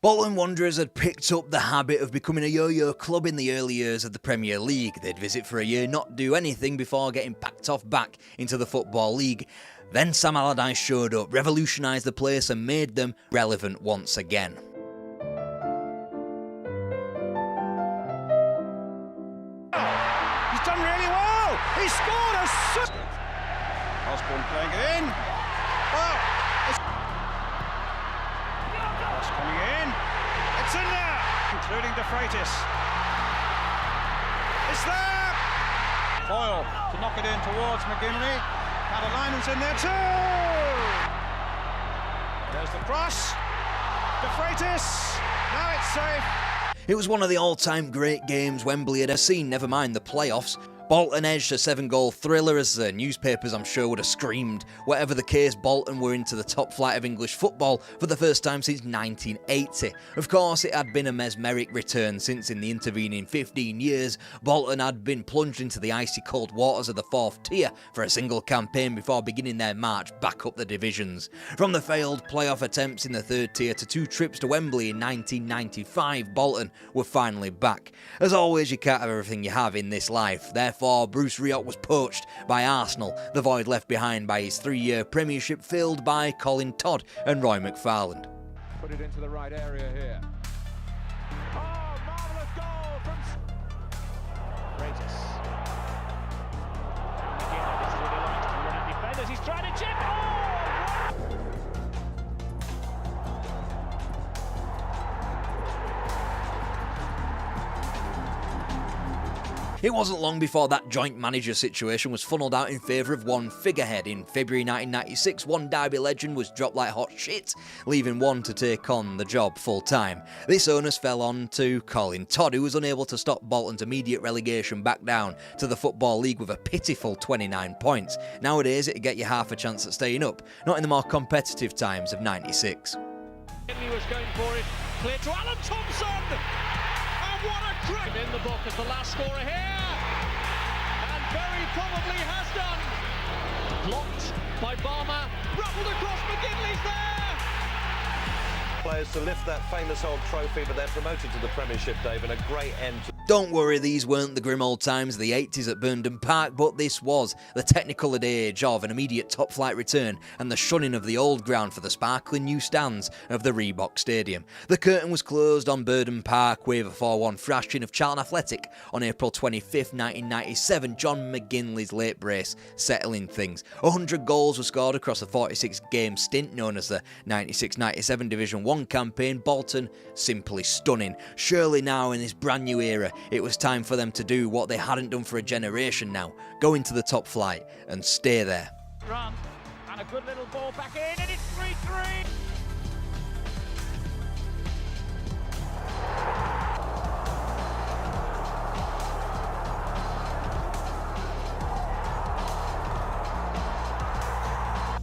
Bolton Wanderers had picked up the habit of becoming a yo-yo club in the early years of the Premier League. They'd visit for a year, not do anything before getting packed off back into the Football League. Then Sam Allardyce showed up, revolutionised the place and made them relevant once again. He's done really well! He scored a... Osborne playing it in. Oh! Cross coming in. It's in there! Including De Freitas. It's there! Foyle to knock it in towards McGinley. Catalina's in there too! There's the cross. De Freitas. Now it's safe. It was one of the all-time great games Wembley had ever seen, never mind the playoffs. Bolton edged a 7-goal thriller as the newspapers I'm sure would have screamed. Whatever the case, Bolton were into the top flight of English football for the first time since 1980. Of course, it had been a mesmeric return since in the intervening 15 years, Bolton had been plunged into the icy cold waters of the 4th tier for a single campaign before beginning their march back up the divisions. From the failed playoff attempts in the 3rd tier to 2 trips to Wembley in 1995, Bolton were finally back. As always, you can't have everything you have in this life. Therefore, Bruce Rioch was poached by Arsenal, the void left behind by his 3-year premiership filled by Colin Todd and Roy McFarland. Put it into the right area here. Oh, marvellous goal from Freitas. Again, this is what he likes to run at defenders. He's trying to chip. Oh! It wasn't long before that joint manager situation was funnelled out in favour of one figurehead. In February 1996, one Derby legend was dropped like hot shit, leaving one to take on the job full time. This onus fell on to Colin Todd, who was unable to stop Bolton's immediate relegation back down to the Football League with a pitiful 29 points. Nowadays, it'd get you half a chance at staying up, not in the more competitive times of 96. He was going for it, clear to Alan Thompson! What a crack in the book as the last scorer here, and very probably has done. Blocked by Barmer, ruffled across, McGinley's there. Players to lift that famous old trophy, but they're promoted to the Premiership, Dave, and a great end. Don't worry, these weren't the grim old times of the 80s at Burnden Park, but this was the technical age of an immediate top-flight return and the shunning of the old ground for the sparkling new stands of the Reebok Stadium. The curtain was closed on Burnden Park with a 4-1 thrashing of Charlton Athletic on April 25th, 1997, John McGinley's late brace settling things. 100 goals were scored across a 46-game stint known as the 96-97 Division 1 campaign. Bolton simply stunning. Surely now in this brand new era, it was time for them to do what they hadn't done for a generation now, go into the top flight and stay there. Run, and a good little ball back in, and it's 3-3.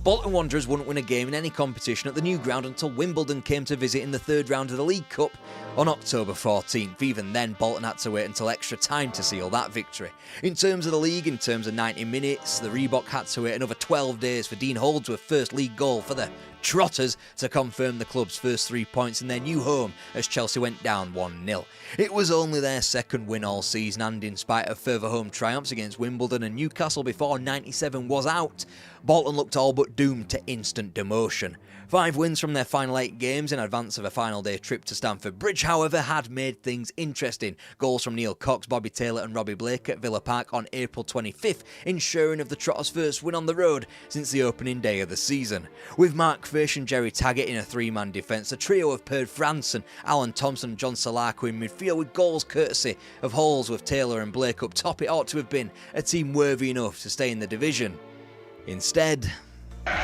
Bolton Wanderers wouldn't win a game in any competition at the new ground until Wimbledon came to visit in the 3rd round of the League Cup on October 14th. Even then, Bolton had to wait until extra time to seal that victory. In terms of the league, in terms of 90 minutes, the Reebok had to wait another 12 days for Dean Holdsworth's first league goal for the Trotters to confirm the club's first 3 points in their new home as Chelsea went down 1-0. It was only their 2nd win all season, and in spite of further home triumphs against Wimbledon and Newcastle before 97 was out, Bolton looked all but doomed to instant demotion. 5 wins from their final 8 games in advance of a final day trip to Stamford Bridge, however, had made things interesting. Goals from Neil Cox, Bobby Taylor and Robbie Blake at Villa Park on April 25th, ensuring of the Trotters' first win on the road since the opening day of the season. With Mark Fish and Jerry Taggart in a 3-man defence, a trio of Per Franson, Alan Thompson and John Salako in midfield with goals courtesy of Holdsworth, Taylor and Blake up top, it ought to have been a team worthy enough to stay in the division. Instead, Good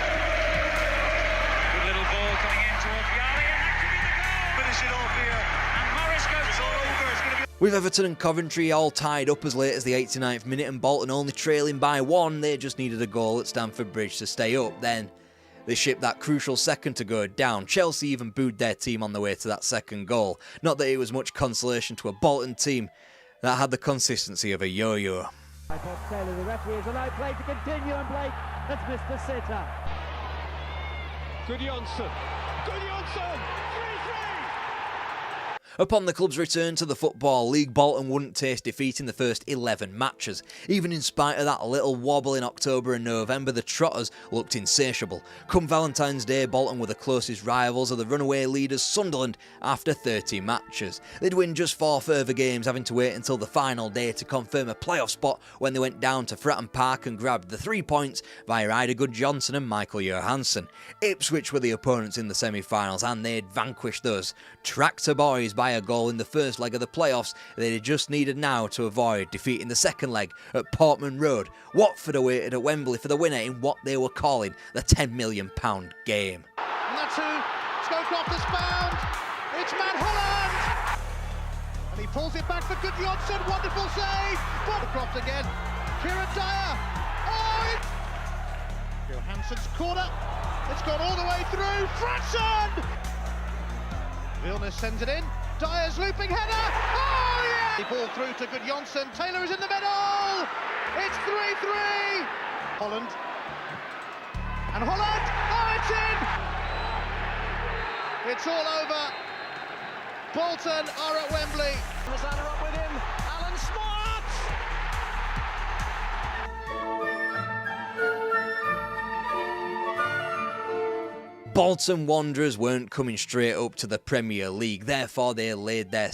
little ball coming in towards Yali, and that could be the goal! Finish it off here, and Morris goes all over. It's going to be... with Everton and Coventry all tied up as late as the 89th minute and Bolton only trailing by 1, they just needed a goal at Stamford Bridge to stay up. Then they shipped that crucial second to go down. Chelsea even booed their team on the way to that second goal. Not that it was much consolation to a Bolton team that had the consistency of a yo-yo. Bob Taylor, the referee is allowed play to continue, and Blake has missed the sitter. Gudjonsson, 3-3! Upon the club's return to the Football League, Bolton wouldn't taste defeat in the first 11 matches. Even in spite of that little wobble in October and November, the Trotters looked insatiable. Come Valentine's Day, Bolton were the closest rivals of the runaway leaders Sunderland after 30 matches. They'd win just 4 further games, having to wait until the final day to confirm a playoff spot when they went down to Fratton Park and grabbed the 3 points via Ida Johnson and Michael Johansson. Ipswich were the opponents in the semi-finals and they'd vanquished those tractor boys by a goal in the first leg of the playoffs. They'd just needed now to avoid defeating the second leg at Portman Road. Watford awaited at Wembley for the winner in what they were calling the £10 million game. And that's who Scudetto has found. It's Matt Holland. And he pulls it back for Johnson. Wonderful save. Croft again. Kieran Dyer. Oh, Johansson's corner. It's gone all the way through. Fratson. Vilnius sends it in. Dyer's looping header. Oh, yeah! The ball through to Johnson. Taylor is in the middle. It's 3-3. Holland. And Holland. Oh, it's in. It's all over. Bolton are at Wembley. Rosanna up with him. Alan Smart. Bolton Wanderers weren't coming straight up to the Premier League, therefore they laid their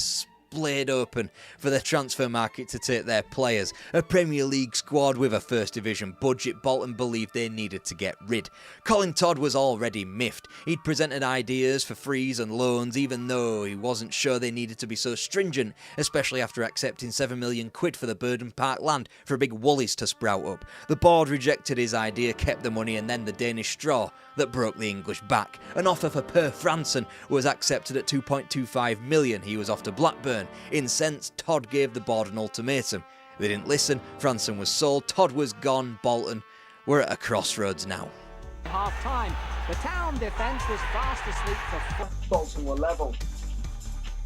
blade open for the transfer market to take their players. A Premier League squad with a First Division budget Bolton believed they needed to get rid. Colin Todd was already miffed. He'd presented ideas for frees and loans even though he wasn't sure they needed to be so stringent, especially after accepting £7 million for the Burden Park land for a big Woolies to sprout up. The board rejected his idea, kept the money and then the Danish straw that broke the English back. An offer for Per Franson was accepted at £2.25 million. He was off to Blackburn. Incensed, Todd gave the board an ultimatum. They didn't listen, Franson was sold, Todd was gone, Bolton were at a crossroads now. Half time, the town defence was fast asleep for Bolton were level.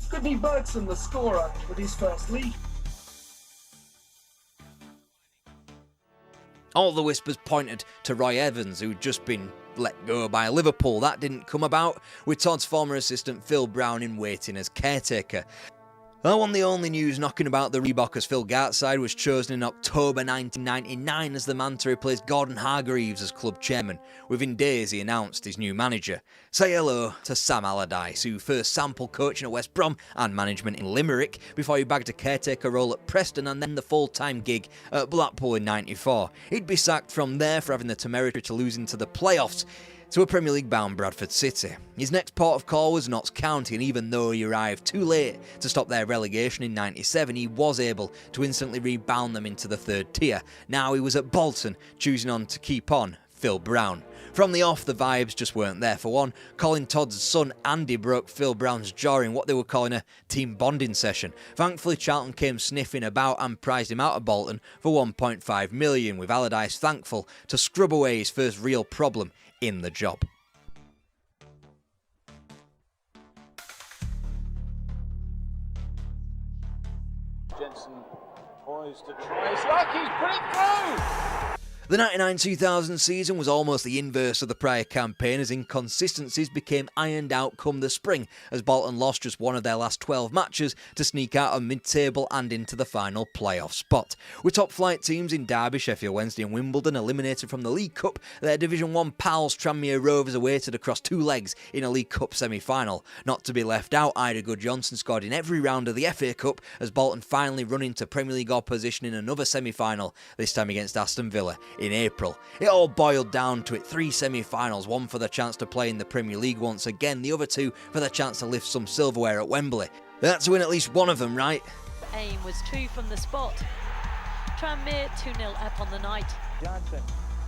Could be Bergson the scorer with his first league. All the whispers pointed to Roy Evans, who'd just been let go by Liverpool. That didn't come about, with Todd's former assistant Phil Brown in waiting as caretaker. That wasn't the only news knocking about the Reebok as Phil Gartside was chosen in October 1999 as the man to replace Gordon Hargreaves as club chairman. Within days he announced his new manager. Say hello to Sam Allardyce, who first sampled coaching at West Brom and management in Limerick before he bagged a caretaker role at Preston and then the full-time gig at Blackpool in '94. He'd be sacked from there for having the temerity to lose into the playoffs to a Premier League-bound Bradford City. His next port of call was Notts County, and even though he arrived too late to stop their relegation in '97, he was able to instantly rebound them into the third tier. Now he was at Bolton, choosing on to keep on Phil Brown. From the off, the vibes just weren't there. For one, Colin Todd's son Andy broke Phil Brown's jaw in what they were calling a team bonding session. Thankfully, Charlton came sniffing about and prized him out of Bolton for £1.5 million, with Allardyce thankful to scrub away his first real problem in the job. Jensen poised to try his luck, he's put it through! The 99-2000 season was almost the inverse of the prior campaign, as inconsistencies became ironed out come the spring, as Bolton lost just one of their last 12 matches to sneak out of mid-table and into the final playoff spot. With top-flight teams in Derby, Sheffield Wednesday and Wimbledon eliminated from the League Cup, their Division 1 pals Tranmere Rovers awaited across 2 legs in a League Cup semi-final. Not to be left out, Ida Johnson scored in every round of the FA Cup as Bolton finally run into Premier League opposition in another semi-final, this time against Aston Villa in April. It all boiled down to it: 3 semi-finals, one for the chance to play in the Premier League once again, the other 2 for the chance to lift some silverware at Wembley. They had to win at least one of them, right? Aim was 2 from the spot. Tranmere 2-0 up on the night. Johnson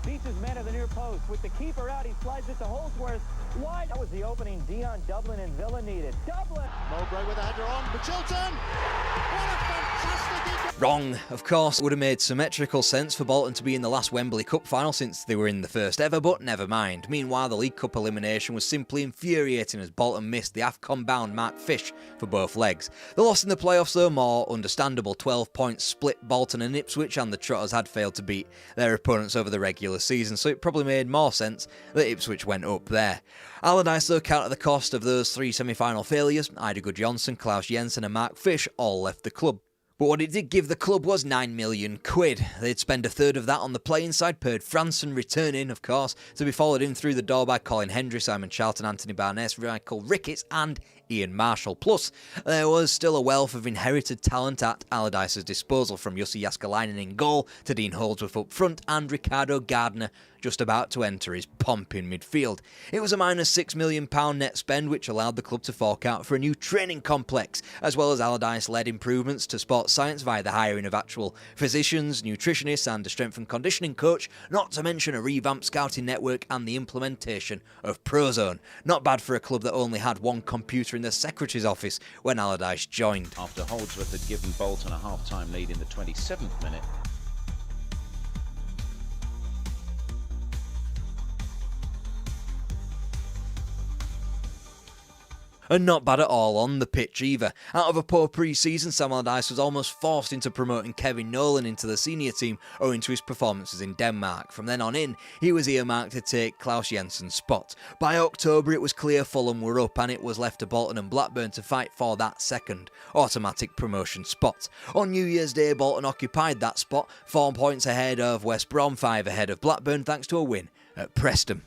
beats his man at the near post. With the keeper out, he slides it to Holdsworth. Wide. That was the opening Dion Dublin and Villa needed. Dublin! Mowbray with a header on, but Chilton! What a fantastic... Wrong. Of course, it would have made symmetrical sense for Bolton to be in the last Wembley Cup final since they were in the first ever, but never mind. Meanwhile, the League Cup elimination was simply infuriating as Bolton missed the AFCON-bound Mark Fish for both legs. The loss in the playoffs, though, more understandable. 12 points split Bolton and Ipswich, and the Trotters had failed to beat their opponents over the regular regular season, so it probably made more sense that Ipswich went up there. Allardyce though counted the cost of those 3 semi-final failures. Ida Gudjohnsen, Klaus Jensen and Mark Fish all left the club. But what it did give the club was £9 million. They'd spend a third of that on the playing side, Per Franson returning, of course, to be followed in through the door by Colin Hendry, Simon Charlton, Anthony Barnes, Michael Ricketts and Ian Marshall. Plus, there was still a wealth of inherited talent at Allardyce's disposal, from Jussi Jääskeläinen in goal to Dean Holdsworth up front and Ricardo Gardner just about to enter his pomp in midfield. It was a minus £6 million net spend, which allowed the club to fork out for a new training complex, as well as Allardyce-led improvements to sports science via the hiring of actual physicians, nutritionists and a strength and conditioning coach, not to mention a revamped scouting network and the implementation of Prozone. Not bad for a club that only had one computer in the secretary's office when Allardyce joined. After Holdsworth had given Bolton a half-time lead in the 27th minute. And not bad at all on the pitch either. Out of a poor pre-season, Sam Allardyce was almost forced into promoting Kevin Nolan into the senior team owing to his performances in Denmark. From then on in, he was earmarked to take Klaus Jensen's spot. By October, it was clear Fulham were up and it was left to Bolton and Blackburn to fight for that second automatic promotion spot. On New Year's Day, Bolton occupied that spot, 4 points ahead of West Brom, 5 ahead of Blackburn thanks to a win at Preston.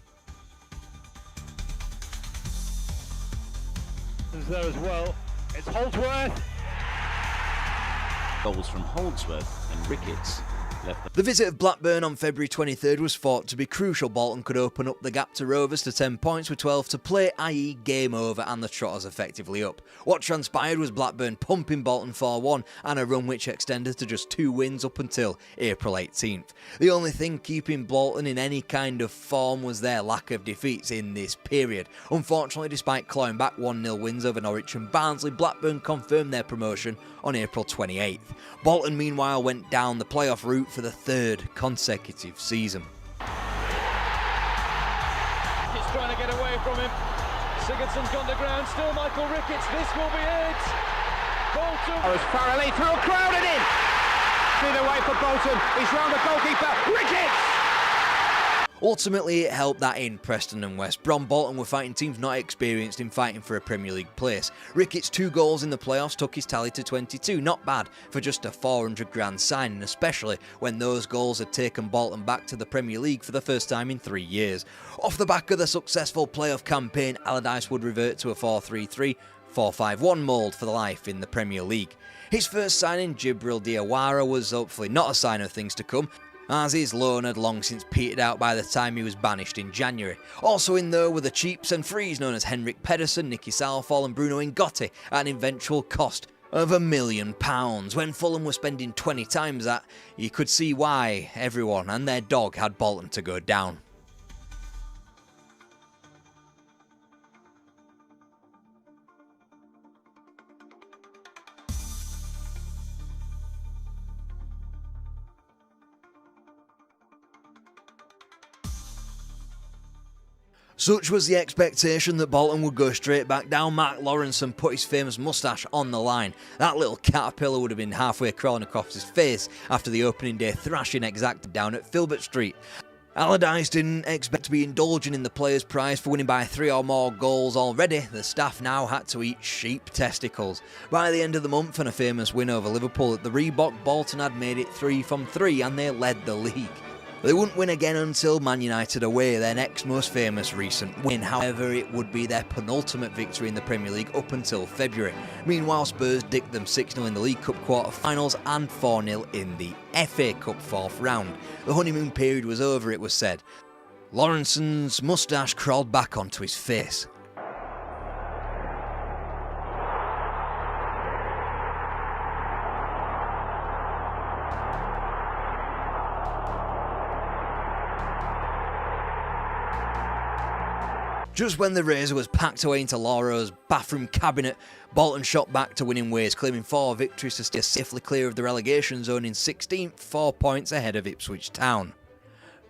There as well. It's Holdsworth. Goals from Holdsworth and Ricketts left The visit of Blackburn on February 23rd was thought to be crucial. Bolton could open up the gap to Rovers to 10 points with 12 to play, i.e. game over, and the Trotters effectively up. What transpired was Blackburn pumping Bolton 4-1 and a run which extended to just 2 wins up until April 18th. The only thing keeping Bolton in any kind of form was their lack of defeats in this period. Unfortunately, despite clawing back 1-0 wins over Norwich and Barnsley, Blackburn confirmed their promotion on April 28th. Bolton meanwhile went down the playoff route for the 3rd consecutive season. He's trying to get away from him. Sigurdsson's gone to ground. Still Michael Ricketts. This will be it. Bolton. As Farrelly through a crowded in. Cleared away for Bolton. He's round the goalkeeper. Ricketts! Ultimately, it helped that in Preston and West Brom, Bolton were fighting teams not experienced in fighting for a Premier League place. Ricketts' 2 goals in the playoffs took his tally to 22, not bad for just a $400,000 signing, especially when those goals had taken Bolton back to the Premier League for the first time in 3 years. Off the back of the successful playoff campaign, Allardyce would revert to a 4-3-3, 4-5-1 mould for the life in the Premier League. His first signing, Jibril Diawara, was hopefully not a sign of things to come, as his loan had long since petered out by the time he was banished in January. Also in there were the cheaps and frees known as Henrik Pedersen, Nicky Salfall and Bruno Ingotti at an eventual cost of £1 million. When Fulham were spending 20 times that, you could see why everyone and their dog had Bolton to go down. Such was the expectation that Bolton would go straight back down. Mark Lawrenson put his famous moustache on the line. That little caterpillar would have been halfway crawling across his face after the opening day thrashing exacted down at Filbert Street. Allardyce didn't expect to be indulging in the players' prize for winning by 3 or more goals already. The staff now had to eat sheep testicles. By the end of the month and a famous win over Liverpool at the Reebok, Bolton had made it 3 from 3 and they led the league. They wouldn't win again until Man United away, their next most famous recent win. However, it would be their penultimate victory in the Premier League up until February. Meanwhile, Spurs dicked them 6-0 in the League Cup quarter-finals and 4-0 in the FA Cup 4th round. The honeymoon period was over, it was said. Lawrenson's moustache crawled back onto his face. Just when the razor was packed away into Laura's bathroom cabinet, Bolton shot back to winning ways, claiming 4 victories to stay safely clear of the relegation zone in 16th, 4 points ahead of Ipswich Town.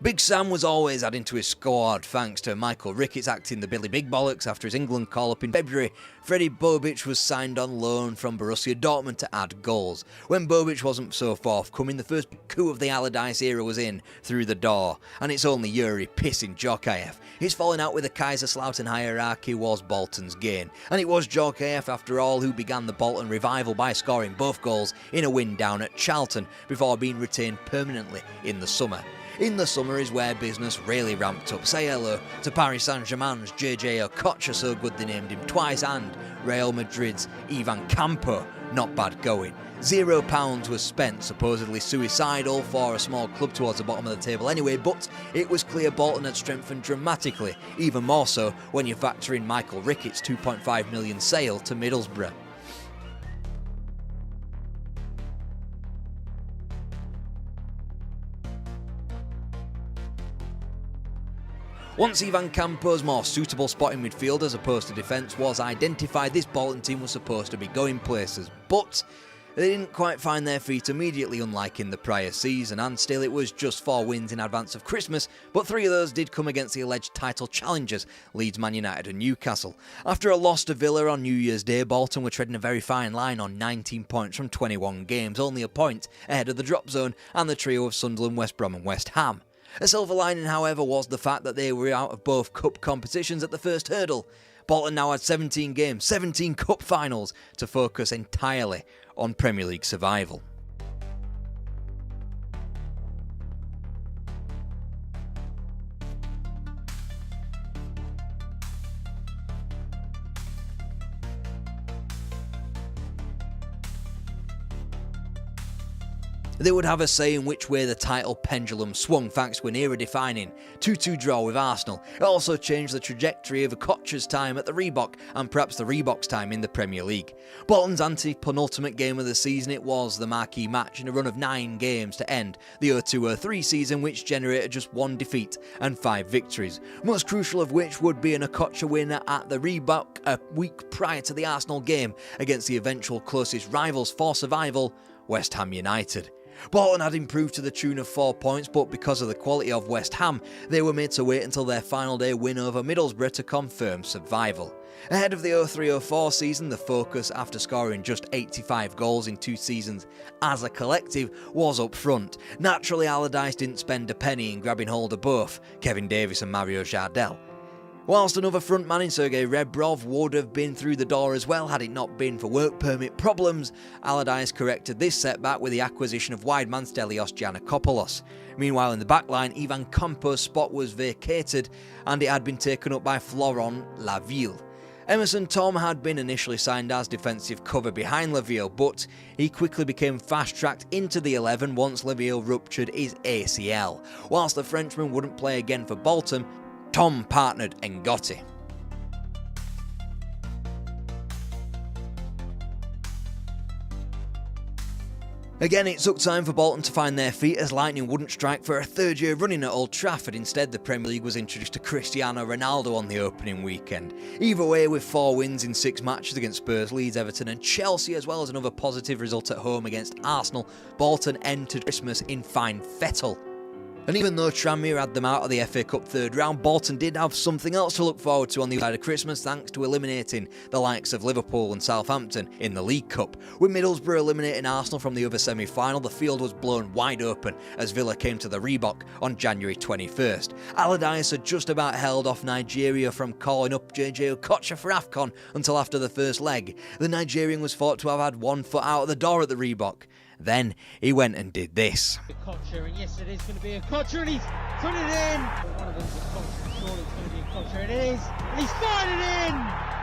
Big Sam was always adding to his squad thanks to Michael Ricketts acting the Billy Big Bollocks after his England call-up in February. Freddie Bobic was signed on loan from Borussia Dortmund to add goals. When Bobic wasn't so forthcoming, the first coup of the Allardyce era was in through the door, and it's only Yuri pissing Djorkaeff. His falling out with the Kaiserslautern hierarchy was Bolton's gain, and it was Djorkaeff after all who began the Bolton revival by scoring both goals in a win down at Charlton before being retained permanently in the summer. In the summer is where business really ramped up. Say hello to Paris Saint-Germain's JJ Okocha, so good they named him twice, and Real Madrid's Ivan Campo, not bad going. £0 was spent, supposedly suicidal for a small club towards the bottom of the table anyway, but it was clear Bolton had strengthened dramatically, even more so when you factor in Michael Ricketts' £2.5 million sale to Middlesbrough. Once Ivan Campo's more suitable spot in midfield as opposed to defence was identified, this Bolton team was supposed to be going places, but they didn't quite find their feet immediately, unlike in the prior season, and still it was just 4 wins in advance of Christmas, but 3 of those did come against the alleged title challengers, Leeds, Man United and Newcastle. After a loss to Villa on New Year's Day, Bolton were treading a very fine line on 19 points from 21 games, only a point ahead of the drop zone and the trio of Sunderland, West Brom and West Ham. A silver lining, however, was the fact that they were out of both cup competitions at the first hurdle. Bolton now had 17 games, 17 cup finals to focus entirely on Premier League survival. They would have a say in which way the title pendulum swung thanks to an era-defining 2-2 draw with Arsenal. It also changed the trajectory of Okocha's time at the Reebok and perhaps the Reebok's time in the Premier League. Bolton's anti-penultimate game of the season, it was the marquee match in a run of 9 games to end the 02-03 season, which generated just 1 defeat and 5 victories, most crucial of which would be an Okocha win at the Reebok a week prior to the Arsenal game against the eventual closest rivals for survival, West Ham United. Bolton had improved to the tune of 4 points, but because of the quality of West Ham, they were made to wait until their final day win over Middlesbrough to confirm survival. Ahead of the 03-04 season, the focus, after scoring just 85 goals in 2 seasons as a collective, was up front. Naturally, Allardyce didn't spend a penny in grabbing hold of both Kevin Davies and Mario Jardel. Whilst another frontman in Sergei Rebrov would have been through the door as well had it not been for work permit problems, Allardyce corrected this setback with the acquisition of wide man Stelios Giannakopoulos. Meanwhile, in the backline, Ivan Campo's spot was vacated and it had been taken up by Florent Laville. Emerson Tom had been initially signed as defensive cover behind Laville, but he quickly became fast-tracked into the 11 once Laville ruptured his ACL. Whilst the Frenchman wouldn't play again for Bolton, Tom partnered Ngotti. Again, it took time for Bolton to find their feet as lightning wouldn't strike for a 3rd year running at Old Trafford. Instead, the Premier League was introduced to Cristiano Ronaldo on the opening weekend. Either way, with 4 wins in 6 matches against Spurs, Leeds, Everton and Chelsea, as well as another positive result at home against Arsenal, Bolton entered Christmas in fine fettle. And even though Tranmere had them out of the FA Cup 3rd round, Bolton did have something else to look forward to on the other side of Christmas thanks to eliminating the likes of Liverpool and Southampton in the League Cup. With Middlesbrough eliminating Arsenal from the other semi-final, the field was blown wide open as Villa came to the Reebok on January 21st. Allardyce had just about held off Nigeria from calling up JJ Okocha for AFCON until after the first leg. The Nigerian was thought to have had 1 foot out of the door at the Reebok. Then he went and did this. Okocha, and yes, it is going to be Okocha, and he's put it in. One of them's Okocha, surely it's going to be Okocha, and it is, and he's fired it in.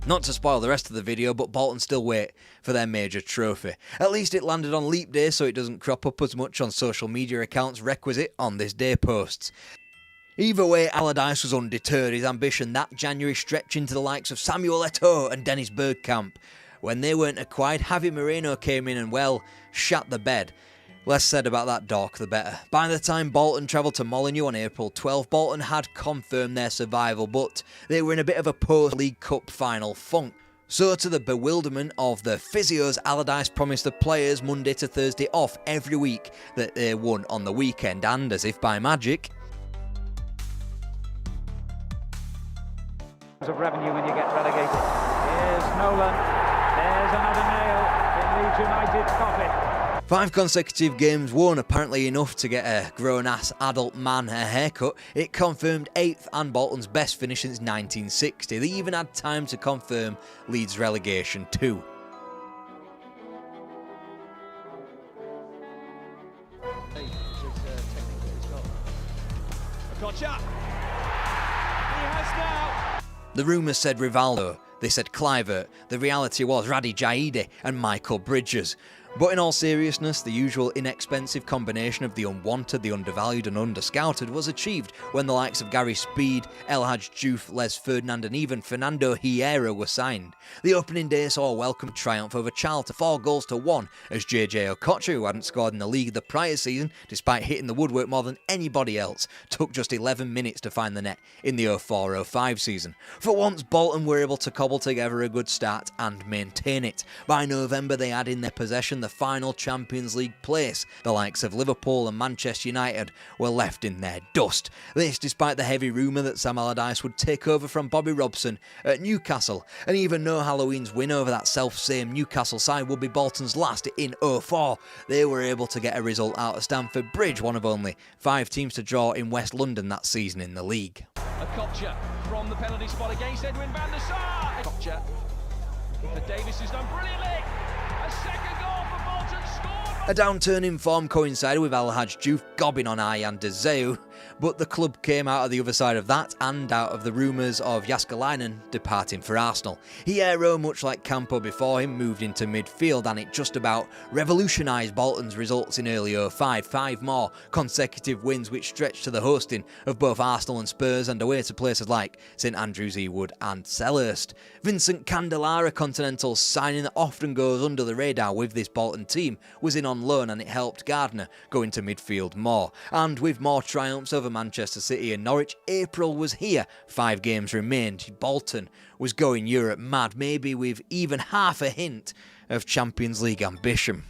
Not to spoil the rest of the video, but Bolton still wait for their major trophy. At least it landed on Leap Day, so it doesn't crop up as much on social media accounts requisite on this day posts. Either way, Allardyce was undeterred, his ambition that January stretching to the likes of Samuel Eto'o and Dennis Bergkamp. When they weren't acquired, Javi Moreno came in and, well, shat the bed. Less said about that dork the better. By the time Bolton travelled to Molineux on April 12, Bolton had confirmed their survival, but they were in a bit of a post-League Cup final funk. So to the bewilderment of the physios, Allardyce promised the players Monday to Thursday off every week that they won on the weekend, and as if by magic, of revenue when you get relegated. Here's Nolan. There's another nail in Leeds United's coffin. 5 consecutive games won, apparently enough to get a grown-ass adult man a haircut. It confirmed 8th and Bolton's best finish since 1960. They even had time to confirm Leeds' relegation too. Gotcha! He has now! The rumours said Rivaldo, they said Kluivert, the reality was Radi Jaidi and Michael Bridges. But in all seriousness, the usual inexpensive combination of the unwanted, the undervalued and underscouted was achieved when the likes of Gary Speed, El Hadj Diouf, Les Ferdinand and even Fernando Hierro were signed. The opening day saw a welcome triumph over Charlton 4-1 as JJ Okocha, who hadn't scored in the league the prior season despite hitting the woodwork more than anybody else, took just 11 minutes to find the net in the 04-05 season. For once, Bolton were able to cobble together a good start and maintain it. By November they had in their possession the final Champions League place. The likes of Liverpool and Manchester United were left in their dust. This despite the heavy rumour that Sam Allardyce would take over from Bobby Robson at Newcastle, and even though Halloween's win over that self-same Newcastle side would be Bolton's last in 04, they were able to get a result out of Stamford Bridge, one of only 5 teams to draw in West London that season in the league. Okocha from the penalty spot against Edwin van der Sar. Okocha. But Davis has done brilliantly. A second goal for Bolton, scored. A downturn in form coincided with El Hadj Diouf gobbing on Ayhan Dzeu, but the club came out of the other side of that and out of the rumours of Jääskeläinen departing for Arsenal. Hierro, much like Campo before him, moved into midfield and it just about revolutionised Bolton's results in early 05. 5 more consecutive wins which stretched to the hosting of both Arsenal and Spurs and away to places like St Andrews, Ewood and Selhurst. Vincent Candelara, Continental's signing that often goes under the radar with this Bolton team, was in on loan and it helped Gardner go into midfield more. And with more triumphs over Manchester City and Norwich, April was here. 5 games remained. Bolton was going Europe mad, maybe with even half a hint of Champions League ambition.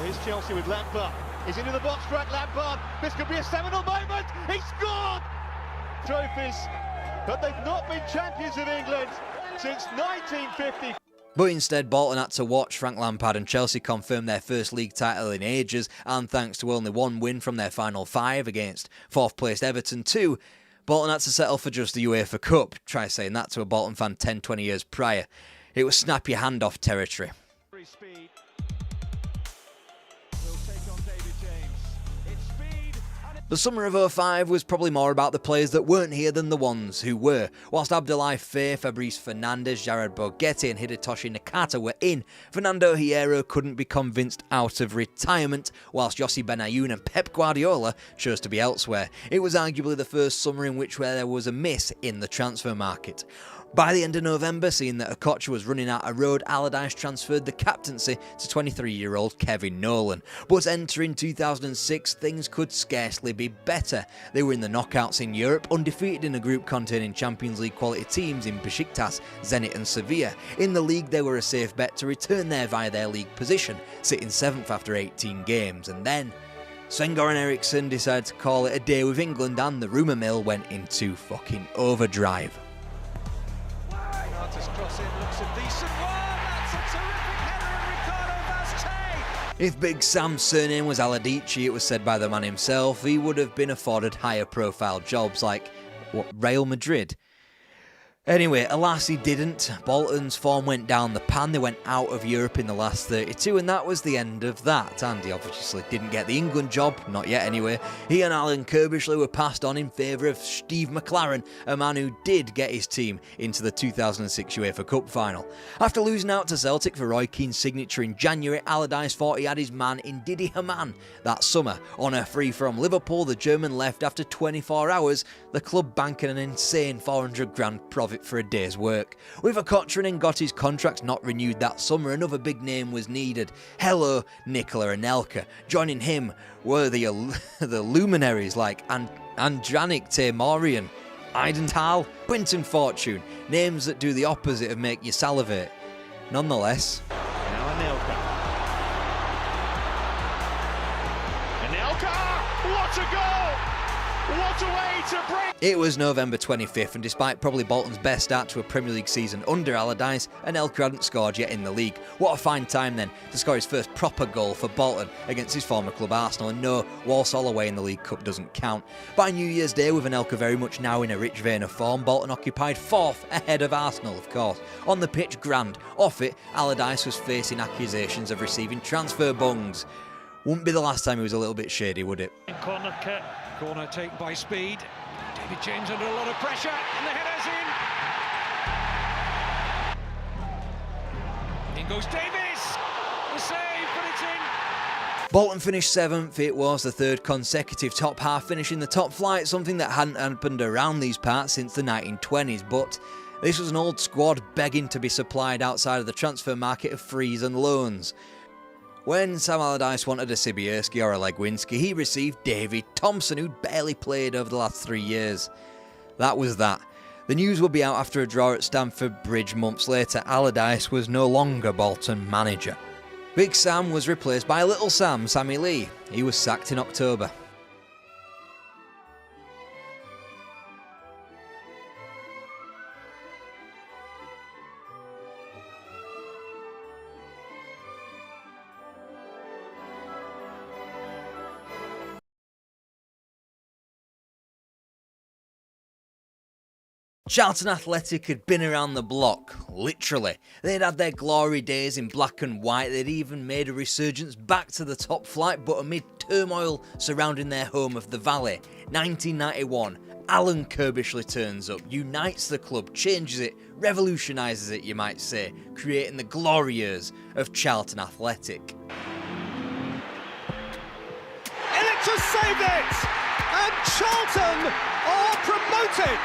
Here's Chelsea with Lampard. He's into the box, track Lampard. This could be a seminal moment. He scored! Trophies, but they've not been champions of England since 1950. But instead, Bolton had to watch Frank Lampard and Chelsea confirm their first league title in ages, and thanks to only 1 win from their final 5 against 4th placed Everton too, Bolton had to settle for just the UEFA Cup. Try saying that to a Bolton fan 10-20 years prior. It was snap your hand off territory. Speed. Will take on David James. It's speed. The summer of 05 was probably more about the players that weren't here than the ones who were. Whilst Abdoulaye Faye, Fabrice Fernandes, Jared Bogetti and Hidetoshi Nakata were in, Fernando Hierro couldn't be convinced out of retirement, whilst Yossi Benayoun and Pep Guardiola chose to be elsewhere. It was arguably the first summer in which there was a miss in the transfer market. By the end of November, seeing that Okocha was running out of road, Allardyce transferred the captaincy to 23-year-old Kevin Nolan. But entering 2006, things could scarcely be better. They were in the knockouts in Europe, undefeated in a group containing Champions League quality teams in Besiktas, Zenit and Sevilla. In the league, they were a safe bet to return there via their league position, sitting 7th after 18 games. And then Sven-Göran Eriksson decided to call it a day with England and the rumour mill went into fucking overdrive. Cross in, looks a decent one. That's a terrific header of Ricardo Vazquez. If Big Sam's surname was Aladici, it was said by the man himself, he would have been afforded higher profile jobs like, Real Madrid? Anyway, alas he didn't. Bolton's form went down the pan, they went out of Europe in the last 32 and that was the end of that. And he obviously didn't get the England job, not yet anyway. He and Alan Kirbishley were passed on in favour of Steve McLaren, a man who did get his team into the 2006 UEFA Cup final. After losing out to Celtic for Roy Keane's signature in January, Allardyce thought he had his man in Didi Hamann. That summer, on a free from Liverpool, the German left after 24 hours, the club banking an insane 400 grand profit it for a day's work. With Okocha and Ngotti's contracts not renewed that summer, another big name was needed. Hello, Nikola Anelka. Joining him were the luminaries like Andronic Teymourian, Aiden Tal, Quinton Fortune, names that do the opposite of make you salivate. Nonetheless, Now Anelka, what a goal! What a way to break! It was November 25th, and despite probably Bolton's best start to a Premier League season under Allardyce, Anelka hadn't scored yet in the league. What a fine time then to score his first proper goal for Bolton against his former club Arsenal, and no, Walsall away in the League Cup doesn't count. By New Year's Day, with Anelka very much now in a rich vein of form, Bolton occupied 4th ahead of Arsenal, of course. On the pitch, grand. Off it, Allardyce was facing accusations of receiving transfer bungs. Wouldn't be the last time he was a little bit shady, would it? Corner taken by Speed. David James under a lot of pressure, and the header's in. In goes Davis. The save, but it's in. Bolton finished 7th. It was the 3rd consecutive top half finish in the top flight, something that hadn't happened around these parts since the 1920s. But this was an old squad begging to be supplied outside of the transfer market of frees and loans. When Sam Allardyce wanted a Sibierski or a Legwinski, he received David Thompson, who'd barely played over the last 3 years. That was that. The news would be out after a draw at Stamford Bridge months later. Allardyce was no longer Bolton manager. Big Sam was replaced by Little Sam, Sammy Lee. He was sacked in October. Charlton Athletic had been around the block, literally. They'd had their glory days in black and white, they'd even made a resurgence back to the top flight, but amid turmoil surrounding their home of the Valley, 1991, Alan Kirbishley turns up, unites the club, changes it, revolutionises it, you might say, creating the glory years of Charlton Athletic. Electra saved it! And Charlton are promoted!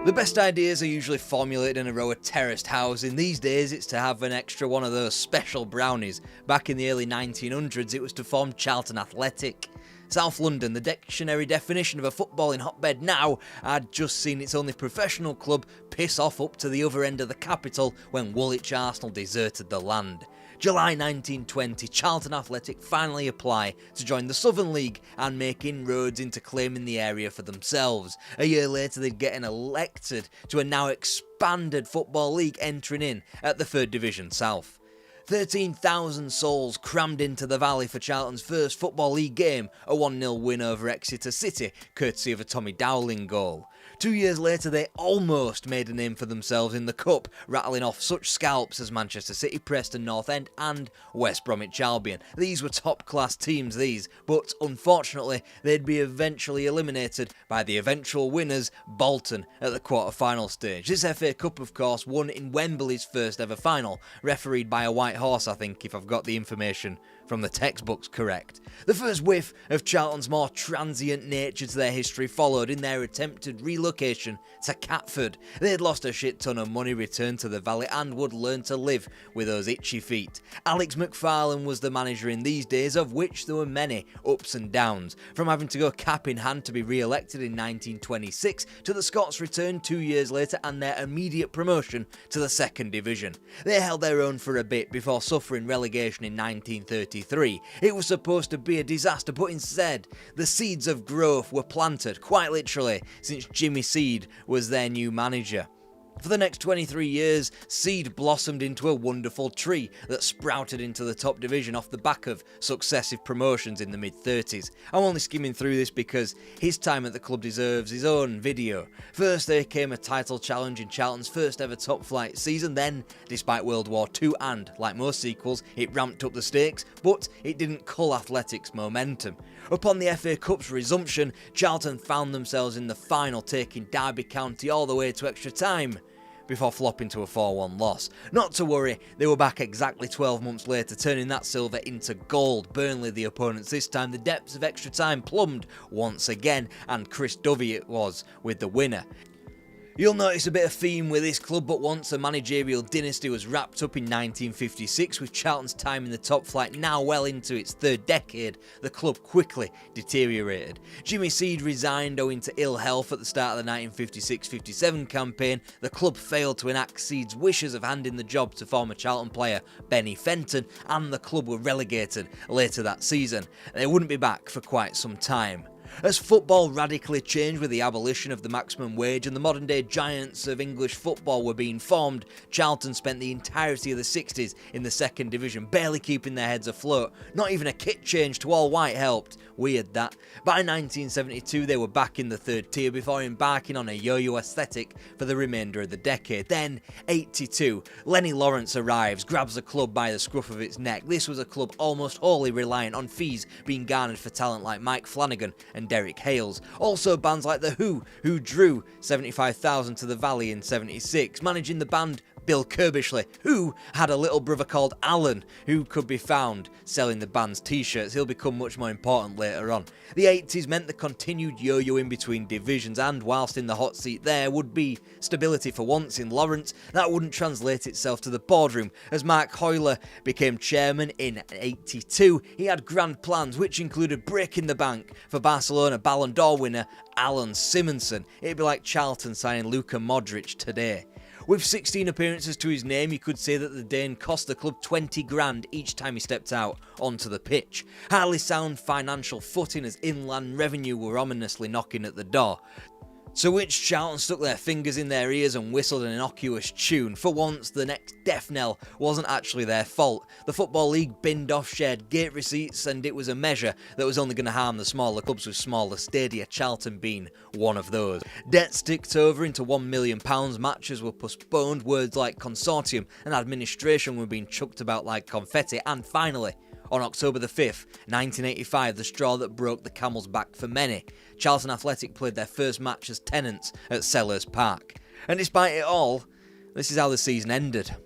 The best ideas are usually formulated in a row of terraced housing. These days it's to have an extra one of those special brownies. Back in the early 1900s it was to form Charlton Athletic. South London, the dictionary definition of a footballing hotbed now, had just seen its only professional club piss off up to the other end of the capital when Woolwich Arsenal deserted the land. July 1920, Charlton Athletic finally apply to join the Southern League and make inroads into claiming the area for themselves. A year later they'd get elected to a now expanded Football League, entering in at the 3rd Division South. 13,000 souls crammed into the Valley for Charlton's first Football League game, a 1-0 win over Exeter City, courtesy of a Tommy Dowling goal. 2 years later they almost made a name for themselves in the Cup, rattling off such scalps as Manchester City, Preston North End and West Bromwich Albion. These were top class teams these, but unfortunately they'd be eventually eliminated by the eventual winners, Bolton, at the quarter-final stage. This FA Cup of course won in Wembley's first ever final, refereed by a white horse I think, if I've got the information from the textbooks correct. The first whiff of Charlton's more transient nature to their history followed in their attempted relocation to Catford. They had lost a shit ton of money, returned to the Valley and would learn to live with those itchy feet. Alex McFarlane was the manager in these days, of which there were many ups and downs, from having to go cap in hand to be re-elected in 1926 to the Scots' return 2 years later and their immediate promotion to the 2nd Division. They held their own for a bit before suffering relegation in 1933. It was supposed to be a disaster, but instead the seeds of growth were planted, quite literally, since Jimmy Seed was their new manager. For the next 23 years, Seed blossomed into a wonderful tree that sprouted into the top division off the back of successive promotions in the mid-30s. I'm only skimming through this because his time at the club deserves his own video. First there came a title challenge in Charlton's first ever top flight season, then, despite World War II and, like most sequels, it ramped up the stakes, but it didn't cull Athletic's momentum. Upon the FA Cup's resumption, Charlton found themselves in the final, taking Derby County all the way to extra time. before flopping to a 4-1 loss. Not to worry, they were back exactly 12 months later, turning that silver into gold. Burnley, the opponents this time, the depths of extra time plumbed once again, and Chris Dovey it was with the winner. You'll notice a bit of theme with this club, but once the managerial dynasty was wrapped up in 1956, with Charlton's time in the top flight now well into its third decade, the club quickly deteriorated. Jimmy Seed resigned owing to ill health at the start of the 1956-57 campaign. The club failed to enact Seed's wishes of handing the job to former Charlton player Benny Fenton, and the club were relegated later that season. They wouldn't be back for quite some time. As football radically changed with the abolition of the maximum wage and the modern day giants of English football were being formed, Charlton spent the entirety of the 60s in the second division, barely keeping their heads afloat. Not even a kit change to all white helped. Weird that. By 1972 they were back in the third tier before embarking on a yo-yo aesthetic for the remainder of the decade. Then, 82, Lenny Lawrence arrives, grabs the club by the scruff of its neck. This was a club almost wholly reliant on fees being garnered for talent like Mike Flanagan and Derek Hales. Also bands like The Who drew 75,000 to the Valley in 76. Managing the band, Bill Kirbishley, who had a little brother called Alan, who could be found selling the band's t-shirts. He'll become much more important later on. The 80s meant the continued yo-yo in between divisions, and whilst in the hot seat there would be stability for once in Lawrence, that wouldn't translate itself to the boardroom. As Mark Hoyler became chairman in 82, he had grand plans which included breaking the bank for Barcelona Ballon d'Or winner Alan Simonsen. It'd be like Charlton signing Luka Modric today. With 16 appearances to his name, you could say that the Dane cost the club 20 grand each time he stepped out onto the pitch. Hardly sound financial footing as inland revenue were ominously knocking at the door. To which Charlton stuck their fingers in their ears and whistled an innocuous tune. For once, the next death knell wasn't actually their fault. The Football League binned off shared gate receipts, and it was a measure that was only going to harm the smaller clubs with smaller stadia, Charlton being one of those. Debts ticked over into £1 million, matches were postponed, words like consortium and administration were being chucked about like confetti, and finally, on October the 5th, 1985, the straw that broke the camel's back for many, Charlton Athletic played their first match as tenants at Sellers Park. And despite it all, this is how the season ended.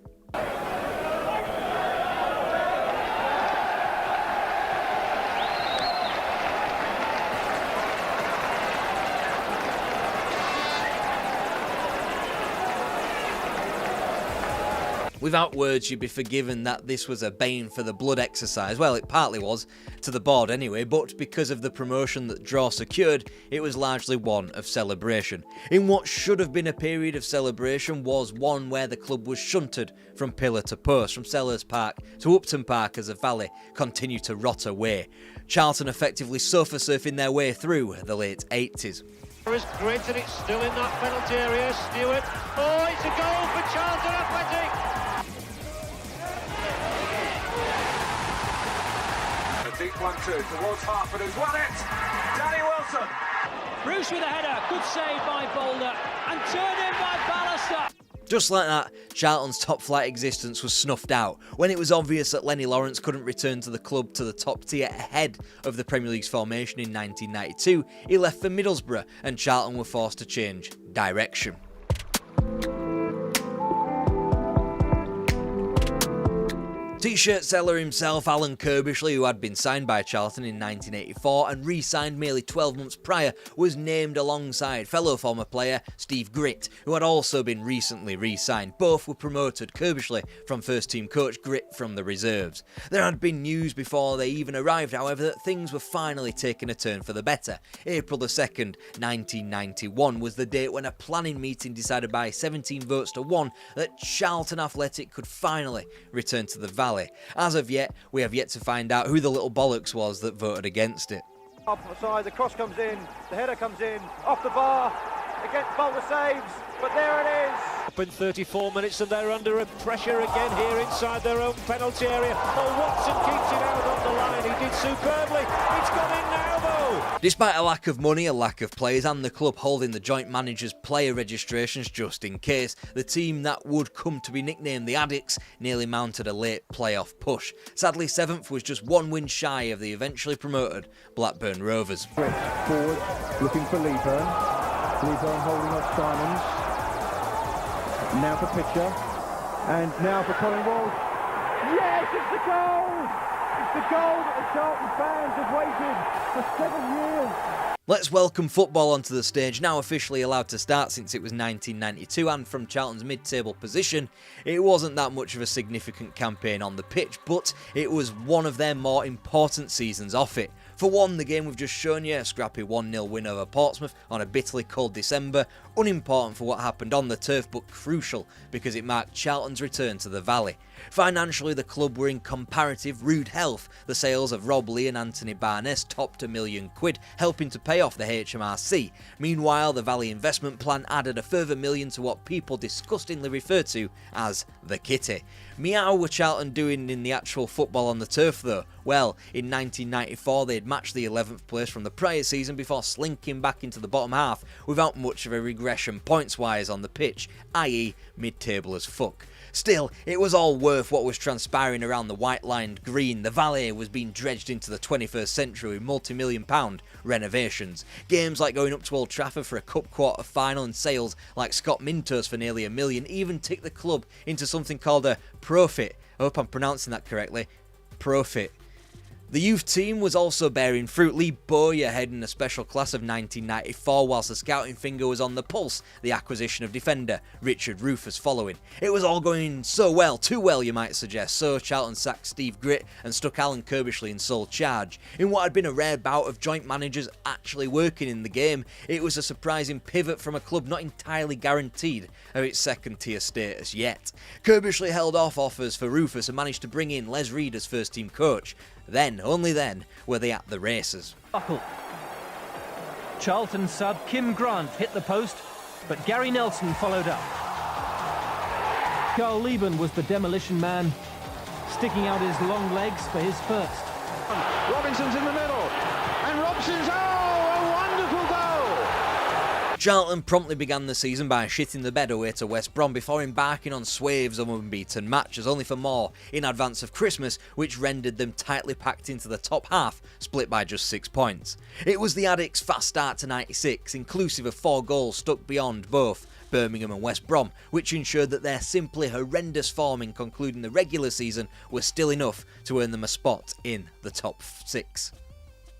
Without words, you'd be forgiven that this was a bane for the blood exercise. Well, it partly was, to the board anyway, but because of the promotion that draw secured, it was largely one of celebration. In what should have been a period of celebration was one where the club was shunted from pillar to post, from Sellers Park to Upton Park as the Valley continued to rot away. Charlton effectively sofa surfing their way through the late 80s. It's great and it's still in that penalty area. Stewart. Oh, it's a goal for Charlton Athletic. Deep 1-2 towards Hartford, who's won it! Danny Wilson! Bruce with a header, good save by Boulder, and turned in by Ballister. Just like that, Charlton's top-flight existence was snuffed out. When it was obvious that Lenny Lawrence couldn't return to the club to the top tier ahead of the Premier League's formation in 1992, he left for Middlesbrough, and Charlton were forced to change direction. T-shirt seller himself, Alan Kirbishley, who had been signed by Charlton in 1984 and re-signed merely 12 months prior, was named alongside fellow former player Steve Gritt, who had also been recently re-signed. Both were promoted, Kirbishley from first-team coach, Gritt from the reserves. There had been news before they even arrived, however, that things were finally taking a turn for the better. April the 2nd, 1991 was the date when a planning meeting decided by 17 votes to 1 that Charlton Athletic could finally return to the Valley. As of yet, we have yet to find out who the little bollocks was that voted against it. Offside, the cross comes in, the header comes in, off the bar, against Boulder saves, but there it is. Up in 34 minutes and they're under pressure again here inside their own penalty area. Oh, Watson keeps it out on the line, he did superbly. It's gone in now though. Despite a lack of money, a lack of players and the club holding the joint managers' player registrations just in case, the team that would come to be nicknamed the Addicts nearly mounted a late playoff push. Sadly, 7th was just one win shy of the eventually promoted Blackburn Rovers. Forward, looking for Leeburn. Leeburn holding off Simons. Now for Pitcher. And now for Colin Walsh. Yes, it's the goal! It's the goal that the Charlton fans have waited for 7 years. Let's welcome football onto the stage, now officially allowed to start since it was 1992, and from Charlton's mid-table position, it wasn't that much of a significant campaign on the pitch, but it was one of their more important seasons off it. For one, the game we've just shown you, a scrappy 1-0 win over Portsmouth on a bitterly cold December, unimportant for what happened on the turf, but crucial because it marked Charlton's return to the Valley. Financially, the club were in comparative rude health. The sales of Rob Lee and Anthony Barnes topped £1 million, helping to pay off the HMRC. Meanwhile, the Valley investment plan added a further $1 million to what people disgustingly refer to as the kitty. How were Charlton doing in the actual football on the turf though? Well, in 1994 they had matched the 11th place from the prior season before slinking back into the bottom half without much of a regression points-wise on the pitch, i.e. mid-table as fuck. Still, it was all worth what was transpiring around the white-lined green. The Valley was being dredged into the 21st century with multi-million-pound renovations. Games like going up to Old Trafford for a cup quarter-final and sales like Scott Mintos for nearly $1 million even ticked the club into something called a profit. I hope I'm pronouncing that correctly. Profit. The youth team was also bearing fruit. Lee Bowyer heading a special class of 1994 whilst the scouting finger was on the pulse, the acquisition of defender Richard Rufus following. It was all going so well, too well you might suggest, so Charlton sacked Steve Gritt and stuck Alan Kirbishley in sole charge. In what had been a rare bout of joint managers actually working in the game, it was a surprising pivot from a club not entirely guaranteed of its second tier status yet. Kirbishley held off offers for Rufus and managed to bring in Les Reed as first team coach. Then, only then, were they at the races. Charlton sub Kim Grant hit the post, but Gary Nelson followed up. Carl Lieben was the demolition man, sticking out his long legs for his first. Robinson's in the middle, and Robson's, a wonderful goal! Charlton promptly began the season by shitting the bed away to West Brom before embarking on swaves of unbeaten matches, only for more in advance of Christmas, which rendered them tightly packed into the top half, split by just 6 points. It was the Addicts' fast start to 96, inclusive of 4 goals stuck beyond both Birmingham and West Brom, which ensured that their simply horrendous form in concluding the regular season was still enough to earn them a spot in the top 6.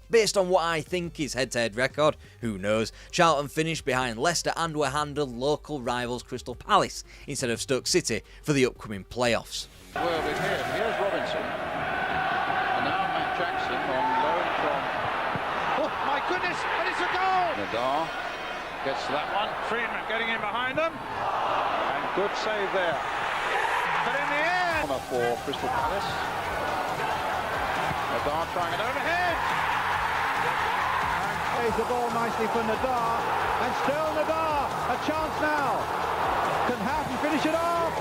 Based on what I think is head-to-head record, who knows, Charlton finished behind Leicester and were handled local rivals Crystal Palace instead of Stoke City for the upcoming playoffs. Well, with him, here's Robinson. And now Matt Jackson on loan from... Oh, my goodness, and it's a goal! Nadar gets to that one. Friedman getting in behind them, and good save there. But in the air... Corner for Crystal Palace. Nadar trying it overhead. Plays the ball nicely for Nadar, and still Nadar, a chance now. Can Houghton finish it off?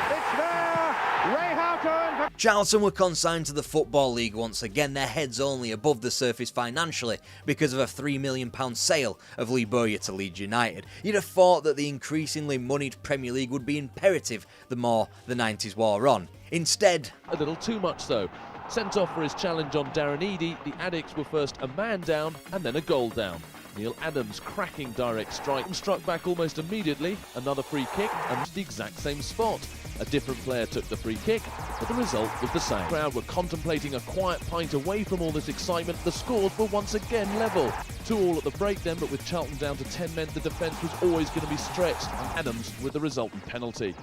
It's there! Ray Houghton! Charlton were consigned to the Football League once again, their heads only above the surface financially because of a £3 million sale of Lee Bowyer to Leeds United. You'd have thought that the increasingly moneyed Premier League would be imperative the more the 90s wore on. Instead... A little too much though. Sent off for his challenge on Darren Eadie, the Addicts were first a man down and then a goal down. Neil Adams cracking direct strike and struck back almost immediately, another free kick and the exact same spot. A different player took the free kick, but the result was the same. The crowd were contemplating a quiet pint away from all this excitement. The scores were once again level. 2-2 at the break then, but with Charlton down to 10 men, the defence was always going to be stretched, and Adams with the resultant penalty.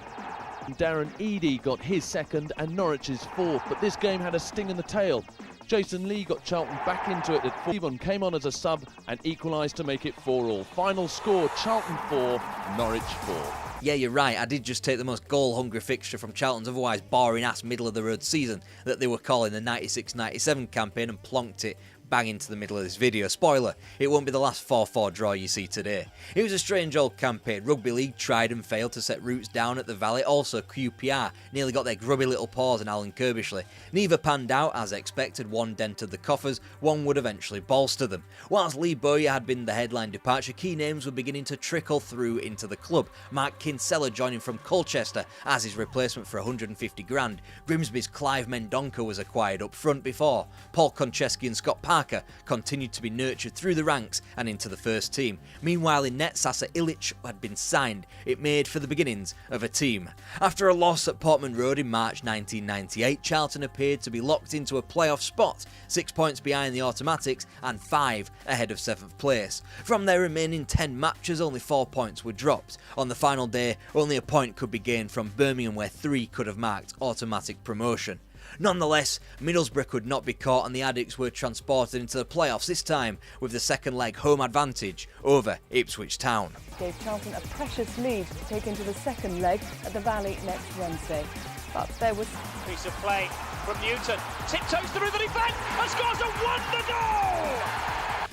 Darren Eadie got his second and Norwich's fourth, but this game had a sting in the tail. Jason Lee got Charlton back into it at 4. Came on as a sub and equalised to make it 4-4. Final score, Charlton 4, Norwich 4. Yeah, you're right, I did just take the most goal-hungry fixture from Charlton's otherwise boring-ass middle-of-the-road season that they were calling the 96-97 campaign and plonked it bang into the middle of this video. Spoiler, it won't be the last 4-4 draw you see today. It was a strange old campaign. Rugby League tried and failed to set roots down at the Valley. Also, QPR nearly got their grubby little paws on Alan Kirbishley. Neither panned out as expected. One dented the coffers, one would eventually bolster them. Whilst Lee Bowyer had been the headline departure, key names were beginning to trickle through into the club. Mark Kinsella joining from Colchester as his replacement for 150 grand. Grimsby's Clive Mendonca was acquired up front before Paul Konchesky and Scott Parker Parker continued to be nurtured through the ranks and into the first team. Meanwhile, in net, Sasa Ilic had been signed. It made for the beginnings of a team. After a loss at Portman Road in March 1998, Charlton appeared to be locked into a playoff spot, 6 points behind the Automatics and 5 ahead of 7th place. From their remaining 10 matches, only 4 points were dropped. On the final day, only a point could be gained from Birmingham, where 3 could have marked automatic promotion. Nonetheless, Middlesbrough could not be caught and the Addicts were transported into the playoffs, this time with the second leg home advantage over Ipswich Town. Gave Charlton a precious lead to take into the second leg at the Valley next Wednesday. But there was... Piece of play from Newton, tiptoes through the defence and scores a wonder goal!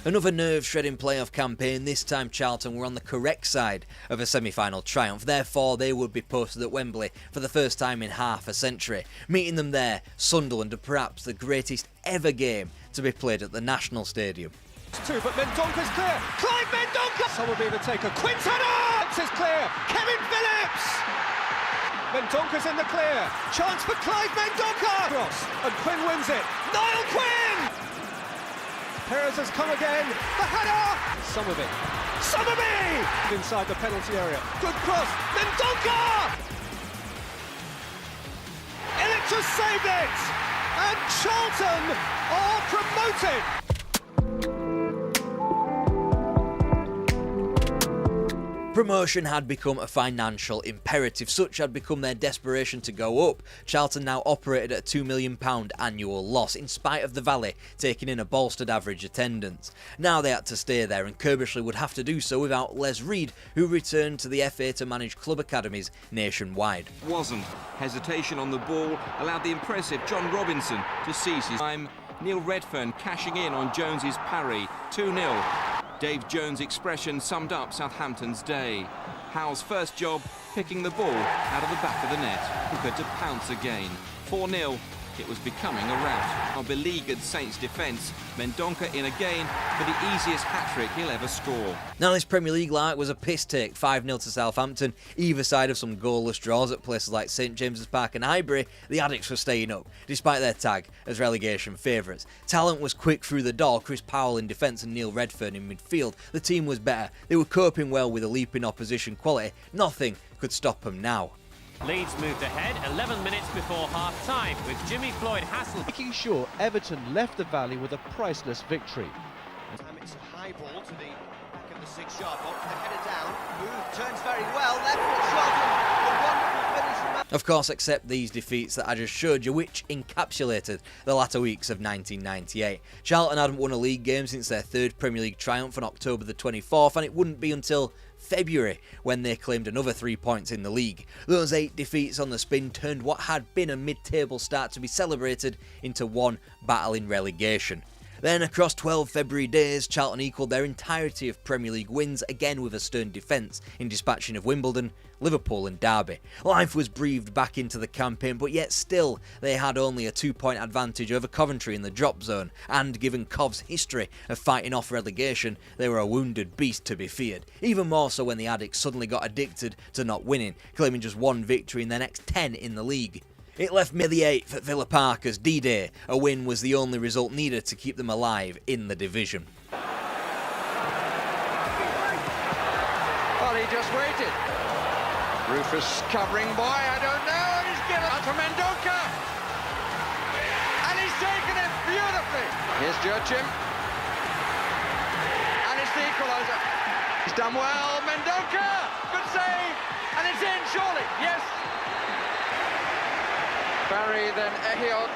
Another nerve-shredding playoff campaign. This time Charlton were on the correct side of a semi-final triumph, therefore they would be posted at Wembley for the first time in half a century. Meeting them there, Sunderland, and perhaps the greatest ever game to be played at the National Stadium. Two, but Mendonca's clear. Clive Mendonca! Somerby the taker. Quintana! Is clear. Kevin Phillips! Mendonca's in the clear. Chance for Clive Mendonca! Cross, and Quinn wins it. Niall Quinn! Perez has come again. The header! Somerby. Inside the penalty area. Good cross. Mendonca! Ilic has saved it! And Charlton are promoted! Promotion had become a financial imperative, such had become their desperation to go up. Charlton now operated at a £2 million annual loss, in spite of the Valley taking in a bolstered average attendance. Now they had to stay there, and Kirbishley would have to do so without Les Reed, who returned to the FA to manage club academies nationwide. Wasn't. Hesitation on the ball allowed the impressive John Robinson to seize his time. Neil Redfern cashing in on Jones's parry, 2-0. Dave Jones' expression summed up Southampton's day. Howe's first job, picking the ball out of the back of the net. Hooker to pounce again. 4-0. It was becoming a rout. A beleaguered Saints defence, Mendonca in again for the easiest hat-trick he'll ever score. Now this Premier League lark was a piss take, 5-0 to Southampton. Either side of some goalless draws at places like St James's Park and Highbury, the Addicts were staying up, despite their tag as relegation favourites. Talent was quick through the door, Chris Powell in defence and Neil Redfern in midfield. The team was better, they were coping well with a leaping opposition quality. Nothing could stop them now. Leeds moved ahead 11 minutes before half-time with Jimmy Floyd-Hassel making sure Everton left the Valley with a priceless victory. It's a high ball to the back of the 6-yard box, the header down, move turns very well, left foot shot, a wonderful finish from... Of course, except these defeats that I just showed you, which encapsulated the latter weeks of 1998. Charlton hadn't won a league game since their third Premier League triumph on October the 24th, and it wouldn't be until February when they claimed another 3 points in the league. Those 8 defeats on the spin turned what had been a mid-table start to be celebrated into one battle in relegation. Then across 12 February days, Charlton equalled their entirety of Premier League wins, again with a stern defence in dispatching of Wimbledon, Liverpool and Derby. Life was breathed back into the campaign, but yet still they had only a 2-point advantage over Coventry in the drop zone, and given Cov's history of fighting off relegation, they were a wounded beast to be feared. Even more so when the Addicts suddenly got addicted to not winning, claiming just 1 victory in their next 10 in the league. It left May the 8th at Villa Park as D-Day. A win was the only result needed to keep them alive in the division. Well, he just waited. Rufus covering by, I don't know, and he's given it to Mendonca. And he's taken it beautifully. Here's Jurchim. And it's the equaliser. He's done well, Mendonca. Good save. And it's in, surely. Yes. Barry, then Ehiod,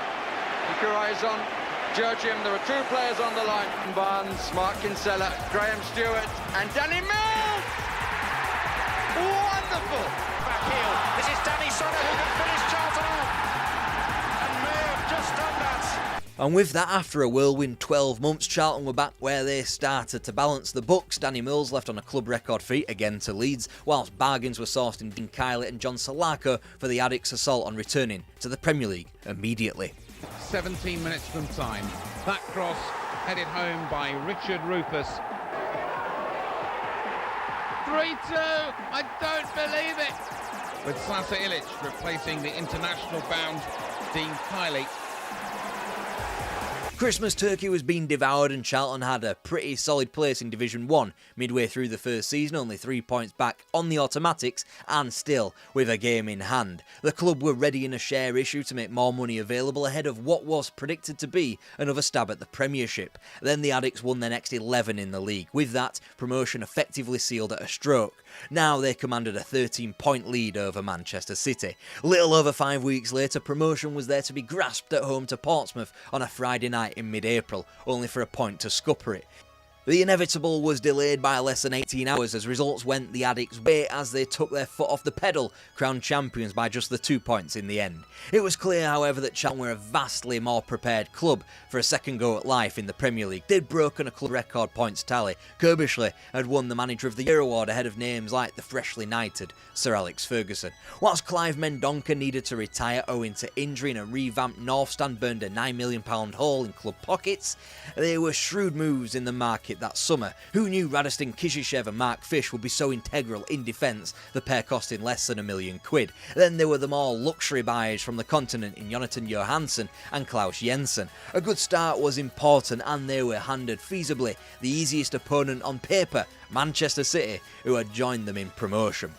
Ikurizon, Jurchim. There were 2 players on the line. Barnes, Mark Kinsella, Graham Stewart, and Danny Mills! Wonderful! Back heel. This is Danny Sonner who can finish Charlton off. And may have just done that. And with that, after a whirlwind 12 months, Charlton were back where they started. To balance the books, Danny Mills left on a club record fee, again to Leeds, whilst bargains were sourced in Dean Kiley and John Salako for the Addicts' assault on returning to the Premier League immediately. 17 minutes from time. That cross headed home by Richard Rufus. 3-2! I don't believe it! With Sasa Ilic replacing the international-bound Dean Kiley. Christmas turkey was being devoured and Charlton had a pretty solid place in Division 1 midway through the first season, only 3 points back on the automatics and still with a game in hand. The club were ready in a share issue to make more money available ahead of what was predicted to be another stab at the Premiership. Then the Addicts won their next 11 in the league. With that, promotion effectively sealed at a stroke. Now they commanded a 13-point lead over Manchester City. Little over 5 weeks later, promotion was there to be grasped at home to Portsmouth on a Friday night in mid-April, only for a point to scupper it. The inevitable was delayed by less than 18 hours as results went the Addicts' way as they took their foot off the pedal, crowned champions by just the 2 points in the end. It was clear, however, that Charlton were a vastly more prepared club for a second go at life in the Premier League. They'd broken a club record points tally. Kirbishley had won the Manager of the Year award ahead of names like the freshly knighted Sir Alex Ferguson. Whilst Clive Mendonca needed to retire owing to injury and a revamped North Stand burned a £9 million hole in club pockets, there were shrewd moves in the market that summer. Who knew Radiston Kishishev and Mark Fish would be so integral in defence, the pair costing less than £1 million. Then there were the more luxury buys from the continent in Jonathan Johansson and Klaus Jensen. A good start was important and they were handed feasibly the easiest opponent on paper, Manchester City, who had joined them in promotion.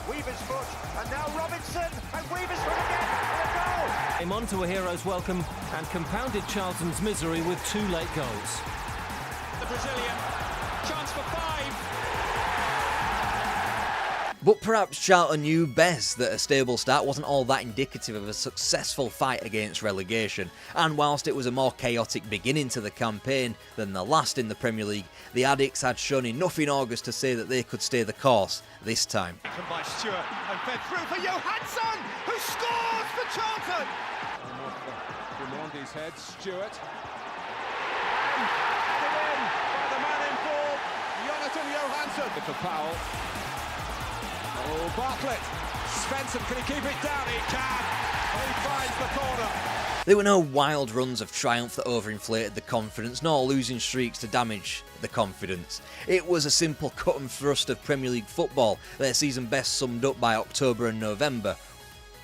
Weaver's foot, and now Robinson, and Weaver's foot again, and a goal! Came on to a hero's welcome and compounded Charlton's misery with 2 late goals. The Brazilian, chance for 5. But perhaps Charlton knew best that a stable start wasn't all that indicative of a successful fight against relegation. And whilst it was a more chaotic beginning to the campaign than the last in the Premier League, the Addicts had shown enough in August to say that they could stay the course this time. By Stewart and fed through for Johansson, who scores for Charlton. And off Grimaldi's head, Stewart. By the man in form, Jonathan Johansson. For Powell. Oh, Bartlett. Svensson, can he keep it down? He can. He finds the corner. There were no wild runs of triumph that overinflated the confidence, nor losing streaks to damage the confidence. It was a simple cut and thrust of Premier League football, their season best summed up by October and November.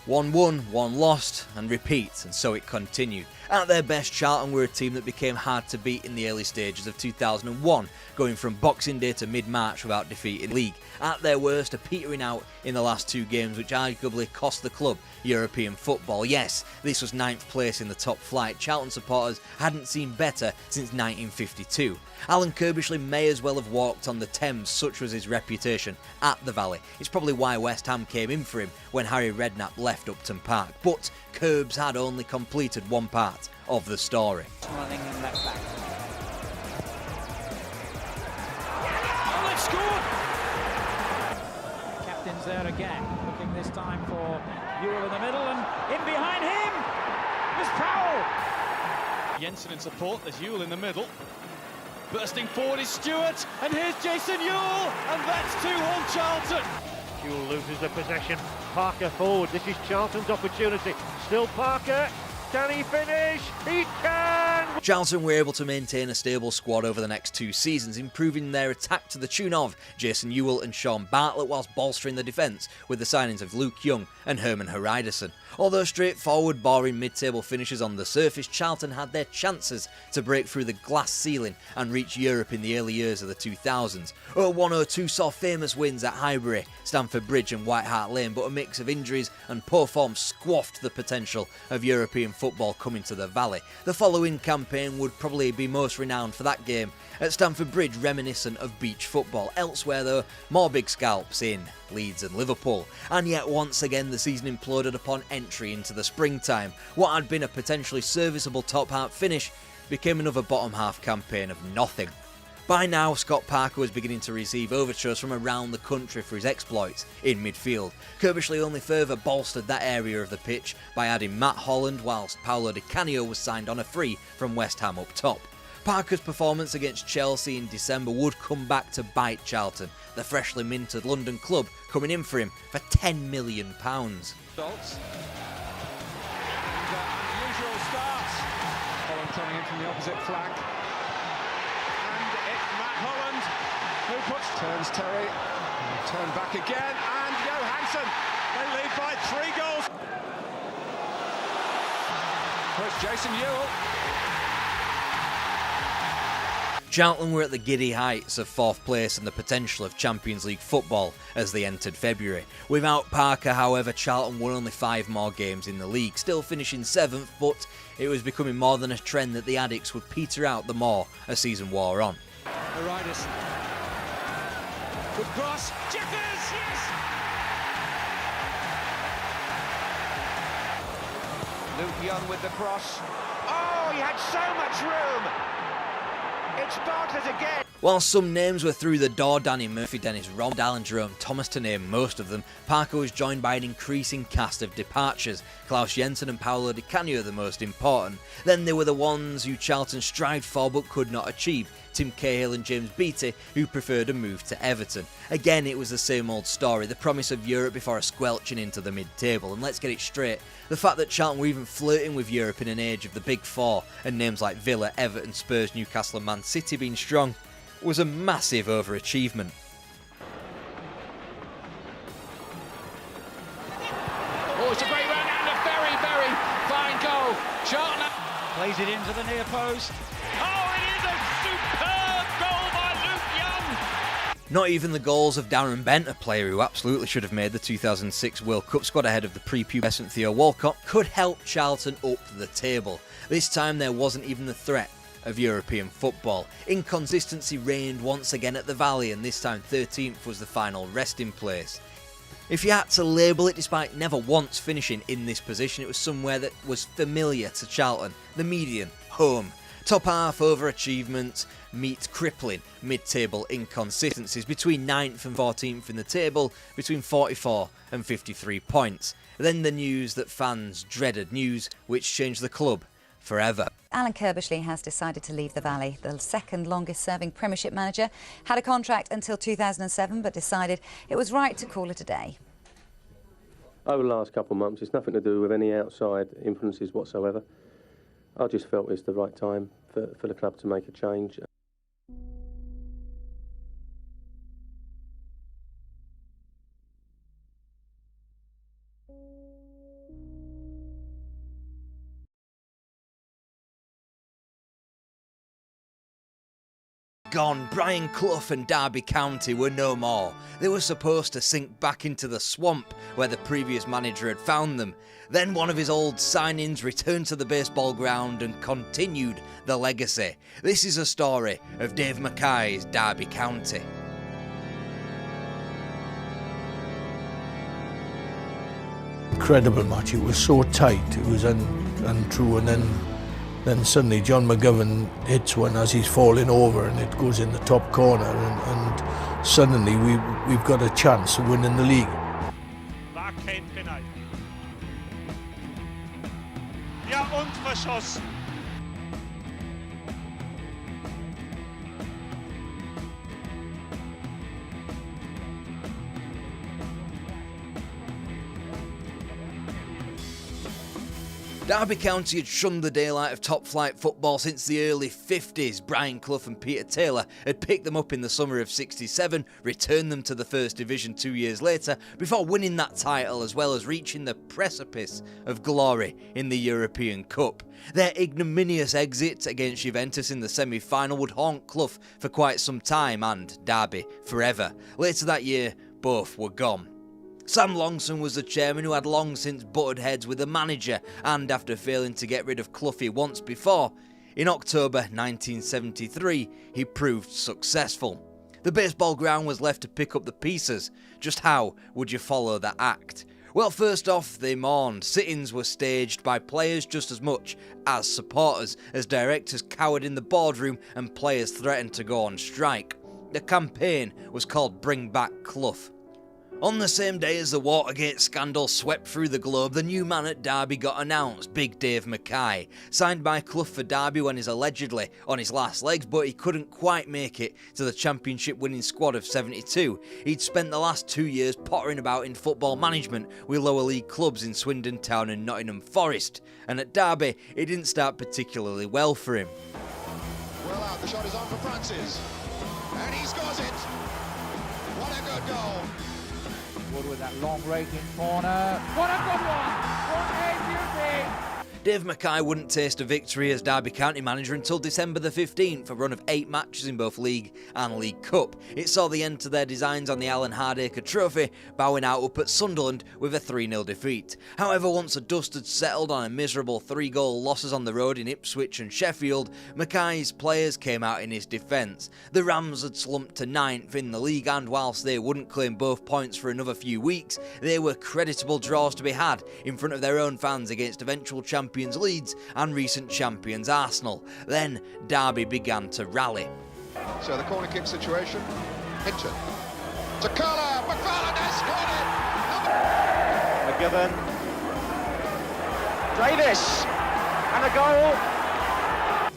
1 won, 1 lost, and repeat, and so it continued. At their best, Charlton were a team that became hard to beat in the early stages of 2001, going from Boxing Day to mid-March without defeat in the league. At their worst, a petering out in the last 2 games, which arguably cost the club European football. Yes, this was 9th place in the top flight. Charlton supporters hadn't seen better since 1952. Alan Kirbishley may as well have walked on the Thames, such was his reputation at the Valley. It's probably why West Ham came in for him when Harry Redknapp left Upton Park. But Kirbs had only completed one part of the story. Running in left back. Oh, they've scored! Captain's there again, looking this time for Ewell in the middle, and in behind him is Powell. Jensen in support, there's Ewell in the middle. Bursting forward is Stewart, and here's Jason Ewell, and that's 2-1 Charlton. Ewell loses the possession. Parker forward. This is Charlton's opportunity. Still Parker. Can he finish? He can! Charlton were able to maintain a stable squad over the next 2 seasons, improving their attack to the tune of Jason Ewell and Sean Bartlett, whilst bolstering the defence with the signings of Luke Young and Herman Hreiderson. Although straightforward, boring mid-table finishes on the surface, Charlton had their chances to break through the glass ceiling and reach Europe in the early years of the 2000s. 01-02 saw famous wins at Highbury, Stamford Bridge and White Hart Lane, but a mix of injuries and poor form squashed the potential of European football coming to the Valley. The following campaign would probably be most renowned for that game at Stamford Bridge, reminiscent of beach football. Elsewhere though, more big scalps in Leeds and Liverpool. And yet once again the season imploded upon entry into the springtime. What had been a potentially serviceable top half finish became another bottom half campaign of nothing. By now, Scott Parker was beginning to receive overtures from around the country for his exploits in midfield. Kirbishley only further bolstered that area of the pitch by adding Matt Holland, whilst Paolo Di Canio was signed on a free from West Ham up top. Parker's performance against Chelsea in December would come back to bite Charlton, the freshly minted London club coming in for him for £10 million. Unusual start. Holland coming in from the opposite flank. And it's Matt Holland who turns Terry, turn back again, and Johansson. They lead by 3 goals. Here's Jason Ewell. Charlton were at the giddy heights of 4th place and the potential of Champions League football as they entered February. Without Parker, however, Charlton won only 5 more games in the league, still finishing 7th, but it was becoming more than a trend that the Addicts would peter out the more a season wore on. Aridas. Good cross. Jeffers, yes! Luke Young with the cross. Oh, he had so much room! It's Bartlett again! While some names were through the door, Danny Murphy, Dennis Rom, Alan Jerome Thomas to name most of them, Parker was joined by an increasing cast of departures. Klaus Jensen and Paolo Di Canio the most important. Then there were the ones who Charlton strived for but could not achieve. Tim Cahill and James Beattie, who preferred a move to Everton. Again, it was the same old story, the promise of Europe before a squelching into the mid-table. And let's get it straight, the fact that Charlton were even flirting with Europe in an age of the Big Four, and names like Villa, Everton, Spurs, Newcastle and Man City being strong, was a massive overachievement. Oh, it's a great run and a very, very fine goal. Charlton Plays it into the near post. Oh, it is a superb goal by Luke Young. Not even the goals of Darren Bent, a player who absolutely should have made the 2006 World Cup squad ahead of the prepubescent Theo Walcott, could help Charlton up the table. This time there wasn't even the threat of European football. Inconsistency reigned once again at the Valley, and this time 13th was the final resting place. If you had to label it, despite never once finishing in this position, it was somewhere that was familiar to Charlton, the median, home. Top half overachievement meet crippling mid-table inconsistencies between 9th and 14th in the table, between 44 and 53 points. Then the news that fans dreaded, news which changed the club forever. Alan Kirbishley has decided to leave the Valley. The second longest serving Premiership manager had a contract until 2007 but decided it was right to call it a day. Over the last couple of months, it's nothing to do with any outside influences whatsoever. I just felt it's the right time for the club to make a change. Gone, Brian Clough and Derby County were no more. They were supposed to sink back into the swamp where the previous manager had found them. Then one of his old signings returned to the baseball ground and continued the legacy. This is a story of Dave Mackay's Derby County. Incredible match, it was so tight, it was untrue, and then suddenly John McGovern hits one as he's falling over and it goes in the top corner, and suddenly we've got a chance of winning the league. Ja, und verschossen. Derby County had shunned the daylight of top-flight football since the early 50s. Brian Clough and Peter Taylor had picked them up in the summer of '67, returned them to the First Division 2 years later, before winning that title as well as reaching the precipice of glory in the European Cup. Their ignominious exit against Juventus in the semi-final would haunt Clough for quite some time and Derby forever. Later that year, both were gone. Sam Longson was the chairman who had long since butted heads with the manager, and after failing to get rid of Cloughie once before, in October 1973 he proved successful. The baseball ground was left to pick up the pieces. Just how would you follow that act? Well, first off, they mourned. Sit-ins were staged by players just as much as supporters, as directors cowered in the boardroom and players threatened to go on strike. The campaign was called Bring Back Clough. On the same day as the Watergate scandal swept through the globe, the new man at Derby got announced, Big Dave Mackay. Signed by Clough for Derby when he's allegedly on his last legs, but he couldn't quite make it to the championship winning squad of '72. He'd spent the last 2 years pottering about in football management with lower league clubs in Swindon Town and Nottingham Forest, and at Derby it didn't start particularly well for him. Well out, the shot is on for Francis, and he scores it! What a good goal! Wood with that long raking corner. What a good one! What a beauty! Dave Mackay wouldn't taste a victory as Derby County manager until December the 15th, a run of 8 matches in both League and League Cup. It saw the end to their designs on the Alan Hardacre Trophy, bowing out up at Sunderland with a 3-0 defeat. However, once the dust had settled on a miserable 3-goal losses on the road in Ipswich and Sheffield, Mackay's players came out in his defence. The Rams had slumped to 9th in the league, and whilst they wouldn't claim both points for another few weeks, they were creditable draws to be had in front of their own fans against eventual champions Leeds and recent champions Arsenal. Then Derby began to rally. So the corner kick situation, Hinton to Curler, McFarlane has scored it! McGovern, Davis, and a goal!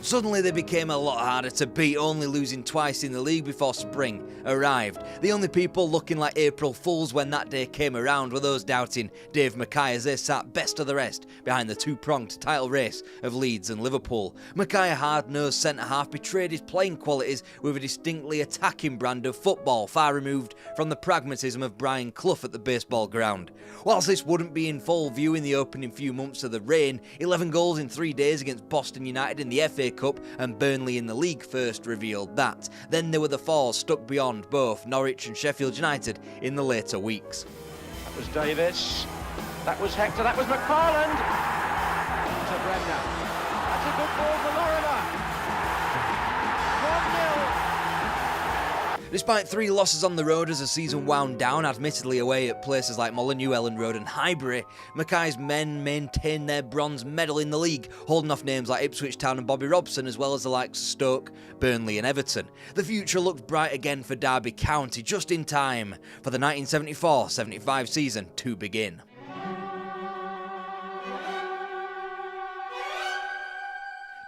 Suddenly they became a lot harder to beat, only losing twice in the league before spring arrived. The only people looking like April Fools when that day came around were those doubting Dave Mackay as they sat best of the rest behind the two-pronged title race of Leeds and Liverpool. Mackay, a hard-nosed centre-half, betrayed his playing qualities with a distinctly attacking brand of football, far removed from the pragmatism of Brian Clough at the baseball ground. Whilst this wouldn't be in full view in the opening few months of the reign, 11 goals in 3 days against Boston United in the FA Cup and Burnley in the league first revealed that. Then there were the fours stuck beyond both Norwich and Sheffield United in the later weeks. That was Davis, that was Hector, that was McFarland to Bremner. That's a good ball for Lorimer. 1-0. Despite 3 losses on the road as the season wound down, admittedly away at places like Molineux, Ellen Road and Highbury, Mackay's men maintained their bronze medal in the league, holding off names like Ipswich Town and Bobby Robson, as well as the likes of Stoke, Burnley and Everton. The future looked bright again for Derby County, just in time for the 1974-75 season to begin.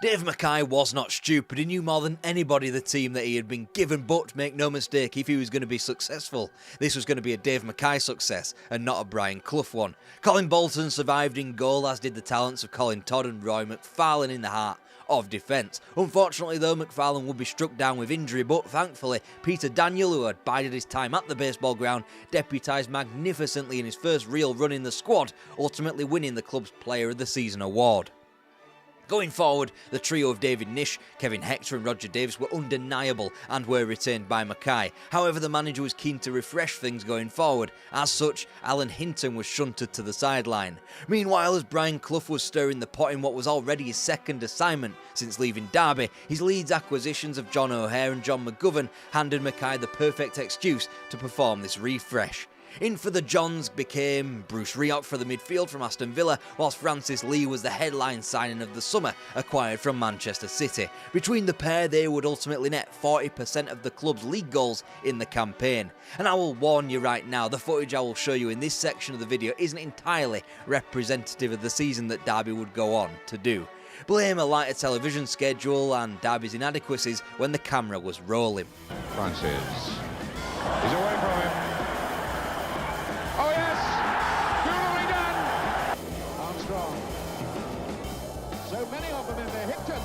Dave Mackay was not stupid. He knew more than anybody the team that he had been given, but make no mistake, if he was going to be successful, this was going to be a Dave Mackay success and not a Brian Clough one. Colin Bolton survived in goal, as did the talents of Colin Todd and Roy McFarlane in the heart of defence. Unfortunately though, McFarlane would be struck down with injury, but thankfully Peter Daniel, who had bided his time at the baseball ground, deputised magnificently in his first real run in the squad, ultimately winning the club's Player of the Season award. Going forward, the trio of David Nish, Kevin Hector and Roger Davis were undeniable and were retained by Mackay. However, the manager was keen to refresh things going forward. As such, Alan Hinton was shunted to the sideline. Meanwhile, as Brian Clough was stirring the pot in what was already his second assignment since leaving Derby, his Leeds acquisitions of John O'Hare and John McGovern handed Mackay the perfect excuse to perform this refresh. In for the Johns became Bruce Rioch for the midfield from Aston Villa, whilst Francis Lee was the headline signing of the summer, acquired from Manchester City. Between the pair, they would ultimately net 40% of the club's league goals in the campaign. And I will warn you right now, the footage I will show you in this section of the video isn't entirely representative of the season that Derby would go on to do. Blame a lighter television schedule and Derby's inadequacies when the camera was rolling. Francis, he's away from him. Oh yes! Beautifully done! Armstrong. So many of them in there. Hickton.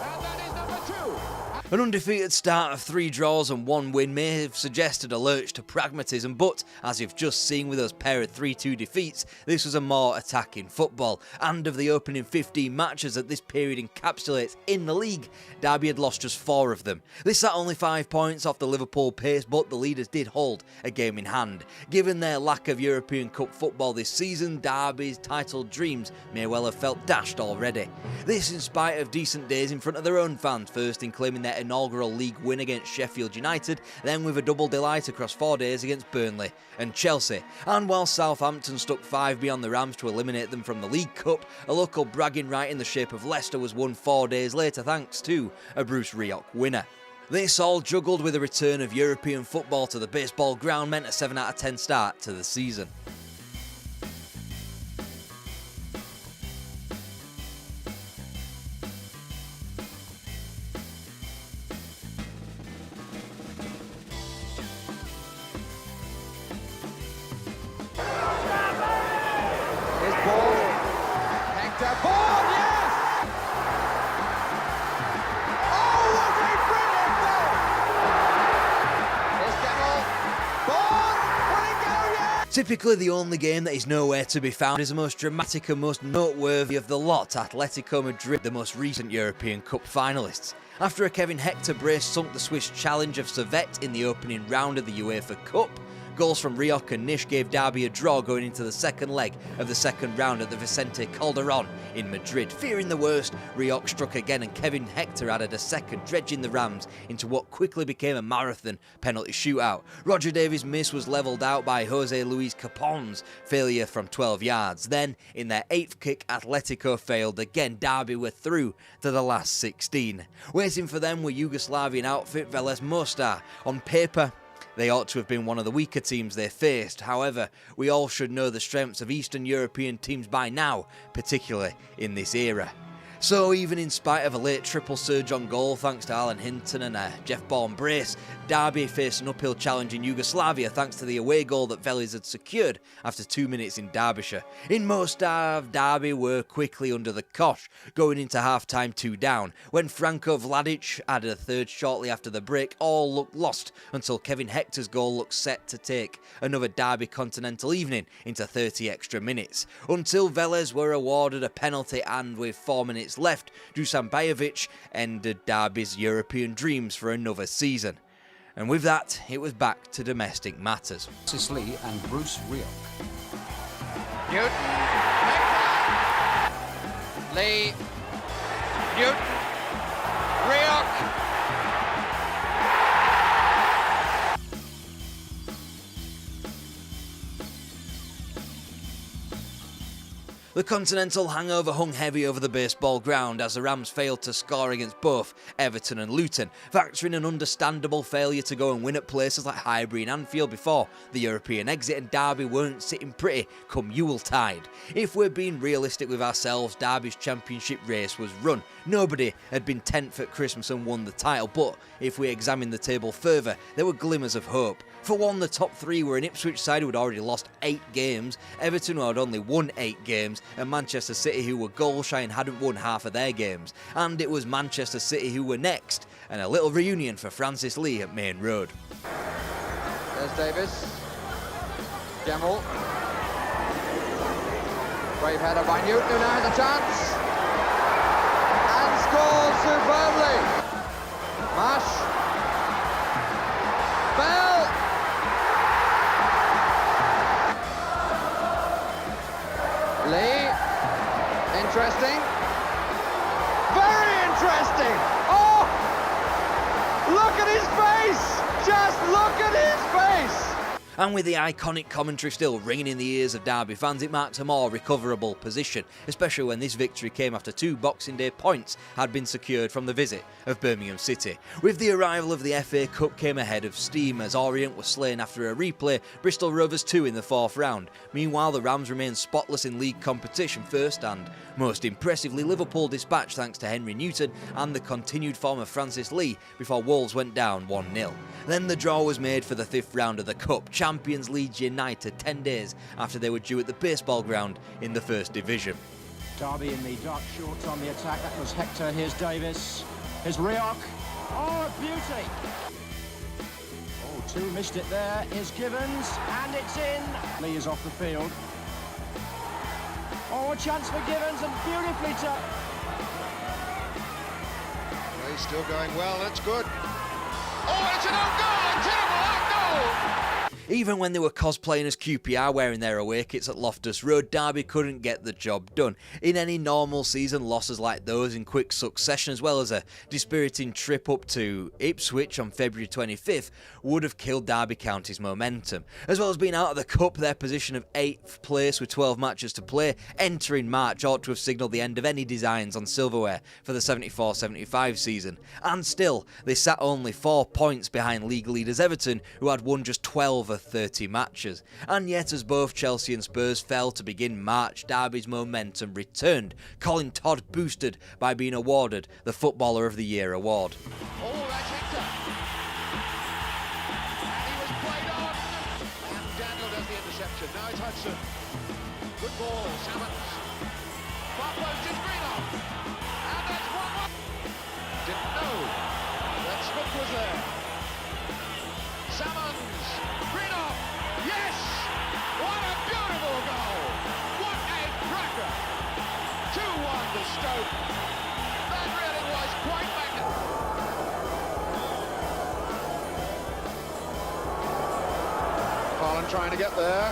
And that is number 2. An undefeated start of 3 draws and 1 win may have suggested a lurch to pragmatism, but as you've just seen with those pair of 3-2 defeats, this was a more attacking football. And of the opening 15 matches that this period encapsulates in the league, Derby had lost just 4 of them. This sat only 5 points off the Liverpool pace, but the leaders did hold a game in hand. Given their lack of European Cup football this season, Derby's title dreams may well have felt dashed already. This in spite of decent days in front of their own fans, first in claiming their inaugural league win against Sheffield United, then with a double delight across 4 days against Burnley and Chelsea. And while Southampton stuck 5 beyond the Rams to eliminate them from the League Cup, a local bragging right in the shape of Leicester was won 4 days later thanks to a Bruce Rioch winner. This all juggled with a return of European football to the baseball ground meant a 7 out of 10 start to the season. Typically the only game that is nowhere to be found is the most dramatic and most noteworthy of the lot, Atletico Madrid, the most recent European Cup finalists. After a Kevin Hector brace sunk the Swiss challenge of Servette in the opening round of the UEFA Cup, goals from Rioch and Nish gave Derby a draw going into the second leg of the second round at the Vicente Calderón in Madrid. Fearing the worst, Rioch struck again and Kevin Hector added a second, dredging the Rams into what quickly became a marathon penalty shootout. Roger Davies' miss was levelled out by Jose Luis Capon's failure from 12 yards. Then, in their 8th kick, Atletico failed again. Derby were through to the last 16. Waiting for them were Yugoslavian outfit Velez Mostar. On paper, they ought to have been one of the weaker teams they faced. However, we all should know the strengths of Eastern European teams by now, particularly in this era. So even in spite of a late triple surge on goal thanks to Alan Hinton and a Jeff Baum brace, Derby faced an uphill challenge in Yugoslavia thanks to the away goal that Velez had secured after 2 minutes in Derbyshire. In Mostar, Derby were quickly under the cosh, going into half-time 2 down. When Franko Vladic added a third shortly after the break, all looked lost until Kevin Hector's goal looked set to take another Derby continental evening into 30 extra minutes. Until Velez were awarded a penalty and with 4 minutes left, Dusan Bajovic ended Derby's European dreams for another season. And with that, it was back to domestic matters. Lee and Bruce Rioch. Newton, Lee, Newton, Rioch. The Continental hangover hung heavy over the baseball ground as the Rams failed to score against both Everton and Luton, factoring an understandable failure to go and win at places like Highbury and Anfield before the European exit, and Derby weren't sitting pretty come Yuletide. If we're being realistic with ourselves, Derby's championship race was run. Nobody had been 10th at Christmas and won the title, but if we examine the table further, there were glimmers of hope. For one, the top 3 were an Ipswich side who had already lost 8 games, Everton who had only won 8 games, and Manchester City who were goal shy and hadn't won half of their games. And it was Manchester City who were next, and a little reunion for Francis Lee at Main Road. There's Davis. Gemmell. Brave header by Newton, who now has a chance. And scores superbly. Mash. Bell. Lee. Interesting. Very interesting. Oh! Look at his face! Just look at his face! And with the iconic commentary still ringing in the ears of Derby fans, it marked a more recoverable position, especially when this victory came after 2 Boxing Day points had been secured from the visit of Birmingham City. With the arrival of the FA Cup came a head of steam as Orient was slain after a replay, Bristol Rovers 2 in the 4th round. Meanwhile, the Rams remained spotless in league competition first, and most impressively, Liverpool dispatched thanks to Henry Newton and the continued form of Francis Lee before Wolves went down 1-0. Then the draw was made for the 5th round of the Cup. Champions Leeds United 10 days after they were due at the baseball ground in the First Division. Derby in the dark shorts on the attack. That was Hector. Here's Davis. Here's Rioch. Oh, beauty! Oh, 2 missed it there. Here's Givens, and it's in. Lee is off the field. Oh, a chance for Givens, and beautifully done. He's still going well. That's good. Oh, it's an own goal! A terrible own goal! Even when they were cosplaying as QPR wearing their away kits at Loftus Road, Derby couldn't get the job done. In any normal season, losses like those in quick succession, as well as a dispiriting trip up to Ipswich on February 25th, would have killed Derby County's momentum. As well as being out of the Cup, their position of 8th place with 12 matches to play entering March ought to have signalled the end of any designs on silverware for the 74-75 season. And still, they sat only 4 points behind league leaders Everton, who had won just 12 of 30 matches. And yet, as both Chelsea and Spurs fell to begin March, Derby's momentum returned. Colin Todd boosted by being awarded the Footballer of the Year award. Oh, that's Hector. And he was played on. And Daniel does the interception. Now it's Hudson. Good ball, Salmons. Far post is Greenoff. And that's 1-1. Didn't know that Smith was there. Salmons. Greenoff. Yes! Stoke. That really was quite magnificent. Haaland trying to get there,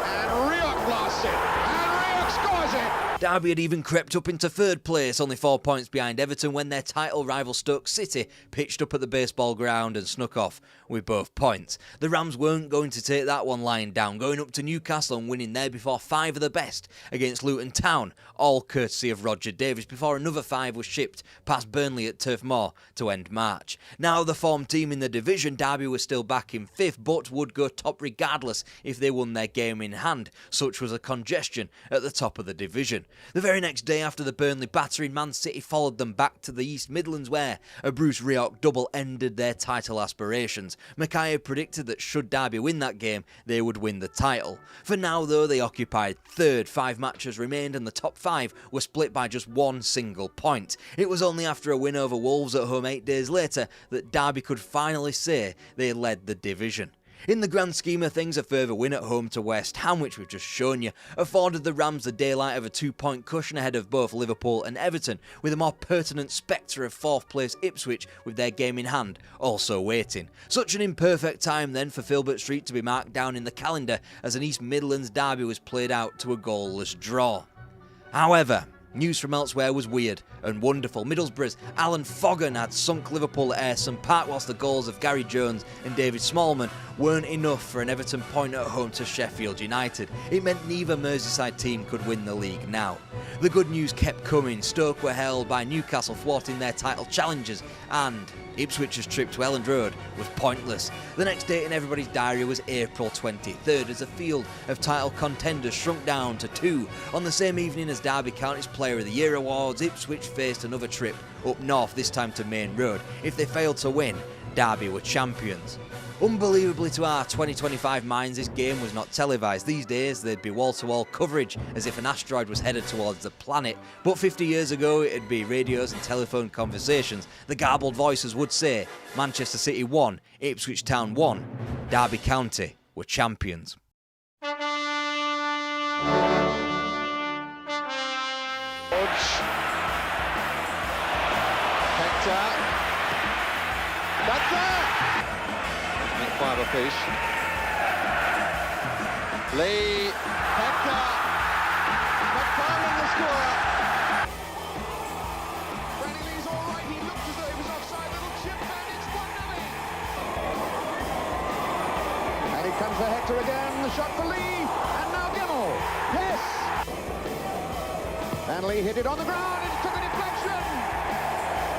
and Rioch blasts it, and Rioch scores it. Derby had even crept up into third place, only 4 points behind Everton, when their title rival Stoke City pitched up at the baseball ground and snuck off with both points. The Rams weren't going to take that one lying down, going up to Newcastle and winning there before 5 of the best against Luton Town, all courtesy of Roger Davies, before another 5 was shipped past Burnley at Turf Moor to end March. Now the form team in the division, Derby was still back in 5th, but would go top regardless if they won their game in hand. Such was the congestion at the top of the division. The very next day after the Burnley battering, Man City followed them back to the East Midlands, where a Bruce Rioch double ended their title aspirations. Mackay had predicted that should Derby win that game, they would win the title. For now though, they occupied 3rd, 5 matches remained, and the top 5 were split by just 1 single point. It was only after a win over Wolves at home 8 days later that Derby could finally say they led the division. In the grand scheme of things, a further win at home to West Ham, which we've just shown you, afforded the Rams the daylight of a 2-point cushion ahead of both Liverpool and Everton, with a more pertinent spectre of 4th place Ipswich with their game in hand also waiting. Such an imperfect time then for Filbert Street to be marked down in the calendar, as an East Midlands derby was played out to a goalless draw. However, news from elsewhere was weird and wonderful. Middlesbrough's Alan Foggen had sunk Liverpool at Ayresome Park, whilst the goals of Gary Jones and David Smallman weren't enough for an Everton point at home to Sheffield United. It meant neither Merseyside team could win the league now. The good news kept coming. Stoke were held by Newcastle, thwarting their title challenges, and Ipswich's trip to Elland Road was pointless. The next date in everybody's diary was April 23rd, as a field of title contenders shrunk down to 2. On the same evening as Derby County's Player of the Year awards, Ipswich faced another trip up north, this time to Main Road. If they failed to win, Derby were champions. Unbelievably to our 2025 minds, this game was not televised. These days there'd be wall-to-wall coverage as if an asteroid was headed towards the planet, but 50 years ago it'd be radios and telephone conversations. The garbled voices would say Manchester City won, Ipswich Town won, Derby County were champions. Hector. That's it! 5 apiece. Lee. Hector. McFarlane the scorer. Danny Lee's all right. He looked as though he was offside. Little chip, and it's 1-0. And here comes the Hector again. The shot for Lee. And now Gemmell. Yes! And Lee hit it on the ground. It took a deflection.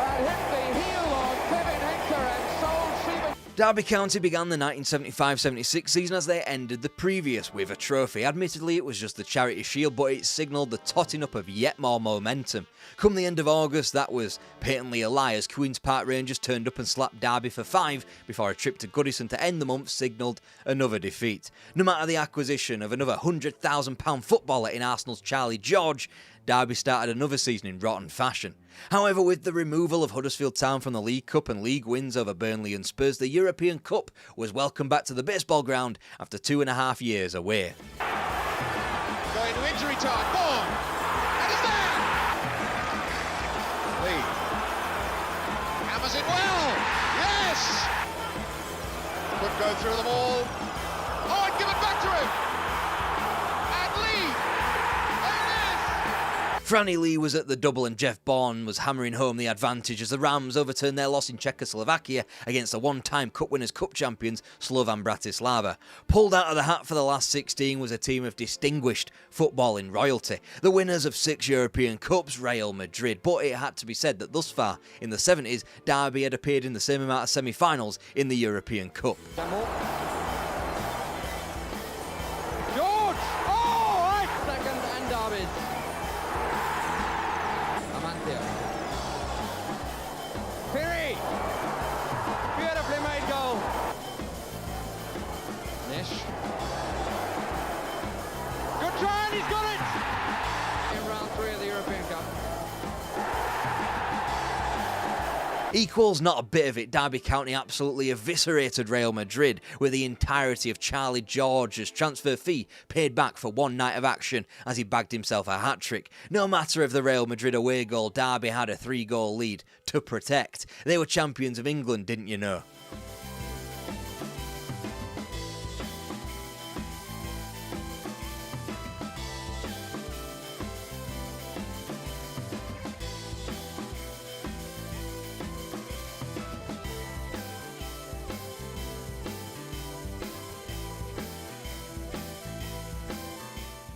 And hit the heel of Kevin Hector and sold Stephen. Derby County began the 1975-76 season as they ended the previous with a trophy. Admittedly, it was just the Charity Shield, but it signalled the totting up of yet more momentum. Come the end of August, that was patently a lie, as Queen's Park Rangers turned up and slapped Derby for 5 before a trip to Goodison to end the month signalled another defeat. No matter the acquisition of another £100,000 footballer in Arsenal's Charlie George, Derby started another season in rotten fashion. However, with the removal of Huddersfield Town from the League Cup and league wins over Burnley and Spurs, the European Cup was welcomed back to the baseball ground after 2.5 years away. Going to injury time. Boom! And it's there! Lee. Hammers it well! Yes! Could go through them all. Oh, and give it back to him! And Lee! Franny Lee was at the double, and Jeff Bourne was hammering home the advantage as the Rams overturned their loss in Czechoslovakia against the one-time Cup Winners' Cup champions Slovan Bratislava. Pulled out of the hat for the last 16 was a team of distinguished footballing royalty, the winners of 6 European Cups, Real Madrid. But it had to be said that thus far in the 70s, Derby had appeared in the same amount of semi-finals in the European Cup. George! Oh, right! Second and Derby. Piri! Beautifully made goal. Nish. Good try, and he's got it! In round 3 of the European Cup. Equals not a bit of it. Derby County absolutely eviscerated Real Madrid with the entirety of Charlie George's transfer fee paid back for one night of action as he bagged himself a hat-trick. No matter of the Real Madrid away goal, Derby had a 3-goal lead to protect. They were champions of England, didn't you know?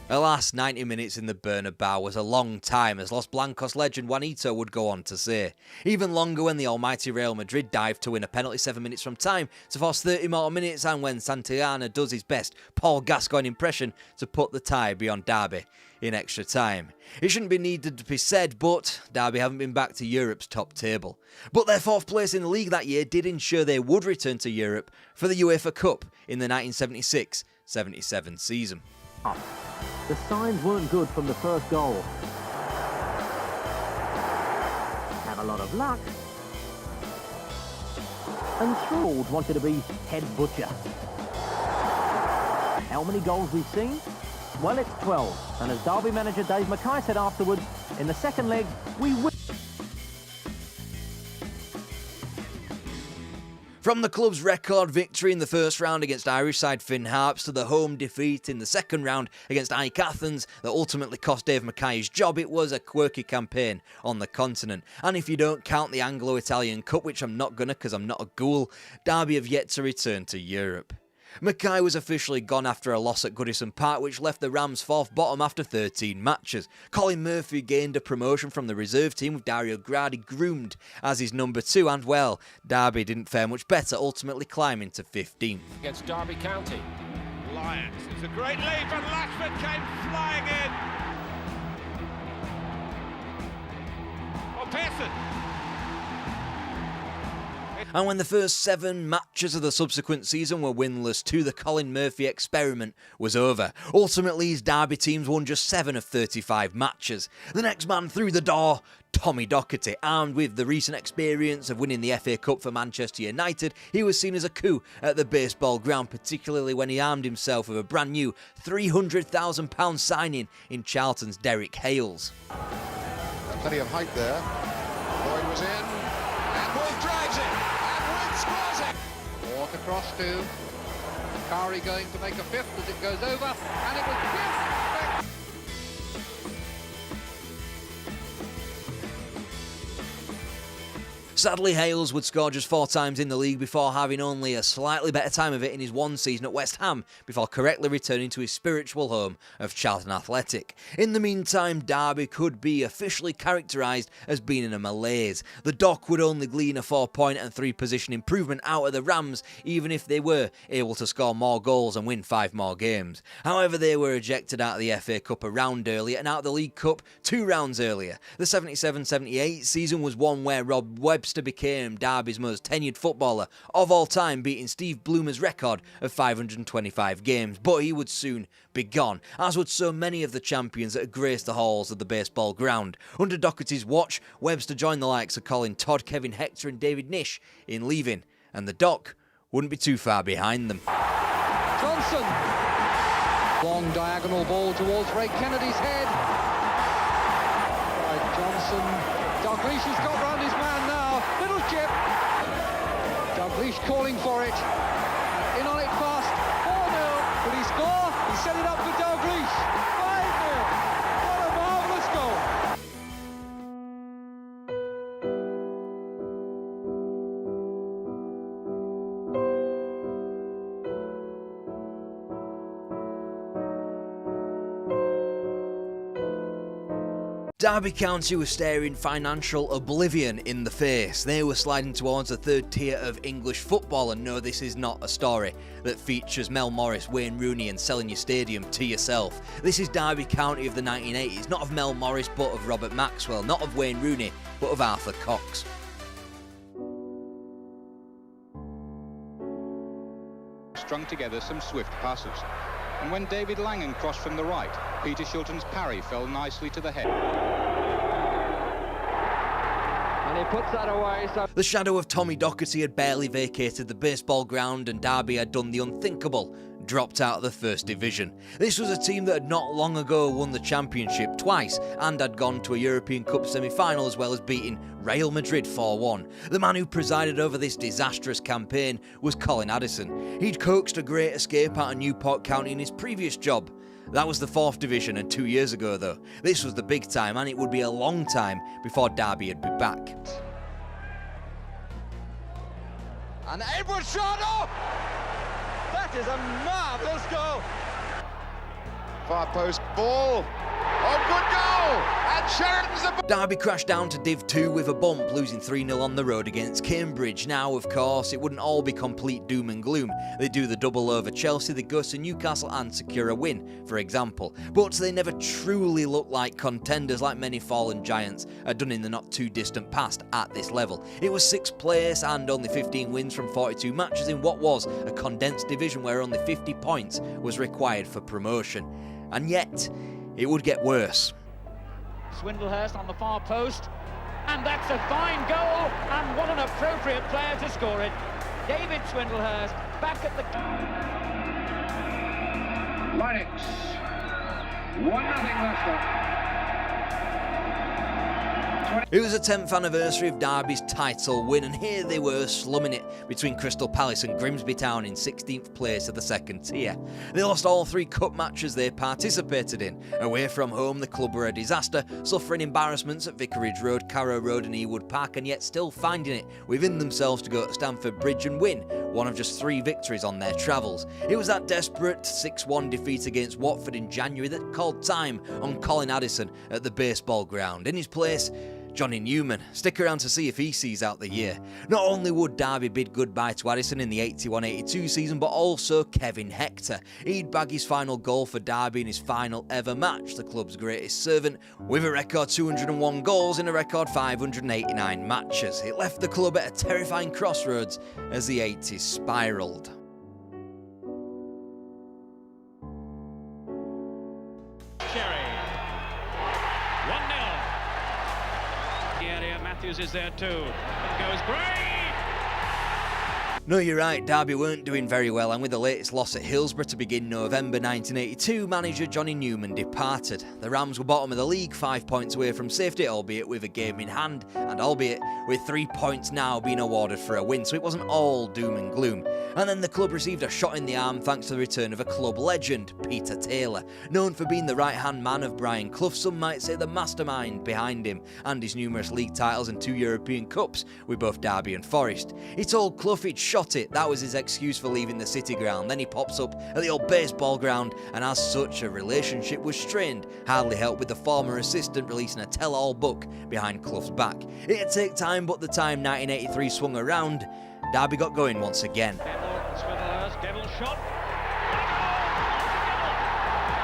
The last 90 minutes in the Bernabeu was a long time, as Los Blancos legend Juanito would go on to say. Even longer when the almighty Real Madrid dived to win a penalty 7 minutes from time to force 30 more minutes, and when Santillana does his best Paul Gascoigne impression to put the tie beyond Derby in extra time. It shouldn't be needed to be said, but Derby haven't been back to Europe's top table. But their 4th place in the league that year did ensure they would return to Europe for the UEFA Cup in the 1976-77 season. The signs weren't good from the first goal. Have a lot of luck. And Stroud wanted to be head butcher. How many goals we've seen? Well, it's 12. And as Derby manager Dave Mackay said afterwards, in the second leg, we win. From the club's record victory in the first round against Irish side Finn Harps to the home defeat in the second round against AEK Athens that ultimately cost Dave Mackay his job, it was a quirky campaign on the continent. And if you don't count the Anglo-Italian Cup, which I'm not gonna because I'm not a ghoul, Derby have yet to return to Europe. Mackay was officially gone after a loss at Goodison Park, which left the Rams 4th bottom after 13 matches. Colin Murphy gained a promotion from the reserve team with Dario Gradi groomed as his number 2, and well, Derby didn't fare much better, ultimately climbing to 15th. Against Derby County. Lions, it's a great lead, and Lashford came flying in. Oh, Pearson. And when the first 7 matches of the subsequent season were winless too, the Colin Murphy experiment was over. Ultimately, his Derby teams won just 7 of 35 matches. The next man through the door, Tommy Docherty. Armed with the recent experience of winning the FA Cup for Manchester United, he was seen as a coup at the baseball ground, particularly when he armed himself with a brand new £300,000 signing in Charlton's Derek Hales. Plenty of height there. Lloyd was in, and Wood drives it. Walk across to Kari going to make a 5th as it goes over, and it was perfect. Sadly, Hales would score just 4 times in the league before having only a slightly better time of it in his one season at West Ham before correctly returning to his spiritual home of Charlton Athletic. In the meantime, Derby could be officially characterised as being in a malaise. The Dock would only glean a 4-point and 3-position improvement out of the Rams, even if they were able to score more goals and win 5 more games. However, they were ejected out of the FA Cup a round earlier and out of the League Cup 2 rounds earlier. The 77-78 season was one where Rob Webster became Derby's most tenured footballer of all time, beating Steve Bloomer's record of 525 games, but he would soon be gone, as would so many of the champions that had graced the halls of the baseball ground. Under Docherty's watch, Webster joined the likes of Colin Todd, Kevin Hector and David Nish in leaving, and the Dock wouldn't be too far behind them. Johnson! Long diagonal ball towards Ray Kennedy's head. Right, Johnson. Dalglish has got round his man now. Little chip. Dalglish calling for it. In on it fast. 4-0. Will he score? He set it up for Dalglish. 5-0. What a marvellous goal. Derby County were staring financial oblivion in the face. They were sliding towards the 3rd tier of English football, and no, this is not a story that features Mel Morris, Wayne Rooney and selling your stadium to yourself. This is Derby County of the 1980s, not of Mel Morris but of Robert Maxwell, not of Wayne Rooney but of Arthur Cox. Strung together some swift passes. And when David Langan crossed from the right, Peter Shilton's parry fell nicely to the head. And he puts that away. So The shadow of Tommy Docherty had barely vacated the baseball ground and Derby had done the unthinkable, dropped out of the First Division. This was a team that had not long ago won the championship twice and had gone to a European Cup semi-final as well as beating Real Madrid 4-1. The man who presided over this disastrous campaign was Colin Addison. He'd coaxed a great escape out of Newport County in his previous job. That was the 4th Division, and 2 years ago though. This was the big time, and it would be a long time before Derby would be back. And Edward shot off! That is a marvellous goal! Far post ball. Oh, good goal! And Sheridan's a... Derby crashed down to Div 2 with a bump, losing 3-0 on the road against Cambridge. Now, of course, it wouldn't all be complete doom and gloom. They do the double over Chelsea, they go to Newcastle and secure a win, for example. But they never truly look like contenders like many fallen giants had done in the not too distant past at this level. It was 6th place and only 15 wins from 42 matches in what was a condensed division where only 50 points was required for promotion. And yet, it would get worse. Swindlehurst on the far post, and that's a fine goal, and what an appropriate player to score it. David Swindlehurst back at the... Lennox, 1-0 Leicester. It was the 10th anniversary of Derby's title win, and here they were slumming it between Crystal Palace and Grimsby Town in 16th place of the 2nd tier. They lost all 3 cup matches they participated in. Away from home, the club were a disaster, suffering embarrassments at Vicarage Road, Carrow Road and Ewood Park, and yet still finding it within themselves to go to Stamford Bridge and win one of just 3 victories on their travels. It was that desperate 6-1 defeat against Watford in January that called time on Colin Addison at the baseball ground. In his place, Johnny Newman. Stick around to see if he sees out the year. Not only would Derby bid goodbye to Addison in the 81-82 season, but also Kevin Hector. He'd bag his final goal for Derby in his final ever match, the club's greatest servant, with a record 201 goals in a record 589 matches. It left the club at a terrifying crossroads as the 80s spiralled. Matthews is there too. It goes great! No, you're right, Derby weren't doing very well, and with the latest loss at Hillsborough to begin November 1982, manager Johnny Newman departed. The Rams were bottom of the league, 5 points away from safety, albeit with a game in hand, and albeit with 3 points now being awarded for a win, so it wasn't all doom and gloom. And then the club received a shot in the arm thanks to the return of a club legend, Peter Taylor. Known for being the right-hand man of Brian Clough, some might say the mastermind behind him, and his numerous league titles and 2 European Cups with both Derby and Forest. He told Clough he'd shot it, that was his excuse for leaving the City ground. Then he pops up at the old baseball ground, and as such a relationship was strained, hardly helped with the former assistant releasing a tell-all book behind Clough's back. It'd take time, but the time 1983 swung around, Derby got going once again. Devil shot.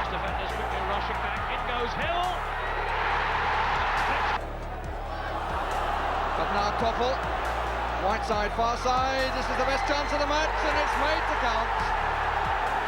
Defenders quickly rushing back. In goes Hill. But now Koppel. Right side, far side. This is the best chance of the match, and it's made to count.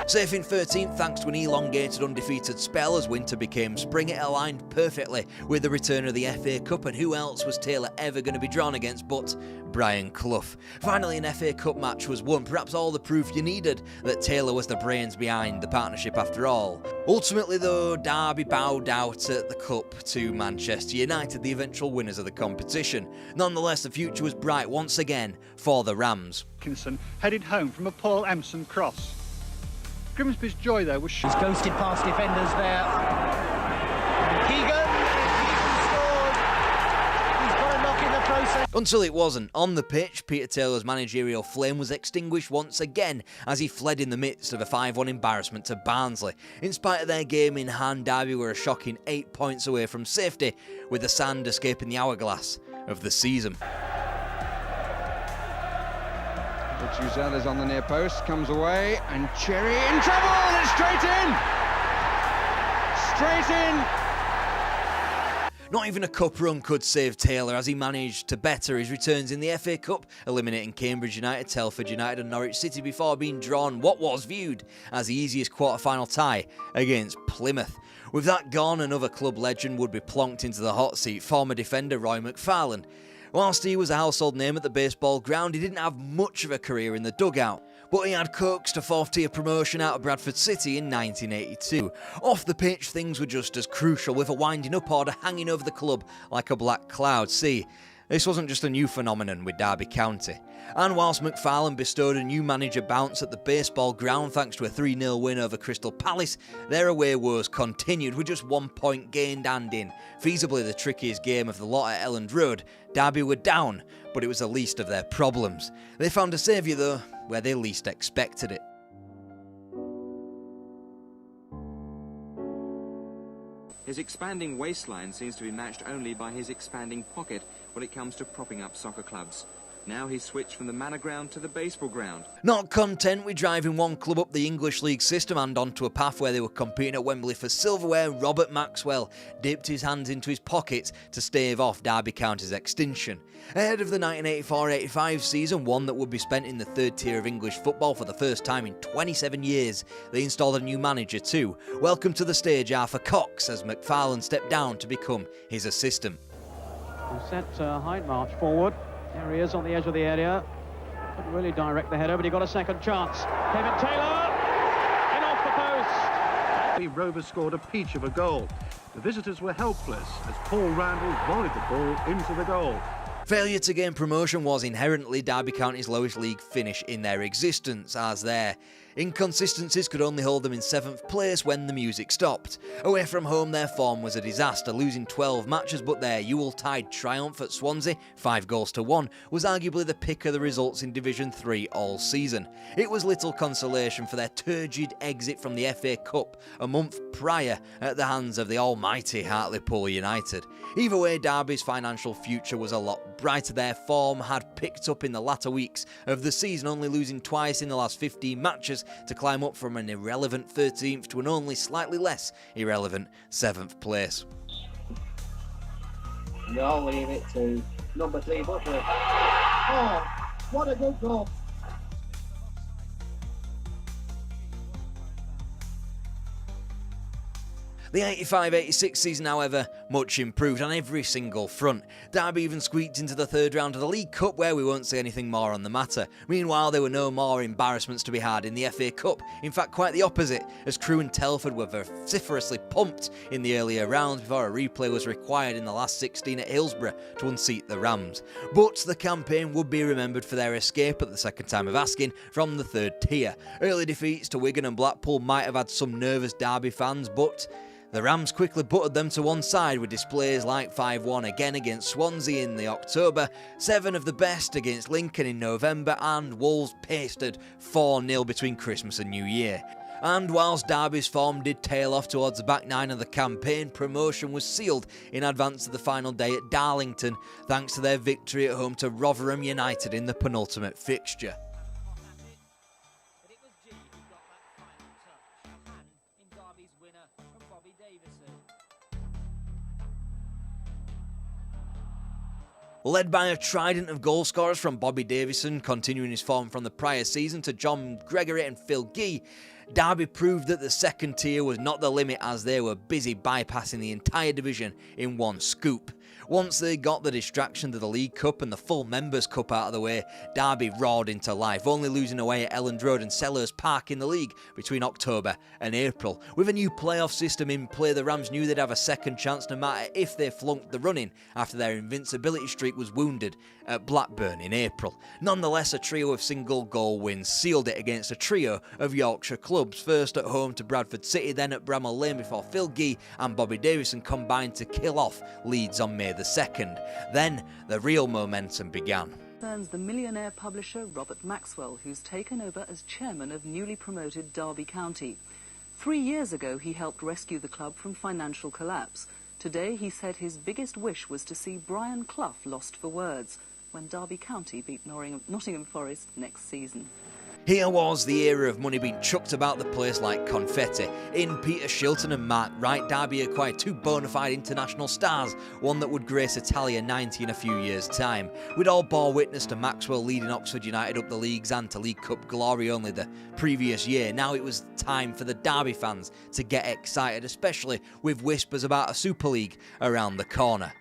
Safe in 13th thanks to an elongated undefeated spell as winter became spring, it aligned perfectly with the return of the FA Cup, and who else was Taylor ever going to be drawn against but Brian Clough. Finally, an FA Cup match was won, perhaps all the proof you needed that Taylor was the brains behind the partnership after all. Ultimately though, Derby bowed out at the Cup to Manchester United, the eventual winners of the competition. Nonetheless, the future was bright once again for the Rams. Atkinson headed home from a Paul Empson cross. Grimsby's joy there was... He's ghosted past defenders there. Keegan scored. He's got a knock in the process. Until it wasn't. On the pitch, Peter Taylor's managerial flame was extinguished once again as he fled in the midst of a 5-1 embarrassment to Barnsley. In spite of their game in hand, Derby were a shocking 8 points away from safety, with the sand escaping the hourglass of the season. Uzel is on the near post, comes away, and Cherry in trouble! It's straight in! Straight in! Not even a cup run could save Taylor as he managed to better his returns in the FA Cup, eliminating Cambridge United, Telford United and Norwich City before being drawn what was viewed as the easiest quarter-final tie against Plymouth. With that gone, another club legend would be plonked into the hot seat, former defender Roy McFarlane. Whilst he was a household name at the baseball ground, he didn't have much of a career in the dugout. But he had coaxed a fourth-tier promotion out of Bradford City in 1982. Off the pitch, things were just as crucial, with a winding-up order hanging over the club like a black cloud. See, this wasn't just a new phenomenon with Derby County. And whilst McFarlane bestowed a new manager bounce at the baseball ground thanks to a 3-0 win over Crystal Palace, their away woes continued with just 1 point gained, and in feasibly the trickiest game of the lot at Elland Road, Derby were down, but it was the least of their problems. They found a saviour though, where they least expected it. His expanding waistline seems to be matched only by his expanding pocket when it comes to propping up soccer clubs. Now he's switched from the manor ground to the baseball ground. Not content with driving one club up the English League system and onto a path where they were competing at Wembley for silverware, Robert Maxwell dipped his hands into his pockets to stave off Derby County's extinction. Ahead of the 1984-85 season, one that would be spent in the third tier of English football for the first time in 27 years, they installed a new manager too. Welcome to the stage Arthur Cox as McFarlane stepped down to become his assistant. Set Hyde march forward. There he is on the edge of the area. Couldn't really direct the header, but he got a second chance. Kevin Taylor, in off the post. The Rovers scored a peach of a goal. The visitors were helpless as Paul Randall volleyed the ball into the goal. Failure to gain promotion was inherently Derby County's lowest league finish in their existence, as their inconsistencies could only hold them in 7th place when the music stopped. Away from home, their form was a disaster, losing 12 matches, but their Yuletide triumph at Swansea, 5-1, was arguably the pick of the results in Division 3 all season. It was little consolation for their turgid exit from the FA Cup a month prior at the hands of the almighty Hartlepool United. Either way, Derby's financial future was a lot brighter. Their form had picked up in the latter weeks of the season, only losing twice in the last 15 matches to climb up from an irrelevant 13th to an only slightly less irrelevant 7th place. And I'll leave it to number 3 Butler. Oh, what a good goal. The 85-86 season, however, much improved on every single front. Derby even squeaked into the third round of the League Cup, where we won't say anything more on the matter. Meanwhile, there were no more embarrassments to be had in the FA Cup. In fact, quite the opposite, as Crewe and Telford were vociferously pumped in the earlier rounds before a replay was required in the last 16 at Hillsborough to unseat the Rams. But the campaign would be remembered for their escape at the second time of asking from the third tier. Early defeats to Wigan and Blackpool might have had some nervous Derby fans, but the Rams quickly buttered them to one side with displays like 5-1 again against Swansea in the October, 7 of the best against Lincoln in November, and Wolves pasted 4-0 between Christmas and New Year. And whilst Derby's form did tail off towards the back nine of the campaign, promotion was sealed in advance of the final day at Darlington, thanks to their victory at home to Rotherham United in the penultimate fixture. Led by a trident of goal scorers from Bobby Davison, continuing his form from the prior season, to John Gregory and Phil Gee, Derby proved that the second tier was not the limit, as they were busy bypassing the entire division in one scoop. Once they got the distraction to the League Cup and the full Members' Cup out of the way, Derby roared into life, only losing away at Elland Road and Sellers Park in the league between October and April. With a new playoff system in play, the Rams knew they'd have a second chance no matter if they flunked the running after their invincibility streak was wounded at Blackburn in April. Nonetheless, a trio of single-goal wins sealed it against a trio of Yorkshire clubs, first at home to Bradford City, then at Bramall Lane, before Phil Gee and Bobby Davison combined to kill off Leeds on May the 2nd. Then the real momentum began. Concerns the millionaire publisher Robert Maxwell, who's taken over as chairman of newly promoted Derby County. 3 years ago, he helped rescue the club from financial collapse. Today, he said his biggest wish was to see Brian Clough lost for words when Derby County beat Nottingham Forest next season. Here was the era of money being chucked about the place like confetti. In Peter Shilton and Mark Wright, Derby acquired 2 bona fide international stars, one that would grace Italia 90 in a few years' time. We'd all bore witness to Maxwell leading Oxford United up the leagues and to League Cup glory only the previous year. Now it was time for the Derby fans to get excited, especially with whispers about a Super League around the corner.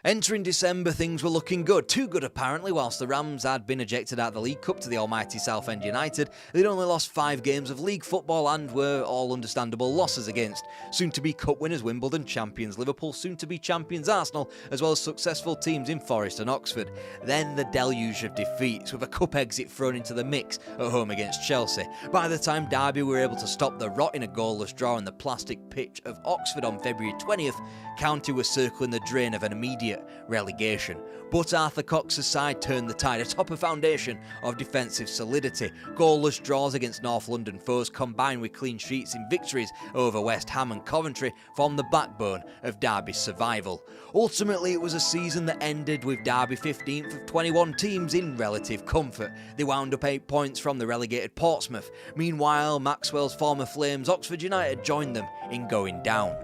Entering December, things were looking good. Too good apparently. Whilst the Rams had been ejected out of the League Cup to the almighty Southend United, they'd only lost 5 games of league football and were all understandable losses against soon-to-be cup winners Wimbledon, champions Liverpool, soon-to-be champions Arsenal, as well as successful teams in Forest and Oxford. Then the deluge of defeats, with a cup exit thrown into the mix at home against Chelsea. By the time Derby were able to stop the rot in a goalless draw on the plastic pitch of Oxford on February 20th, County were circling the drain of an immediate relegation. But Arthur Cox's side turned the tide atop a foundation of defensive solidity. Goalless draws against North London foes combined with clean sheets in victories over West Ham and Coventry formed the backbone of Derby's survival. Ultimately, it was a season that ended with Derby 15th of 21 teams in relative comfort. They wound up 8 points from the relegated Portsmouth. Meanwhile, Maxwell's former Flames Oxford United joined them in going down.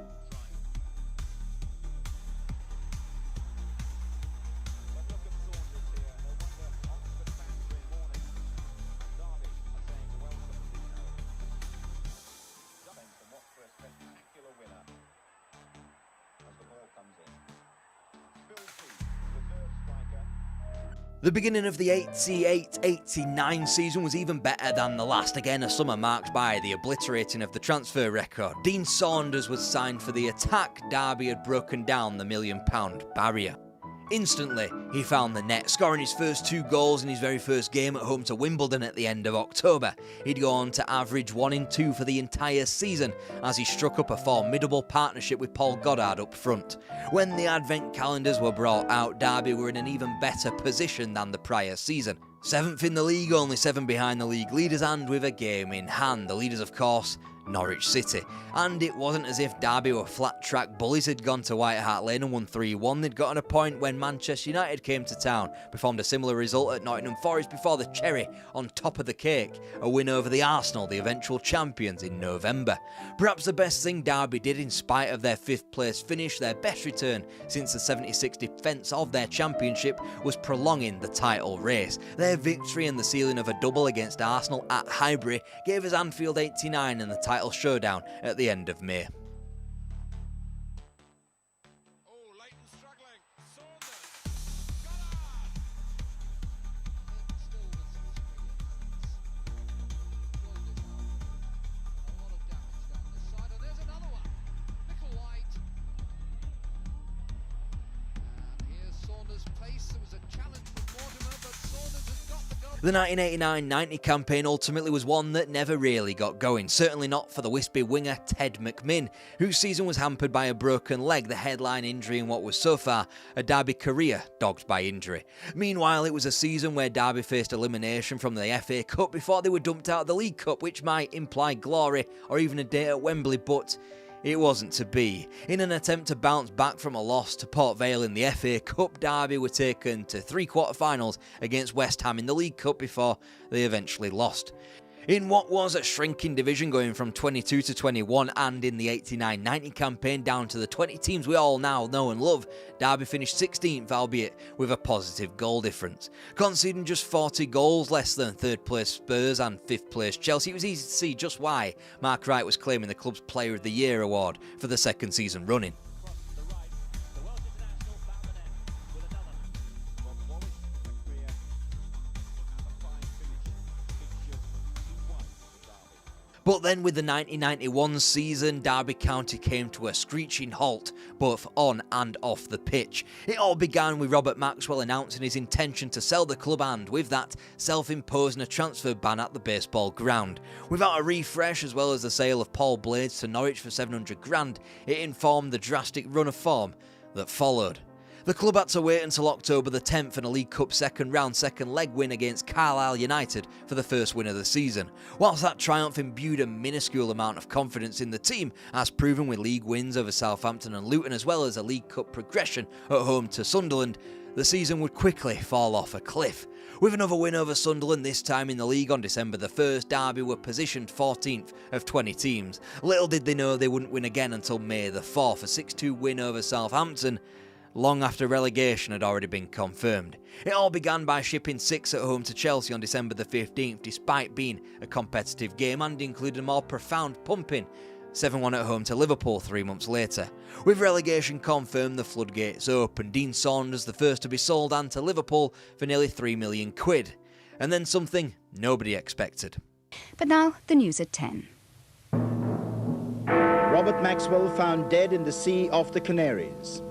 The beginning of the 88-89 season was even better than the last, again a summer marked by the obliterating of the transfer record. Dean Saunders was signed for the attack. Derby had broken down the £1 million barrier. Instantly, he found the net, scoring his first 2 goals in his very first game at home to Wimbledon at the end of October. He'd go on to average 1 in 2 for the entire season as he struck up a formidable partnership with Paul Goddard up front. When the advent calendars were brought out, Derby were in an even better position than the prior season. 7th in the league, only 7 behind the league leaders, and with a game in hand. The leaders, of course, Norwich City. And it wasn't as if Derby were flat-track bullies had gone to White Hart Lane and won 3-1. They'd gotten a point when Manchester United came to town, performed a similar result at Nottingham Forest before the cherry on top of the cake, a win over the Arsenal, the eventual champions, in November. Perhaps the best thing Derby did, in spite of their 5th place finish, their best return since the 76 defence of their championship, was prolonging the title race. Their victory and the sealing of a double against Arsenal at Highbury gave us Anfield 89 and the title showdown at the end of May. The 1989-90 campaign ultimately was one that never really got going, certainly not for the wispy winger Ted McMinn, whose season was hampered by a broken leg, the headline injury in what was so far a Derby career dogged by injury. Meanwhile, it was a season where Derby faced elimination from the FA Cup before they were dumped out of the League Cup, which might imply glory or even a day at Wembley, but it wasn't to be. In an attempt to bounce back from a loss to Port Vale in the FA Cup, Derby were taken to 3 quarter-finals against West Ham in the League Cup before they eventually lost. In what was a shrinking division going from 22 to 21, and in the 89-90 campaign down to the 20 teams we all now know and love, Derby finished 16th, albeit with a positive goal difference. Conceding just 40 goals less than 3rd place Spurs and 5th place Chelsea, it was easy to see just why Mark Wright was claiming the club's Player of the Year award for the 2nd season running. But then with the 1991 season, Derby County came to a screeching halt, both on and off the pitch. It all began with Robert Maxwell announcing his intention to sell the club and, with that, self-imposing a transfer ban at the baseball ground. Without a refresh, as well as the sale of Paul Blades to Norwich for $700,000, it informed the drastic run of form that followed. The club had to wait until October the 10th and a League Cup second leg win against Carlisle United for the first win of the season. Whilst that triumph imbued a minuscule amount of confidence in the team, as proven with league wins over Southampton and Luton, as well as a League Cup progression at home to Sunderland, the season would quickly fall off a cliff. With another win over Sunderland, this time in the league on December the 1st, Derby were positioned 14th of 20 teams. Little did they know they wouldn't win again until May the 4th, a 6-2 win over Southampton, long after relegation had already been confirmed. It all began by shipping 6 at home to Chelsea on December the 15th, despite being a competitive game and including a more profound pumping 7-1 at home to Liverpool 3 months later. With relegation confirmed, the floodgates opened. Dean Saunders the first to be sold and to Liverpool for nearly £3 million. And then something nobody expected. But now, the news at 10. Robert Maxwell found dead in the Sea of the Canaries.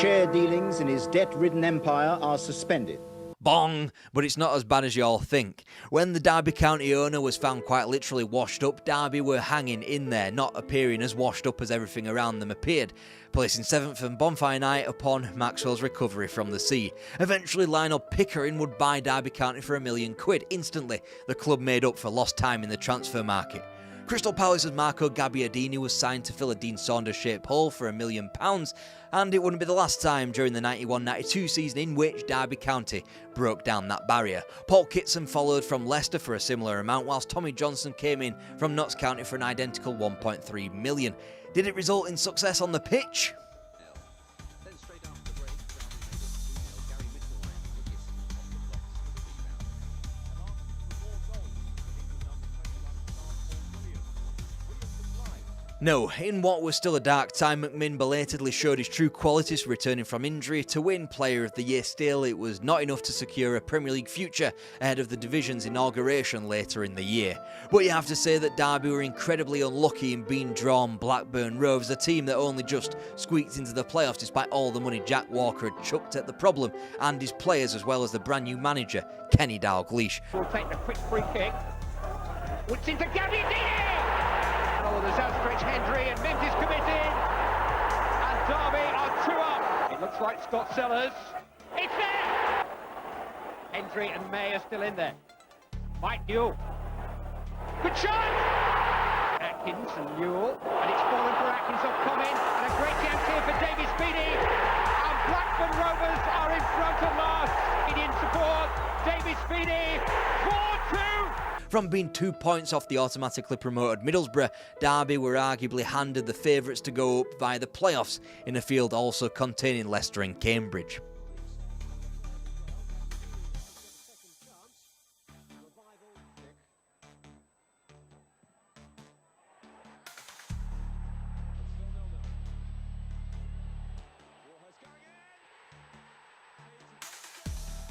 Share dealings in his debt-ridden empire are suspended. Bong! But it's not as bad as you all think. When the Derby County owner was found quite literally washed up, Derby were hanging in there, not appearing as washed up as everything around them appeared, placing 7th and bonfire night upon Maxwell's recovery from the sea. Eventually Lionel Pickering would buy Derby County for £1 million. Instantly, the club made up for lost time in the transfer market. Crystal Palace's Marco Gabbiadini was signed to fill a Dean Saunders-shaped hole for £1 million, and it wouldn't be the last time during the 91-92 season in which Derby County broke down that barrier. Paul Kitson followed from Leicester for a similar amount, whilst Tommy Johnson came in from Notts County for an identical £1.3 million. Did it result in success on the pitch? No, in what was still a dark time, McMinn belatedly showed his true qualities returning from injury to win Player of the Year. Still, it was not enough to secure a Premier League future ahead of the division's inauguration later in the year. But you have to say that Derby were incredibly unlucky in being drawn Blackburn Rovers, a team that only just squeaked into the playoffs despite all the money Jack Walker had chucked at the problem and his players, as well as the brand new manager, Kenny Dalglish. We'll take the quick free kick. Which into Gabbiadini! Oh, there's outstretched Hendry and Mims is committed. And Derby are 2 up. It looks like Scott Sellers. It's there! Hendry and May are still in there. Mike Newell. Good shot! Atkins and Newell. And it's fallen for Atkins off Comin. And a great chance here for Davy Speedy. And Blackburn Rovers are in front at last. In support, Davy Speedy. 4-2. From being 2 points off the automatically promoted Middlesbrough, Derby were arguably handed the favourites to go up via the playoffs in a field also containing Leicester and Cambridge.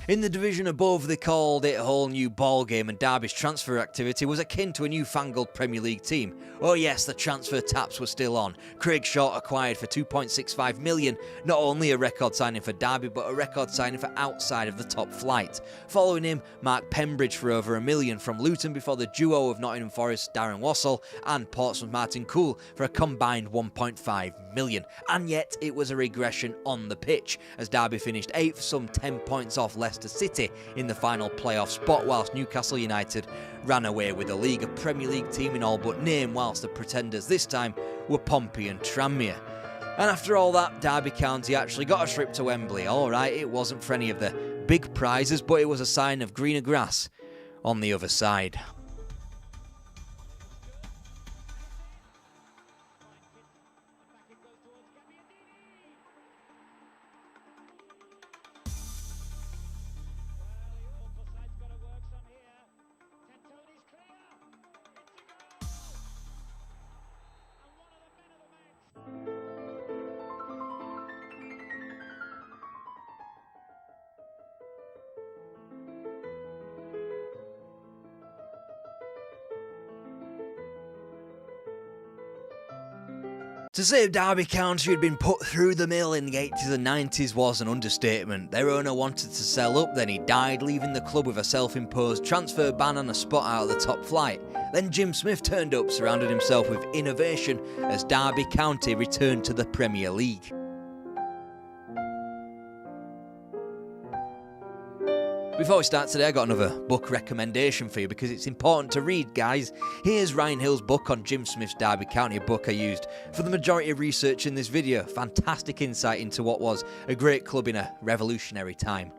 In the division above, they called it a whole new ballgame, and Derby's transfer activity was akin to a newfangled Premier League team. Oh yes, the transfer taps were still on. Craig Short acquired for £2.65 million, not only a record signing for Derby, but a record signing for outside of the top flight. Following him, Mark Pembridge for over £1 million from Luton, before the duo of Nottingham Forest Darren Wassell and Portsmouth Martin Cool for a combined £1.5 million. And yet, it was a regression on the pitch, as Derby finished 8th, some 10 points off Leicester City in the final playoff spot, whilst Newcastle United ran away with the league, a Premier League team in all but name, whilst the pretenders this time were Pompey and Tranmere. And after all that, Derby County actually got a trip to Wembley. Alright, it wasn't for any of the big prizes, but it was a sign of greener grass on the other side. To say Derby County had been put through the mill in the 80s and 90s was an understatement. Their owner wanted to sell up, then he died, leaving the club with a self-imposed transfer ban and a spot out of the top flight. Then Jim Smith turned up, surrounded himself with innovation as Derby County returned to the Premier League. Before we start today, I got another book recommendation for you because it's important to read, guys. Here's Ryan Hill's book on Jim Smith's Derby County, a book I used for the majority of research in this video. Fantastic insight into what was a great club in a revolutionary time.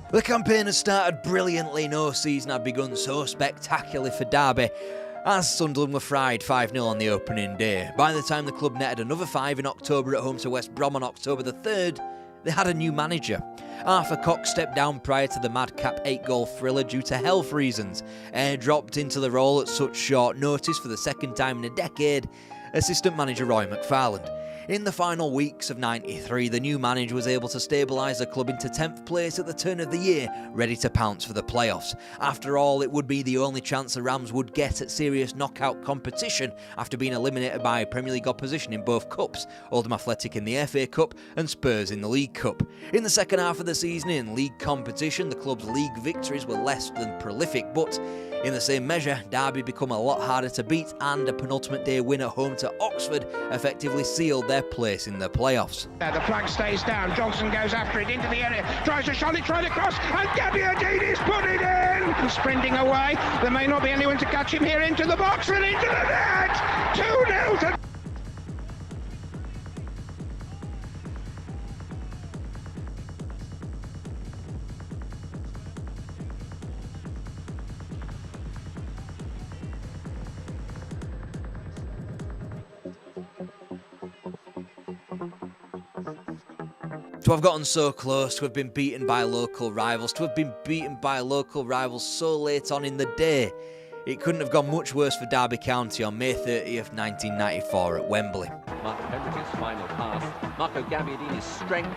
The campaign had started brilliantly, no season had begun so spectacularly for Derby, As Sunderland were fried 5-0 on the opening day, by the time the club netted another 5 in October at home to West Brom on October the 3rd, they had a new manager. Arthur Cox stepped down prior to the madcap 8-goal thriller due to health reasons. Airdropped into the role at such short notice for the second time in a decade, assistant manager Roy McFarland. In the final weeks of '93, the new manager was able to stabilise the club into 10th place at the turn of the year, ready to pounce for the playoffs. After all, it would be the only chance the Rams would get at serious knockout competition after being eliminated by Premier League opposition in both cups, Oldham Athletic in the FA Cup and Spurs in the League Cup. In the second half of the season in league competition, the club's league victories were less than prolific, but in the same measure, Derby become a lot harder to beat, and a penultimate day win at home to Oxford effectively sealed their place in the playoffs. The flag stays down, Johnson goes after it into the area, tries to shot it, tries to cross, and Gabbiadini's put it in! Sprinting away, there may not be anyone to catch him here, into the box and into the net! 2-0 to... To have gotten so close, to have been beaten by local rivals, to have been beaten by local rivals so late on in the day, it couldn't have gone much worse for Derby County on May 30th, 1994 at Wembley. Marco Pemberton's final pass, Marco Gabbiadini's strength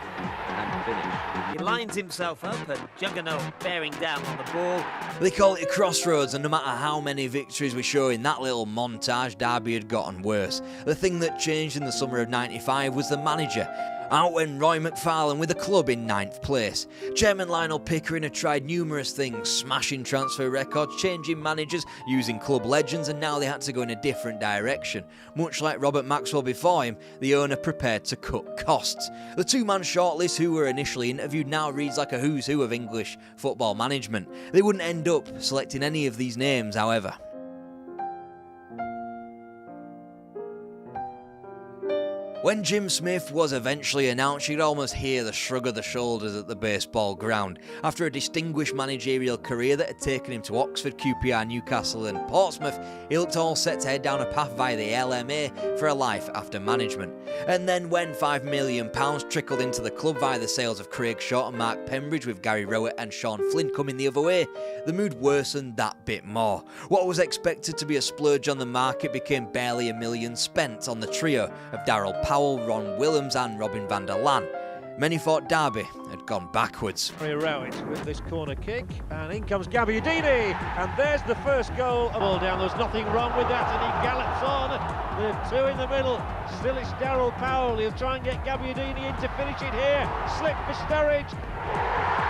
and finish. He lines himself up and Juggernaut bearing down on the ball. They call it a crossroads, and no matter how many victories we show in that little montage, Derby had gotten worse. The thing that changed in the summer of '95 was the manager. Out went Roy McFarland with the club in 9th place. Chairman Lionel Pickering had tried numerous things, smashing transfer records, changing managers, using club legends, and now they had to go in a different direction. Much like Robert Maxwell before him, the owner prepared to cut costs. The two-man shortlist who were initially interviewed now reads like a who's who of English football management. They wouldn't end up selecting any of these names, however. When Jim Smith was eventually announced, you'd almost hear the shrug of the shoulders at the baseball ground. After a distinguished managerial career that had taken him to Oxford, QPR, Newcastle and Portsmouth, he looked all set to head down a path via the LMA for a life after management. And then when £5 million trickled into the club via the sales of Craig Short and Mark Pembridge, with Gary Rowett and Sean Flynn coming the other way, the mood worsened that bit more. What was expected to be a splurge on the market became barely £1 million spent on the trio of Darryl Powell, Ron Willems and Robin van der Laan. Many thought Derby had gone backwards. Rowett with this corner kick, and in comes Gabbiadini, and there's the first goal. Ball down, there's nothing wrong with that, and he gallops on. The two in the middle, still it's Darryl Powell. He'll try and get Gabbiadini in to finish it here. Slip for Sturridge.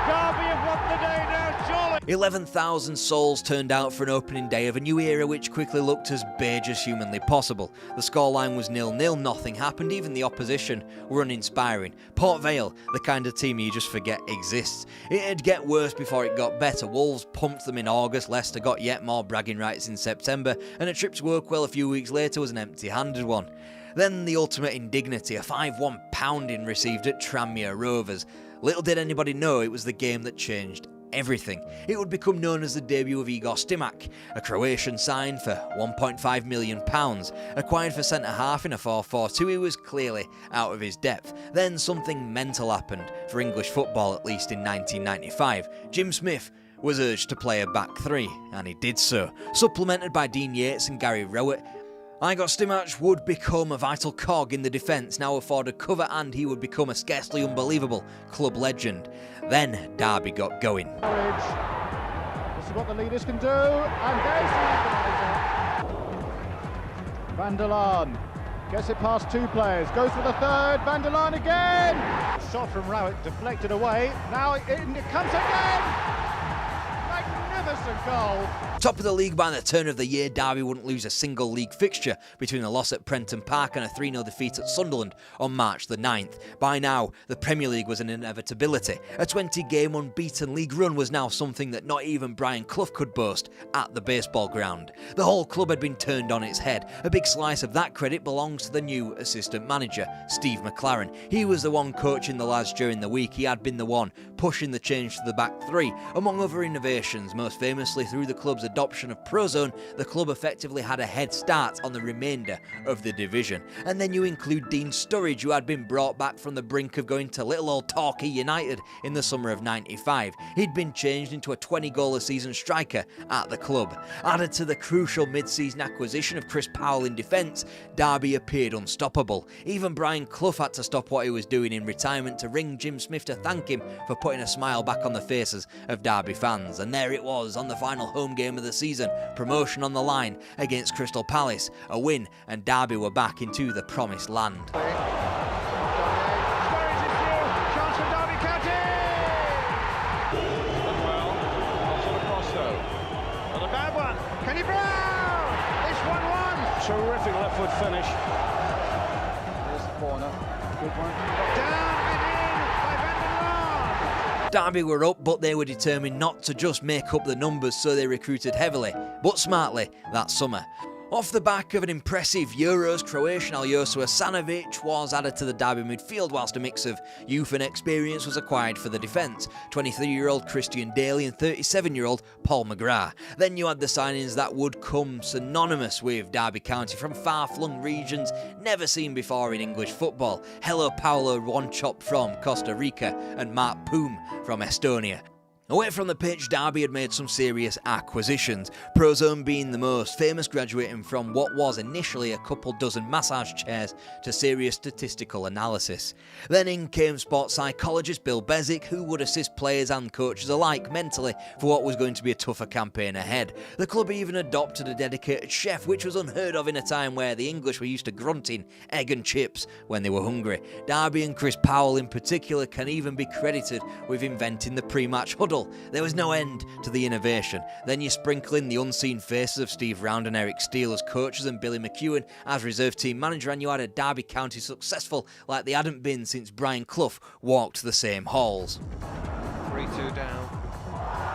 Derby have won the day now, surely. 11,000 souls turned out for an opening day of a new era which quickly looked as beige as humanly possible. The scoreline was 0-0, nothing happened, even the opposition were uninspiring. Port Vale, the kind of team you just forget exists. It'd get worse before it got better. Wolves pumped them in August, Leicester got yet more bragging rights in September, and a trip to Workwell a few weeks later was an empty-handed one. Then the ultimate indignity, a 5-1 pounding received at Tranmere Rovers. Little did anybody know it was the game that changed everything. It would become known as the debut of Igor Stimac, a Croatian signed for £1.5 million, acquired for centre-half in a 4-4-2. He was clearly out of his depth. Then something mental happened, for English football at least, in 1995. Jim Smith was urged to play a back three, and he did so. Supplemented by Dean Yates and Gary Rowett, Igor Stimac would become a vital cog in the defence, now afforded cover, and he would become a scarcely unbelievable club legend. Then Derby got going. This is what the leaders can do, and there's the equaliser. Van der Laan gets it past two players, goes for the third, Van der Laan again! Shot from Rowett, deflected away, now it comes again! Magnificent goal! Top of the league by the turn of the year, Derby wouldn't lose a single league fixture between a loss at Prenton Park and a 3-0 defeat at Sunderland on March the 9th. By now, the Premier League was an inevitability. A 20-game unbeaten league run was now something that not even Brian Clough could boast at the baseball ground. The whole club had been turned on its head. A big slice of that credit belongs to the new assistant manager, Steve McLaren. He was the one coaching the lads during the week. He had been the one pushing the change to the back three. Among other innovations, most famously through the club's adoption of Prozone, the club effectively had a head start on the remainder of the division. And then you include Dean Sturridge, who had been brought back from the brink of going to little old Torquay United in the summer of '95. He'd been changed into a 20-goal-a-season striker at the club. Added to the crucial mid-season acquisition of Chris Powell in defence, Derby appeared unstoppable. Even Brian Clough had to stop what he was doing in retirement to ring Jim Smith to thank him for putting a smile back on the faces of Derby fans. And there it was on the final home game of the season, promotion on the line against Crystal Palace. A win and Derby were back into the promised land. Terrific left foot finish. There's the corner. Good one. Down and in by Van der Laar. Derby were up, but they were determined not to just make up the numbers, so they recruited heavily, but smartly, that summer. Off the back of an impressive Euros, Croatian Aljosa Asanovic was added to the Derby midfield, whilst a mix of youth and experience was acquired for the defence. 23-year-old Christian Daly and 37-year-old Paul McGrath. Then you had the signings that would come synonymous with Derby County from far-flung regions never seen before in English football. Hello Paulo Wanchop from Costa Rica and Mark Poom from Estonia. Away from the pitch, Derby had made some serious acquisitions, Prozone being the most famous, graduating from what was initially a couple dozen massage chairs to serious statistical analysis. Then in came sports psychologist Bill Bezic, who would assist players and coaches alike mentally for what was going to be a tougher campaign ahead. The club even adopted a dedicated chef, which was unheard of in a time where the English were used to grunting egg and chips when they were hungry. Derby and Chris Powell in particular can even be credited with inventing the pre-match huddle. There was no end to the innovation. Then you sprinkle in the unseen faces of Steve Round and Eric Steele as coaches and Billy McEwen as reserve team manager, and you had a Derby County successful like they hadn't been since Brian Clough walked the same halls. 3-2 down.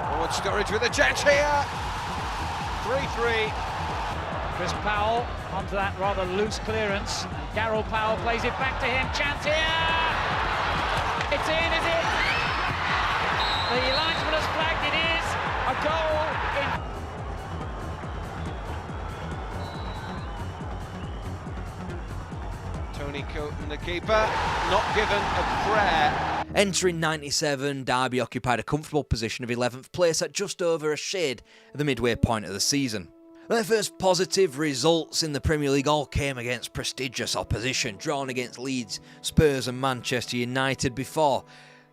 Forward Sturridge with a chance here. 3-3. Chris Powell onto that rather loose clearance. Darryl Powell plays it back to him. Chance here. It's in, is it? The linesman has flagged it is a goal in. Tony Coton, the keeper, not given a prayer. Entering 97, Derby occupied a comfortable position of 11th place at just over a shade at the midway point of the season. Their first positive results in the Premier League all came against prestigious opposition, drawn against Leeds, Spurs and Manchester United before.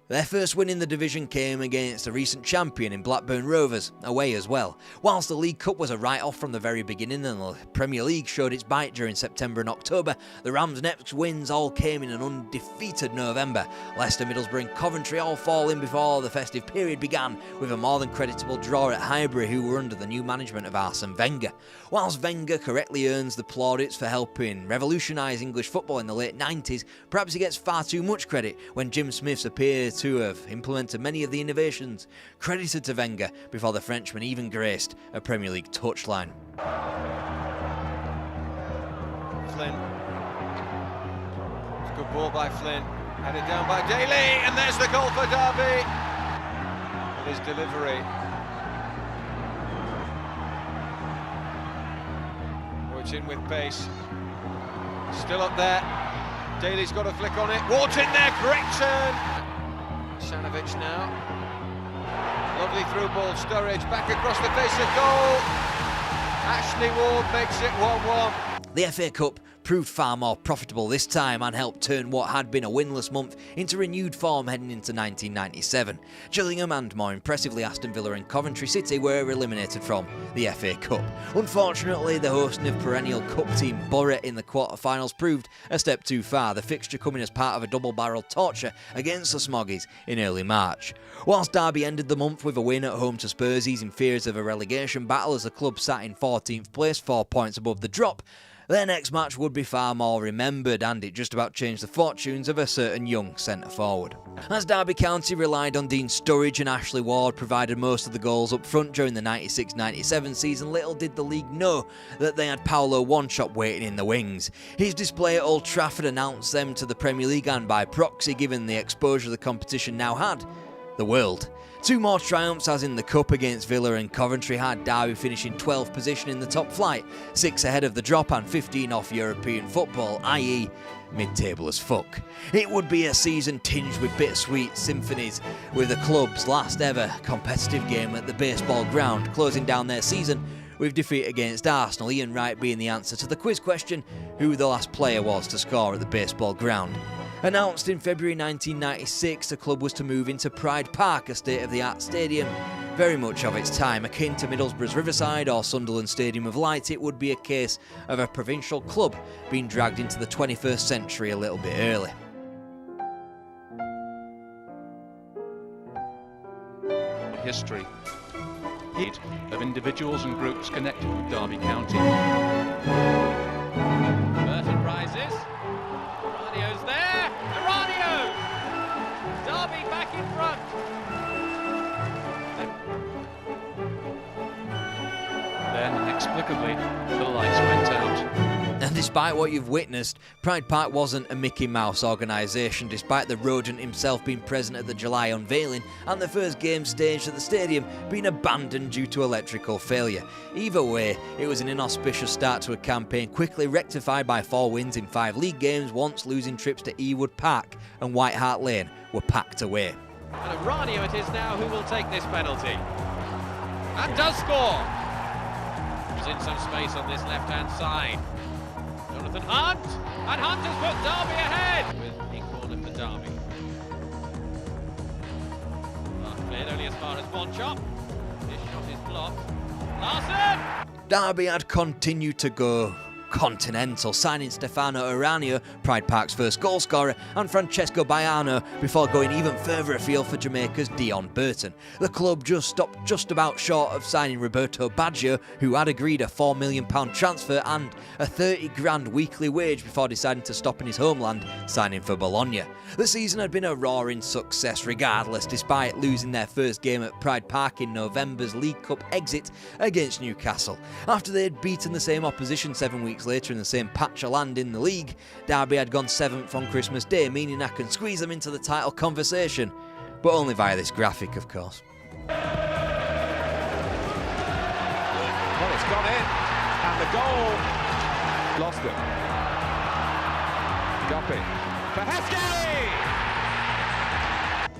Their first win in the division came against a recent champion in Blackburn Rovers, away as well. Whilst the League Cup was a write-off from the very beginning and the Premier League showed its bite during September and October, the Rams' next wins all came in an undefeated November. Leicester, Middlesbrough and Coventry all falling before the festive period began, with a more than creditable draw at Highbury, who were under the new management of Arsene Wenger. Whilst Wenger correctly earns the plaudits for helping revolutionise English football in the late 90s, perhaps he gets far too much credit when Jim Smiths appears to have implemented many of the innovations credited to Wenger before the Frenchman even graced a Premier League touchline. Flynn. It's a good ball by Flynn. Headed down by Daly, and there's the goal for Derby. And his delivery. It's in with pace. Still up there. Daly's got a flick on it. Ward's in there, great turn. Asanovic now. Lovely through ball, Sturridge back across the face of goal. Ashley Ward makes it 1-1. The FA Cup proved far more profitable this time and helped turn what had been a winless month into renewed form heading into 1997. Gillingham and, more impressively, Aston Villa and Coventry City were eliminated from the FA Cup. Unfortunately, the hosting of perennial cup team Borough in the quarter-finals proved a step too far, the fixture coming as part of a double-barrel torture against the Smoggies in early March. Whilst Derby ended the month with a win at home to Spursies in fears of a relegation battle as the club sat in 14th place, 4 points above the drop, their next match would be far more remembered, and it just about changed the fortunes of a certain young centre-forward. As Derby County relied on Dean Sturridge and Ashley Ward provided most of the goals up front during the 96-97 season, little did the league know that they had Paulo Wanchop waiting in the wings. His display at Old Trafford announced them to the Premier League, and by proxy, given the exposure the competition now had, the the world. 2 more triumphs, as in the Cup against Villa and Coventry, had Derby finishing 12th position in the top flight, 6 ahead of the drop and 15 off European football, i.e. mid-table as fuck. It would be a season tinged with bittersweet symphonies, with the club's last ever competitive game at the baseball ground, closing down their season with defeat against Arsenal, Ian Wright being the answer to the quiz question, who the last player was to score at the baseball ground. Announced in February 1996, the club was to move into Pride Park, a state-of-the-art stadium. Very much of its time, akin to Middlesbrough's Riverside or Sunderland Stadium of Light, it would be a case of a provincial club being dragged into the 21st century a little bit early. History of individuals and groups connected with Derby County. Burton rises. Radio's there. Radio! Derby back in front. Then, inexplicably, the lights went out. And despite what you've witnessed, Pride Park wasn't a Mickey Mouse organisation, despite the rodent himself being present at the July unveiling and the first game staged at the stadium being abandoned due to electrical failure. Either way, it was an inauspicious start to a campaign quickly rectified by 4 wins in 5 league games, once losing trips to Ewood Park and White Hart Lane were packed away. And a Radio it is now who will take this penalty. And does score. He's in some space on this left-hand side. Jonathan Hunt, and Hunt has put Derby ahead with in corner for Derby. Cleared only as far as one shot. This shot is blocked. Larson! Derby had continued to go continental, signing Stefano Aranio, Pride Park's first goalscorer, and Francesco Baiano before going even further afield for Jamaica's Dion Burton. The club just stopped just about short of signing Roberto Baggio, who had agreed a £4 million transfer and a 30 grand weekly wage before deciding to stop in his homeland, signing for Bologna. The season had been a roaring success regardless, despite losing their first game at Pride Park in November's League Cup exit against Newcastle. After they had beaten the same opposition 7 weeks later in the same patch of land in the league, Derby had gone 7th on Christmas Day, meaning I can squeeze them into the title conversation, but only via this graphic, of course. Well, it's gone in, and the goal lost it. Guppy for Heskey!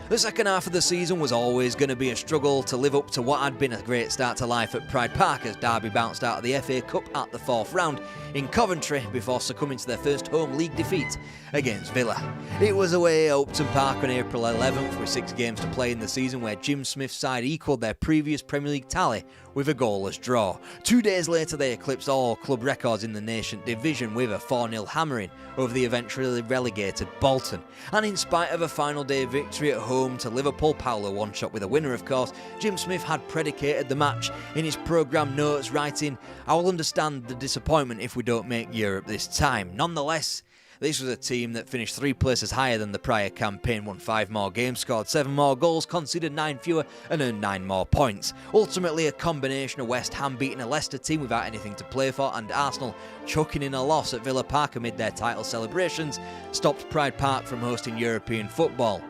The second half of the season was always going to be a struggle to live up to what had been a great start to life at Pride Park, as Derby bounced out of the FA Cup at the 4th round in Coventry before succumbing to their first home league defeat against Villa. It was away at Upton Park on April 11th with 6 games to play in the season, where Jim Smith's side equalled their previous Premier League tally with a goalless draw. 2 days later they eclipsed all club records in the Nation Division with a 4-0 hammering over the eventually relegated Bolton. And in spite of a final day victory at home to Liverpool, Paolo one-shot with a winner of course, Jim Smith had predicated the match in his programme notes, writing, "I will understand the disappointment if we don't make Europe this time. Nonetheless, this was a team that finished 3 places higher than the prior campaign, won 5 more games, scored 7 more goals, conceded 9 fewer and earned 9 more points. Ultimately a combination of West Ham beating a Leicester team without anything to play for and Arsenal chucking in a loss at Villa Park amid their title celebrations stopped Pride Park from hosting European football.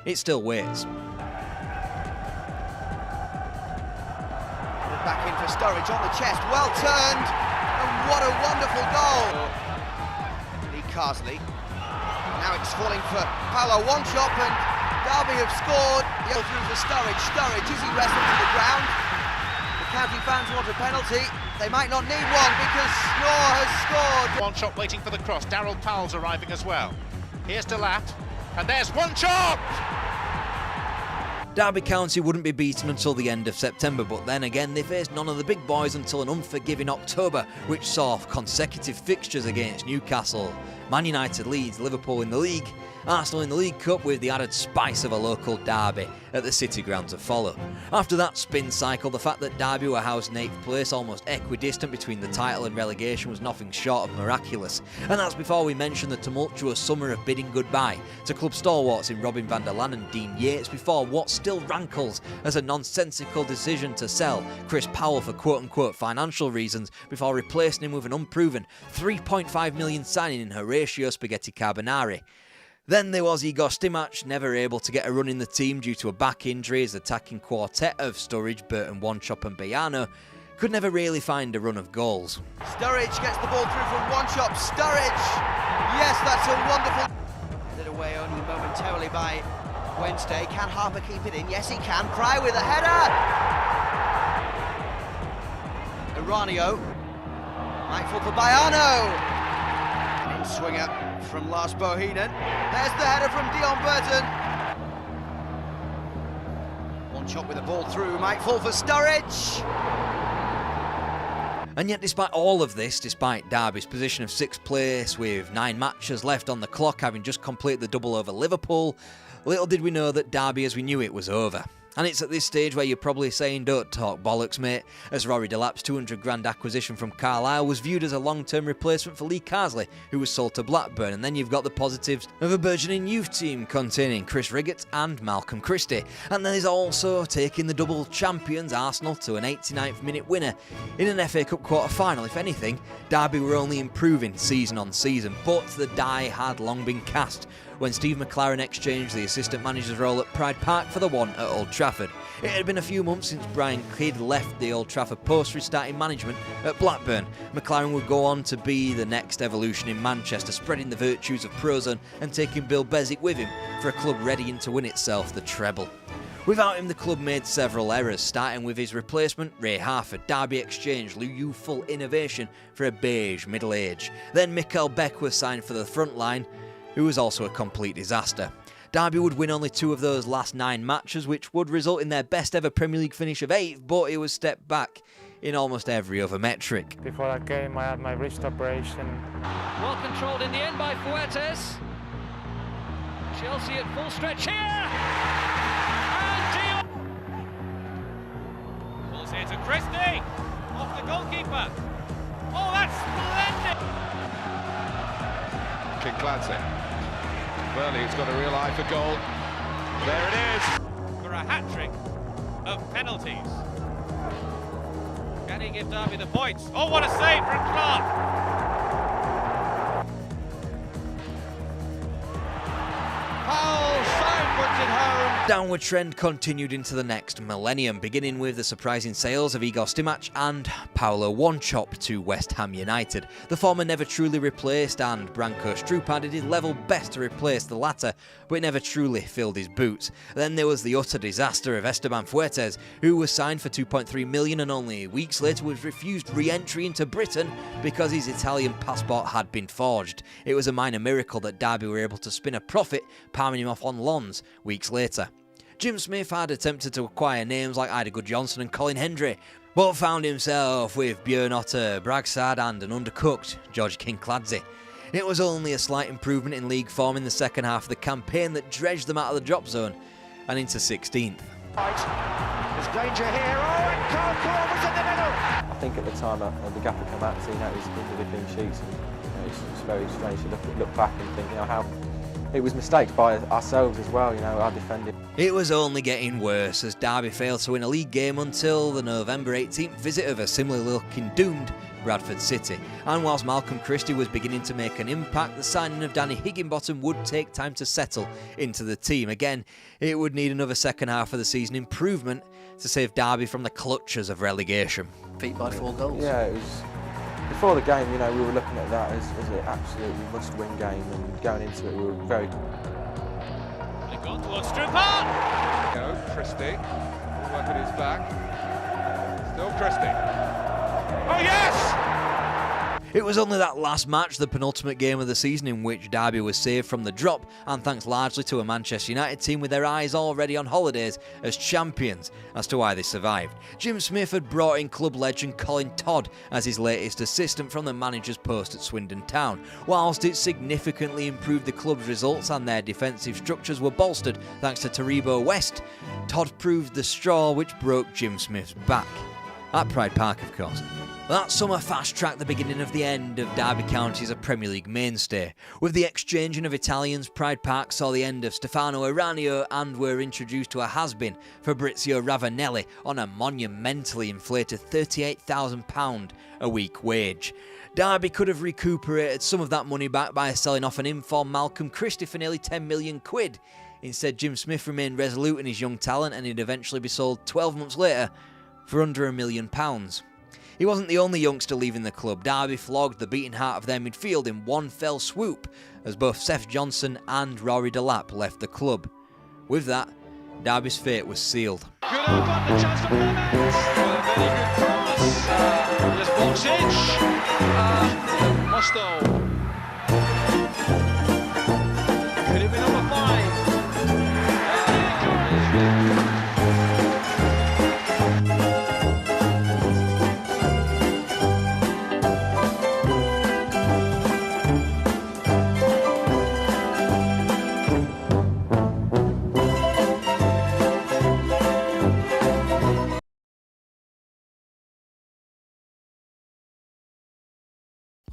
It still waits." Back in for Sturridge on the chest, well turned, and what a wonderful goal! Carsley. Now it's falling for Paolo one-shot, and Derby have scored. The through for Sturridge. Sturridge, is he wrestled to the ground? The county fans want a penalty. They might not need one because Schnorr has scored. One shot waiting for the cross. Daryl Powell's arriving as well. Here's Delat, and there's one shot! Derby County wouldn't be beaten until the end of September, but then again they faced none of the big boys until an unforgiving October, which saw consecutive fixtures against Newcastle, Man United, Leeds, Liverpool in the league, Arsenal in the League Cup, with the added spice of a local derby at the City Ground to follow. After that spin cycle, the fact that Derby were housed in 8th place, almost equidistant between the title and relegation, was nothing short of miraculous. And that's before we mention the tumultuous summer of bidding goodbye to club stalwarts in Robin van der Laan and Dean Yates, before what still rankles as a nonsensical decision to sell Chris Powell for quote-unquote financial reasons, before replacing him with an unproven £3.5 million signing in Horatio Spaghetti Carbonari. Then there was Igor Stimac, never able to get a run in the team due to a back injury. His attacking quartet of Sturridge, Burton, Wanchop and Baiano could never really find a run of goals. Sturridge gets the ball through from Wanchop. Sturridge! Yes, that's a wonderful... Headed away only momentarily by Wednesday. Can Harper keep it in? Yes, he can. Pry with a header! Iranio. Might fall for Baiano. An in-swinger from Lars Bohinen. There's the header from Dion Burton. Wanchop with the ball through. Might fall for Sturridge. And yet despite all of this, despite Derby's position of 6th place with 9 matches left on the clock, having just completed the double over Liverpool, little did we know that Derby as we knew it was over. And it's at this stage where you're probably saying, don't talk bollocks, mate, as Rory Delap's 200 grand acquisition from Carlisle was viewed as a long-term replacement for Lee Carsley, who was sold to Blackburn. And then you've got the positives of a burgeoning youth team containing Chris Riggott and Malcolm Christie. And there's also taking the double champions Arsenal to an 89th minute winner in an FA Cup quarter-final. If anything, Derby were only improving season on season, but the die had long been cast when Steve McLaren exchanged the assistant manager's role at Pride Park for the one at Old Trafford. It had been a few months since Brian Kidd left the Old Trafford post, restarting management at Blackburn. McLaren would go on to be the next evolution in Manchester, spreading the virtues of Prozone and taking Bill Bezic with him for a club readying to win itself the treble. Without him, the club made several errors, starting with his replacement, Ray Harford. Derby exchanged youthful innovation for a beige middle age. Then Mikael Beck was signed for the front line, who was also a complete disaster. Derby would win only 2 of those last 9 matches, which would result in their best ever Premier League finish of 8th, but it was stepped back in almost every other metric. Before that game I had my wrist operation. Well controlled in the end by Fuertes. Chelsea at full stretch here! And Dion! Pulls here to Christie! Off the goalkeeper! Oh, that's splendid! King Gladson. Burley has got a real eye for goal. There it is. For a hat-trick of penalties. Can he give Derby the points? Oh, what a save from Clark! Powell side puts it home. Downward trend continued into the next millennium, beginning with the surprising sales of Igor Stimac and Paulo Wanchop to West Ham United. The former never truly replaced, and Branko Strupar did his level best to replace the latter, but it never truly filled his boots. Then there was the utter disaster of Esteban Fuertes, who was signed for $2.3 million and only weeks later was refused re-entry into Britain because his Italian passport had been forged. It was a minor miracle that Derby were able to spin a profit, palming him off on loans weeks later. Jim Smith had attempted to acquire names like Ida Goodjohnson and Colin Hendry, but found himself with Björn Otter Bragsad and an undercooked George Kinkladze. It was only a slight improvement in league form in the second half of the campaign that dredged them out of the drop zone and into 16th. There's danger here. Oh, and Carl Cole was in the middle. I think at the time the gaffer came out and seen how it was into the clean sheets, and it's very strange to look back and think, how it was mistakes by ourselves as well, our defending. It was only getting worse as Derby failed to win a league game until the November 18th visit of a similarly looking doomed Bradford City. And whilst Malcolm Christie was beginning to make an impact, the signing of Danny Higginbottom would take time to settle into the team. Again, it would need another second half of the season improvement to save Derby from the clutches of relegation. Beat by 4 goals. Yeah, it was. Before the game, we were looking at that as an absolutely must-win game, and going into it, we were very. They've gone towards Strupar. Go, Christie. Work at his back. Still Christie. Oh yes! It was only that last match, the penultimate game of the season, in which Derby was saved from the drop, and thanks largely to a Manchester United team with their eyes already on holidays as champions, as to why they survived. Jim Smith had brought in club legend Colin Todd as his latest assistant from the manager's post at Swindon Town. Whilst it significantly improved the club's results and their defensive structures were bolstered thanks to Taribo West, Todd proved the straw which broke Jim Smith's back. At Pride Park, of course. That summer fast-tracked the beginning of the end of Derby County as a Premier League mainstay. With the exchanging of Italians, Pride Park saw the end of Stefano Eranio and were introduced to a has-been, Fabrizio Ravanelli, on a monumentally inflated £38,000 a week wage. Derby could have recuperated some of that money back by selling off an informed Malcolm Christie for nearly £10 million. Instead, Jim Smith remained resolute in his young talent and he'd eventually be sold 12 months later for under £1 million. He wasn't the only youngster leaving the club. Derby flogged the beating heart of their midfield in one fell swoop as both Seth Johnson and Rory Delap left the club. With that, Derby's fate was sealed. Good up on the chance for Clemens. Well, a very good cross. There's Boxic. Mostow. Could have been number 5.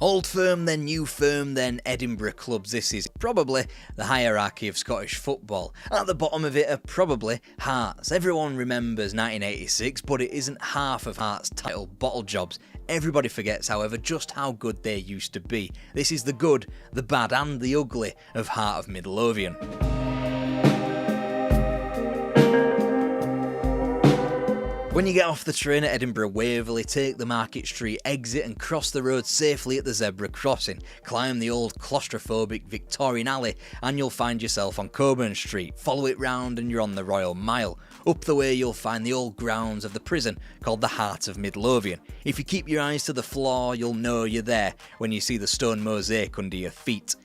Old firm, then new firm, then Edinburgh clubs. This is probably the hierarchy of Scottish football. At the bottom of it are probably Hearts. Everyone remembers 1986, but it isn't half of Hearts' title bottle jobs. Everybody forgets, however, just how good they used to be. This is the good, the bad and the ugly of Heart of Midlothian. When you get off the train at Edinburgh Waverley, take the Market Street exit and cross the road safely at the zebra crossing. Climb the old claustrophobic Victorian alley and you'll find yourself on Coburn Street. Follow it round and you're on the Royal Mile. Up the way you'll find the old grounds of the prison called the Heart of Midlothian. If you keep your eyes to the floor, you'll know you're there when you see the stone mosaic under your feet.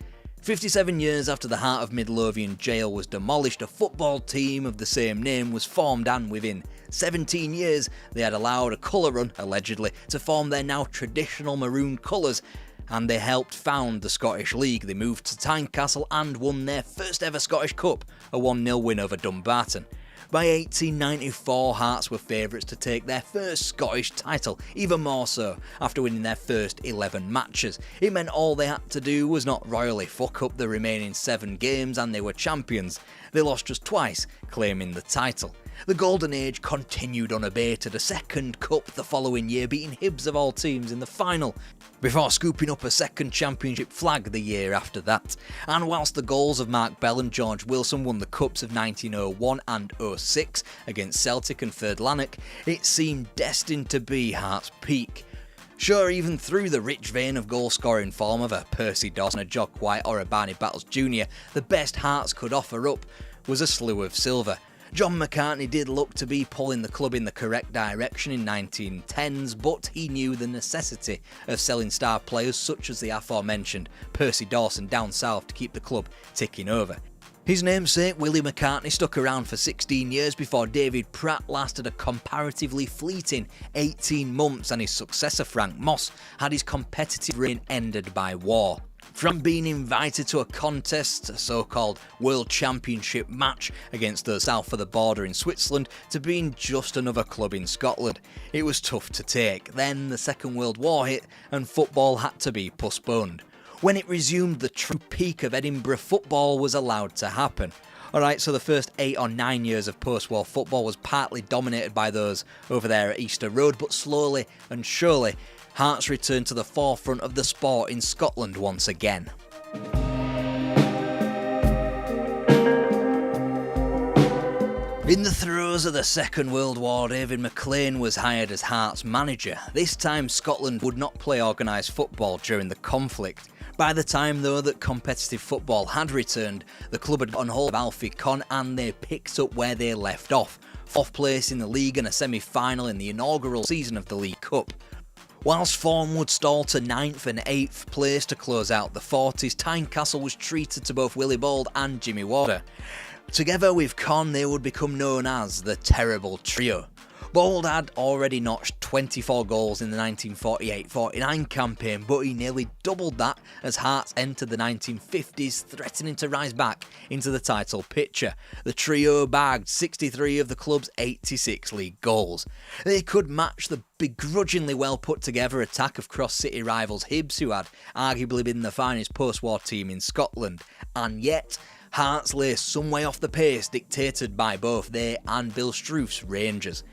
57 years after the Heart of Midlothian jail was demolished, a football team of the same name was formed, and within 17 years they had allowed a colour run, allegedly, to form their now traditional maroon colours, and they helped found the Scottish League. They moved to Tynecastle and won their first ever Scottish Cup, a 1-0 win over Dumbarton. By 1894, Hearts were favourites to take their first Scottish title, even more so after winning their first 11 matches. It meant all they had to do was not royally fuck up the remaining 7 games and they were champions. They lost just twice, claiming the title. The Golden Age continued unabated, a second cup the following year, beating Hibs of all teams in the final, before scooping up a second championship flag the year after that. And whilst the goals of Mark Bell and George Wilson won the cups of 1901 and 06 against Celtic and Third Lanark, it seemed destined to be Hearts' peak. Sure, even through the rich vein of goal-scoring form of a Percy Dawson, a Jock White or a Barney Battles Jr., the best Hearts could offer up was a slew of silver. John McCartney did look to be pulling the club in the correct direction in 1910s, but he knew the necessity of selling star players such as the aforementioned Percy Dawson down south to keep the club ticking over. His namesake, Willie McCartney, stuck around for 16 years before David Pratt lasted a comparatively fleeting 18 months, and his successor Frank Moss had his competitive reign ended by war. From being invited to a contest, a so-called World Championship match against those south of the border in Switzerland, to being just another club in Scotland, it was tough to take. Then the Second World War hit and football had to be postponed. When it resumed, the true peak of Edinburgh football was allowed to happen. Alright, so the first 8 or 9 years of post-war football was partly dominated by those over there at Easter Road, but slowly and surely Hearts returned to the forefront of the sport in Scotland once again. In the throes of the Second World War, David McLean was hired as Hearts manager. This time Scotland would not play organised football during the conflict. By the time, though, that competitive football had returned, the club had got on hold of Alfie Conn and they picked up where they left off. 4th place in the league and a semi-final in the inaugural season of the League Cup. Whilst form would stall to 9th and 8th place to close out the 40s, Tynecastle was treated to both Willie Bold and Jimmy Warder. Together with Conn, they would become known as the Terrible Trio. Bold had already notched 24 goals in the 1948-49 campaign, but he nearly doubled that as Hearts entered the 1950s, threatening to rise back into the title picture. The trio bagged 63 of the club's 86 league goals. They could match the begrudgingly well put together attack of cross-city rivals Hibs, who had arguably been the finest post-war team in Scotland, and yet Hearts lay some way off the pace dictated by both they and Bill Struth's Rangers.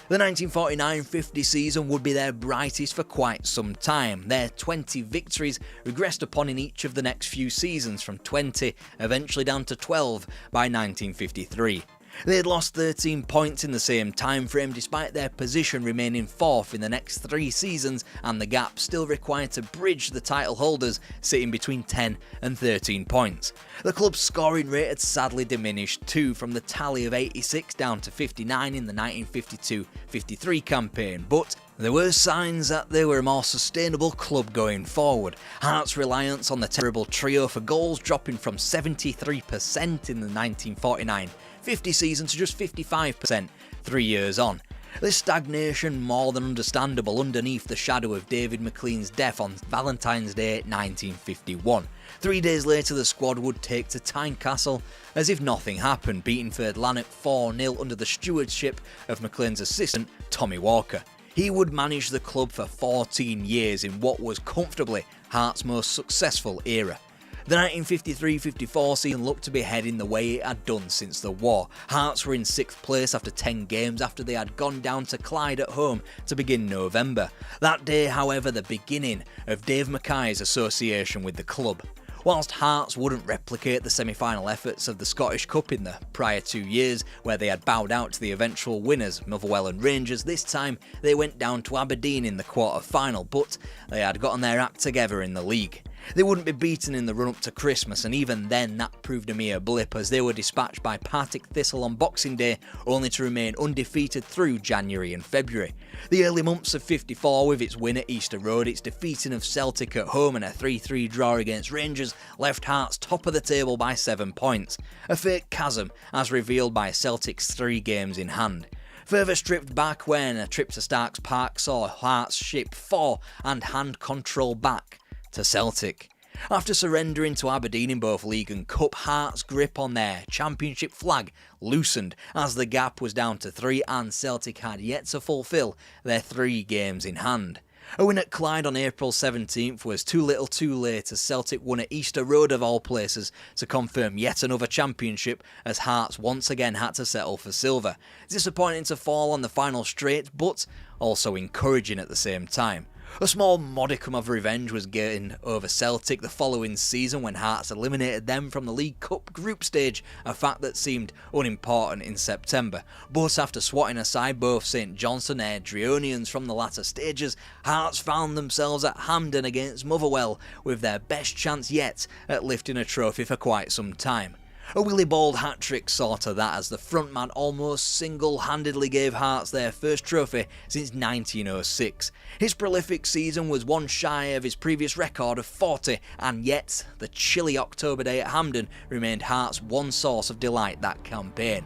The 1949-50 season would be their brightest for quite some time. Their 20 victories regressed upon in each of the next few seasons, from 20 eventually down to 12 by 1953. They had lost 13 points in the same time frame, despite their position remaining fourth in the next 3 seasons, and the gap still required to bridge the title holders, sitting between 10 and 13 points. The club's scoring rate had sadly diminished too, from the tally of 86 down to 59 in the 1952-53 campaign, but there were signs that they were a more sustainable club going forward. Hearts' reliance on the terrible trio for goals dropping from 73% in the 1949-50 season to just 55% 3 years on. This stagnation more than understandable underneath the shadow of David McLean's death on Valentine's Day 1951. 3 days later, the squad would take to Tynecastle as if nothing happened, beating Third Lanark 4-0 under the stewardship of McLean's assistant Tommy Walker. He would manage the club for 14 years in what was comfortably Hearts' most successful era. The 1953-54 season looked to be heading the way it had done since the war. Hearts were in 6th place after 10 games after they had gone down to Clyde at home to begin November. That day, however, the beginning of Dave Mackay's association with the club. Whilst Hearts wouldn't replicate the semi-final efforts of the Scottish Cup in the prior 2 years, where they had bowed out to the eventual winners, Motherwell and Rangers, this time they went down to Aberdeen in the quarter-final, but they had gotten their act together in the league. They wouldn't be beaten in the run-up to Christmas, and even then that proved a mere blip as they were dispatched by Partick Thistle on Boxing Day, only to remain undefeated through January and February. The early months of 54, with its win at Easter Road, its defeating of Celtic at home and a 3-3 draw against Rangers, left Hearts top of the table by 7 points. A fake chasm as revealed by Celtic's 3 games in hand. Further stripped back when a trip to Starks Park saw Hearts ship 4 and hand control back to Celtic. After surrendering to Aberdeen in both League and Cup, Hearts' grip on their championship flag loosened as the gap was down to 3 and Celtic had yet to fulfil their 3 games in hand. A win at Clyde on April 17th was too little too late as Celtic won at Easter Road of all places to confirm yet another championship as Hearts once again had to settle for silver. Disappointing to fall on the final straight, but also encouraging at the same time. A small modicum of revenge was gained over Celtic the following season when Hearts eliminated them from the League Cup group stage, a fact that seemed unimportant in September. But after swatting aside both St Johnstone and Airdrieonians from the latter stages, Hearts found themselves at Hampden against Motherwell with their best chance yet at lifting a trophy for quite some time. A Willie Bold hat-trick saw to that as the frontman almost single-handedly gave Hearts their first trophy since 1906. His prolific season was one shy of his previous record of 40, and yet the chilly October day at Hampden remained Hearts' one source of delight that campaign.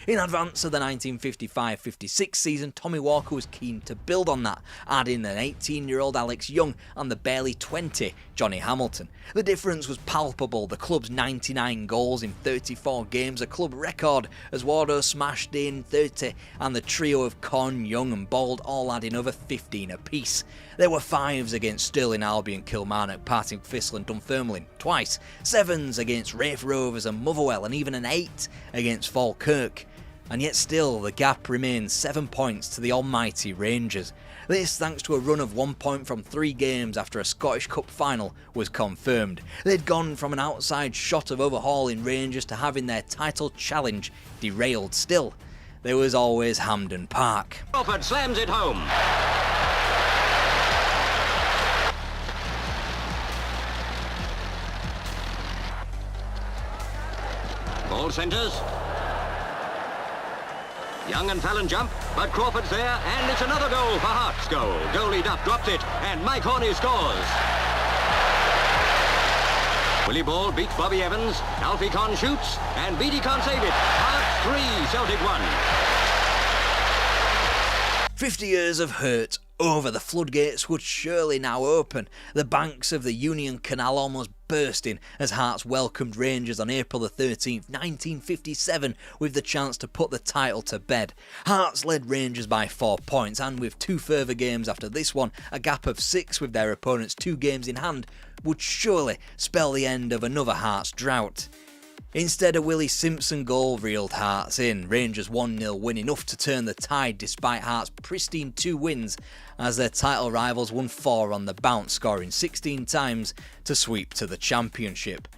In advance of the 1955-56 season, Tommy Walker was keen to build on that, adding an 18-year-old Alex Young and the barely 20 Johnny Hamilton. The difference was palpable, the club's 99 goals in 34 games, a club record, as Wardo smashed in 30 and the trio of Conn, Young and Bold all adding over 15 apiece. There were 5s against Stirling Albion, Kilmarnock, Partick Thistle and Dunfermline twice, 7s against Raith Rovers and Motherwell, and even an 8 against Falkirk. And yet still, the gap remains 7 points to the almighty Rangers. This thanks to a run of 1 point from 3 games after a Scottish Cup final was confirmed. They'd gone from an outside shot of overhauling Rangers to having their title challenge derailed. Still, there was always Hampden Park. Crawford slams it home. Ball centres. Young and Fallon jump, but Crawford's there, and it's another goal for Hearts' goal. Goalie Duff drops it, and Mike Horney scores. Willie Ball beats Bobby Evans, Alfie Conn shoots, and Beattie can't save it. Hearts 3, Celtic 1. 50 years of hurt over, the floodgates would surely now open, the banks of the Union Canal almost bursting as Hearts welcomed Rangers on April the 13th, 1957 with the chance to put the title to bed. Hearts led Rangers by 4 points, and with 2 further games after this one, a gap of 6 with their opponents 2 games in hand would surely spell the end of another Hearts drought. Instead, a Willie Simpson goal reeled Hearts in. Rangers 1-0 win enough to turn the tide despite Hearts' pristine 2 wins as their title rivals won 4 on the bounce, scoring 16 times to sweep to the championship.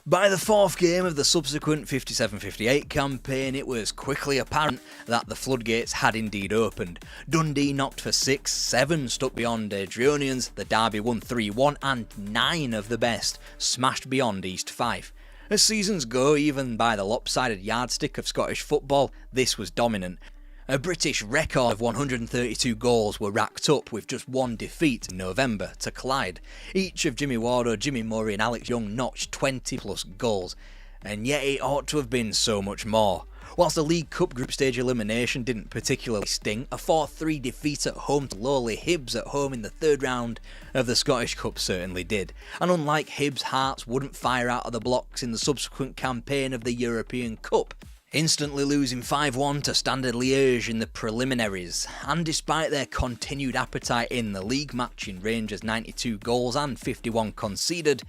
By the 4th game of the subsequent 57-58 campaign, it was quickly apparent that the floodgates had indeed opened. Dundee knocked for 6, 7 stuck beyond Adrianians, the Derby won 3-1 and 9 of the best smashed beyond East Fife. As seasons go, even by the lopsided yardstick of Scottish football, this was dominant. A British record of 132 goals were racked up with just 1 defeat in November to Clyde. Each of Jimmy Wardo, Jimmy Murray and Alex Young notched 20 plus goals, and yet it ought to have been so much more. Whilst the League Cup group stage elimination didn't particularly sting, a 4-3 defeat at home to lowly Hibs at home in the 3rd round of the Scottish Cup certainly did. And unlike Hibs, Hearts wouldn't fire out of the blocks in the subsequent campaign of the European Cup, instantly losing 5-1 to Standard Liège in the preliminaries. And despite their continued appetite in the league, matching Rangers' 92 goals and 51 conceded,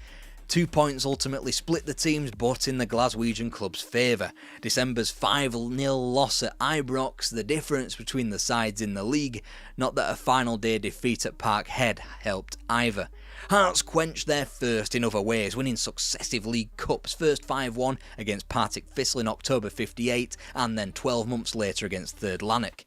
2 points ultimately split the teams, but in the Glaswegian club's favour. December's 5-0 loss at Ibrox, the difference between the sides in the league, not that a final day defeat at Parkhead helped either. Hearts quenched their thirst in other ways, winning successive League Cups, first 5-1 against Partick Thistle in October 58 and then 12 months later against 3rd Lanark.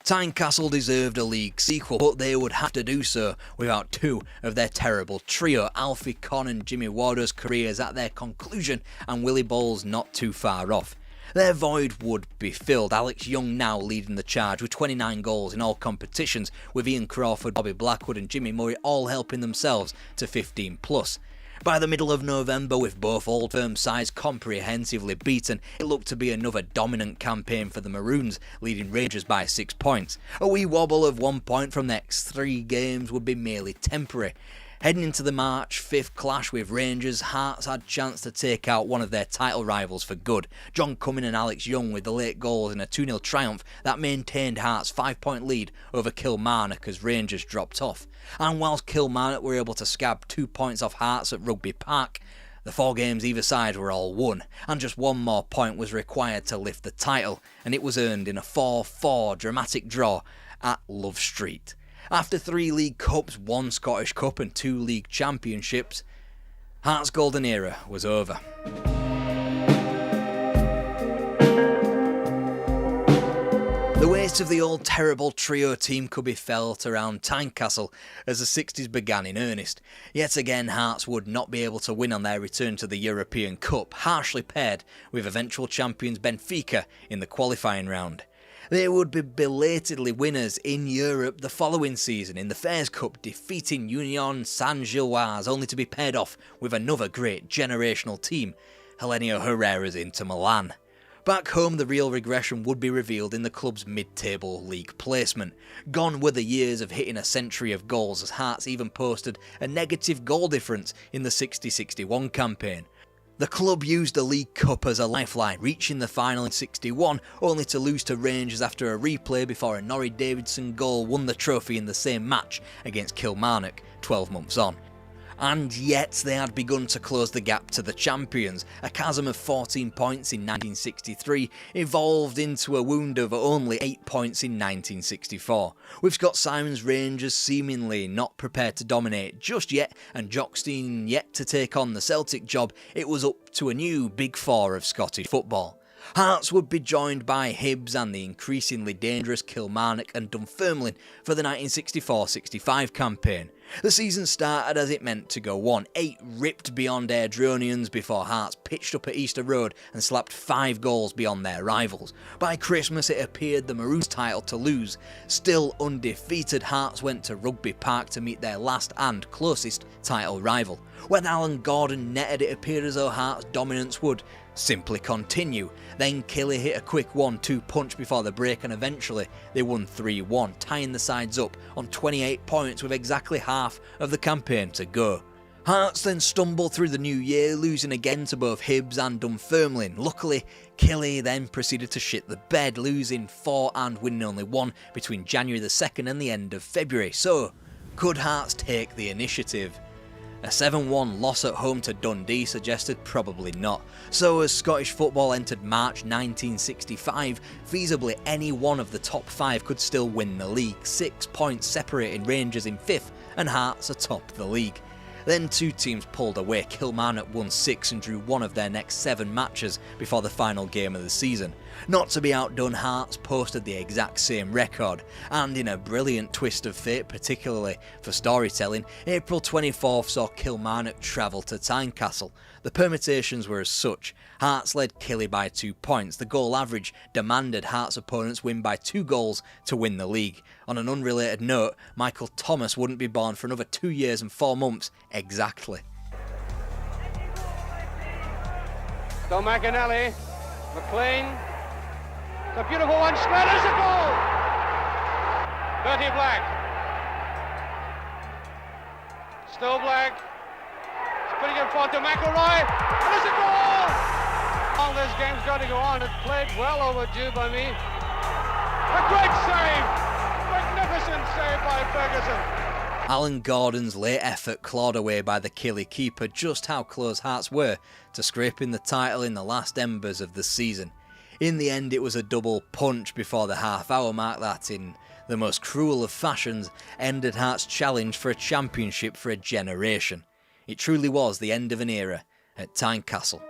Tynecastle deserved a league sequel, but they would have to do so without 2 of their terrible trio, Alfie Conn and Jimmy Wardo's careers at their conclusion and Willie Ball's not too far off. Their void would be filled, Alex Young now leading the charge with 29 goals in all competitions, with Ian Crawford, Bobby Blackwood and Jimmy Murray all helping themselves to 15 plus. By the middle of November, with both Old Firm sides comprehensively beaten, it looked to be another dominant campaign for the Maroons, leading Rangers by 6 points. A wee wobble of 1 point from the next 3 games would be merely temporary. Heading into the March 5th clash with Rangers, Hearts had chance to take out one of their title rivals for good. John Cumming and Alex Young with the late goals in a 2-0 triumph that maintained Hearts' 5-point lead over Kilmarnock as Rangers dropped off. And whilst Kilmarnock were able to scab 2 points off Hearts at Rugby Park, the 4 games either side were all won, and just 1 more point was required to lift the title, and it was earned in a 4-4 dramatic draw at Love Street. After 3 League Cups, 1 Scottish Cup and 2 League Championships, Hearts' golden era was over. The weight of the old terrible trio team could be felt around Tynecastle as the 60s began in earnest. Yet again, Hearts would not be able to win on their return to the European Cup, harshly paired with eventual champions Benfica in the qualifying round. They would be belatedly winners in Europe the following season in the Fairs Cup, defeating Union Saint-Gilloise, only to be paired off with another great generational team, Helenio Herrera's Inter Milan. Back home, the real regression would be revealed in the club's mid-table league placement. Gone were the years of hitting a century of goals, as Hearts even posted a negative goal difference in the 60-61 campaign. The club used the League Cup as a lifeline, reaching the final in 61, only to lose to Rangers after a replay before a Norrie Davidson goal won the trophy in the same match against Kilmarnock 12 months on. And yet they had begun to close the gap to the champions. A chasm of 14 points in 1963 evolved into a wound of only 8 points in 1964. With Scott Simon's Rangers seemingly not prepared to dominate just yet, and Jockstein yet to take on the Celtic job, it was up to a new Big Four of Scottish football. Hearts would be joined by Hibs and the increasingly dangerous Kilmarnock and Dunfermline for the 1964-65 campaign. The season started as it meant to go on. 8 ripped beyond Airdronians before Hearts pitched up at Easter Road and slapped 5 goals beyond their rivals. By Christmas it appeared the Maroons' title to lose. Still undefeated, Hearts went to Rugby Park to meet their last and closest title rival. When Alan Gordon netted, it appeared as though Hearts' dominance would simply continue. Then Killy hit a quick 1-2 punch before the break and eventually they won 3-1, tying the sides up on 28 points with exactly half of the campaign to go. Hearts then stumbled through the new year, losing again to both Hibs and Dunfermline. Luckily, Killy then proceeded to shit the bed, losing 4 and winning only 1 between January the 2nd and the end of February. So, could Hearts take the initiative? A 7-1 loss at home to Dundee suggested probably not. So as Scottish football entered March 1965, feasibly any one of the top 5 could still win the league, 6 points separating Rangers in 5th and Hearts atop the league. Then 2 teams pulled away. Kilmarnock won 6 and drew 1 of their next 7 matches before the final game of the season. Not to be outdone, Hearts posted the exact same record, and in a brilliant twist of fate, particularly for storytelling, April 24th saw Kilmarnock travel to Tynecastle. The permutations were as such. Hearts led Killy by 2 points. The goal average demanded Hearts opponents win by 2 goals to win the league. On an unrelated note, Michael Thomas wouldn't be born for another 2 years and 4 months exactly. So McAnally, McLean, it's a beautiful one, Schmeller's a goal! Bertie Black. Still Black. He's putting it forward to McElroy, and it's a goal! All this game's got to go on. It's played well overdue by me. A great save! Magnificent save by Ferguson. Alan Gordon's late effort clawed away by the Killy keeper just how close Hearts were to scraping the title in the last embers of the season. In the end it was a double punch before the half-hour mark that, in the most cruel of fashions, ended Hearts' challenge for a championship for a generation. It truly was the end of an era at Tynecastle.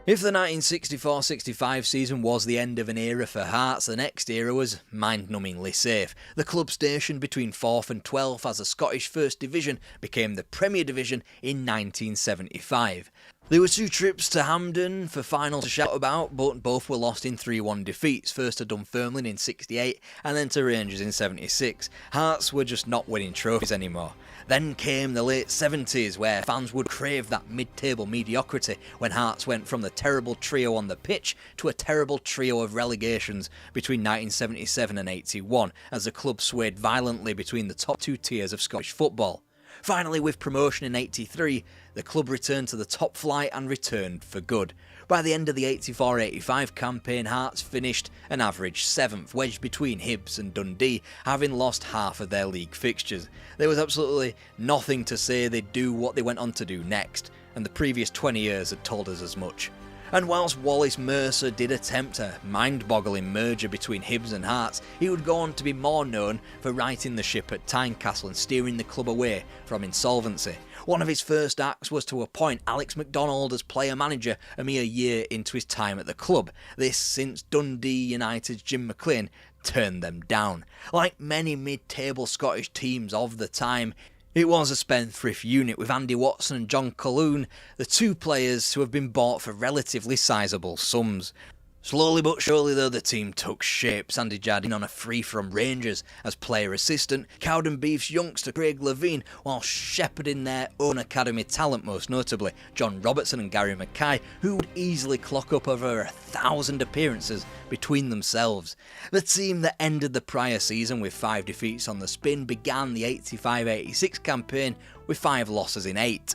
If the 1964-65 season was the end of an era for Hearts, the next era was mind-numbingly safe. The club stationed between 4th and 12th as the Scottish First Division became the Premier Division in 1975. There were 2 trips to Hampden for finals to shout about, but both were lost in 3-1 defeats, first to Dunfermline in 68 and then to Rangers in 76. Hearts were just not winning trophies anymore. Then came the late 70s, where fans would crave that mid-table mediocrity when Hearts went from the terrible trio on the pitch to a terrible trio of relegations between 1977 and 81, as the club swayed violently between the top 2 tiers of Scottish football. Finally, with promotion in 83, the club returned to the top flight and returned for good. By the end of the 84-85 campaign, Hearts finished an average 7th, wedged between Hibs and Dundee, having lost half of their league fixtures. There was absolutely nothing to say they'd do what they went on to do next, and the previous 20 years had told us as much. And whilst Wallace Mercer did attempt a mind-boggling merger between Hibs and Hearts, he would go on to be more known for righting the ship at Tynecastle and steering the club away from insolvency. One of his first acts was to appoint Alex MacDonald as player-manager a mere year into his time at the club. This since Dundee United's Jim McLean turned them down. Like many mid-table Scottish teams of the time, it was a spendthrift unit with Andy Watson and John Colquhoun, the 2 players who have been bought for relatively sizable sums. Slowly but surely though, the team took shape. Sandy Jardine on a free from Rangers as player assistant, Cowden Beef's youngster Craig Levine, while shepherding their own academy talent, most notably John Robertson and Gary Mackay, who would easily clock up over 1,000 appearances between themselves. The team that ended the prior season with 5 defeats on the spin began the 85-86 campaign with 5 losses in 8.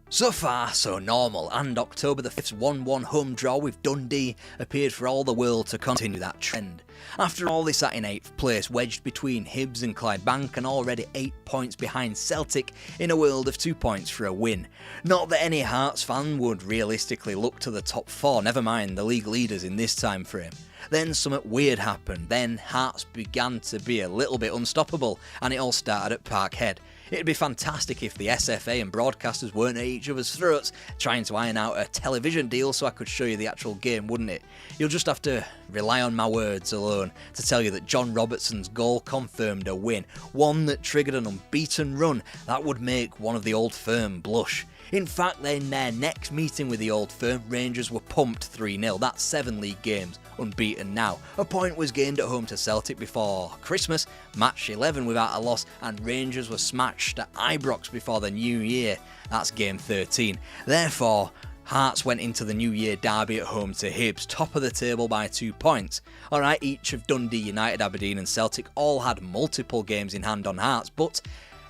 So far, so normal, and October the 5th's 1-1 home draw with Dundee appeared for all the world to continue that trend. After all, they sat in 8th place, wedged between Hibs and Clydebank and already 8 points behind Celtic in a world of 2 points for a win. Not that any Hearts fan would realistically look to the top 4, never mind the league leaders in this time frame. Then something weird happened. Then Hearts began to be a little bit unstoppable, and it all started at Parkhead. It'd be fantastic if the SFA and broadcasters weren't at each other's throats trying to iron out a television deal so I could show you the actual game, wouldn't it? You'll just have to rely on my words alone to tell you that John Robertson's goal confirmed a win, one that triggered an unbeaten run that would make one of the Old Firm blush. In fact, in their next meeting with the Old Firm, Rangers were pumped 3-0. That's 7 league games, unbeaten now. A point was gained at home to Celtic before Christmas, match 11 without a loss, and Rangers were smashed at Ibrox before the New Year. That's game 13. Therefore, Hearts went into the New Year derby at home to Hibs, top of the table by 2 points. Alright, each of Dundee United, Aberdeen and Celtic all had multiple games in hand on Hearts, but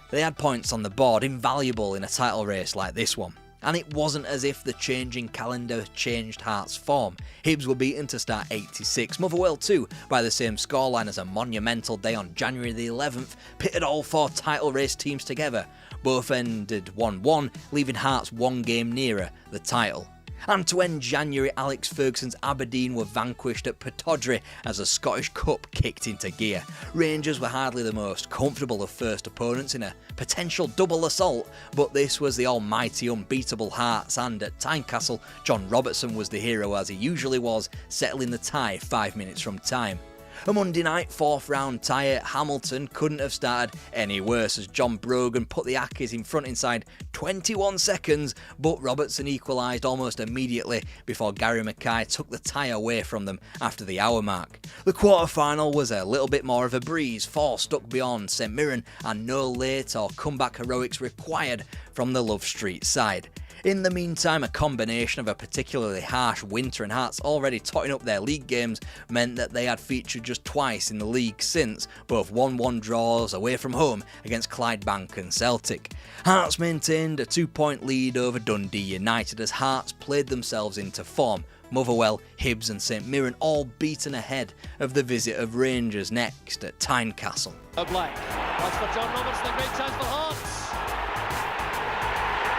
they had points on the board, invaluable in a title race like this one. And it wasn't as if the changing calendar changed Hearts' form. Hibs were beaten to start 86. Motherwell too, by the same scoreline as a monumental day on January the 11th, pitted all 4 title race teams together. Both ended 1-1, leaving Hearts 1 game nearer the title. And to end January, Alex Ferguson's Aberdeen were vanquished at Pittodrie as the Scottish Cup kicked into gear. Rangers were hardly the most comfortable of first opponents in a potential double assault, but this was the almighty unbeatable Hearts, and at Tynecastle, John Robertson was the hero as he usually was, settling the tie 5 minutes from time. A Monday night 4th round tie at Hamilton couldn't have started any worse as John Brogan put the Ackies in front inside 21 seconds, but Robertson equalised almost immediately before Gary Mackay took the tie away from them after the hour mark. The quarter-final was a little bit more of a breeze, 4 stuck beyond St Mirren and no late or comeback heroics required from the Love Street side. In the meantime, a combination of a particularly harsh winter and Hearts already totting up their league games meant that they had featured just twice in the league since, both 1-1 draws away from home against Clydebank and Celtic. Hearts maintained a 2-point lead over Dundee United as Hearts played themselves into form. Motherwell, Hibs and St Mirren all beaten ahead of the visit of Rangers next at Tynecastle. Black. That's for John Robertson, a great chance for Hearts.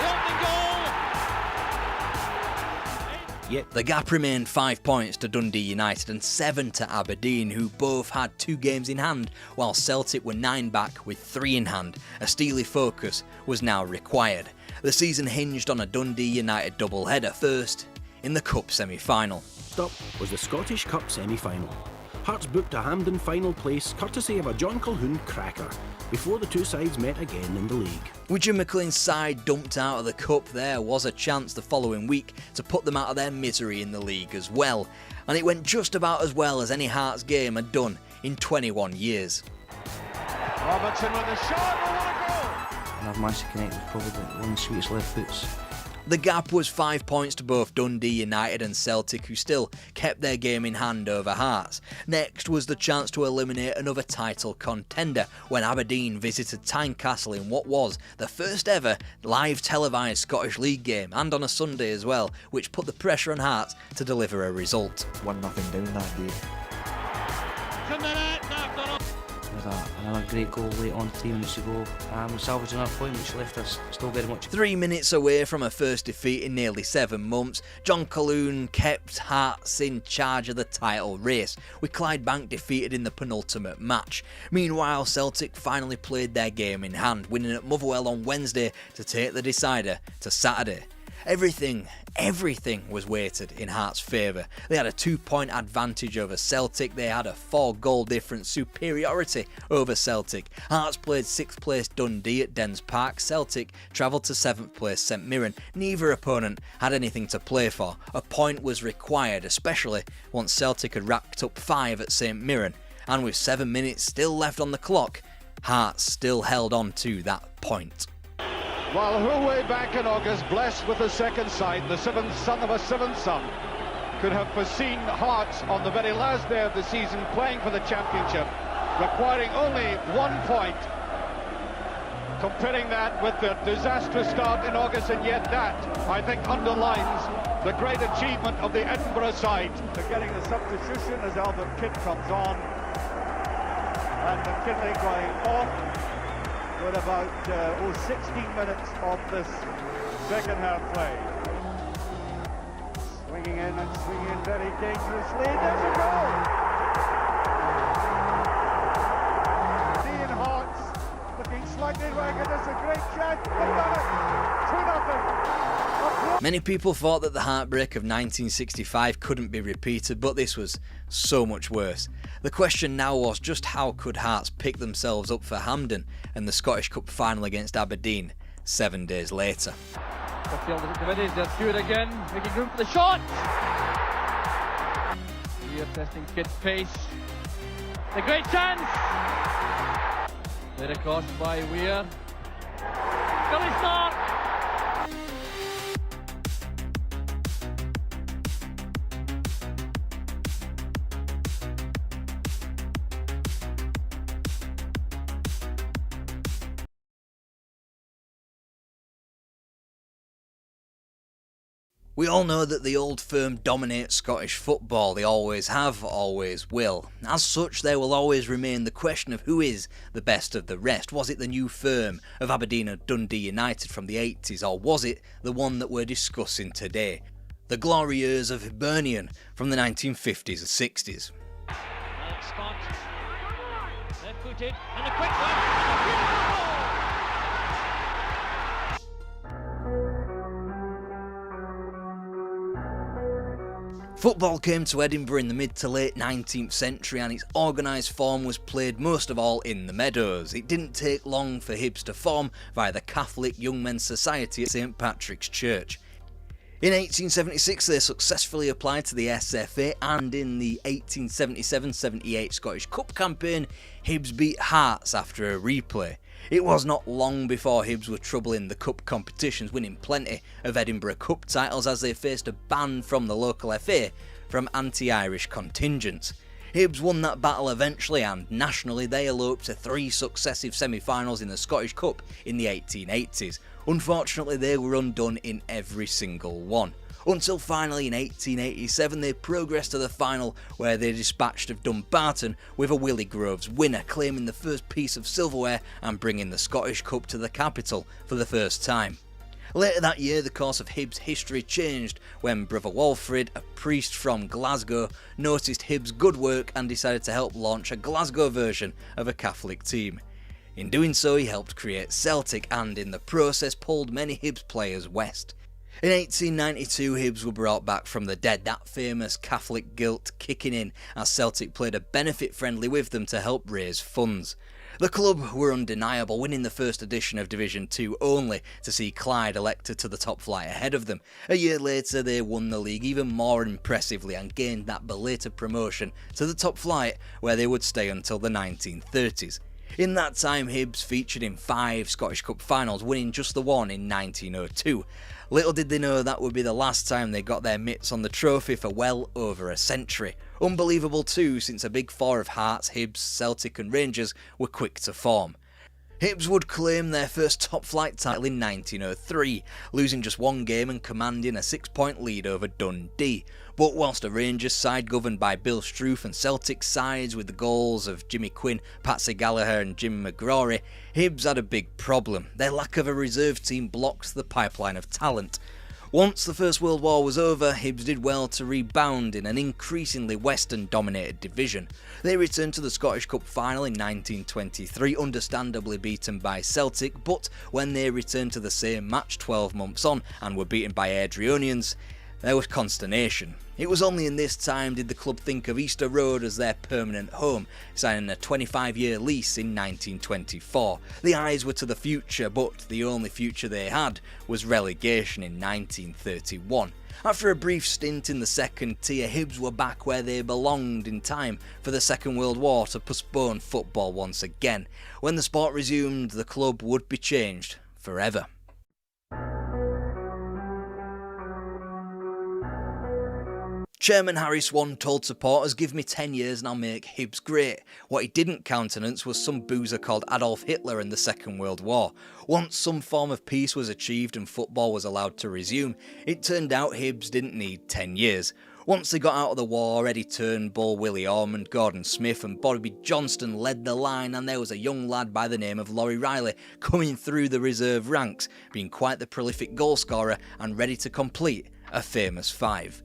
The opening goal. Yep, the gap remained 5 points to Dundee United and 7 to Aberdeen, who both had 2 games in hand, while Celtic were 9 back with 3 in hand. A steely focus was now required. The season hinged on a Dundee United doubleheader, first in the Cup semi-final. Up was the Scottish Cup semi-final. Hearts booked a Hampden final place courtesy of a John Colquhoun cracker before the two sides met again in the league. With Jim McLean's side dumped out of the Cup, there was a chance the following week to put them out of their misery in the league as well, and it went just about as well as any Hearts game had done in 21 years. Robertson with a shot, oh, what a goal! And I've managed to connect with probably one of the sweetest left foots. The gap was 5 points to both Dundee United and Celtic, who still kept their game in hand over Hearts. Next was the chance to eliminate another title contender when Aberdeen visited Tynecastle in what was the first ever live televised Scottish League game, and on a Sunday as well, which put the pressure on Hearts to deliver a result. 1-0 down that day. With another great goal late on, 3 minutes to go, salvaging that point which left us still very much 3 minutes away from a first defeat in nearly 7 months. John Colquhoun kept Hearts in charge of the title race, with Clydebank defeated in the penultimate match. Meanwhile, Celtic finally played their game in hand, winning at Motherwell on Wednesday to take the decider to Saturday. Everything was weighted in Hearts' favour. They had a 2-point advantage over Celtic. They had a 4-goal difference superiority over Celtic. Hearts played 6th place Dundee at Dens Park. Celtic travelled to 7th place St Mirren. Neither opponent had anything to play for. A point was required, especially once Celtic had racked up 5 at St Mirren. And with 7 minutes still left on the clock, Hearts still held on to that point. While who way back in August, blessed with a second sight, the 7th son of a 7th son, could have foreseen Hearts on the very last day of the season playing for the championship, requiring only 1 point. Comparing that with the disastrous start in August, and yet that, I think, underlines the great achievement of the Edinburgh side. They're getting the substitution as Albert Kidd comes on, and McKinley going off. With about 16 minutes of this second half play. Swinging in and swinging very dangerously. There's a goal! Ian Hart's looking slightly ragged. There's a great chance. They've done it! 2-0. Many people thought that the heartbreak of 1965 couldn't be repeated, but this was so much worse. The question now was just how could Hearts pick themselves up for Hampden and the Scottish Cup final against Aberdeen 7 days later. The field isn't committed, they're good again, making room for the shot! Weir testing Kidd's pace. A great chance! They're across by Weir. Gully start! We all know that the old firm dominate Scottish football. They always have, always will. As such, there will always remain the question of who is the best of the rest. Was it the new firm of Aberdeen or Dundee United from the 80s, or was it the one that we're discussing today? The glory years of Hibernian from the 1950s and 60s. Alex Scott, left-footed, and a quick one, and a beautiful goal! Football came to Edinburgh in the mid to late 19th century and its organised form was played most of all in the meadows. It didn't take long for Hibs to form via the Catholic Young Men's Society at St Patrick's Church. In 1876 they successfully applied to the SFA, and in the 1877-78 Scottish Cup campaign Hibs beat Hearts after a replay. It was not long before Hibs were troubling the cup competitions, winning plenty of Edinburgh Cup titles as they faced a ban from the local FA from anti-Irish contingents. Hibs won that battle eventually, and nationally they eloped to 3 successive semi-finals in the Scottish Cup in the 1880s. Unfortunately they were undone in every single one. Until finally in 1887 they progressed to the final, where they dispatched of Dumbarton with a Willie Groves winner, claiming the first piece of silverware and bringing the Scottish Cup to the capital for the first time. Later that year the course of Hibs history changed when Brother Walfrid, a priest from Glasgow, noticed Hibs' good work and decided to help launch a Glasgow version of a Catholic team. In doing so he helped create Celtic and in the process pulled many Hibs players west. In 1892 Hibs were brought back from the dead, that famous Catholic guilt kicking in as Celtic played a benefit friendly with them to help raise funds. The club were undeniable, winning the first edition of Division 2 only to see Clyde elected to the top flight ahead of them. A year later they won the league even more impressively and gained that belated promotion to the top flight, where they would stay until the 1930s. In that time Hibs featured in 5 Scottish Cup finals, winning just the one in 1902. Little did they know that would be the last time they got their mitts on the trophy for well over a century. Unbelievable too, since a big four of Hearts, Hibs, Celtic and Rangers were quick to form. Hibs would claim their first top flight title in 1903, losing just one game and commanding a 6-point lead over Dundee. But whilst a Rangers side governed by Bill Struth and Celtic sides with the goals of Jimmy Quinn, Patsy Gallagher and Jim McGrory, Hibs had a big problem. Their lack of a reserve team blocked the pipeline of talent. Once the First World War was over, Hibs did well to rebound in an increasingly Western-dominated division. They returned to the Scottish Cup final in 1923, understandably beaten by Celtic, but when they returned to the same match 12 months on and were beaten by Airdrieonians, there was consternation. It was only in this time did the club think of Easter Road as their permanent home, signing a 25-year lease in 1924. The eyes were to the future, but the only future they had was relegation in 1931. After a brief stint in the second tier, Hibs were back where they belonged in time for the Second World War to postpone football once again. When the sport resumed, the club would be changed forever. Chairman Harry Swan told supporters, "Give me 10 years and I'll make Hibs great." What he didn't countenance was some boozer called Adolf Hitler and the Second World War. Once some form of peace was achieved and football was allowed to resume, it turned out Hibs didn't need 10 years. Once they got out of the war, Eddie Turnbull, Willie Ormond, Gordon Smith and Bobby Johnston led the line, and there was a young lad by the name of Laurie Riley coming through the reserve ranks, being quite the prolific goalscorer and ready to complete a famous 5.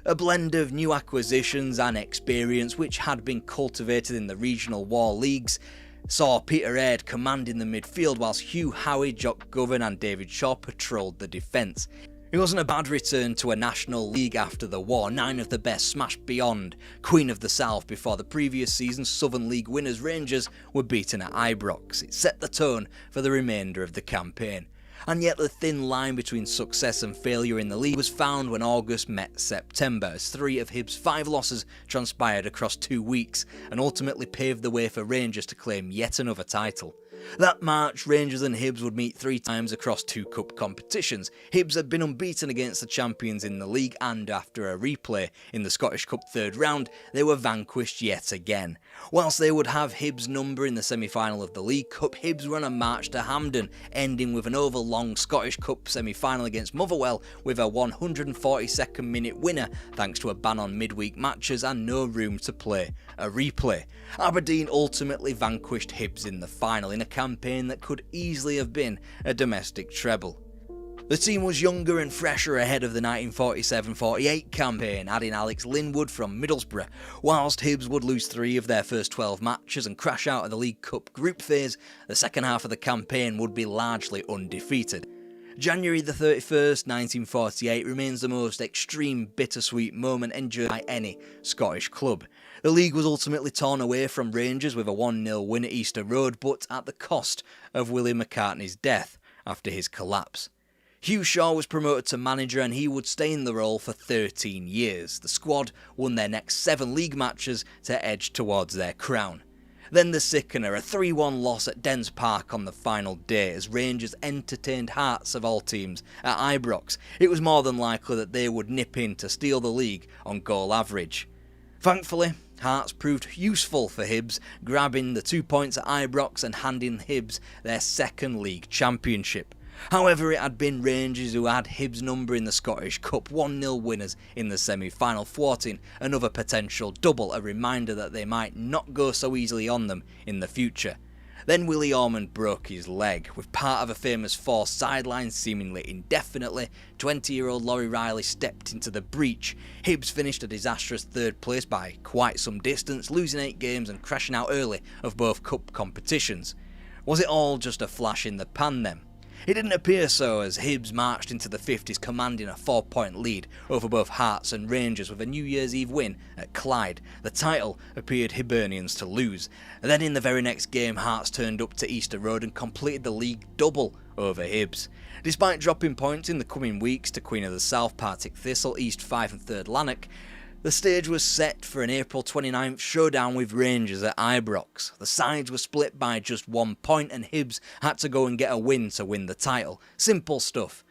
A blend of new acquisitions and experience which had been cultivated in the regional war leagues saw Peter Aird commanding the midfield whilst Hugh Howey, Jock Govan and David Shaw patrolled the defence. It wasn't a bad return to a national league after the war. 9 of the best smashed beyond Queen of the South before the previous season's Southern League winners Rangers were beaten at Ibrox. It set the tone for the remainder of the campaign. And yet the thin line between success and failure in the league was found when August met September, as 3 of Hibs' 5 losses transpired across 2 weeks and ultimately paved the way for Rangers to claim yet another title. That March, Rangers and Hibs would meet 3 times across 2 cup competitions. Hibs had been unbeaten against the champions in the league, and after a replay in the Scottish Cup 3rd round, they were vanquished yet again. Whilst they would have Hibs' number in the semi-final of the League Cup, Hibs were on a march to Hampden, ending with an overlong Scottish Cup semi-final against Motherwell with a 142nd minute winner thanks to a ban on midweek matches and no room to play a replay. Aberdeen ultimately vanquished Hibs in the final in a campaign that could easily have been a domestic treble. The team was younger and fresher ahead of the 1947-48 campaign, adding Alex Linwood from Middlesbrough. Whilst Hibs would lose 3 of their first 12 matches and crash out of the League Cup group phase, the second half of the campaign would be largely undefeated. January the 31st, 1948 remains the most extreme bittersweet moment endured by any Scottish club. The league was ultimately torn away from Rangers with a 1-0 win at Easter Road, but at the cost of Willie McCartney's death after his collapse. Hugh Shaw was promoted to manager and he would stay in the role for 13 years. The squad won their next 7 league matches to edge towards their crown. Then the sickener, a 3-1 loss at Dens Park on the final day as Rangers entertained Hearts of all teams at Ibrox. It was more than likely that they would nip in to steal the league on goal average. Thankfully, Hearts proved useful for Hibs, grabbing the 2 points at Ibrox and handing Hibs their 2nd league championship. However, it had been Rangers who had Hibs' number in the Scottish Cup, 1-0 winners in the semi-final, thwarting another potential double, a reminder that they might not go so easily on them in the future. Then Willie Ormond broke his leg, with part of a famous fall sidelined seemingly indefinitely. 20-year-old Laurie Riley stepped into the breach. Hibs finished a disastrous 3rd place by quite some distance, losing 8 games and crashing out early of both cup competitions. Was it all just a flash in the pan then? It didn't appear so, as Hibs marched into the 50s commanding a 4-point lead over both Hearts and Rangers with a New Year's Eve win at Clyde. The title appeared Hibernians to lose. And then in the very next game, Hearts turned up to Easter Road and completed the league double over Hibs. Despite dropping points in the coming weeks to Queen of the South, Partick Thistle, East Fife and 3rd Lanark, the stage was set for an April 29th showdown with Rangers at Ibrox. The sides were split by just 1 point and Hibs had to go and get a win to win the title. Simple stuff.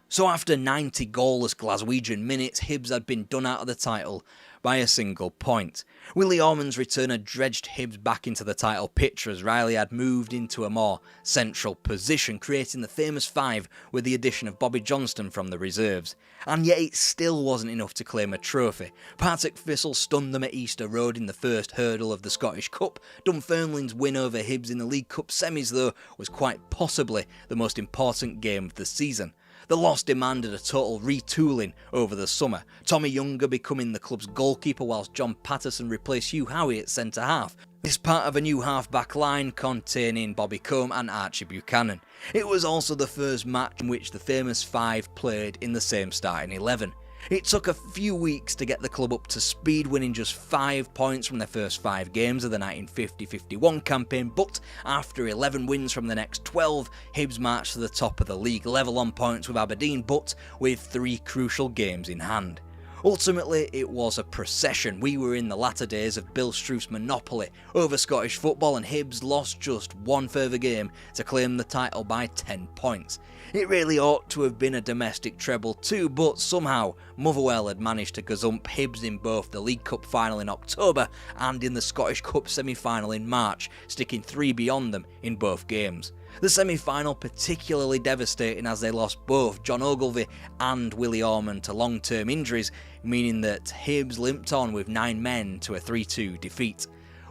So after 90 goalless Glaswegian minutes, Hibs had been done out of the title by a single point. Willie Ormond's return had dredged Hibs back into the title picture as Riley had moved into a more central position, creating the famous 5 with the addition of Bobby Johnston from the reserves. And yet it still wasn't enough to claim a trophy. Partick Thistle stunned them at Easter Road in the first hurdle of the Scottish Cup. Dunfermline's win over Hibs in the League Cup semis, though, was quite possibly the most important game of the season. The loss demanded a total retooling over the summer, Tommy Younger becoming the club's goalkeeper whilst John Patterson replaced Hugh Howey at centre-half. This part of a new half-back line containing Bobby Combe and Archie Buchanan. It was also the first match in which the famous 5 played in the same starting 11. It took a few weeks to get the club up to speed, winning just 5 points from their first 5 games of the 1950-51 campaign, but after 11 wins from the next 12, Hibs marched to the top of the league, level on points with Aberdeen, but with 3 crucial games in hand. Ultimately, it was a procession. We were in the latter days of Bill Struth's monopoly over Scottish football, and Hibs lost just 1 further game to claim the title by 10 points. It really ought to have been a domestic treble too, but somehow Motherwell had managed to gazump Hibs in both the League Cup final in October and in the Scottish Cup semi-final in March, sticking 3 beyond them in both games. The semi-final particularly devastating as they lost both John Ogilvie and Willie Ormond to long-term injuries, meaning that Hibs limped on with 9 men to a 3-2 defeat.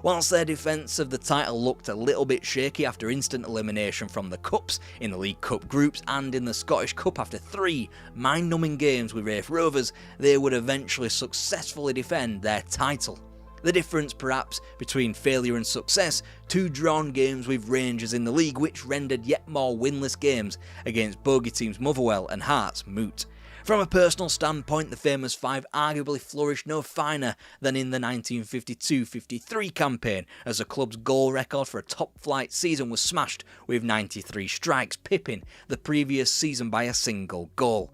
Whilst their defence of the title looked a little bit shaky after instant elimination from the Cups, in the League Cup groups and in the Scottish Cup after 3 mind-numbing games with Raith Rovers, they would eventually successfully defend their title. The difference perhaps between failure and success, 2 drawn games with Rangers in the league which rendered yet more winless games against bogey teams Motherwell and Hearts moot. From a personal standpoint, the famous 5 arguably flourished no finer than in the 1952-53 campaign, as the club's goal record for a top-flight season was smashed with 93 strikes, pipping the previous season by a single goal.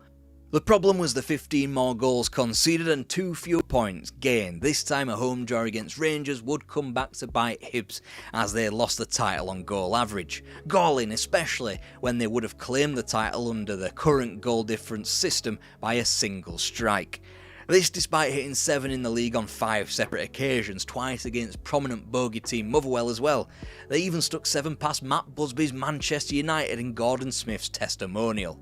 The problem was the 15 more goals conceded and 2 fewer points gained. This time a home draw against Rangers would come back to bite Hibs as they lost the title on goal average. Galling, especially when they would have claimed the title under the current goal difference system by a single strike. This despite hitting 7 in the league on 5 separate occasions, twice against prominent bogey team Motherwell as well. They even stuck 7 past Matt Busby's Manchester United in Gordon Smith's testimonial.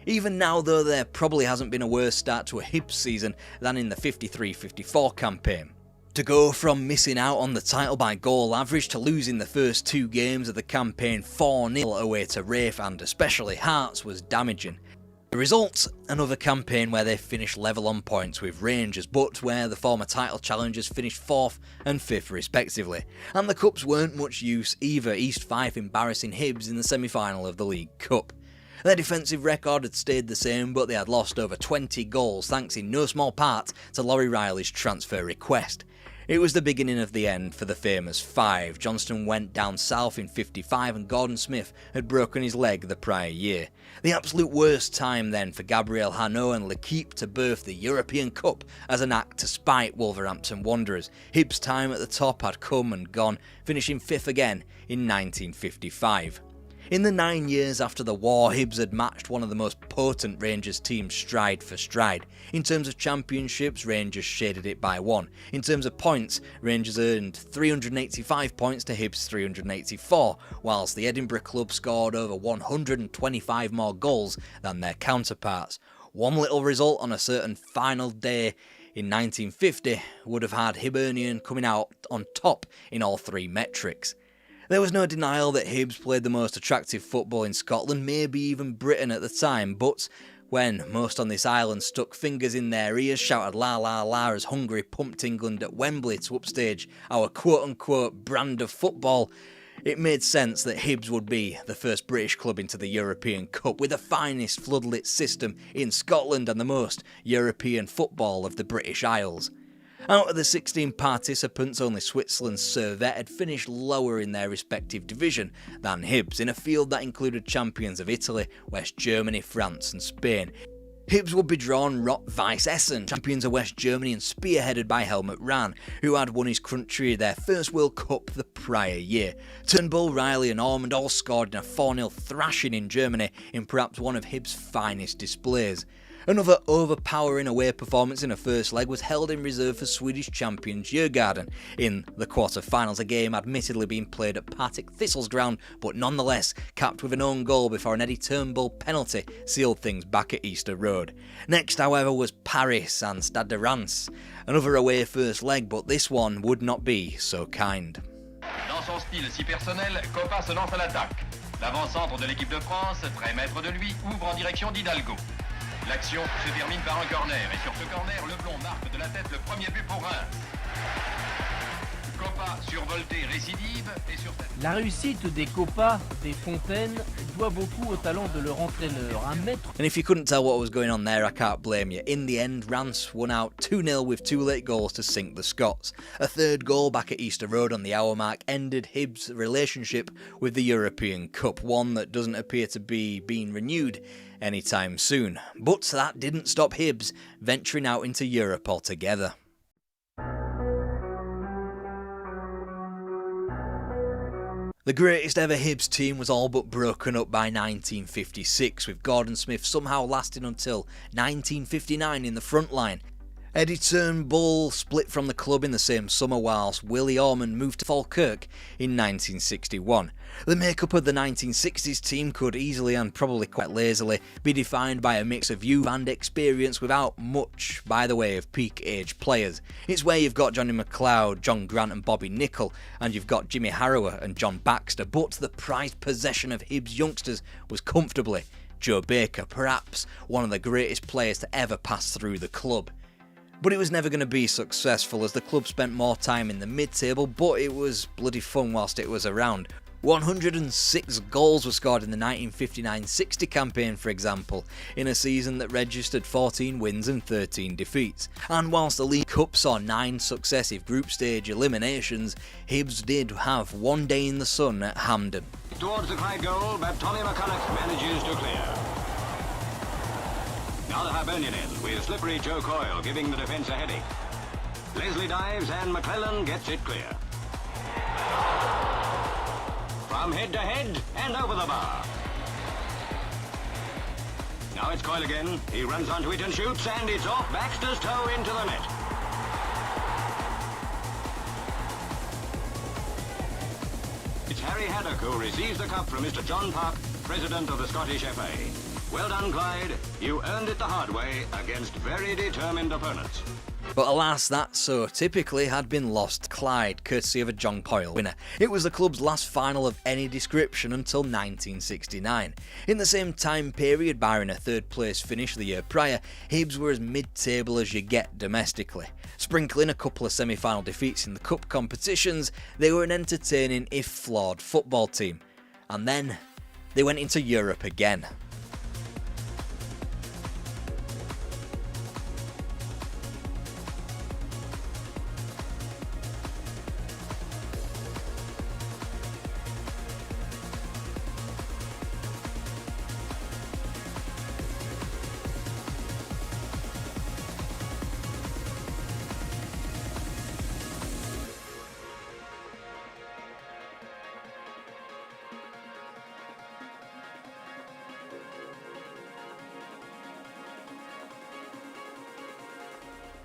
Even now though, there probably hasn't been a worse start to a Hibs season than in the 53-54 campaign. To go from missing out on the title by goal average to losing the first 2 games of the campaign 4-0 away to Raith and especially Hearts was damaging. The result, another campaign where they finished level on points with Rangers, but where the former title challengers finished 4th and 5th respectively. And the Cups weren't much use either, East Fife embarrassing Hibs in the semi-final of the League Cup. Their defensive record had stayed the same, but they had lost over 20 goals thanks in no small part to Laurie Riley's transfer request. It was the beginning of the end for the famous 5. Johnston went down south in 55 and Gordon Smith had broken his leg the prior year. The absolute worst time then for Gabriel Hano and L'Équipe to birth the European Cup as an act to spite Wolverhampton Wanderers. Hibs' time at the top had come and gone, finishing 5th again in 1955. In the 9 years after the war, Hibs had matched one of the most potent Rangers teams stride for stride. In terms of championships, Rangers shaded it by 1. In terms of points, Rangers earned 385 points to Hibs' 384, whilst the Edinburgh club scored over 125 more goals than their counterparts. One little result on a certain final day in 1950 would have had Hibernian coming out on top in all 3 metrics. There was no denial that Hibs played the most attractive football in Scotland, maybe even Britain at the time, but when most on this island stuck fingers in their ears, shouted la la la as Hungary pumped England at Wembley to upstage our quote-unquote brand of football, it made sense that Hibs would be the first British club into the European Cup, with the finest floodlit system in Scotland and the most European football of the British Isles. Out of the 16 participants, only Switzerland's Servette had finished lower in their respective division than Hibs, in a field that included champions of Italy, West Germany, France and Spain. Hibs would be drawn Rot-Weiss Essen, champions of West Germany and spearheaded by Helmut Rahn, who had won his country their first World Cup the prior year. Turnbull, Riley and Ormond all scored in a 4-0 thrashing in Germany in perhaps one of Hibs' finest displays. Another overpowering away performance in a first leg was held in reserve for Swedish champions Djurgården in the quarter-finals, a game admittedly being played at Partick Thistle's ground, but nonetheless capped with an own goal before an Eddie Turnbull penalty sealed things back at Easter Road. Next, however, was Paris and Stade de Reims, another away first leg, but this one would not be so kind. Dans son style si personnel, Copa se lance à l'attaque. L'avant-centre de l'équipe de France, très maître de lui, ouvre en direction d'Hidalgo. L'action se termine par un corner et sur ce corner, Leblond marque de la tête le premier but pour Reims. Copa survolté récidive et sur cette... La réussite des Copa, des Fontaines, doit beaucoup au talent de leur entraîneur. And if you couldn't tell what was going on there, I can't blame you. In the end, Reims won out 2-0 with 2 late goals to sink the Scots. A third goal back at Easter Road on the hour mark ended Hibs' relationship with the European Cup, one that doesn't appear to be being renewed anytime soon. But that didn't stop Hibs venturing out into Europe altogether. The greatest ever Hibs team was all but broken up by 1956, with Gordon Smith somehow lasting until 1959 in the front line. Eddie Turnbull split from the club in the same summer whilst Willie Ormond moved to Falkirk in 1961. The makeup of the 1960s team could easily and probably quite lazily be defined by a mix of youth and experience without much by the way of peak age players. It's where you've got Johnny McLeod, John Grant and Bobby Nicol, and you've got Jimmy Harrower and John Baxter, but the prized possession of Hibs youngsters was comfortably Joe Baker, perhaps one of the greatest players to ever pass through the club. But it was never going to be successful as the club spent more time in the mid-table, but it was bloody fun whilst it was around. 106 goals were scored in the 1959-60 campaign, for example, in a season that registered 14 wins and 13 defeats. And whilst the League Cup saw 9 successive group stage eliminations, Hibs did have one day in the sun at Hampden. Towards the Clyde goal, but Tommy McCulloch manages to clear. Now the Hibernian end with slippery Joe Coyle giving the defence a headache. Leslie dives and McClellan gets it clear. From head to head and over the bar. Now it's Coyle again. He runs onto it and shoots, and it's off Baxter's toe into the net. It's Harry Haddock who receives the cup from Mr. John Park, President of the Scottish FA. Well done, Clyde. You earned it the hard way against very determined opponents. But alas, that so typically had been lost to Clyde, courtesy of a John Coyle winner. It was the club's last final of any description until 1969. In the same time period, barring a third place finish the year prior, Hibs were as mid-table as you get domestically. Sprinkling a couple of semi-final defeats in the cup competitions, they were an entertaining if flawed football team. And then, they went into Europe again.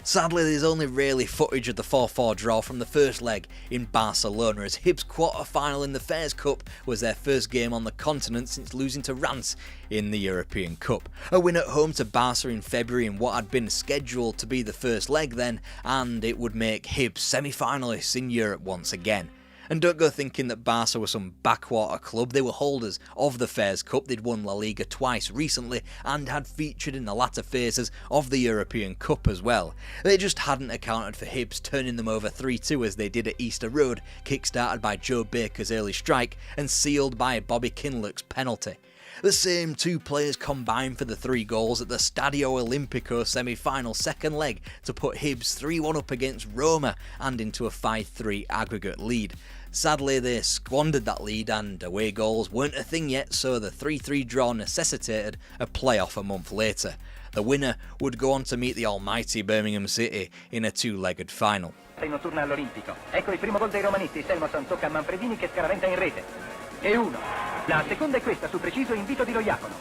Sadly, there's only really footage of the 4-4 draw from the first leg in Barcelona, as Hibs' quarter-final in the Fairs Cup was their first game on the continent since losing to Reims in the European Cup. A win at home to Barca in February in what had been scheduled to be the first leg then, and it would make Hibs semi-finalists in Europe once again. And don't go thinking that Barca were some backwater club. They were holders of the Fairs Cup. They'd won La Liga twice recently and had featured in the latter phases of the European Cup as well. They just hadn't accounted for Hibs turning them over 3-2 as they did at Easter Road, kick-started by Joe Baker's early strike and sealed by Bobby Kinloch's penalty. The same two players combined for the 3 goals at the Stadio Olimpico semi-final second leg to put Hibs 3-1 up against Roma and into a 5-3 aggregate lead. Sadly, they squandered that lead and away goals weren't a thing yet, so the 3-3 draw necessitated a playoff a month later. The winner would go on to meet the almighty Birmingham City in a 2-legged final. Notturna all'Olimpico. Ecco il primo gol dei romanisti. Selmason tocca a Manfredini che scaraventa in rete. E 1. La seconda è questa su preciso invito di Loiacono.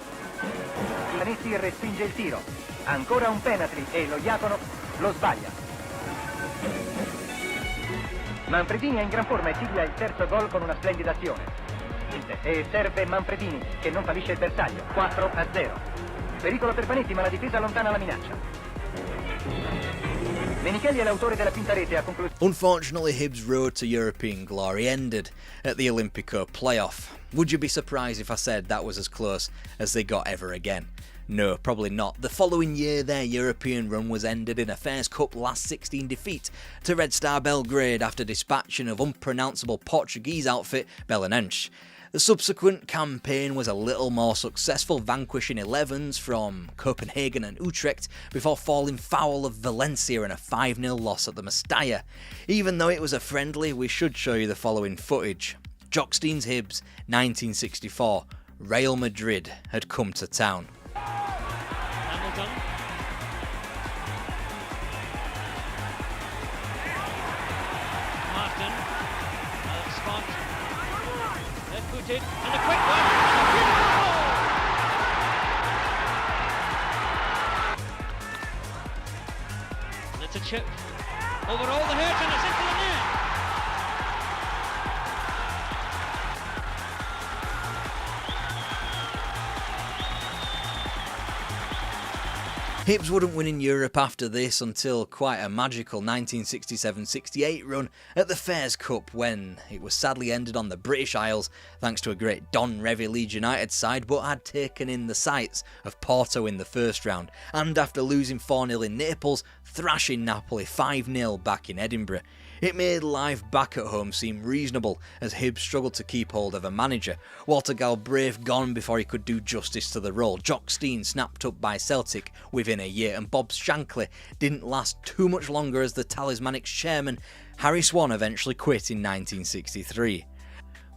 Messi respinge il tiro. Ancora un penalty e Loiacono lo sbaglia. Manfredini è in gran forma e sigla il terzo gol con una splendida azione. E serve Manfredini che non fallisce il bersaglio. 4-0. Pericolo per Panetti ma la difesa allontana la minaccia. Menichelli è l'autore della quinta rete a conclusione. Unfortunately, Hibs' road to European glory ended at the Olimpico playoff. Would you be surprised if I said that was as close as they got ever again? No, probably not. The following year, their European run was ended in a Fairs Cup last 16 defeat to Red Star Belgrade after dispatching of unpronounceable Portuguese outfit Belenenses. The subsequent campaign was a little more successful, vanquishing 11s from Copenhagen and Utrecht before falling foul of Valencia in a 5-0 loss at the Mestalla. Even though it was a friendly, we should show you the following footage. Jockstein's Hibs, 1964. Real Madrid had come to town. Hamilton. Martin. Spot. Left-footed. And a quick one. It's a chip over all the hedge and it's into the net. Hibs wouldn't win in Europe after this until quite a magical 1967-68 run at the Fairs Cup, when it was sadly ended on the British Isles thanks to a great Don Revie Leeds United side, but had taken in the sights of Porto in the first round, and after losing 4-0 in Naples, thrashing Napoli 5-0 back in Edinburgh. It made life back at home seem reasonable as Hibs struggled to keep hold of a manager. Walter Galbraith gone before he could do justice to the role. Jock Stein snapped up by Celtic within a year, and Bob Shankly didn't last too much longer as the talismanic chairman Harry Swan eventually quit in 1963.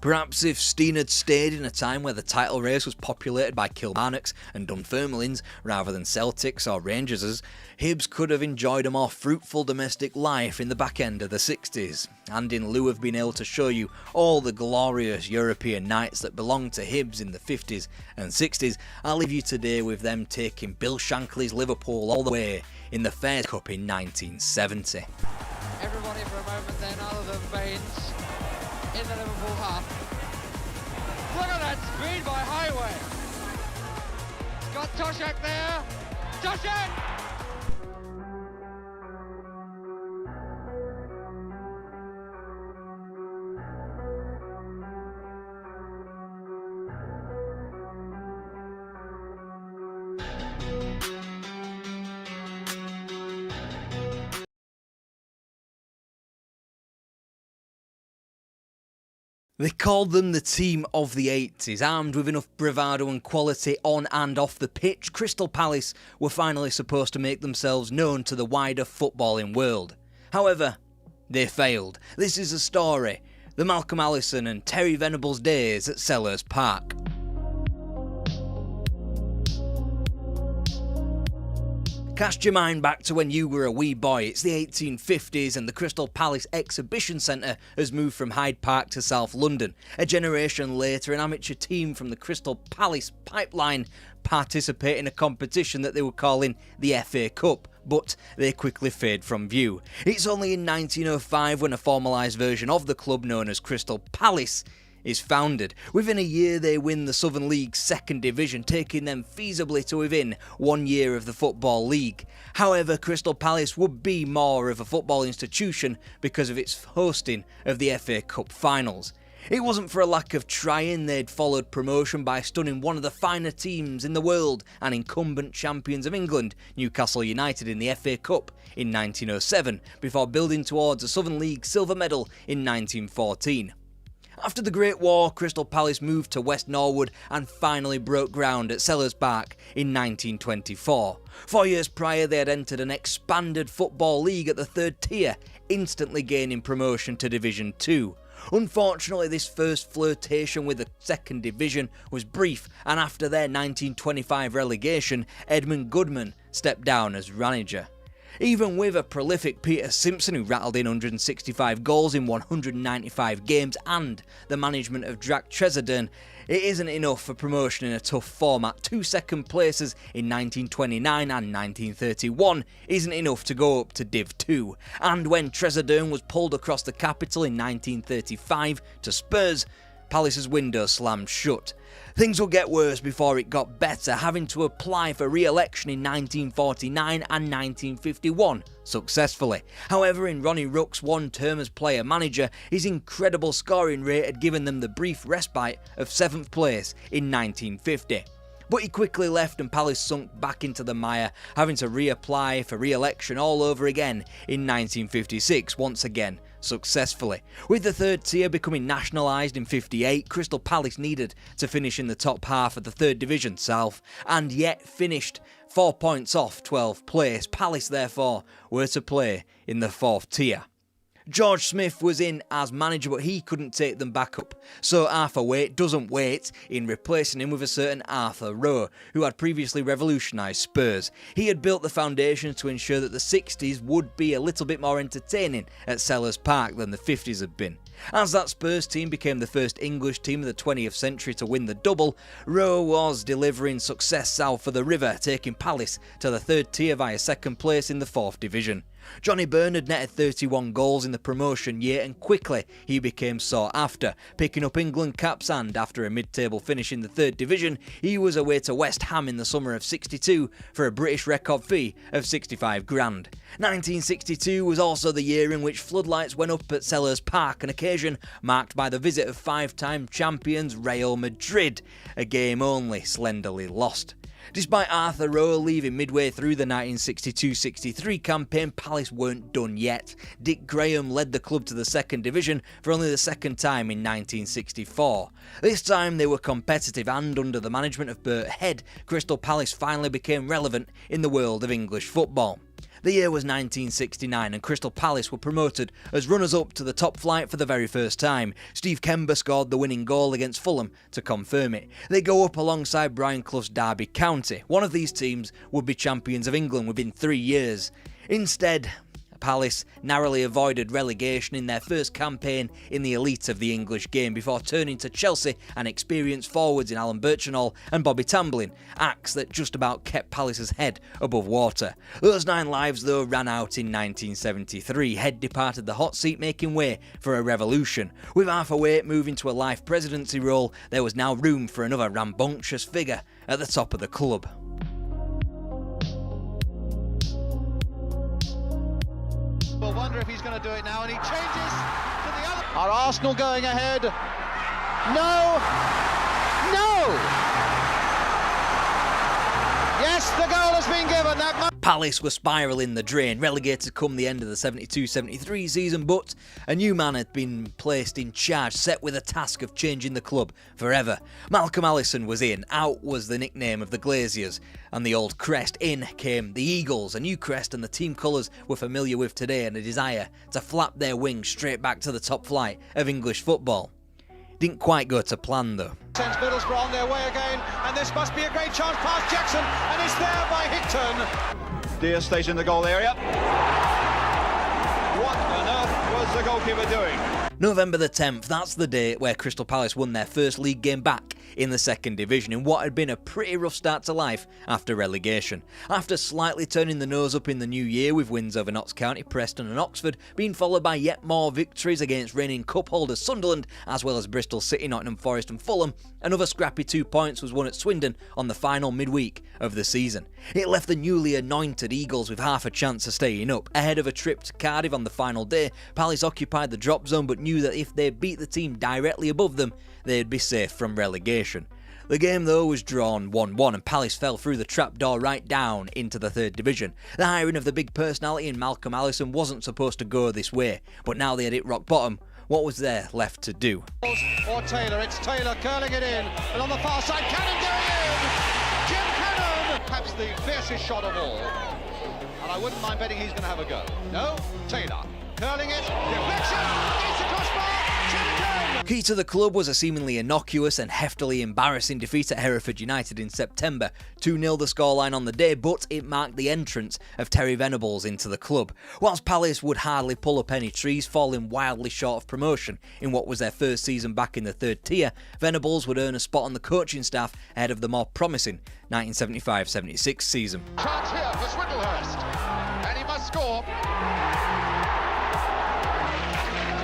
Perhaps if Stein had stayed in a time where the title race was populated by Kilmarnocks and Dunfermlines rather than Celtics or Rangerses, Hibs could have enjoyed a more fruitful domestic life in the back end of the 60s. And in lieu of being able to show you all the glorious European nights that belonged to Hibs in the 50s and 60s, I'll leave you today with them taking Bill Shankly's Liverpool all the way in the Fairs Cup in 1970. Everybody for a moment then, other than Baines, in the Liverpool half. Look at that speed by Highway. It's got Toshak there. Toshak! They called them the team of the 80s. Armed with enough bravado and quality on and off the pitch, Crystal Palace were finally supposed to make themselves known to the wider footballing world. However, they failed. This is a story, the Malcolm Allison and Terry Venables days at Sellers Park. Cast your mind back to when you were a wee boy. It's the 1850s and the Crystal Palace Exhibition Centre has moved from Hyde Park to South London. A generation later, an amateur team from the Crystal Palace pipeline participate in a competition that they were calling the FA Cup, but they quickly fade from view. It's only in 1905 when a formalised version of the club known as Crystal Palace is founded. Within a year they win the Southern League's second division, taking them feasibly to within 1 year of the Football League. However, Crystal Palace would be more of a football institution because of its hosting of the FA Cup finals. It wasn't for a lack of trying. They'd followed promotion by stunning one of the finer teams in the world and incumbent champions of England, Newcastle United, in the FA Cup in 1907, before building towards a Southern League silver medal in 1914. After the Great War, Crystal Palace moved to West Norwood and finally broke ground at Sellers Park in 1924. 4 years prior, they had entered an expanded football league at the third tier, instantly gaining promotion to Division 2. Unfortunately, this first flirtation with the second division was brief, and after their 1925 relegation, Edmund Goodman stepped down as manager. Even with a prolific Peter Simpson who rattled in 165 goals in 195 games and the management of Drac Tresidern, it isn't enough for promotion in a tough format. 2 second places in 1929 and 1931 isn't enough to go up to Div 2. And when Tresidern was pulled across the capital in 1935 to Spurs, Palace's window slammed shut. Things would get worse before it got better, having to apply for re-election in 1949 and 1951 successfully. However, in Ronnie Ruck's one term as player-manager, his incredible scoring rate had given them the brief respite of 7th place in 1950. But he quickly left and Palace sunk back into the mire, having to reapply for re-election all over again in 1956, once again successfully. With the third tier becoming nationalised in 58, Crystal Palace needed to finish in the top half of the third division south, and yet finished 4 points off 12th place. Palace therefore were to play in the 4th tier. George Smith was in as manager, but he couldn't take them back up. So Arthur Waite doesn't wait in replacing him with a certain Arthur Rowe, who had previously revolutionised Spurs. He had built the foundations to ensure that the 60s would be a little bit more entertaining at Sellers Park than the 50s had been. As that Spurs team became the first English team of the 20th century to win the double, Rowe was delivering success south of the river, taking Palace to the third tier via second place in the 4th division. Johnny Byrne had netted 31 goals in the promotion year, and quickly he became sought after, picking up England caps, and after a mid-table finish in the 3rd division, he was away to West Ham in the summer of '62 for a British record fee of 65 grand. 1962 was also the year in which floodlights went up at Selhurst Park, an occasion marked by the visit of 5-time champions Real Madrid, a game only slenderly lost. Despite Arthur Rowe leaving midway through the 1962-63 campaign, Palace weren't done yet. Dick Graham led the club to the 2nd division for only the 2nd time in 1964. This time they were competitive, and under the management of Bert Head, Crystal Palace finally became relevant in the world of English football. The year was 1969 and Crystal Palace were promoted as runners-up to the top flight for the very first time. Steve Kember scored the winning goal against Fulham to confirm it. They go up alongside Brian Clough's Derby County. One of these teams would be champions of England within 3 years. Instead, Palace narrowly avoided relegation in their first campaign in the elite of the English game before turning to Chelsea and experienced forwards in Alan Birchenall and Bobby Tamblyn, acts that just about kept Palace's head above water. Those 9 lives though ran out in 1973. Head departed the hot seat, making way for a revolution. With Arthur Waite moving to a life presidency role, there was now room for another rambunctious figure at the top of the club. We'll wonder if he's going to do it now, and he changes to the other. Are Arsenal going ahead? No! Yes, the goal has been given. Palace were spiralling the drain, relegated come the end of the 72-73 season, but a new man had been placed in charge, set with a task of changing the club forever. Malcolm Allison was in. Out was the nickname of the Glaziers, and the old crest. In came the Eagles, a new crest and the team colours we're familiar with today, and a desire to flap their wings straight back to the top flight of English football. Didn't quite go to plan though. Sends Middlesbrough on their way again, and this must be a great chance past Jackson, and it's there by Hickton. Deere stays in the goal area. What on earth was the goalkeeper doing? November the 10th, that's the date where Crystal Palace won their first league game back in the 2nd division in what had been a pretty rough start to life after relegation. After slightly turning the nose up in the new year with wins over Notts County, Preston and Oxford, being followed by yet more victories against reigning cup holders Sunderland, as well as Bristol City, Nottingham Forest and Fulham, another scrappy 2 points was won at Swindon on the final midweek of the season. It left the newly anointed Eagles with half a chance of staying up. Ahead of a trip to Cardiff on the final day, Palace occupied the drop zone but knew that if they beat the team directly above them, they'd be safe from relegation. The game though was drawn 1-1 and Palace fell through the trapdoor right down into the 3rd division. The hiring of the big personality in Malcolm Allison wasn't supposed to go this way, but now they had hit rock bottom. What was there left to do? Or Taylor, it's Taylor curling it in, and on the far side, Cannon going in! Jim Cannon! Perhaps the fiercest shot of all, and I wouldn't mind betting he's going to have a go. No, Taylor, curling it, deflection, it's the crossbar, Chilton! Key to the club was a seemingly innocuous and heftily embarrassing defeat at Hereford United in September. 2-0 the scoreline on the day, but it marked the entrance of Terry Venables into the club. Whilst Palace would hardly pull up any trees, falling wildly short of promotion in what was their first season back in the 3rd tier, Venables would earn a spot on the coaching staff ahead of the more promising 1975-76 season. Chance here for Swindlehurst, and he must score.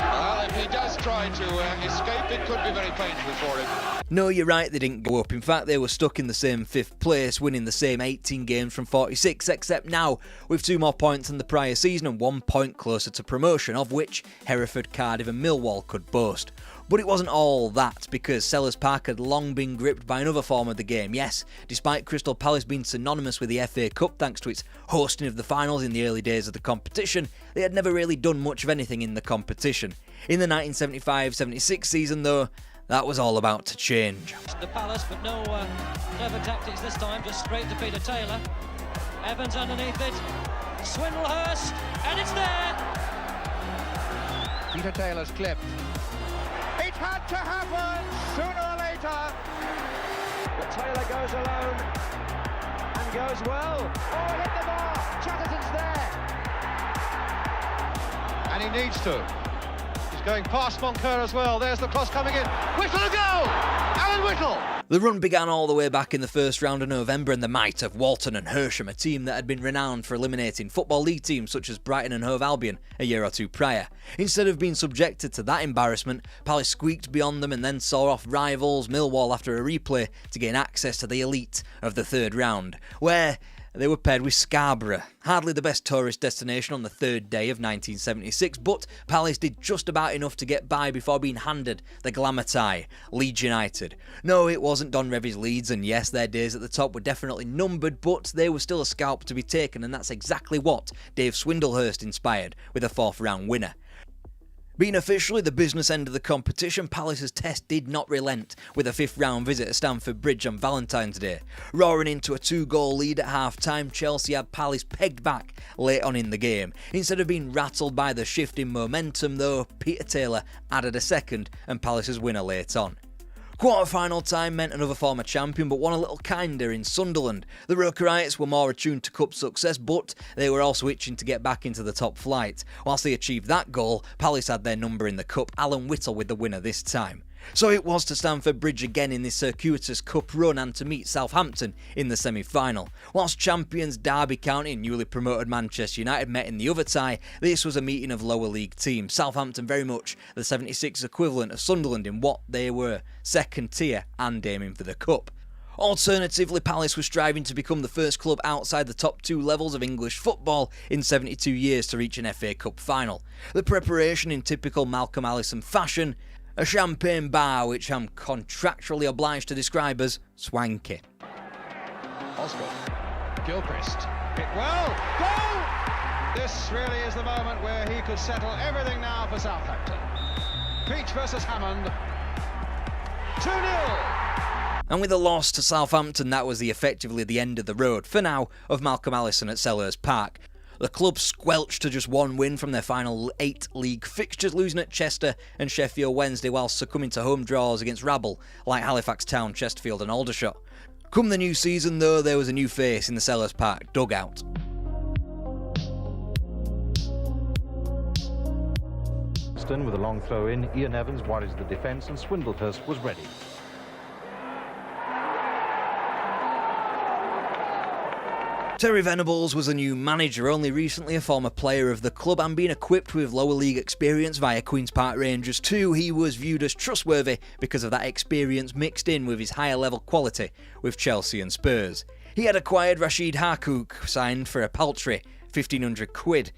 Well, if he does try to escape, it could be very painful for him. No, you're right, they didn't go up. In fact, they were stuck in the same 5th place, winning the same 18 games from 46, except now with 2 more points than the prior season and 1 point closer to promotion, of which Hereford, Cardiff and Millwall could boast. But it wasn't all that, because Selhurst Park had long been gripped by another form of the game. Yes, despite Crystal Palace being synonymous with the FA Cup thanks to its hosting of the finals in the early days of the competition, they had never really done much of anything in the competition. In the 1975-76 season though, that was all about to change. The Palace, but no clever tactics this time, just straight to Peter Taylor. Evans underneath it, Swindlehurst, and it's there! Peter Taylor's clipped. It had to happen sooner or later. But Taylor goes alone and goes well. Oh, hit the bar. Chatterton's there. And he needs to. He's going past Moncur as well. There's the cross coming in. Whittle a goal! Alan Whittle! The run began all the way back in the first round of November, and the might of Walton and Hersham, a team that had been renowned for eliminating Football League teams such as Brighton and Hove Albion a year or two prior. Instead of being subjected to that embarrassment, Palace squeaked beyond them and then saw off rivals Millwall after a replay to gain access to the elite of the third round, where they were paired with Scarborough, hardly the best tourist destination on the third day of 1976, but Palace did just about enough to get by before being handed the glamour tie, Leeds United. No, it wasn't Don Revie's Leeds, and yes, their days at the top were definitely numbered, but they were still a scalp to be taken, and that's exactly what Dave Swindlehurst inspired with a fourth round winner. Being officially the business end of the competition, Palace's test did not relent with a fifth round visit at Stamford Bridge on Valentine's Day. Roaring into a 2-goal lead at half-time, Chelsea had Palace pegged back late on in the game. Instead of being rattled by the shift in momentum though, Peter Taylor added a second and Palace's winner late on. Quarter-final time meant another former champion, but one a little kinder in Sunderland. The Rokerites were more attuned to cup success, but they were also itching to get back into the top flight. Whilst they achieved that goal, Palace had their number in the cup, Alan Whittle with the winner this time. So it was to Stamford Bridge again in this circuitous cup run and to meet Southampton in the semi-final. Whilst champions Derby County and newly promoted Manchester United met in the other tie, this was a meeting of lower league teams. Southampton very much the 76 equivalent of Sunderland in what they were, second tier and aiming for the cup. Alternatively, Palace was striving to become the first club outside the top 2 levels of English football in 72 years to reach an FA Cup final. The preparation in typical Malcolm Allison fashion, a champagne bar which I'm contractually obliged to describe as swanky. Osgood, Gilchrist, hit well, goal! This really is the moment where he could settle everything now for Southampton. Peach versus Hammond, 2-0. And with a loss to Southampton, that was effectively the end of the road, for now, of Malcolm Allison at Selhurst Park. The club squelched to just one win from their final 8 league fixtures, losing at Chester and Sheffield Wednesday whilst succumbing to home draws against rabble like Halifax Town, Chesterfield and Aldershot. Come the new season though, there was a new face in the Selhurst Park dugout. With a long throw in, Ian Evans worries the defence and Swindlehurst was ready. Terry Venables was a new manager, only recently a former player of the club and being equipped with lower league experience via Queen's Park Rangers too. He was viewed as trustworthy because of that experience mixed in with his higher level quality with Chelsea and Spurs. He had acquired Rashid Harkouk, signed for a paltry £1,500.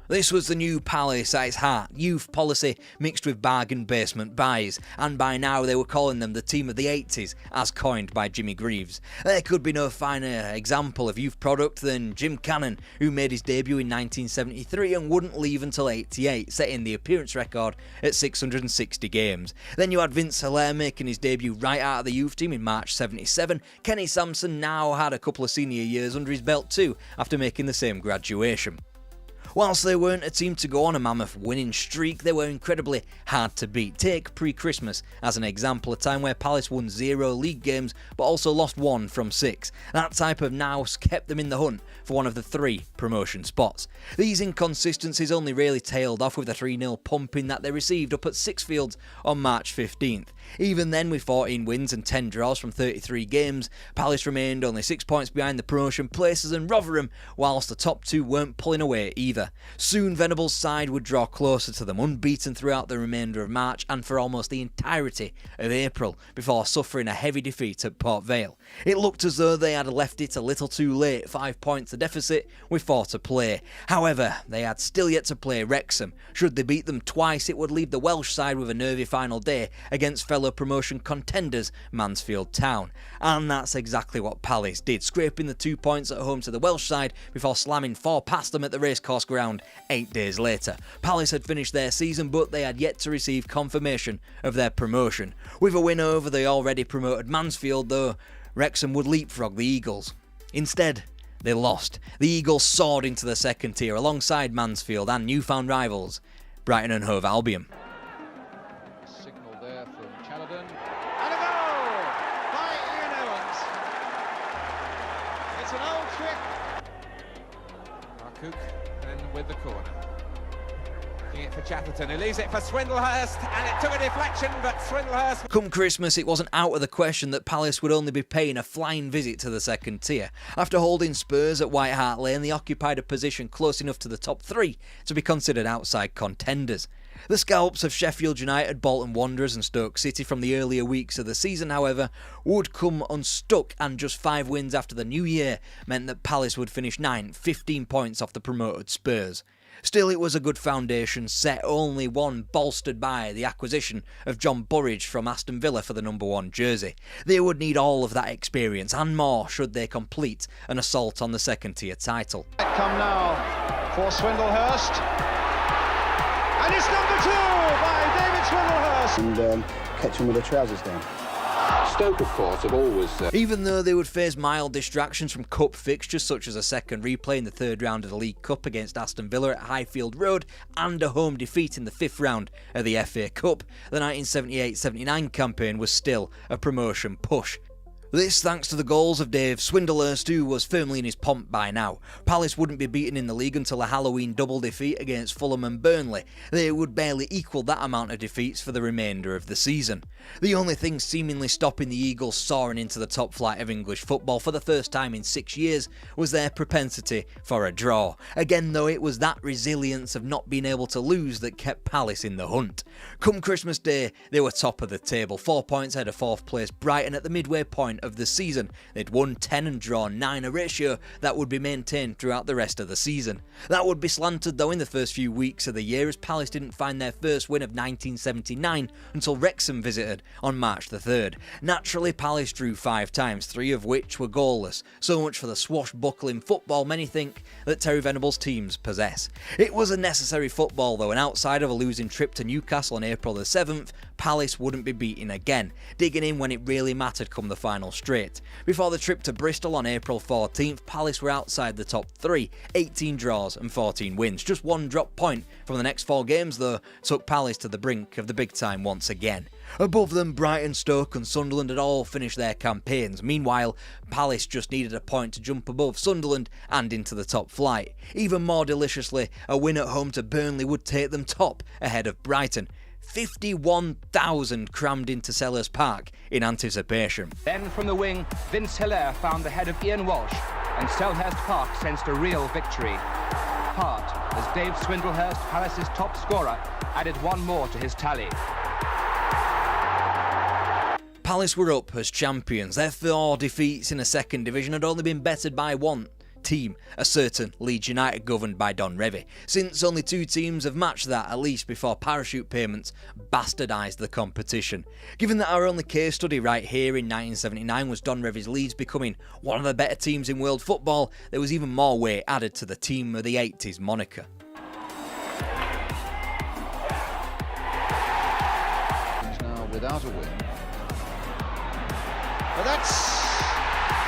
This was the new Palace at its heart, youth policy mixed with bargain basement buys, and by now they were calling them the team of the 80s, as coined by Jimmy Greaves. There could be no finer example of youth product than Jim Cannon, who made his debut in 1973 and wouldn't leave until 88, setting the appearance record at 660 games. Then you had Vince Hilaire making his debut right out of the youth team in March 77. Kenny Sampson now had a couple of senior years under his belt too, after making the same graduation. Whilst they weren't a team to go on a mammoth winning streak, they were incredibly hard to beat. Take pre-Christmas as an example, a time where Palace won 0 league games but also lost 1 from 6. That type of nous kept them in the hunt for one of the 3 promotion spots. These inconsistencies only really tailed off with the 3-0 pumping that they received up at Sixfields on March 15th. Even then, with 14 wins and 10 draws from 33 games, Palace remained only 6 points behind the promotion places and Rotherham, whilst the top 2 weren't pulling away either. Soon Venables' side would draw closer to them, unbeaten throughout the remainder of March and for almost the entirety of April, before suffering a heavy defeat at Port Vale. It looked as though they had left it a little too late, 5 points to deficit with 4 to play. However, they had still yet to play Wrexham. Should they beat them twice, it would leave the Welsh side with a nervy final day against fellow promotion contenders Mansfield Town. And that's exactly what Palace did, scraping the 2 points at home to the Welsh side before slamming 4 past them at the racecourse ground 8 days later. Palace had finished their season, but they had yet to receive confirmation of their promotion. With a win over the already promoted Mansfield though, Wrexham would leapfrog the Eagles. Instead, they lost. The Eagles soared into the second tier alongside Mansfield and newfound rivals, Brighton and Hove Albion. Signal there from Cherlidon. And a goal by Ian Evans. It's an old trick. Harkouk then with the corner. It for Chatterton, who leaves it for Swindlehurst, and it took a deflection, but Swindlehurst... Come Christmas, it wasn't out of the question that Palace would only be paying a flying visit to the second tier. After holding Spurs at White Hart Lane, they occupied a position close enough to the top three to be considered outside contenders. The scalps of Sheffield United, Bolton Wanderers and Stoke City from the earlier weeks of the season, however, would come unstuck, and just 5 wins after the new year meant that Palace would finish 9th, 15 points off the promoted Spurs. Still, it was a good foundation set, only one bolstered by the acquisition of John Burridge from Aston Villa for the number 1 jersey. They would need all of that experience and more should they complete an assault on the second tier title. Come now for Swindlehurst. And it's number 2 by David Swindlehurst. And catch him with the trousers down. Stoke, of course, have always... Even though they would face mild distractions from cup fixtures such as a second replay in the 3rd round of the League Cup against Aston Villa at Highfield Road and a home defeat in the 5th round of the FA Cup, the 1978-79 campaign was still a promotion push. This thanks to the goals of Dave Swindlehurst, who was firmly in his pomp by now. Palace wouldn't be beaten in the league until a Halloween double defeat against Fulham and Burnley. They would barely equal that amount of defeats for the remainder of the season. The only thing seemingly stopping the Eagles soaring into the top flight of English football for the first time in 6 years was their propensity for a draw. Again though, it was that resilience of not being able to lose that kept Palace in the hunt. Come Christmas Day, they were top of the table, 4 points ahead of 4th place Brighton at the midway point of the season. They'd won 10 and drawn 9, a ratio that would be maintained throughout the rest of the season. That would be slanted though in the first few weeks of the year, as Palace didn't find their first win of 1979 until Wrexham visited on March the 3rd. Naturally, Palace drew 5 times, 3 of which were goalless. So much for the swashbuckling football many think that Terry Venable's teams possess. It was a necessary football though, and outside of a losing trip to Newcastle on April the 7th, Palace wouldn't be beaten again, digging in when it really mattered come the final straight. Before the trip to Bristol on April 14th, Palace were outside the top 3, 18 draws and 14 wins. Just 1 drop point from the next 4 games though took Palace to the brink of the big time once again. Above them, Brighton, Stoke and Sunderland had all finished their campaigns. Meanwhile, Palace just needed a point to jump above Sunderland and into the top flight. Even more deliciously, a win at home to Burnley would take them top ahead of Brighton. 51,000 crammed into Selhurst Park in anticipation. Then from the wing, Vince Hilaire found the head of Ian Walsh, and Selhurst Park sensed a real victory. Part as Dave Swindlehurst, Palace's top scorer, added 1 more to his tally. Palace were up as champions. Their 4 defeats in the second division had only been bettered by 1 team, a certain Leeds United governed by Don Revie. Since only 2 teams have matched that, at least before parachute payments bastardised the competition. Given that our only case study right here in 1979 was Don Revie's Leeds becoming one of the better teams in world football, there was even more weight added to the team of the 80s moniker. Now without a win. But that's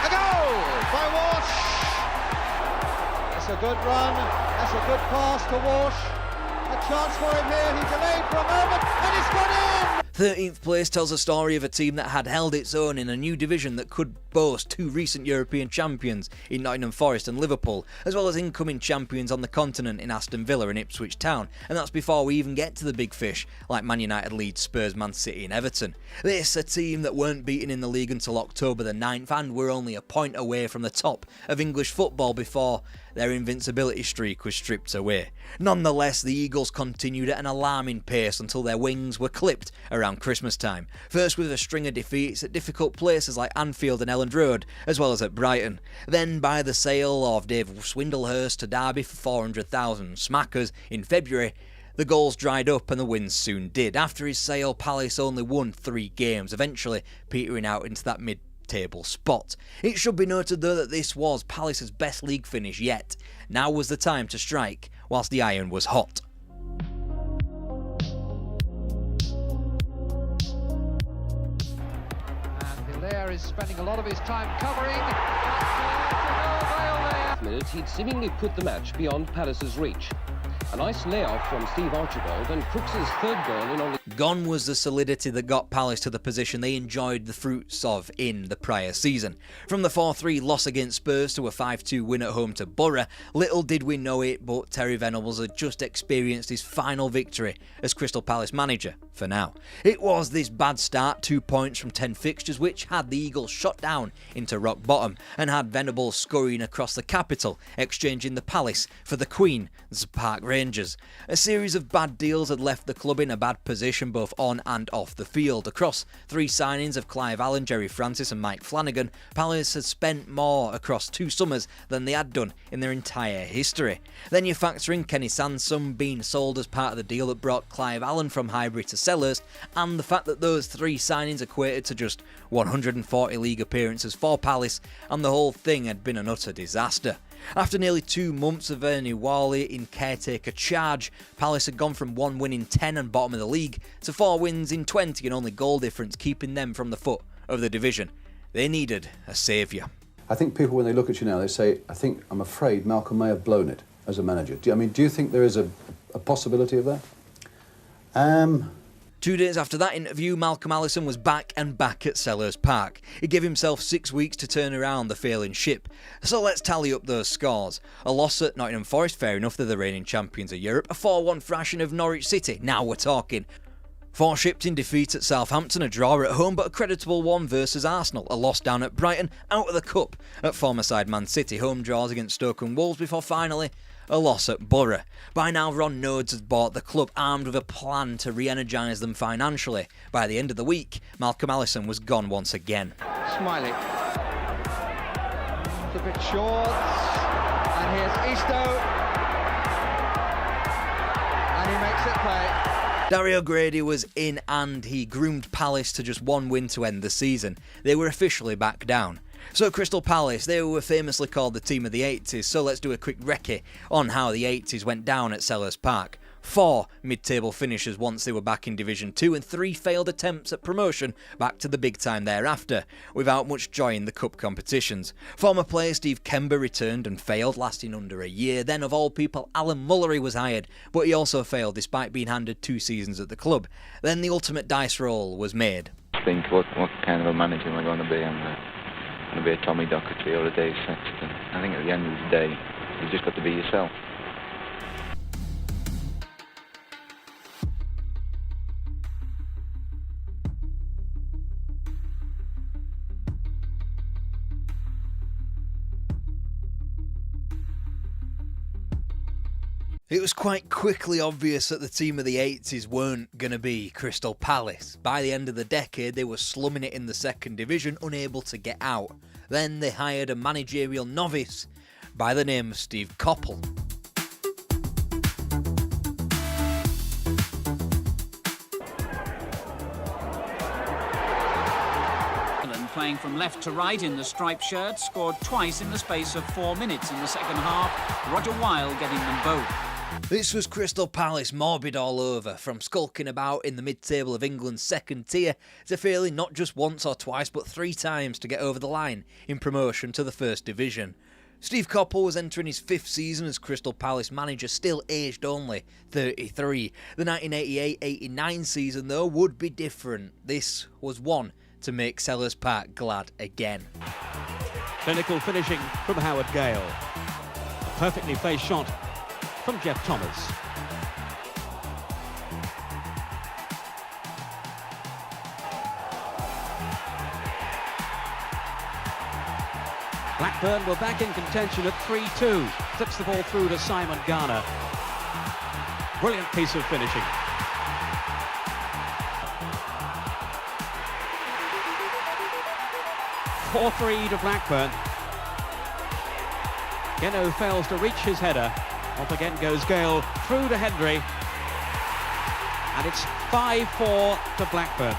a goal by Walsh. That's a good run, that's a good pass to Walsh. A chance for him here, he delayed for a moment, and it's gone in! 13th place tells a story of a team that had held its own in a new division that could boast 2 recent European champions in Nottingham Forest and Liverpool, as well as incoming champions on the continent in Aston Villa and Ipswich Town, and that's before we even get to the big fish like Man United, Leeds, Spurs, Man City and Everton. This a team that weren't beaten in the league until October the 9th and were only a point away from the top of English football before their invincibility streak was stripped away. Nonetheless, the Eagles continued at an alarming pace until their wings were clipped around Christmas time. First with a string of defeats at difficult places like Anfield and Elland Road, as well as at Brighton. Then by the sale of Dave Swindlehurst to Derby for 400,000 smackers in February, the goals dried up and the wins soon did. After his sale, Palace only won 3 games, eventually petering out into that mid-table spot. It should be noted though that this was Palace's best league finish yet. Now was the time to strike whilst the iron was hot. And Hilaire is spending a lot of his time covering. Minutes, he'd seemingly put the match beyond Palace's reach. A nice layoff from Steve Archibald and Crooks' 3rd goal in only... Gone was the solidity that got Palace to the position they enjoyed the fruits of in the prior season. From the 4-3 loss against Spurs to a 5-2 win at home to Borough, little did we know it, but Terry Venables had just experienced his final victory as Crystal Palace manager for now. It was this bad start, 2 points from 10 fixtures, which had the Eagles shot down into rock bottom and had Venables scurrying across the capital, exchanging the Palace for the Queen's Park Rangers. A series of bad deals had left the club in a bad position both on and off the field. Across 3 signings of Clive Allen, Jerry Francis and Mike Flanagan, Palace had spent more across 2 summers than they had done in their entire history. Then you factor in Kenny Sansom being sold as part of the deal that brought Clive Allen from Highbury to Selhurst, and the fact that those 3 signings equated to just 140 league appearances for Palace, and the whole thing had been an utter disaster. After nearly 2 months of Ernie Whalley in caretaker charge, Palace had gone from 1 win in 10 and bottom of the league to 4 wins in 20 and only goal difference keeping them from the foot of the division. They needed a saviour. I think people, when they look at you now, they say, I'm afraid Malcolm may have blown it as a manager. Do you think there is a possibility of that? 2 days after that interview, Malcolm Allison was back and back at Selhurst Park. He gave himself 6 weeks to turn around the failing ship. So let's tally up those scores. A loss at Nottingham Forest, fair enough, they're the reigning champions of Europe. A 4-1 thrashing of Norwich City, now we're talking. 4 Shipton defeat at Southampton, a draw at home but a creditable one versus Arsenal. A loss down at Brighton, out of the cup at former side Man City. Home draws against Stoke and Wolves before finally a loss at Borough. By now Ron Nodes had bought the club, armed with a plan to re-energise them financially. By the end of the week, Malcolm Allison was gone once again. Smiley. It's a bit short. And here's Isto. And he makes it play. Dario Grady was in and he groomed Palace to just 1 win to end the season. They were officially back down. So Crystal Palace, they were famously called the team of the 80s, so let's do a quick recce on how the 80s went down at Selhurst Park. 4 mid-table finishes once they were back in Division 2 and 3 failed attempts at promotion back to the big time thereafter, without much joy in the cup competitions. Former player Steve Kember returned and failed, lasting under a year. Then of all people, Alan Mullery was hired, but he also failed despite being handed 2 seasons at the club. Then the ultimate dice roll was made. I think what kind of a manager am I going to be? I'm going to be a Tommy Docherty or a Dave Sexton. I think at the end of the day, you've just got to be yourself. It was quite quickly obvious that the team of the 80s weren't going to be Crystal Palace. By the end of the decade, they were slumming it in the 2nd division, unable to get out. Then they hired a managerial novice by the name of Steve Coppell. Playing from left to right in the striped shirt, scored twice in the space of 4 minutes in the second half. Roger Wilde getting them both. This was Crystal Palace, morbid all over, from skulking about in the mid-table of England's 2nd tier to failing not just once or twice but 3 times to get over the line in promotion to the 1st division. Steve Coppell was entering his 5th season as Crystal Palace manager, still aged only 33. The 1988-89 season, though, would be different. This was one to make Selhurst Park glad again. Clinical finishing from Howard Gale. A perfectly placed shot from Jeff Thomas. Blackburn were back in contention at 3-2. Flips the ball through to Simon Garner. Brilliant piece of finishing. Four 4-3 to Blackburn. Geno fails to reach his header. Off again goes Gale, through to Hendry. And it's 5-4 to Blackburn.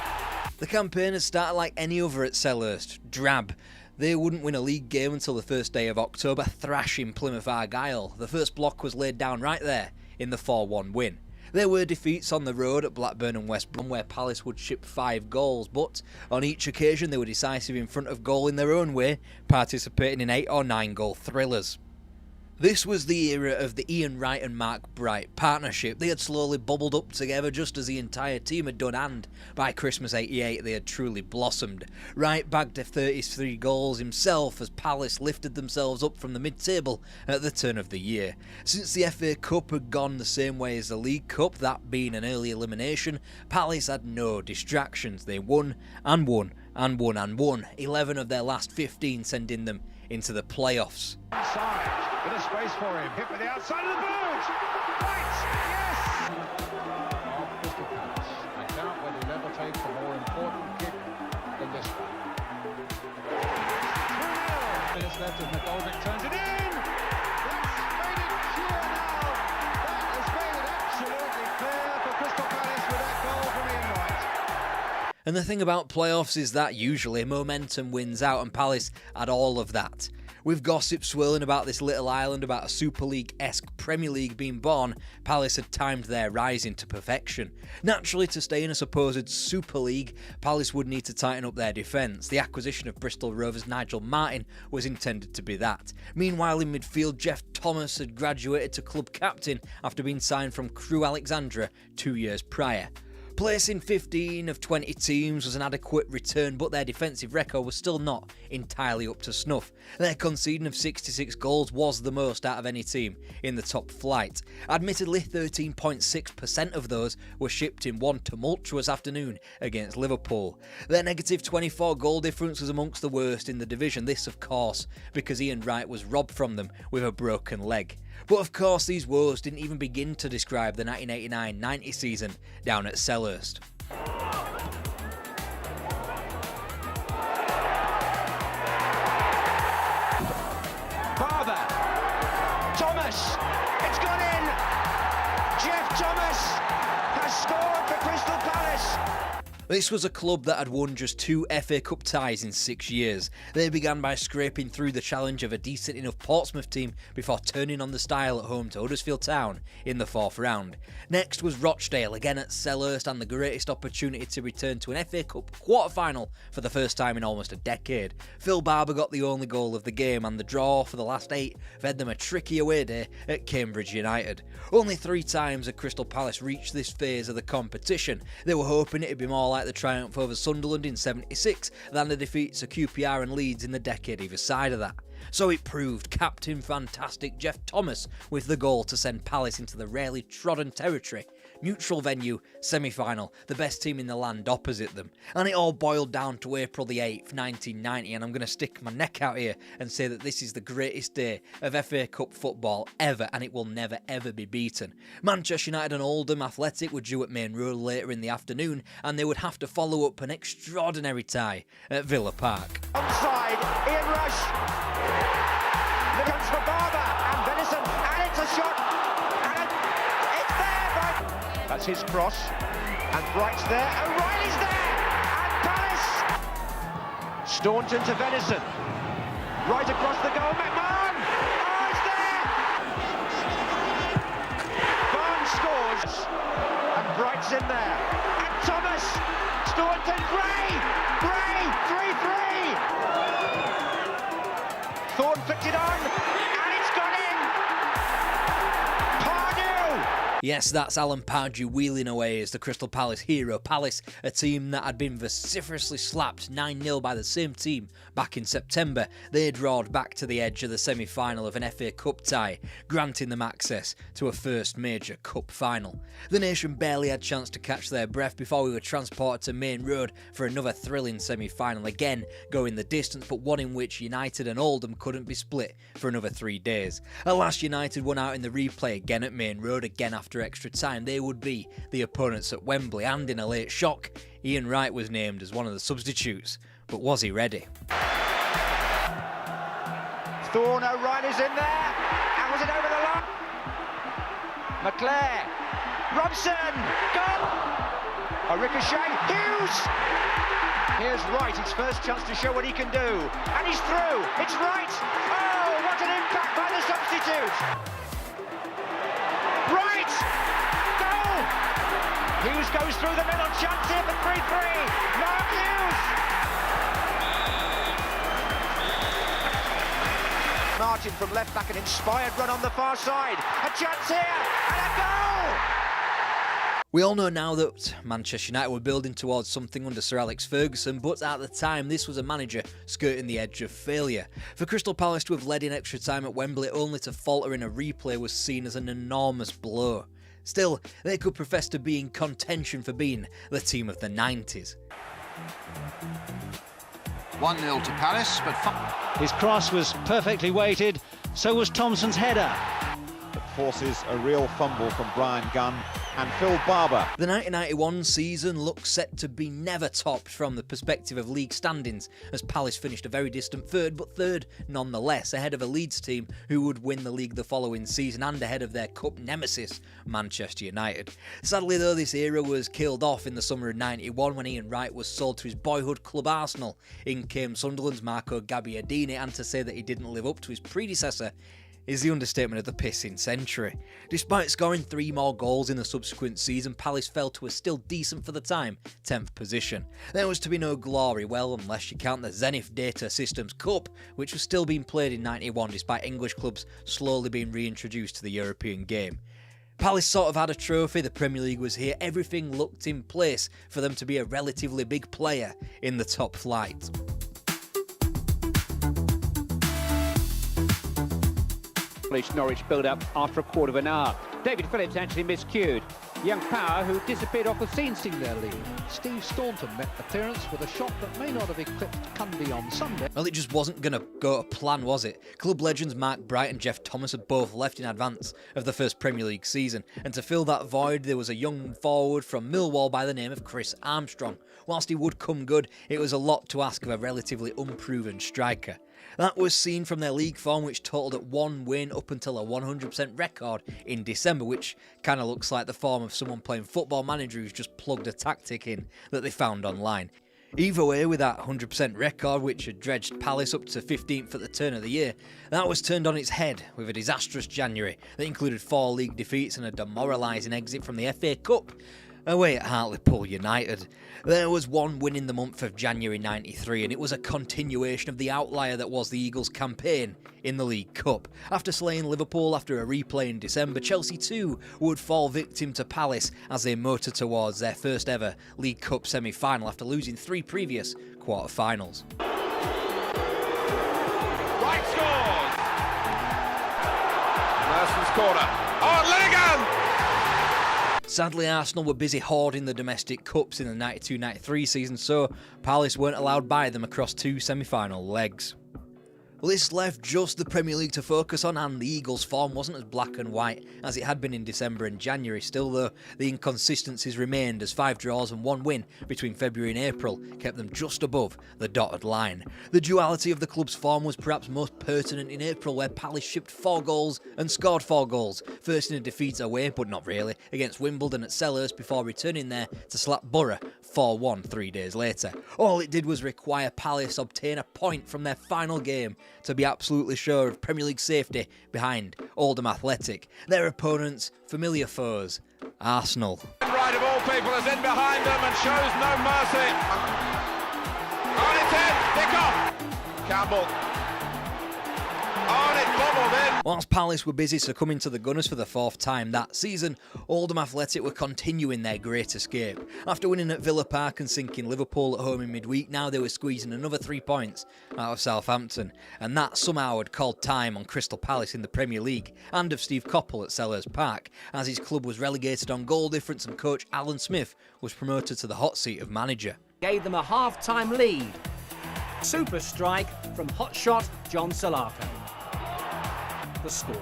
The campaign has started like any other at Selhurst, drab. They wouldn't win a league game until the 1st day of October, thrashing Plymouth Argyle. The first block was laid down right there in the 4-1 win. There were defeats on the road at Blackburn and West Brom where Palace would ship 5 goals, but on each occasion they were decisive in front of goal in their own way, participating in 8 or 9 goal thrillers. This was the era of the Ian Wright and Mark Bright partnership. They had slowly bubbled up together just as the entire team had done, and by Christmas '88 they had truly blossomed. Wright bagged 33 goals himself as Palace lifted themselves up from the mid-table at the turn of the year. Since the FA Cup had gone the same way as the League Cup, that being an early elimination, Palace had no distractions. They won and won and won and won, 11 of their last 15 sending them into the playoffs. Inside, with a space for him, hit with the outside of the boot! Right, yes! Crystal Palace. I doubt whether he'll ever take a more important kick than this one. 2-0. Minutes left and McGoldrick turns it in! That's made it clear now! That has made it absolutely clear for Crystal Palace with that goal from Ian Wright. And the thing about playoffs is that usually momentum wins out, and Palace had all of that. With gossip swirling about this little island about a Super League-esque Premier League being born, Palace had timed their rise into perfection. Naturally, to stay in a supposed Super League, Palace would need to tighten up their defence. The acquisition of Bristol Rovers' Nigel Martin was intended to be that. Meanwhile, in midfield, Jeff Thomas had graduated to club captain after being signed from Crewe Alexandra 2 years prior. Placing 15 of 20 teams was an adequate return, but their defensive record was still not entirely up to snuff. Their conceding of 66 goals was the most out of any team in the top flight. Admittedly, 13.6% of those were shipped in one tumultuous afternoon against Liverpool. Their negative 24 goal difference was amongst the worst in the division, this of course because Ian Wright was robbed from them with a broken leg. But of course these woes didn't even begin to describe the 1989-90 season down at Selhurst. Barber, Thomas, it's gone in! Jeff Thomas has scored for Crystal Palace! This was a club that had won just 2 FA Cup ties in 6 years. They began by scraping through the challenge of a decent enough Portsmouth team before turning on the style at home to Huddersfield Town in the 4th round. Next was Rochdale, again at Selhurst, and the greatest opportunity to return to an FA Cup quarter-final for the first time in almost a decade. Phil Barber got the only goal of the game, and the draw for the last 8 fed them a tricky away day at Cambridge United. Only 3 times had Crystal Palace reached this phase of the competition. They were hoping it'd be more like the triumph over Sunderland in '76 than the defeats of QPR and Leeds in the decade either side of that. So it proved, Captain Fantastic Jeff Thomas with the goal to send Palace into the rarely trodden territory. Neutral venue, semi-final, the best team in the land opposite them. And it all boiled down to April the 8th, 1990, and I'm going to stick my neck out here and say that this is the greatest day of FA Cup football ever, and it will never ever be beaten. Manchester United and Oldham Athletic were due at Main Road later in the afternoon, and they would have to follow up an extraordinary tie at Villa Park. Onside, Ian Rush. The comes for Barber and Venison, and it's a shot. That's his cross, and Bright's there, O'Reilly's there, and Palace! Staunton to Venison, right across the goal, McMahon! Oh, it's there! Barnes scores, and Bright's in there, and Thomas, Staunton, Gray, 3-3! Thorne flicked it on, and it's gone in! Yes, that's Alan Pardew wheeling away as the Crystal Palace hero. Palace, a team that had been vociferously slapped 9-0 by the same team back in September. They had roared back to the edge of the semi-final of an FA Cup tie, granting them access to a first major cup final. The nation barely had a chance to catch their breath before we were transported to Main Road for another thrilling semi-final, again going the distance, but one in which United and Oldham couldn't be split for another 3 days. At last, United won out in the replay again at Main Road, again after extra time. They would be the opponents at Wembley, and in a late shock, Ian Wright was named as one of the substitutes. But was he ready? Thorne, O'Reilly's in there, and was it over the line? McClare, Robson, gone! A ricochet, Hughes! Here's Wright, his first chance to show what he can do, and he's through, it's Wright! Oh, what an impact by the substitute! Right! Goal! Hughes goes through the middle, chance here for 3-3. Mark Hughes! Martin from left back, an inspired run on the far side. A chance here, and a goal! We all know now that Manchester United were building towards something under Sir Alex Ferguson, but at the time this was a manager skirting the edge of failure. For Crystal Palace to have led in extra time at Wembley only to falter in a replay was seen as an enormous blow. Still, they could profess to be in contention for being the team of the 90s. 1-0 to Palace, but his cross was perfectly weighted, so was Thompson's header. It forces a real fumble from Brian Gunn and Phil Barber. The 1991 season looks set to be never topped from the perspective of league standings, as Palace finished a very distant third, but third nonetheless, ahead of a Leeds team who would win the league the following season and ahead of their cup nemesis, Manchester United. Sadly though, this era was killed off in the summer of 91 when Ian Wright was sold to his boyhood club Arsenal. In came Sunderland's Marco Gabbiadini, and to say that he didn't live up to his predecessor is the understatement of the pissing century. Despite scoring 3 more goals in the subsequent season, Palace fell to a still decent for the time 10th position. There was to be no glory, well, unless you count the Zenith Data Systems Cup, which was still being played in 91 despite English clubs slowly being reintroduced to the European game. Palace sort of had a trophy, the Premier League was here, everything looked in place for them to be a relatively big player in the top flight. Norwich build up after a quarter of an hour. David Phillips actually miscued. Young Power, who disappeared off the scene, Boosting their lead. Steve Staunton met appearance with a shot that may not have eclipsed Cundy on Sunday. Well, it just wasn't going to go to plan, was it? Club legends Mark Bright and Jeff Thomas had both left in advance of the first Premier League season, and to fill that void there was a young forward from Millwall by the name of Chris Armstrong. Whilst he would come good, it was a lot to ask of a relatively unproven striker. That was seen from their league form, which totalled at 1 win up until a 100% record in December, which kind of looks like the form of someone playing Football Manager who's just plugged a tactic in that they found online. Either way, with that 100% record, which had dredged Palace up to 15th at the turn of the year, that was turned on its head with a disastrous January that included 4 league defeats and a demoralising exit from the FA Cup away at Hartlepool United. There was 1 win in the month of January 93, and it was a continuation of the outlier that was the Eagles' campaign in the League Cup. After slaying Liverpool after a replay in December, Chelsea too would fall victim to Palace as they motor towards their first ever League Cup semi-final after losing 3 previous quarter-finals. Right scores! Merson's corner. Oh, Linnigan! Sadly, Arsenal were busy hoarding the domestic cups in the 92-93 season, so Palace weren't allowed by them across 2 semi-final legs. Well, this left just the Premier League to focus on, and the Eagles' form wasn't as black and white as it had been in December and January. Still though, the inconsistencies remained as 5 draws and 1 win between February and April kept them just above the dotted line. The duality of the club's form was perhaps most pertinent in April, where Palace shipped 4 goals and scored 4 goals, first in a defeat away, but not really, against Wimbledon at Selhurst before returning there to slap Borough 4-1 3 days later. All it did was require Palace obtain a point from their final game to be absolutely sure of Premier League safety behind Oldham Athletic. Their opponents, familiar foes, Arsenal. Right of all people is in behind them and shows no mercy. On its head, Dick off. Campbell. On it, bobbled in. Whilst Palace were busy succumbing to the Gunners for the 4th time that season, Oldham Athletic were continuing their great escape. After winning at Villa Park and sinking Liverpool at home in midweek, now they were squeezing another 3 points out of Southampton, and that somehow had called time on Crystal Palace in the Premier League and of Steve Coppell at Selhurst Park, as his club was relegated on goal difference and coach Alan Smith was promoted to the hot seat of manager. Gave them a half-time lead. Super strike from hotshot John Salako. The score.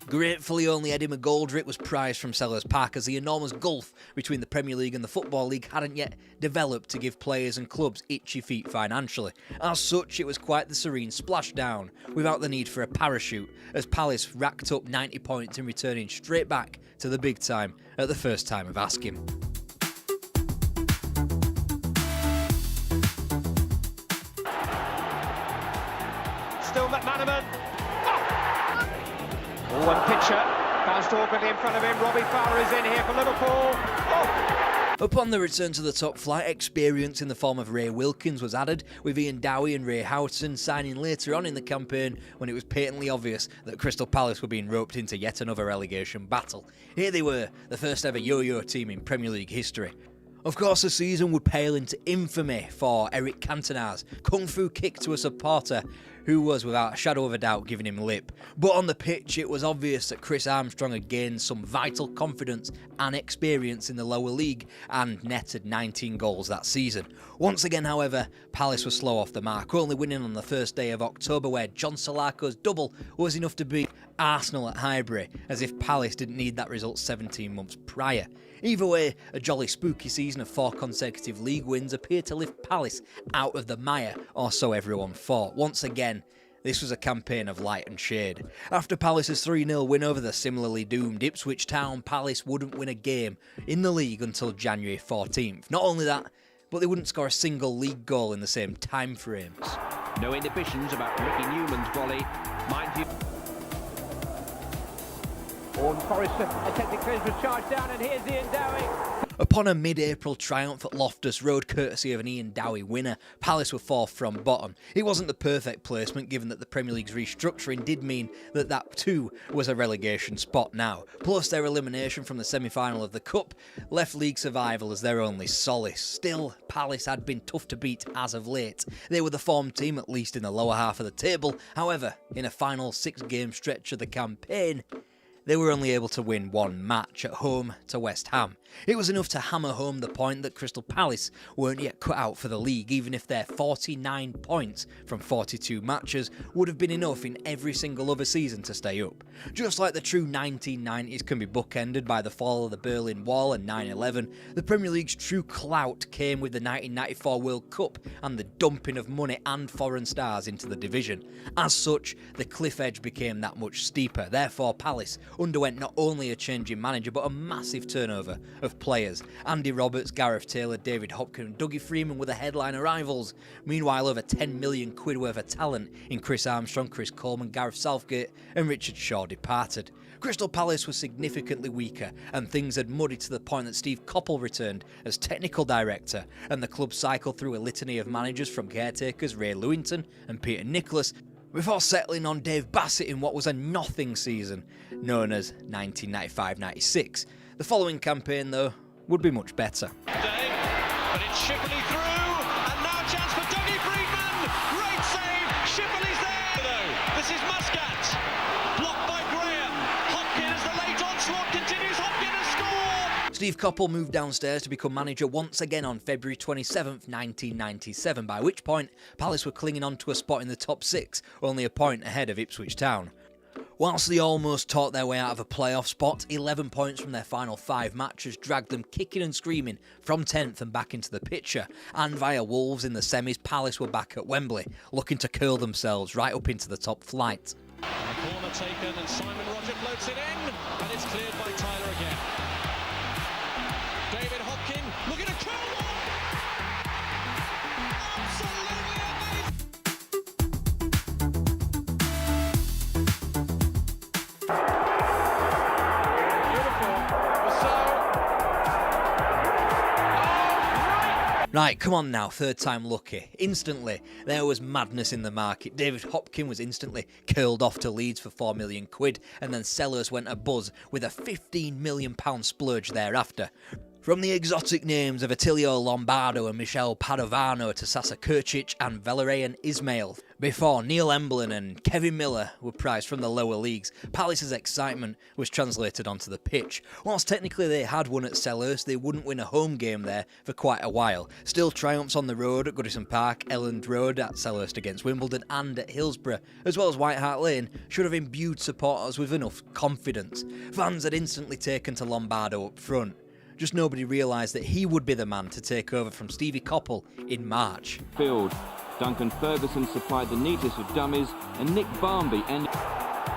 Gratefully, only Eddie McGoldrick was prized from Selhurst Park, as the enormous gulf between the Premier League and the Football League hadn't yet developed to give players and clubs itchy feet financially. As such, it was quite the serene splashdown, without the need for a parachute, as Palace racked up 90 points in returning straight back to the big time at the first time of asking. Still McManaman. Oh, and Pitcher bounced awkwardly in front of him. Robbie Fowler is in here for Liverpool. Oh. Upon the return to the top flight, experience in the form of Ray Wilkins was added, with Ian Dowie and Ray Houghton signing later on in the campaign when it was patently obvious that Crystal Palace were being roped into yet another relegation battle. Here they were, the first ever yo-yo team in Premier League history. Of course, the season would pale into infamy for Eric Cantona's kung fu kick to a supporter who was without a shadow of a doubt giving him lip. But on the pitch, it was obvious that Chris Armstrong had gained some vital confidence and experience in the lower league and netted 19 goals that season. Once again, however, Palace was slow off the mark, only winning on the first day of October, where John Solarco's double was enough to beat Arsenal at Highbury, as if Palace didn't need that result 17 months prior. Either way, a jolly spooky season of 4 consecutive league wins appeared to lift Palace out of the mire, or so everyone thought. Once again, this was a campaign of light and shade. After Palace's 3-0 win over the similarly doomed Ipswich Town, Palace wouldn't win a game in the league until January 14th. Not only that, but they wouldn't score a single league goal in the same time frames. No inhibitions about Ricky Newman's volley. Mind you. Orton Forrest attempting clearance was charged down, and here's Ian Dowie. Upon a mid-April triumph at Loftus Road, courtesy of an Ian Dowie winner, Palace were 4th from bottom. It wasn't the perfect placement, given that the Premier League's restructuring did mean that that too was a relegation spot now. Plus, their elimination from the semi-final of the Cup left league survival as their only solace. Still, Palace had been tough to beat as of late. They were the form team, at least in the lower half of the table. However, in a final 6-game stretch of the campaign, they were only able to win 1 match at home to West Ham. It was enough to hammer home the point that Crystal Palace weren't yet cut out for the league, even if their 49 points from 42 matches would have been enough in every single other season to stay up. Just like the true 1990s can be bookended by the fall of the Berlin Wall and 9/11, the Premier League's true clout came with the 1994 World Cup and the dumping of money and foreign stars into the division. As such, the cliff edge became that much steeper. Therefore, Palace underwent not only a change in manager but a massive turnover of players. Andy Roberts, Gareth Taylor, David Hopkins and Dougie Freeman were the headline arrivals. Meanwhile, over 10 million quid worth of talent in Chris Armstrong, Chris Coleman, Gareth Southgate and Richard Shaw departed. Crystal Palace was significantly weaker, and things had muddied to the point that Steve Coppell returned as technical director, and the club cycled through a litany of managers from caretakers Ray Lewington and Peter Nicholas, before settling on Dave Bassett in what was a nothing season, known as 1995-96. The following campaign, though, would be much better. But it's Shipley through, and now chance for Dougie Freeman. Great save, Shipley's there though. This is Muscat, blocked by Graham. Hopkins, the late onslaught continues. Hopkins has scored. Steve Coppell moved downstairs to become manager once again on February 27th, 1997, by which point Palace were clinging on to a spot in the top 6, only a point ahead of Ipswich Town. Whilst they almost talked their way out of a playoff spot, 11 points from their final 5 matches dragged them kicking and screaming from 10th and back into the picture. And via Wolves in the semis, Palace were back at Wembley, looking to curl themselves right up into the top flight. A corner taken, and Simon Roger floats it in, and it's cleared by Tyler again. David Hopkins looking to curl one. Absolutely amazing. Right, come on now, third time lucky. Instantly, there was madness in the market. David Hopkins was instantly curled off to Leeds for 4 million quid, and then Sellers went abuzz with a £15 million splurge thereafter. From the exotic names of Attilio Lombardo and Michel Padovano to Sasa Kurcic and Valerian Ismail, before Neil Emblin and Kevin Miller were prized from the lower leagues, Palace's excitement was translated onto the pitch. Whilst technically they had won at Selhurst, they wouldn't win a home game there for quite a while. Still, triumphs on the road at Goodison Park, Elland Road at Selhurst against Wimbledon and at Hillsborough, as well as White Hart Lane, should have imbued supporters with enough confidence. Fans had instantly taken to Lombardo up front. Just nobody realised that he would be the man to take over from Stevie Coppell in March. Field. Duncan Ferguson supplied the neatest of dummies, and Nick Barmby ended...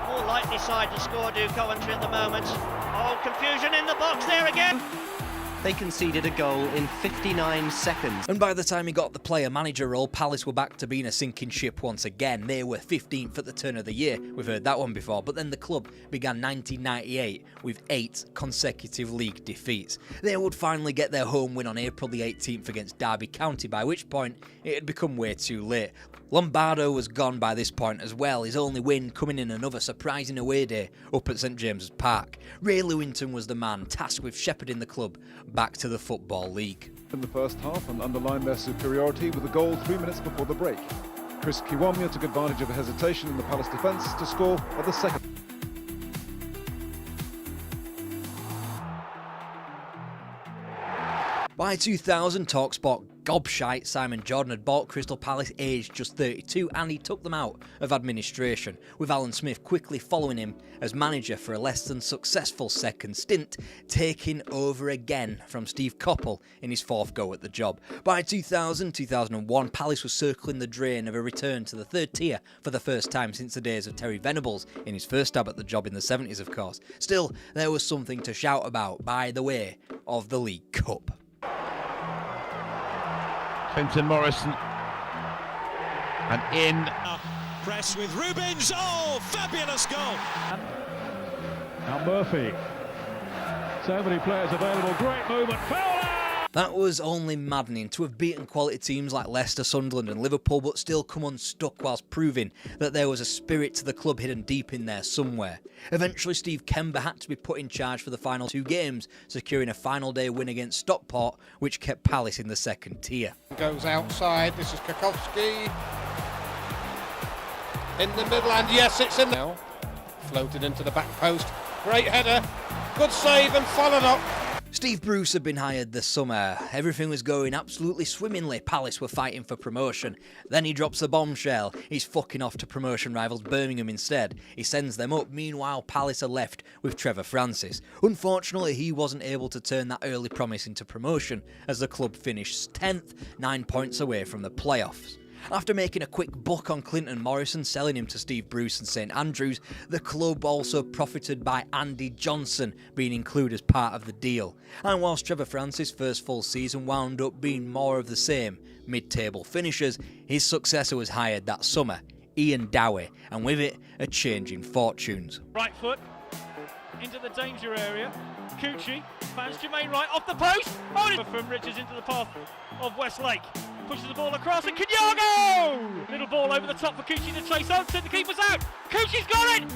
More likely side to score, do Coventry at the moment. Oh, confusion in the box there again. They conceded a goal in 59 seconds. And by the time he got the player-manager role, Palace were back to being a sinking ship once again. They were 15th at the turn of the year. We've heard that one before. But then the club began 1998 with 8 consecutive league defeats. They would finally get their home win on April the 18th against Derby County, by which point it had become way too late. Lombardo was gone by this point as well, his only win coming in another surprising away day up at St James's Park. Ray Lewington was the man tasked with shepherding the club back to the Football League. In the first half and underlined their superiority with a goal 3 minutes before the break. Chris Kiwamya took advantage of a hesitation in the Palace defence to score at the second. By 2000, TalkSport gobshite Simon Jordan had bought Crystal Palace aged just 32 and he took them out of administration, with Alan Smith quickly following him as manager for a less than successful second stint, taking over again from Steve Coppell in his 4th go at the job. By 2000-2001, Palace was circling the drain of a return to the 3rd tier for the first time since the days of Terry Venables in his first stab at the job in the 70s, of course. Still, there was something to shout about by the way of the League Cup. Clinton Morrison, and in. Press with Rubins, oh, fabulous goal! Now Murphy, so many players available, great movement, Fowler! That was only maddening to have beaten quality teams like Leicester, Sunderland and Liverpool, but still come unstuck whilst proving that there was a spirit to the club hidden deep in there somewhere. Eventually Steve Kember had to be put in charge for the final 2 games, securing a final day win against Stockport, which kept Palace in the 2nd tier. Goes outside, this is Kakowski. In the middle, and yes, it's in now. Floated into the back post, great header, good save and followed up. Steve Bruce had been hired this summer. Everything was going absolutely swimmingly. Palace were fighting for promotion. Then he drops a bombshell. He's fucking off to promotion rivals Birmingham instead. He sends them up. Meanwhile, Palace are left with Trevor Francis. Unfortunately, he wasn't able to turn that early promise into promotion as the club finished 10th, 9 points away from the playoffs. After making a quick buck on Clinton Morrison, selling him to Steve Bruce and St Andrews, the club also profited by Andy Johnson being included as part of the deal. And whilst Trevor Francis' first full season wound up being more of the same, mid-table finishers, his successor was hired that summer, Ian Dowie, and with it, a change in fortunes. Right foot, into the danger area, Cucci, finds Jermaine Wright off the post, from Richards into the path of Westlake. Pushes the ball across and Kenyago! Little ball over the top for Cucci to chase Oakton. The keeper's out. Cucci's got it!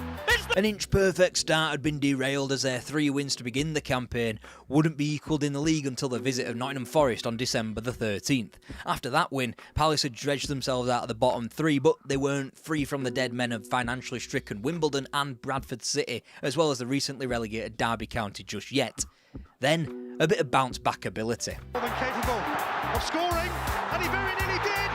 An inch-perfect start had been derailed as their 3 wins to begin the campaign wouldn't be equalled in the league until the visit of Nottingham Forest on December the 13th. After that win, Palace had dredged themselves out of the bottom 3, but they weren't free from the dead men of financially stricken Wimbledon and Bradford City, as well as the recently relegated Derby County just yet. Then, a bit of bounce-back ability. More than capable of scoring, and he very nearly did.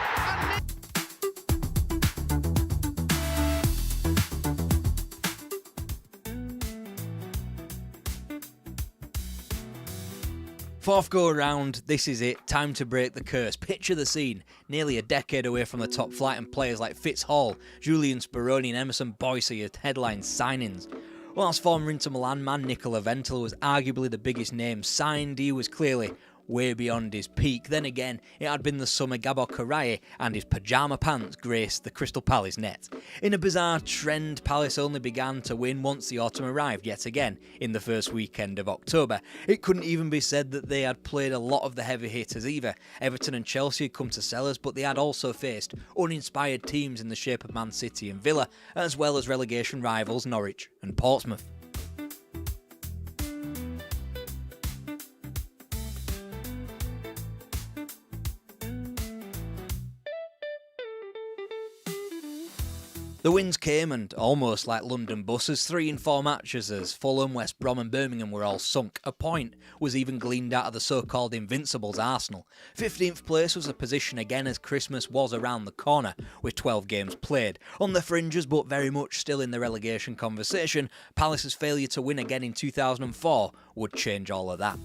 Fourth go around, this is it, time to break the curse. Picture the scene, nearly a decade away from the top flight and players like Fitz Hall, Julian Speroni and Emerson Boyce had headline signings. Whilst former Inter Milan man Nicola Ventola was arguably the biggest name signed, he was clearly way beyond his peak. Then again, it had been the summer Gabor Karaye and his pyjama pants graced the Crystal Palace net. In a bizarre trend, Palace only began to win once the autumn arrived yet again in the first weekend of October. It couldn't even be said that they had played a lot of the heavy hitters either. Everton and Chelsea had come to sellers, but they had also faced uninspired teams in the shape of Man City and Villa, as well as relegation rivals Norwich and Portsmouth. The wins came, and almost like London buses, 3 in 4 matches as Fulham, West Brom and Birmingham were all sunk. A point was even gleaned out of the so-called Invincibles Arsenal. 15th place was a position again as Christmas was around the corner, with 12 games played. On the fringes, but very much still in the relegation conversation, Palace's failure to win again in 2004 would change all of that.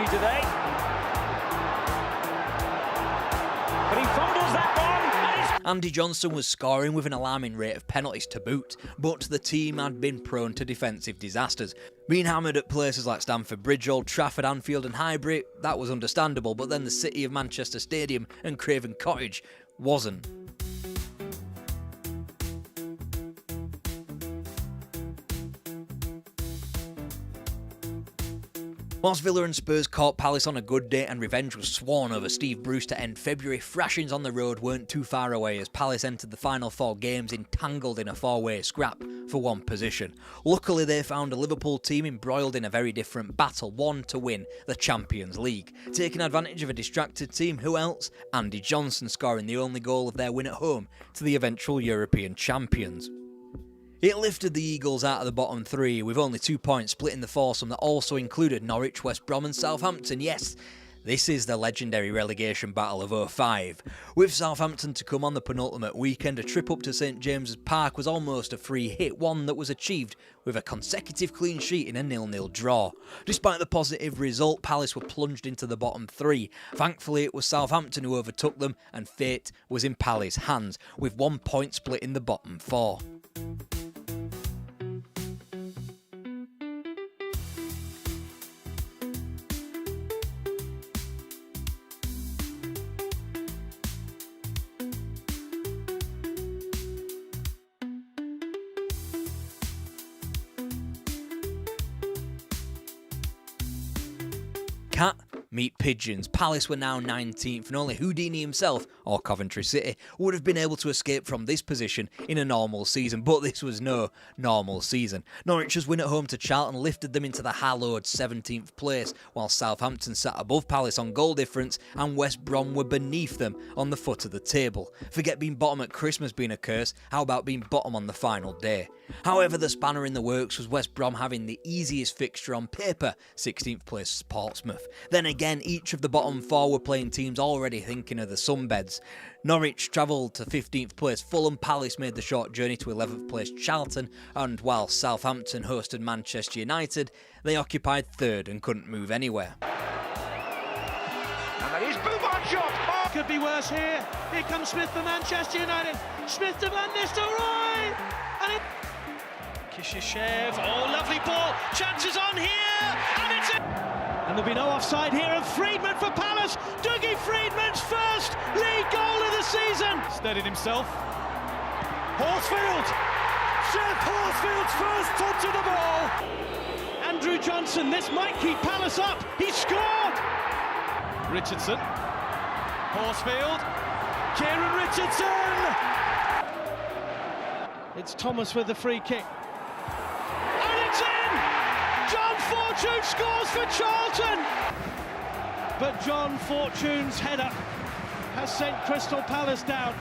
Today. But he fumbles that one. Andy Johnson was scoring with an alarming rate of penalties to boot, but the team had been prone to defensive disasters. Being hammered at places like Stamford Bridge, Old Trafford, Anfield and Highbury, that was understandable, but then the City of Manchester Stadium and Craven Cottage wasn't. Whilst Villa and Spurs caught Palace on a good day and revenge was sworn over Steve Bruce to end February, thrashings on the road weren't too far away as Palace entered the final 4 games entangled in a 4-way scrap for 1 position. Luckily they found a Liverpool team embroiled in a very different battle, one to win the Champions League. Taking advantage of a distracted team, who else? Andy Johnson scoring the only goal of their win at home to the eventual European champions. It lifted the Eagles out of the bottom 3 with only 2 points splitting the foursome that also included Norwich, West Brom and Southampton. Yes, this is the legendary relegation battle of 05. With Southampton to come on the penultimate weekend, a trip up to St James's Park was almost a free hit, one that was achieved with a consecutive clean sheet in a 0-0 draw. Despite the positive result, Palace were plunged into the bottom 3. Thankfully it was Southampton who overtook them and fate was in Palace's hands, with 1 point split in the bottom 4. Cat meet pigeons. Palace were now 19th and only Houdini himself, or Coventry City, would have been able to escape from this position in a normal season, but this was no normal season. Norwich's win at home to Charlton lifted them into the hallowed 17th place, while Southampton sat above Palace on goal difference and West Brom were beneath them on the foot of the table. Forget being bottom at Christmas being a curse, how about being bottom on the final day? However, the spanner in the works was West Brom having the easiest fixture on paper, 16th place Portsmouth. Then again, each of the bottom 4 were playing teams already thinking of the sunbeds. Norwich travelled to 15th place Fulham, Palace made the short journey to 11th place Charlton, and while Southampton hosted Manchester United, they occupied 3rd and couldn't move anywhere. And that is Buban shot! Oh. Could be worse here. Here comes Smith for Manchester United. Smith to Van Nistelrooy! And it... Kishishev, oh lovely ball, chances on here, and it's a... And there'll be no offside here, and Friedman for Palace, Dougie Friedman's first league goal of the season! Steadied himself, Horsfield, Jeff Horsfield's first touch of the ball! Andrew Johnson, this might keep Palace up, he scored! Richardson, Horsfield, Kieran Richardson! It's Thomas with the free kick. John Fortune scores for Charlton! But John Fortune's header has sent Crystal Palace down.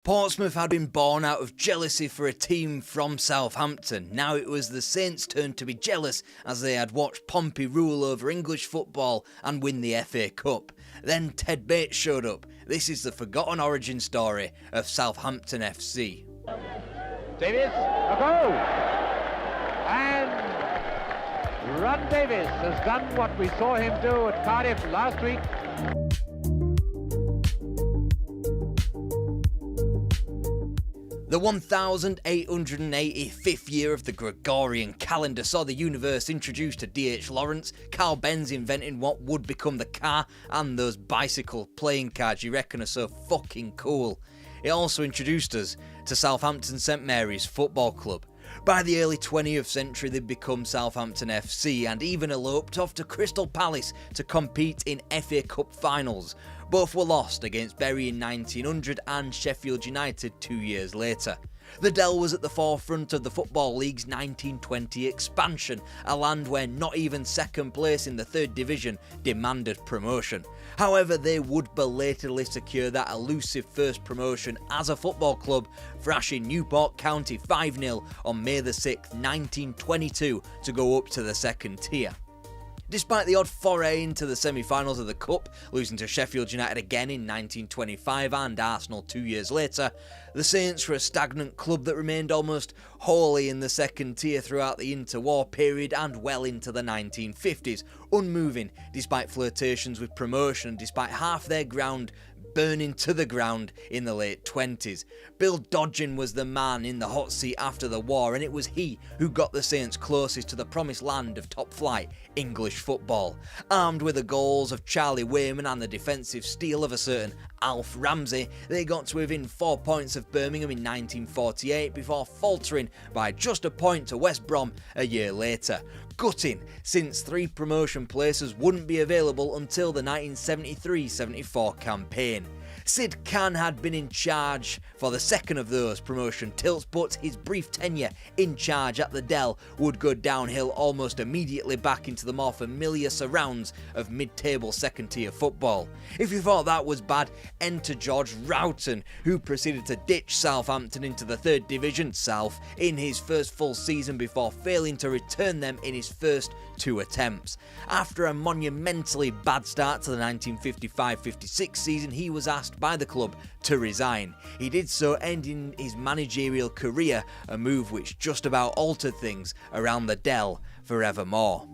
Portsmouth had been born out of jealousy for a team from Southampton. Now it was the Saints' turn to be jealous as they had watched Pompey rule over English football and win the FA Cup. Then Ted Bates showed up. This is the forgotten origin story of Southampton FC. Davis, a goal! And Ron Davis has done what we saw him do at Cardiff last week. The 1885th year of the Gregorian calendar saw the universe introduced to D.H. Lawrence, Carl Benz inventing what would become the car, and those bicycle playing cards you reckon are so fucking cool. It also introduced us to Southampton St Mary's Football Club. By the early 20th century they'd become Southampton FC and even eloped off to Crystal Palace to compete in FA Cup finals. Both were lost against Bury in 1900 and Sheffield United 2 years later. The Dell was at the forefront of the Football League's 1920 expansion, a land where not even second place in the 3rd division demanded promotion. However, they would belatedly secure that elusive first promotion as a football club, thrashing Newport County 5-0 on May the 6th, 1922 to go up to the 2nd tier. Despite the odd foray into the semi-finals of the Cup, losing to Sheffield United again in 1925 and Arsenal 2 years later, the Saints were a stagnant club that remained almost wholly in the second tier throughout the interwar period and well into the 1950s, unmoving despite flirtations with promotion and despite half their ground burning to the ground in the late 20s. Bill Dodgen was the man in the hot seat after the war, and it was he who got the Saints closest to the promised land of top-flight English football. Armed with the goals of Charlie Wayman and the defensive steel of a certain Alf Ramsey, they got to within 4 points of Birmingham in 1948 before faltering by just a point to West Brom a year later. Gutting, since 3 promotion places wouldn't be available until the 1973-74 campaign. Sid Khan had been in charge for the second of those promotion tilts, but his brief tenure in charge at the Dell would go downhill almost immediately back into the more familiar surrounds of mid-table second-tier football. If you thought that was bad, enter George Roughton, who proceeded to ditch Southampton into the 3rd Division South in his first full season before failing to return them in his first 2 attempts. After a monumentally bad start to the 1955-56 season, he was asked by the club to resign. He did so, ending his managerial career, a move which just about altered things around the Dell forevermore.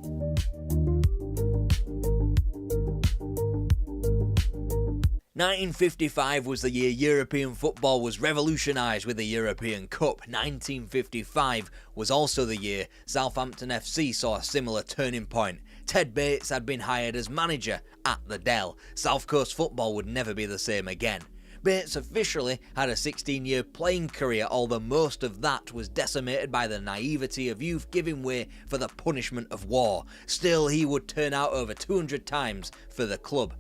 "1955 was the year European football was revolutionised with the European Cup. 1955 was also the year Southampton FC saw a similar turning point. Ted Bates had been hired as manager at the Dell. South Coast football would never be the same again. Bates officially had a 16-year playing career, although most of that was decimated by the naivety of youth giving way for the punishment of war. Still, he would turn out over 200 times for the club.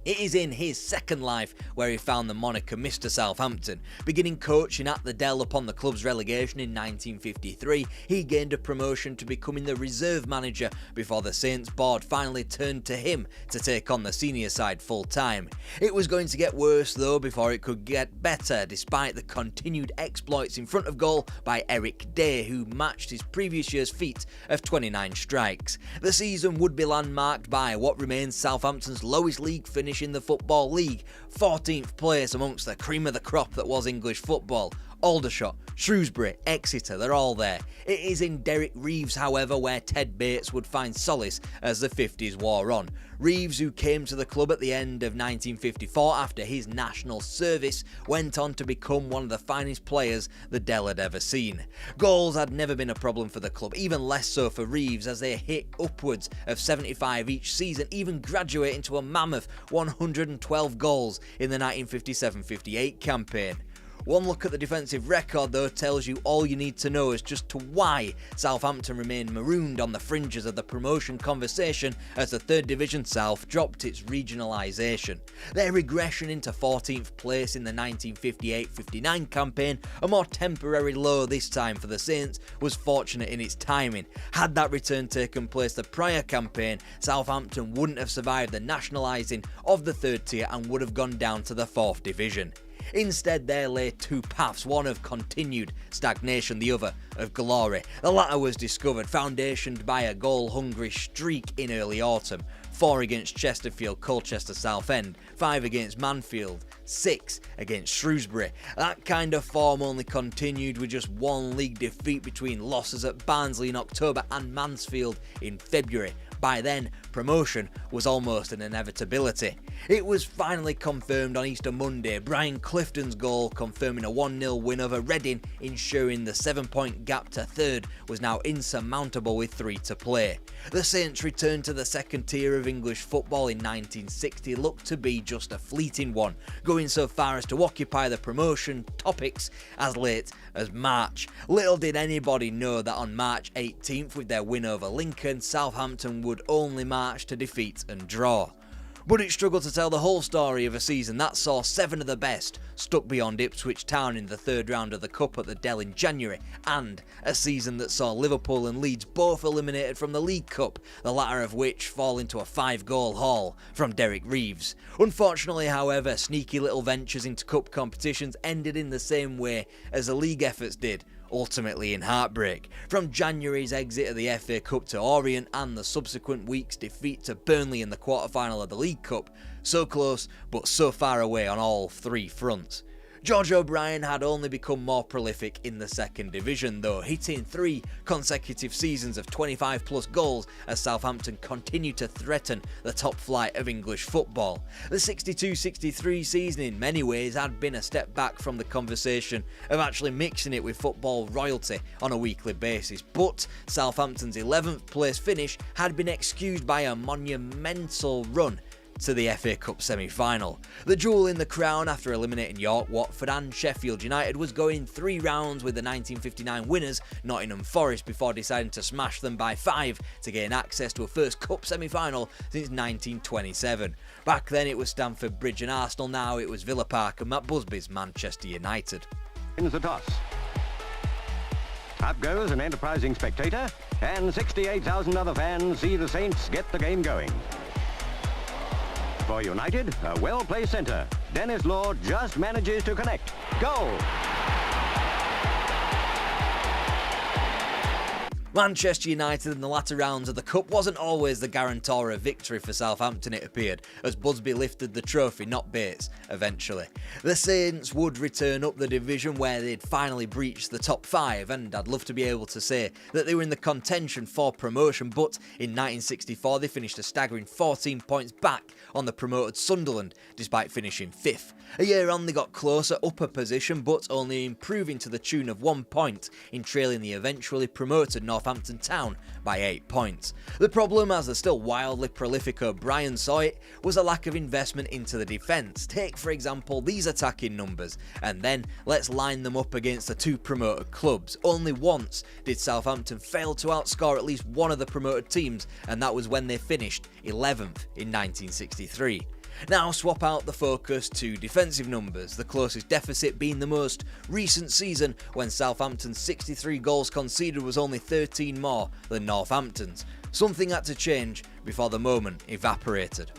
It is in his second life where he found the moniker Mr. Southampton. Beginning coaching at the Dell upon the club's relegation in 1953, he gained a promotion to becoming the reserve manager before the Saints board finally turned to him to take on the senior side full time. It was going to get worse though before it could get better, despite the continued exploits in front of goal by Eric Day, who matched his previous year's feat of 29 strikes. The season would be landmarked by what remains Southampton's lowest league finish in the Football League, 14th place amongst the cream of the crop that was English football. Aldershot, Shrewsbury, Exeter, they're all there. It is in Derek Reeves, however, where Ted Bates would find solace as the 50s wore on. Reeves, who came to the club at the end of 1954 after his national service, went on to become one of the finest players the Dell had ever seen. Goals had never been a problem for the club, even less so for Reeves, as they hit upwards of 75 each season, even graduating to a mammoth 112 goals in the 1957-58 campaign. One look at the defensive record though tells you all you need to know as just to why Southampton remained marooned on the fringes of the promotion conversation as the 3rd Division South dropped its regionalisation. Their regression into 14th place in the 1958-59 campaign, a more temporary low this time for the Saints, was fortunate in its timing. Had that return taken place the prior campaign, Southampton wouldn't have survived the nationalising of the 3rd tier and would have gone down to the 4th Division. Instead, there lay 2 paths, one of continued stagnation, the other of glory. The latter was discovered, foundationed by a goal-hungry streak in early autumn. 4 against Chesterfield, Colchester Southend, 5 against Manfield, 6 against Shrewsbury. That kind of form only continued with just 1 league defeat between losses at Barnsley in October and Mansfield in February. By then, promotion was almost an inevitability. It was finally confirmed on Easter Monday, Brian Clifton's goal confirming a 1-0 win over Reading, ensuring the 7-point gap to 3rd was now insurmountable with 3 to play. The Saints' return to the second tier of English football in 1960 looked to be just a fleeting one, going so far as to occupy the promotion topics as late as March. Little did anybody know that on March 18th, with their win over Lincoln, Southampton would only march to defeat and draw. But it struggled to tell the whole story of a season that saw 7 of the best stuck beyond Ipswich Town in the 3rd round of the Cup at the Dell in January, and a season that saw Liverpool and Leeds both eliminated from the League Cup, the latter of which fall into a 5-goal haul from Derek Reeves. Unfortunately, however, sneaky little ventures into cup competitions ended in the same way as the league efforts did, ultimately in heartbreak. From January's exit of the FA Cup to Orient and the subsequent week's defeat to Burnley in the quarter-final of the League Cup, so close but so far away on all three fronts. George O'Brien had only become more prolific in the second division though, hitting 3 consecutive seasons of 25 plus goals as Southampton continued to threaten the top flight of English football. The 62-63 season in many ways had been a step back from the conversation of actually mixing it with football royalty on a weekly basis, but Southampton's 11th place finish had been excused by a monumental run to the FA Cup semi-final. The jewel in the crown after eliminating York, Watford and Sheffield United was going 3 rounds with the 1959 winners Nottingham Forest before deciding to smash them by 5 to gain access to a first cup semi-final since 1927. Back then it was Stamford Bridge and Arsenal, now it was Villa Park and Matt Busby's Manchester United. Wins the toss. Up goes an enterprising spectator, and 68,000 other fans see the Saints get the game going. For United, a well-placed centre. Dennis Law just manages to connect. Goal! Manchester United in the latter rounds of the Cup wasn't always the guarantor of victory for Southampton, it appeared, as Busby lifted the trophy, not Bates, eventually. The Saints would return up the division where they'd finally breached the top 5, and I'd love to be able to say that they were in the contention for promotion, but in 1964 they finished a staggering 14 points back on the promoted Sunderland, despite finishing 5th. A year on they got closer, upper position, but only improving to the tune of 1 point in trailing the eventually promoted Northampton Town by 8 points. The problem, as the still wildly prolific O'Brien saw it, was a lack of investment into the defence. Take for example these attacking numbers, and then let's line them up against the 2 promoted clubs. Only once did Southampton fail to outscore at least one of the promoted teams, and that was when they finished 11th in 1963. Now swap out the focus to defensive numbers, the closest deficit being the most recent season when Southampton's 63 goals conceded was only 13 more than Northampton's. Something had to change before the moment evaporated.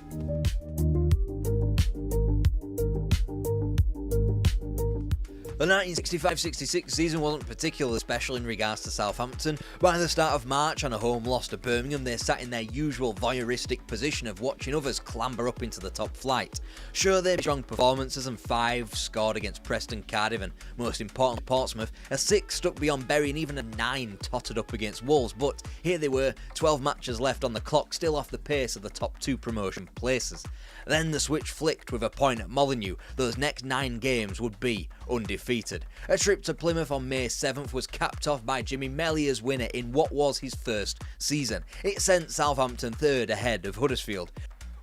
The 1965-66 season wasn't particularly special in regards to Southampton. By the start of March, on a home loss to Birmingham, they sat in their usual voyeuristic position of watching others clamber up into the top flight. Sure, they made strong performances and 5 scored against Preston, Cardiff and, most importantly, Portsmouth. A 6 stuck beyond Bury and even a 9 tottered up against Wolves, but here they were, 12 matches left on the clock, still off the pace of the top 2 promotion places. Then the switch flicked with a point at Molineux. Those next 9 games would be undefeated. A trip to Plymouth on May 7th was capped off by Jimmy Mellier's winner in what was his first season. It sent Southampton 3rd ahead of Huddersfield.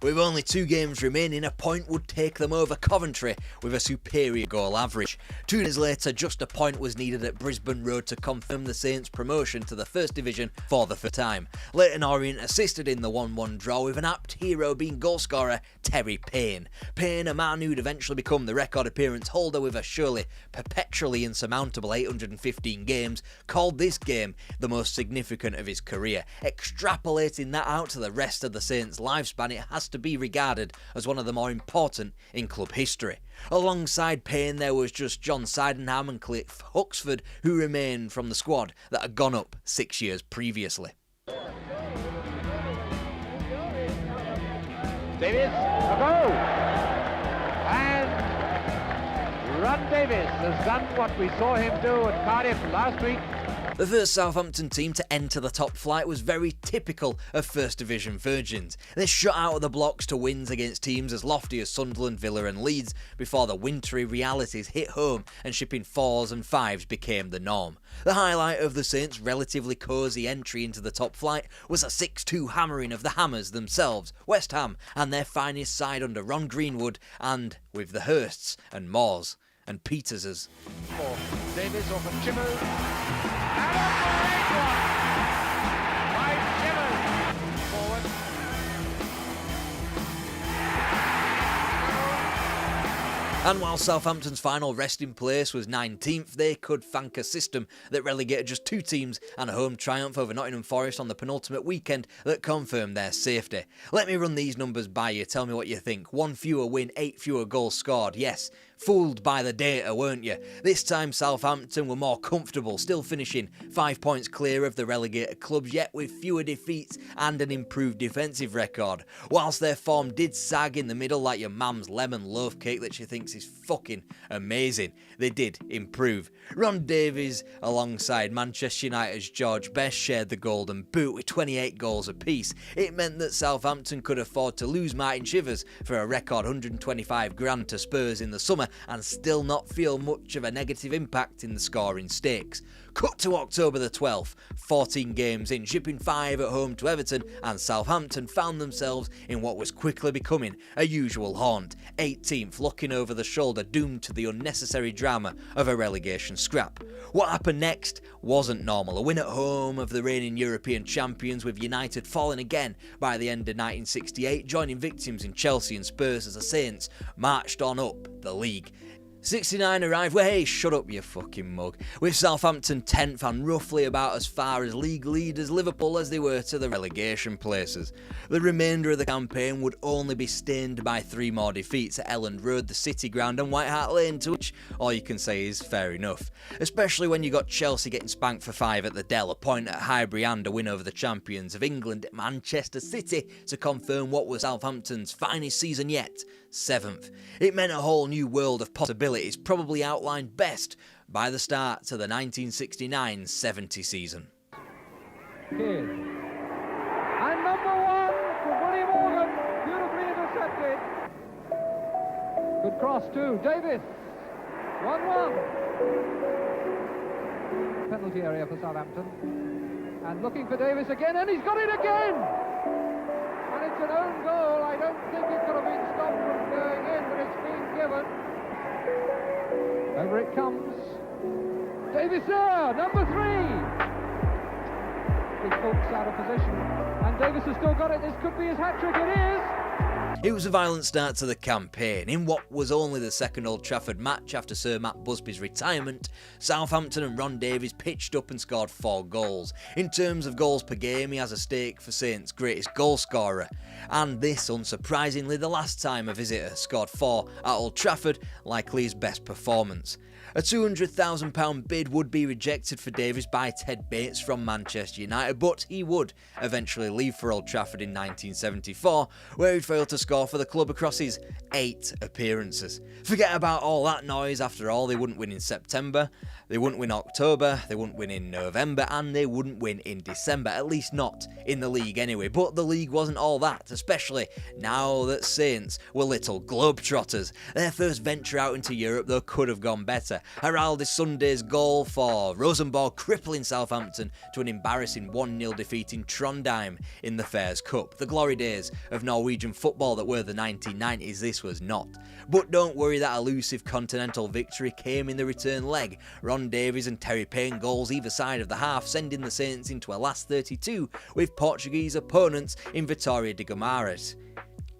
With only 2 games remaining, a point would take them over Coventry with a superior goal average. 2 days later, just a point was needed at Brisbane Road to confirm the Saints' promotion to the First Division for the first time. Leighton Orient assisted in the 1-1 draw, with an apt hero being goalscorer Terry Payne. Payne, a man who'd eventually become the record appearance holder with a surely perpetually insurmountable 815 games, called this game the most significant of his career. Extrapolating that out to the rest of the Saints' lifespan, it has to be regarded as one of the more important in club history. Alongside Payne, there was just John Sydenham and Cliff Huxford, who remained from the squad that had gone up 6 years previously. Davis, a goal! And Ron Davis has done what we saw him do at Cardiff last week. The first Southampton team to enter the top flight was very typical of First Division virgins. They shot out of the blocks to wins against teams as lofty as Sunderland, Villa and Leeds before the wintry realities hit home and shipping 4s and 5s became the norm. The highlight of the Saints' relatively cosy entry into the top flight was a 6-2 hammering of the Hammers themselves, West Ham, and their finest side under Ron Greenwood, and with the Hursts and Moores and Peterses. Davis off a Chimmu. And a great one by Chimmu. Forward. And while Southampton's final resting place was 19th, they could thank a system that relegated just 2 teams and a home triumph over Nottingham Forest on the penultimate weekend that confirmed their safety. Let me run these numbers by you, tell me what you think. 1 fewer win, 8 fewer goals scored. Yes, Fooled by the data, weren't you? This time Southampton were more comfortable, still finishing 5 points clear of the relegated clubs, yet with fewer defeats and an improved defensive record. Whilst their form did sag in the middle like your mum's lemon loaf cake that she thinks is fucking amazing, they did improve. Ron Davies, alongside Manchester United's George Best, shared the golden boot with 28 goals apiece. It meant that Southampton could afford to lose Martin Shivers for a record 125 grand to Spurs in the summer and still not feel much of a negative impact in the scoring stakes. Cut to October the 12th, 14 games in, shipping 5 at home to Everton, and Southampton found themselves in what was quickly becoming a usual haunt. 18th, looking over the shoulder, doomed to the unnecessary drama of a relegation scrap. What happened next wasn't normal. A win at home of the reigning European champions, with United falling again by the end of 1968, joining victims in Chelsea and Spurs as the Saints marched on up the league. 69 arrived, well, hey, shut up you fucking mug, with Southampton 10th and roughly about as far as league leaders Liverpool as they were to the relegation places. The remainder of the campaign would only be stained by 3 more defeats at Elland Road, the City Ground and White Hart Lane, to which all you can say is fair enough. Especially when you got Chelsea getting spanked for 5 at the Dell, a point at Highbury and a win over the champions of England, Manchester City, to confirm what was Southampton's finest season yet, 7th. It meant a whole new world of possibilities, probably outlined best by the start to the 1969-70 season. And number 1 for Willie Morgan, beautifully intercepted. Good cross too, Davis, 1-1. Penalty area for Southampton. And looking for Davis again, and he's got it again! And it's an own goal. I don't think it could have been stopped from going in, but it's been given. Over it comes. Davis there, number 3. Big Fulks out of position. And Davis has still got it. This could be his hat-trick. It is. It was a violent start to the campaign. In what was only the second Old Trafford match after Sir Matt Busby's retirement, Southampton and Ron Davies pitched up and scored 4 goals. In terms of goals per game, he has a stake for Saints' greatest goal scorer. And this, unsurprisingly, the last time a visitor scored 4 at Old Trafford, likely his best performance. A £200,000 bid would be rejected for Davies by Ted Bates from Manchester United, but he would eventually leave for Old Trafford in 1974, where he failed to score for the club across his 8 appearances. Forget about all that noise. After all, they wouldn't win in September, they wouldn't win October, they wouldn't win in November, and they wouldn't win in December, at least not in the league anyway. But the league wasn't all that, especially now that Saints were little globetrotters. Their first venture out into Europe, though, could have gone better. Heralded Sunday's goal for Rosenborg, crippling Southampton to an embarrassing 1-0 defeat in Trondheim in the Fairs Cup. The glory days of Norwegian football that were the 1990s, this was not. But don't worry, that elusive continental victory came in the return leg. Ron Davies and Terry Payne goals either side of the half, sending the Saints into a last 32 with Portuguese opponents in Vitória de Guimarães.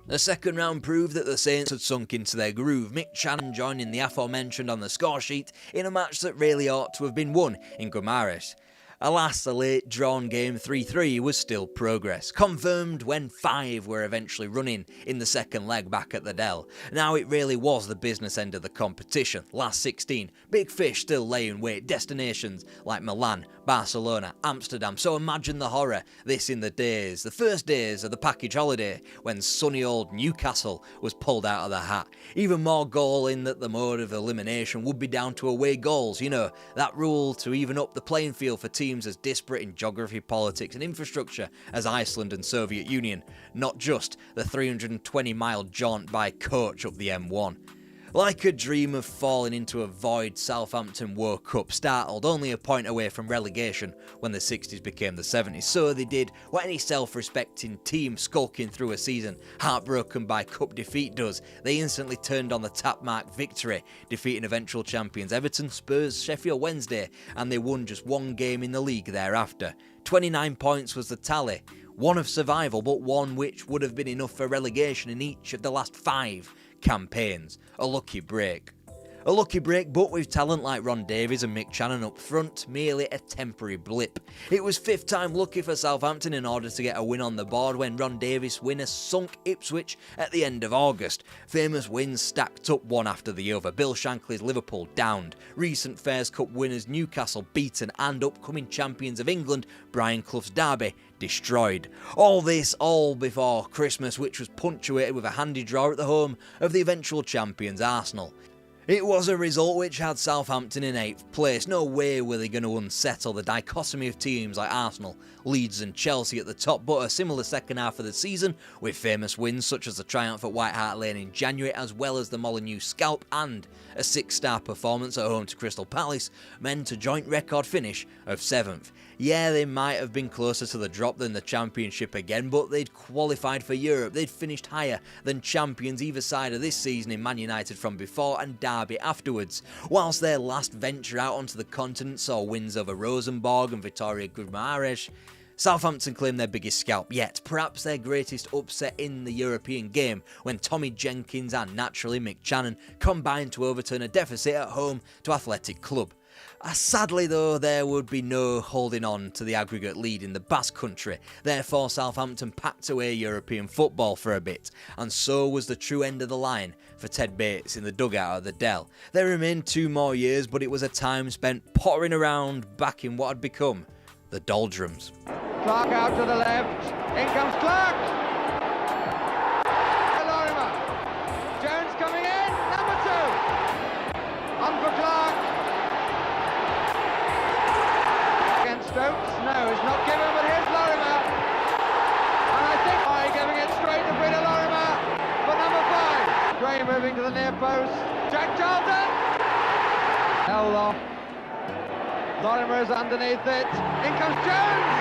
The second round proved that the Saints had sunk into their groove, Mick Channon joining the aforementioned on the score sheet in a match that really ought to have been won in Guimarães. Alas, the late drawn game 3-3 was still progress, confirmed when 5 were eventually running in the second leg back at the Dell. Now it really was the business end of the competition. Last 16, big fish still laying wait, destinations like Milan, Barcelona, Amsterdam, so imagine the horror this in the first days of the package holiday when sunny old Newcastle was pulled out of the hat. Even more galling that the mode of elimination would be down to away goals, you know, that rule to even up the playing field for teams as disparate in geography, politics and infrastructure as Iceland and Soviet Union, not just the 320-mile jaunt by coach up the M1. Like a dream of falling into a void, Southampton woke up, startled, only a point away from relegation when the 60s became the 70s. So they did what any self-respecting team skulking through a season heartbroken by cup defeat does. They instantly turned on the tap-mark victory, defeating eventual champions Everton, Spurs, Sheffield Wednesday, and they won just 1 game in the league thereafter. 29 points was the tally, one of survival, but one which would have been enough for relegation in each of the last 5 campaigns. A lucky break. A lucky break, but with talent like Ron Davies and Mick Channon up front, merely a temporary blip. It was fifth time lucky for Southampton in order to get a win on the board when Ron Davies' winner sunk Ipswich at the end of August. Famous wins stacked up one after the other. Bill Shankly's Liverpool downed, recent Fairs Cup winners Newcastle beaten, and upcoming champions of England Brian Clough's Derby destroyed. All this all before Christmas, which was punctuated with a handy draw at the home of the eventual champions Arsenal. It was a result which had Southampton in 8th place. No way were they going to unsettle the dichotomy of teams like Arsenal, Leeds and Chelsea at the top, but a similar second half of the season, with famous wins such as the triumph at White Hart Lane in January, as well as the Molineux scalp and a 6-star performance at home to Crystal Palace, meant a joint record finish of 7th. Yeah, they might have been closer to the drop than the Championship again, but they'd qualified for Europe. They'd finished higher than champions either side of this season in Man United from before and Derby afterwards. Whilst their last venture out onto the continent saw wins over Rosenborg and Vitória Guimarães, Southampton claimed their biggest scalp yet, perhaps their greatest upset in the European game, when Tommy Jenkins and naturally Mick Channon combined to overturn a deficit at home to Athletic Club. Sadly though, there would be no holding on to the aggregate lead in the Basque Country, therefore Southampton packed away European football for a bit, and so was the true end of the line for Ted Bates in the dugout at the Dell. There remained 2 more years, but it was a time spent pottering around back in what had become the doldrums. Clark out to the left, in comes Clark! Lorimer, Jones coming in, number 2! On for Clark! Stokes, no, it's not given, but here's Lorimer. And I think giving it straight to Brita Lorimer for number 5. Gray moving to the near post. Jack Charlton. Hell, Lorimer is underneath it. In comes Jones.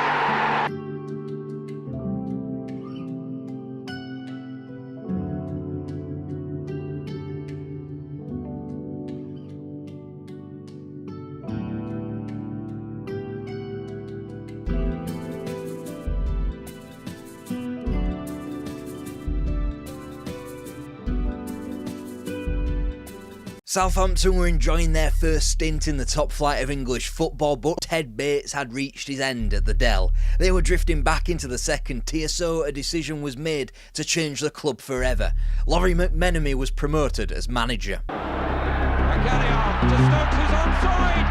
Southampton were enjoying their first stint in the top flight of English football, but Ted Bates had reached his end at the Dell. They were drifting back into the second tier, so a decision was made to change the club forever. Laurie McMenemy was promoted as manager. Magalhaen to Stokes, who's onside!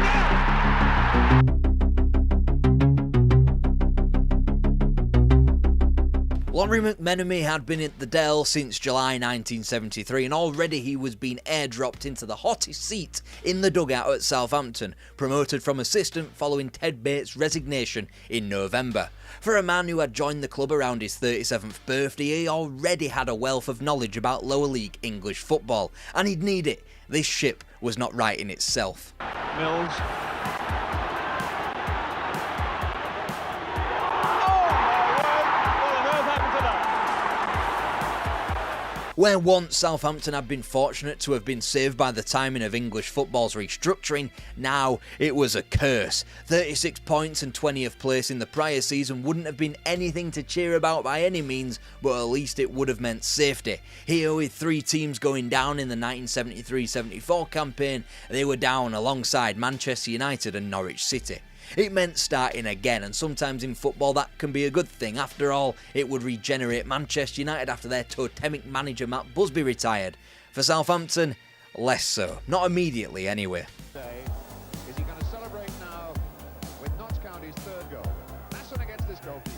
1-0! Laurie McMenemy had been at the Dell since July 1973, and already he was being airdropped into the hottest seat in the dugout at Southampton, promoted from assistant following Ted Bates' resignation in November. For a man who had joined the club around his 37th birthday, he already had a wealth of knowledge about lower league English football, and he'd need it. This ship was not right in itself. Mills. Where once Southampton had been fortunate to have been saved by the timing of English football's restructuring, now it was a curse. 36 points and 20th place in the prior season wouldn't have been anything to cheer about by any means, but at least it would have meant safety. Here, with 3 teams going down in the 1973-74 campaign, they were down alongside Manchester United and Norwich City. It meant starting again, and sometimes in football that can be a good thing. After all, it would regenerate Manchester United after their totemic manager Matt Busby retired. For Southampton, less so. Not immediately, anyway. Is he going to celebrate now with Notts County's 3rd goal? Masson against this goalkeeper.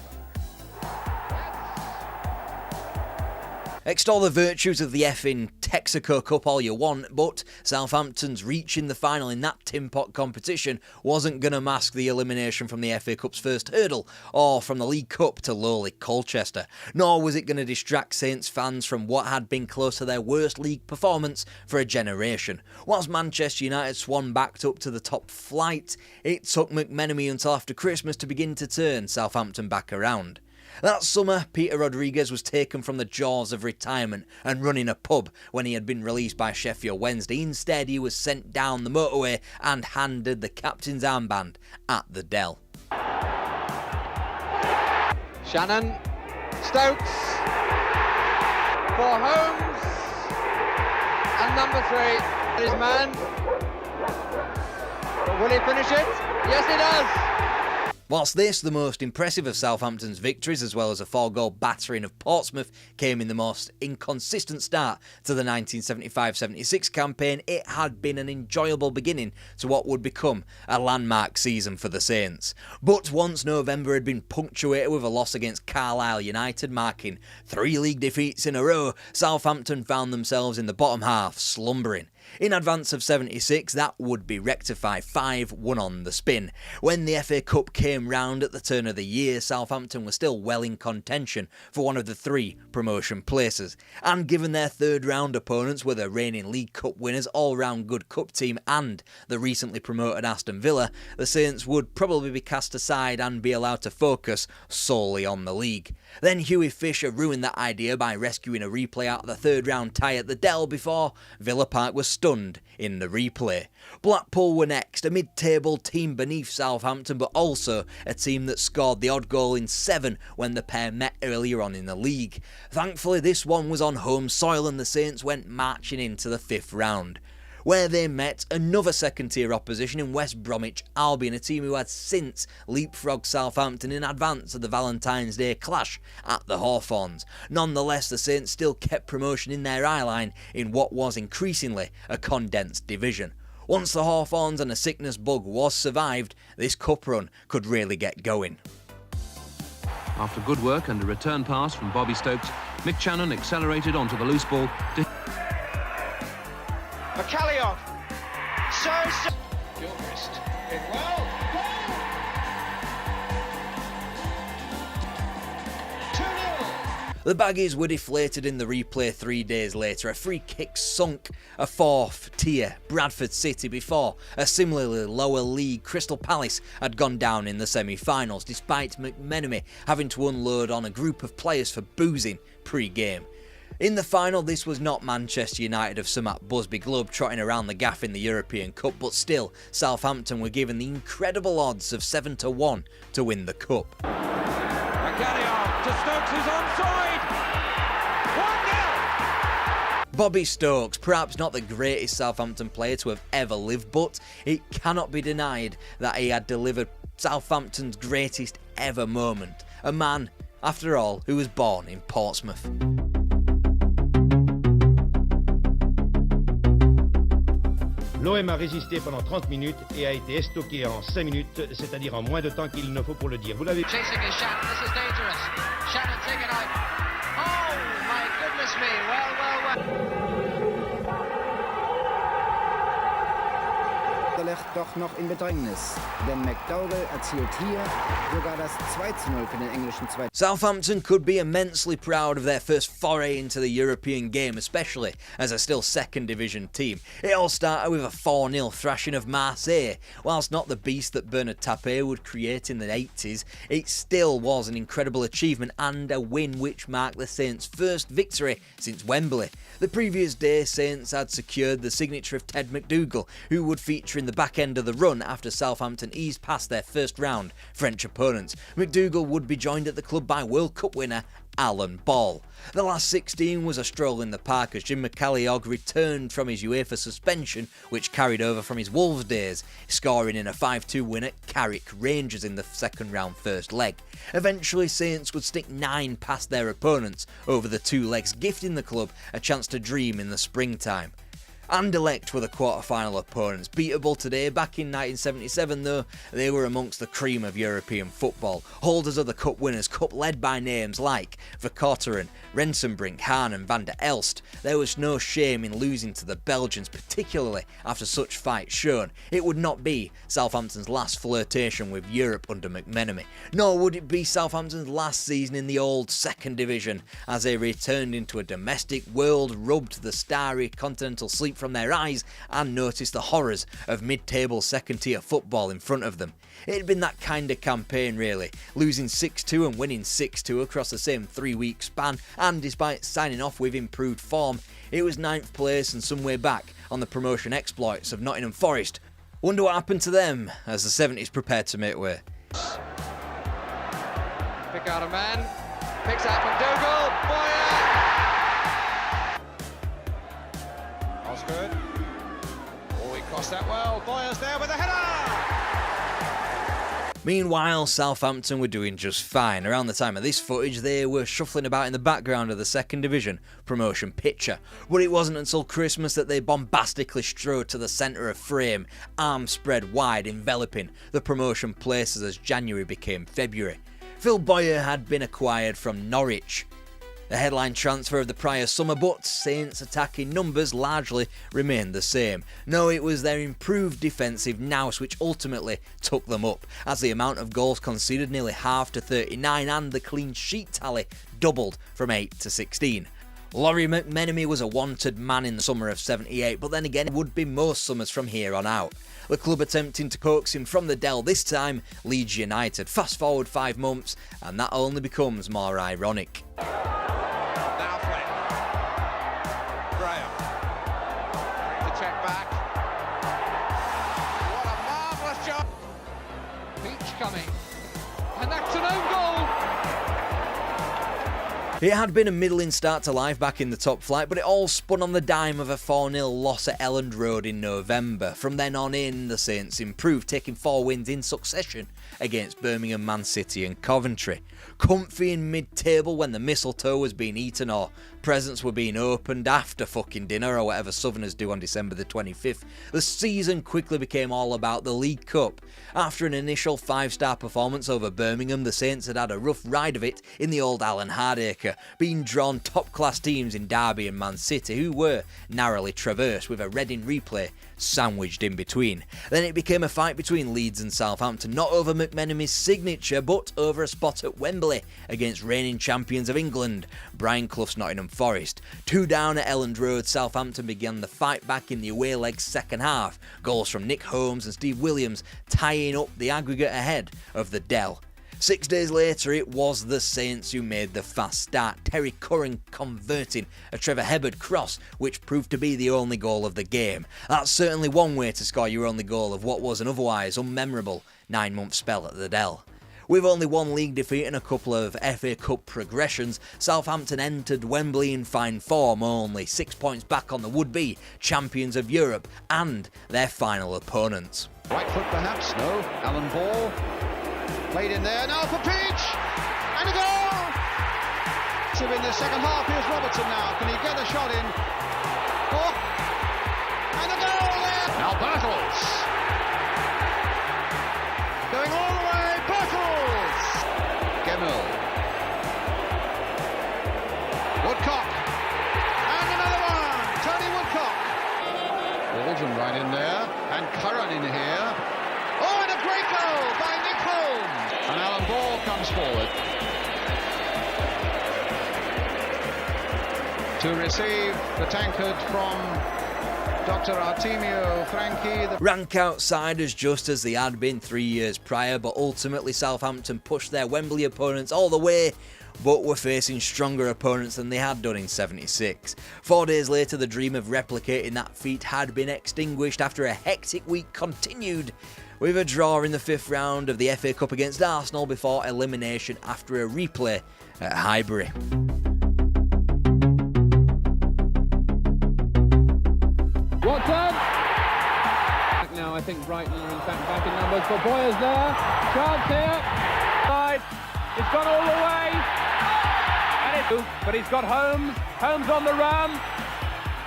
Extol the virtues of the effing Texaco Cup all you want, but Southampton's reaching the final in that tin pot competition wasn't going to mask the elimination from the FA Cup's first hurdle, or from the League Cup to lowly Colchester. Nor was it going to distract Saints fans from what had been close to their worst league performance for a generation. Whilst Manchester United swan backed up to the top flight, it took McMenemy until after Christmas to begin to turn Southampton back around. That summer, Peter Rodriguez was taken from the jaws of retirement and running a pub when he had been released by Sheffield Wednesday. Instead, he was sent down the motorway and handed the captain's armband at the Dell. Shannon, Stokes, for Holmes, And number 3, his man. But will he finish it? Yes, he does. Whilst this, the most impressive of Southampton's victories, as well as a 4-goal battering of Portsmouth, came in the most inconsistent start to the 1975-76 campaign, it had been an enjoyable beginning to what would become a landmark season for the Saints. But once November had been punctuated with a loss against Carlisle United, marking 3 league defeats in a row, Southampton found themselves in the bottom half, slumbering. In advance of 76, that would be rectified 5-1 on the spin. When the FA Cup came round at the turn of the year, Southampton were still well in contention for one of the 3 promotion places. And given their third-round opponents were the reigning League Cup winners, all-round good cup team and the recently promoted Aston Villa, the Saints would probably be cast aside and be allowed to focus solely on the league. Then Hughie Fisher ruined that idea by rescuing a replay out of the third-round tie at the Dell before Villa Park was stunned in the replay. Blackpool were next, a mid-table team beneath Southampton, but also a team that scored the odd goal in 7 when the pair met earlier on in the league. Thankfully, this one was on home soil and the Saints went marching into the 5th round, where they met another second-tier opposition in West Bromwich Albion, a team who had since leapfrogged Southampton in advance of the Valentine's Day clash at the Hawthorns. Nonetheless, the Saints still kept promotion in their eyeline in what was increasingly a condensed division. Once the Hawthorns and a sickness bug was survived, this cup run could really get going. After good work and a return pass from Bobby Stokes, Mick Channon accelerated onto the loose ball. McCallion. So. Gilchrist. Did well. 2-0. The Baggies were deflated in the replay 3 days later. A free kick sunk a 4th tier Bradford City before a similarly lower league Crystal Palace had gone down in the semi-finals, despite McMenemy having to unload on a group of players for boozing pre-game. In the final, this was not Manchester United of Sir Matt Busby globe-trotting around the gaff in the European Cup, but still, Southampton were given the incredible odds of 7-1 to win the Cup. McCallion to Stokes, who's onside. 1-0. Bobby Stokes, perhaps not the greatest Southampton player to have ever lived, but it cannot be denied that he had delivered Southampton's greatest ever moment. A man, after all, who was born in Portsmouth. L'OM a résisté pendant 30 minutes et a été estoqué en 5 minutes, c'est-à-dire en moins de temps qu'il ne faut pour le dire. Vous l'avez... Chasing is Shannon, this is dangerous. Shannon taking out. Oh my goodness me, well. Anderlecht doch noch in Bedrängnis, denn McDowell erzielt hier sogar das 2-0 für den englischen Zweiten. Southampton could be immensely proud of their first foray into the European game, especially as a still second division team. It all started with a 4-0 thrashing of Marseille. Whilst not the beast that Bernard Tapie would create in the 80s, it still was an incredible achievement and a win which marked the Saints' first victory since Wembley. The previous day, Saints had secured the signature of Ted McDougall, who would feature in the back end of the run after Southampton eased past their first round French opponents. McDougall would be joined at the club by World Cup winner Alan Ball. The last 16 was a stroll in the park as Jim McCalliog returned from his UEFA suspension, which carried over from his Wolves days, scoring in a 5-2 win at Carrick Rangers in the second round first leg. Eventually, Saints would stick 9 past their opponents over the 2 legs, gifting the club a chance to dream in the springtime. Anderlecht were the quarter-final opponents. Beatable today, back in 1977 though, they were amongst the cream of European football. Holders of the Cup Winners' Cup led by names like Verkotteren, Rensenbrink, Hahn and Van der Elst. There was no shame in losing to the Belgians, particularly after such fights shown. It would not be Southampton's last flirtation with Europe under McMenemy, nor would it be Southampton's last season in the old second division, as they returned into a domestic world, rubbed the starry continental sleep from their eyes and noticed the horrors of mid-table second-tier football in front of them. It had been that kind of campaign really, losing 6-2 and winning 6-2 across the same 3-week span, and despite signing off with improved form, it was 9th place and some way back on the promotion exploits of Nottingham Forest. Wonder what happened to them as the 70s prepared to make way. Pick out a man, picks out McDougall, Boyer! Rashford. Oh, he crossed that well. Boyer's there with a header! Meanwhile, Southampton were doing just fine. Around the time of this footage, they were shuffling about in the background of the second division promotion picture. But it wasn't until Christmas that they bombastically strode to the centre of frame, arms spread wide, enveloping the promotion places as January became February. Phil Boyer had been acquired from Norwich, the headline transfer of the prior summer, but Saints' attacking numbers largely remained the same. No, it was their improved defensive nous which ultimately took them up, as the amount of goals conceded nearly halved to 39 and the clean sheet tally doubled from 8 to 16. Laurie McMenemy was a wanted man in the summer of 78, but then again it would be most summers from here on out. The club attempting to coax him from the Dell, this time Leeds United. Fast forward 5 months and that only becomes more ironic. Check back. What a marvellous job. Beach coming. And that's an own goal. It had been a middling start to life back in the top flight, but it all spun on the dime of a 4-0 loss at Elland Road in November. From then on in, the Saints improved, taking 4 wins in succession against Birmingham, Man City and Coventry. Comfy in mid-table when the mistletoe was being eaten or presents were being opened after fucking dinner or whatever Southerners do on December the 25th, the season quickly became all about the League Cup. After an initial 5-star performance over Birmingham, the Saints had had a rough ride of it in the old Alan Hardacre, being drawn top-class teams in Derby and Man City who were narrowly traversed with a Reading replay sandwiched in between. Then it became a fight between Leeds and Southampton, not over McMenemy's signature but over a spot at Wembley against reigning champions of England, Brian Clough's Nottingham Forest. 2 down at Elland Road, Southampton began the fight back in the away leg's second half, goals from Nick Holmes and Steve Williams tying up the aggregate ahead of the Dell. 6 days later, it was the Saints who made the fast start, Terry Curran converting a Trevor Hebbard cross, which proved to be the only goal of the game. That's certainly one way to score your only goal of what was an otherwise unmemorable 9-month spell at the Dell. With only 1 league defeat and a couple of FA Cup progressions, Southampton entered Wembley in fine form, only 6 points back on the would-be champions of Europe and their final opponents. Right foot perhaps, no. Alan Ball. Played in there, now for Peach! And a goal! So in the second half, here's Robertson now. Can he get a shot in? Oh! And a goal there! Now Bartels! Going all the way, Bartels! Gemmell. Woodcock. And another one! Tony Woodcock. Wilson right in there. And Curran in here. Oh, and a great goal by Nick Holmes! And Alan Ball comes forward to receive the tankard from Dr. Artemio Franchi. Rank outsiders just as they had been 3 years prior, but ultimately Southampton pushed their Wembley opponents all the way, but were facing stronger opponents than they had done in 76. 4 days later, the dream of replicating that feat had been extinguished after a hectic week continued with a draw in the 5th round of the FA Cup against Arsenal before elimination after a replay at Highbury. Watson! Now I think Brighton are in fact back in numbers, but Boyer's there. Chance here. Side. It's gone all the way. But he's got Holmes. Holmes on the run.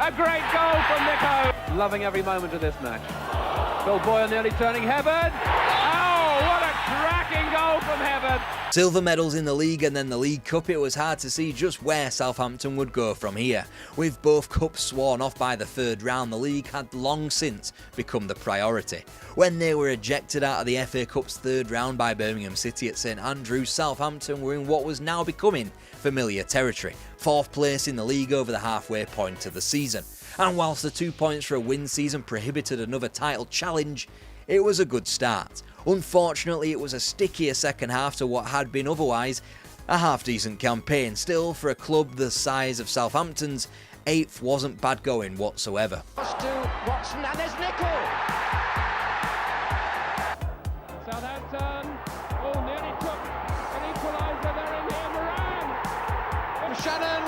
A great goal from Nick Holmes. Loving every moment of this match. Phil Boyer nearly turning Hebbard. Oh, what a cracking goal from Hebbard. Silver medals in the league and then the League Cup, it was hard to see just where Southampton would go from here. With both cups sworn off by the 3rd round, the league had long since become the priority. When they were ejected out of the FA Cup's 3rd round by Birmingham City at St Andrews, Southampton were in what was now becoming familiar territory, 4th place in the league over the halfway point of the season. And whilst the 2 points for a win season prohibited another title challenge, it was a good start. Unfortunately, it was a stickier second half to what had been otherwise a half-decent campaign. Still, for a club the size of Southampton's, 8th wasn't bad going whatsoever. To Watson, and there's Nicol. Southampton, nearly took an equaliser there in here, Moran. Shannon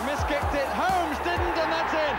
miskicked it, Holmes didn't, and that's in.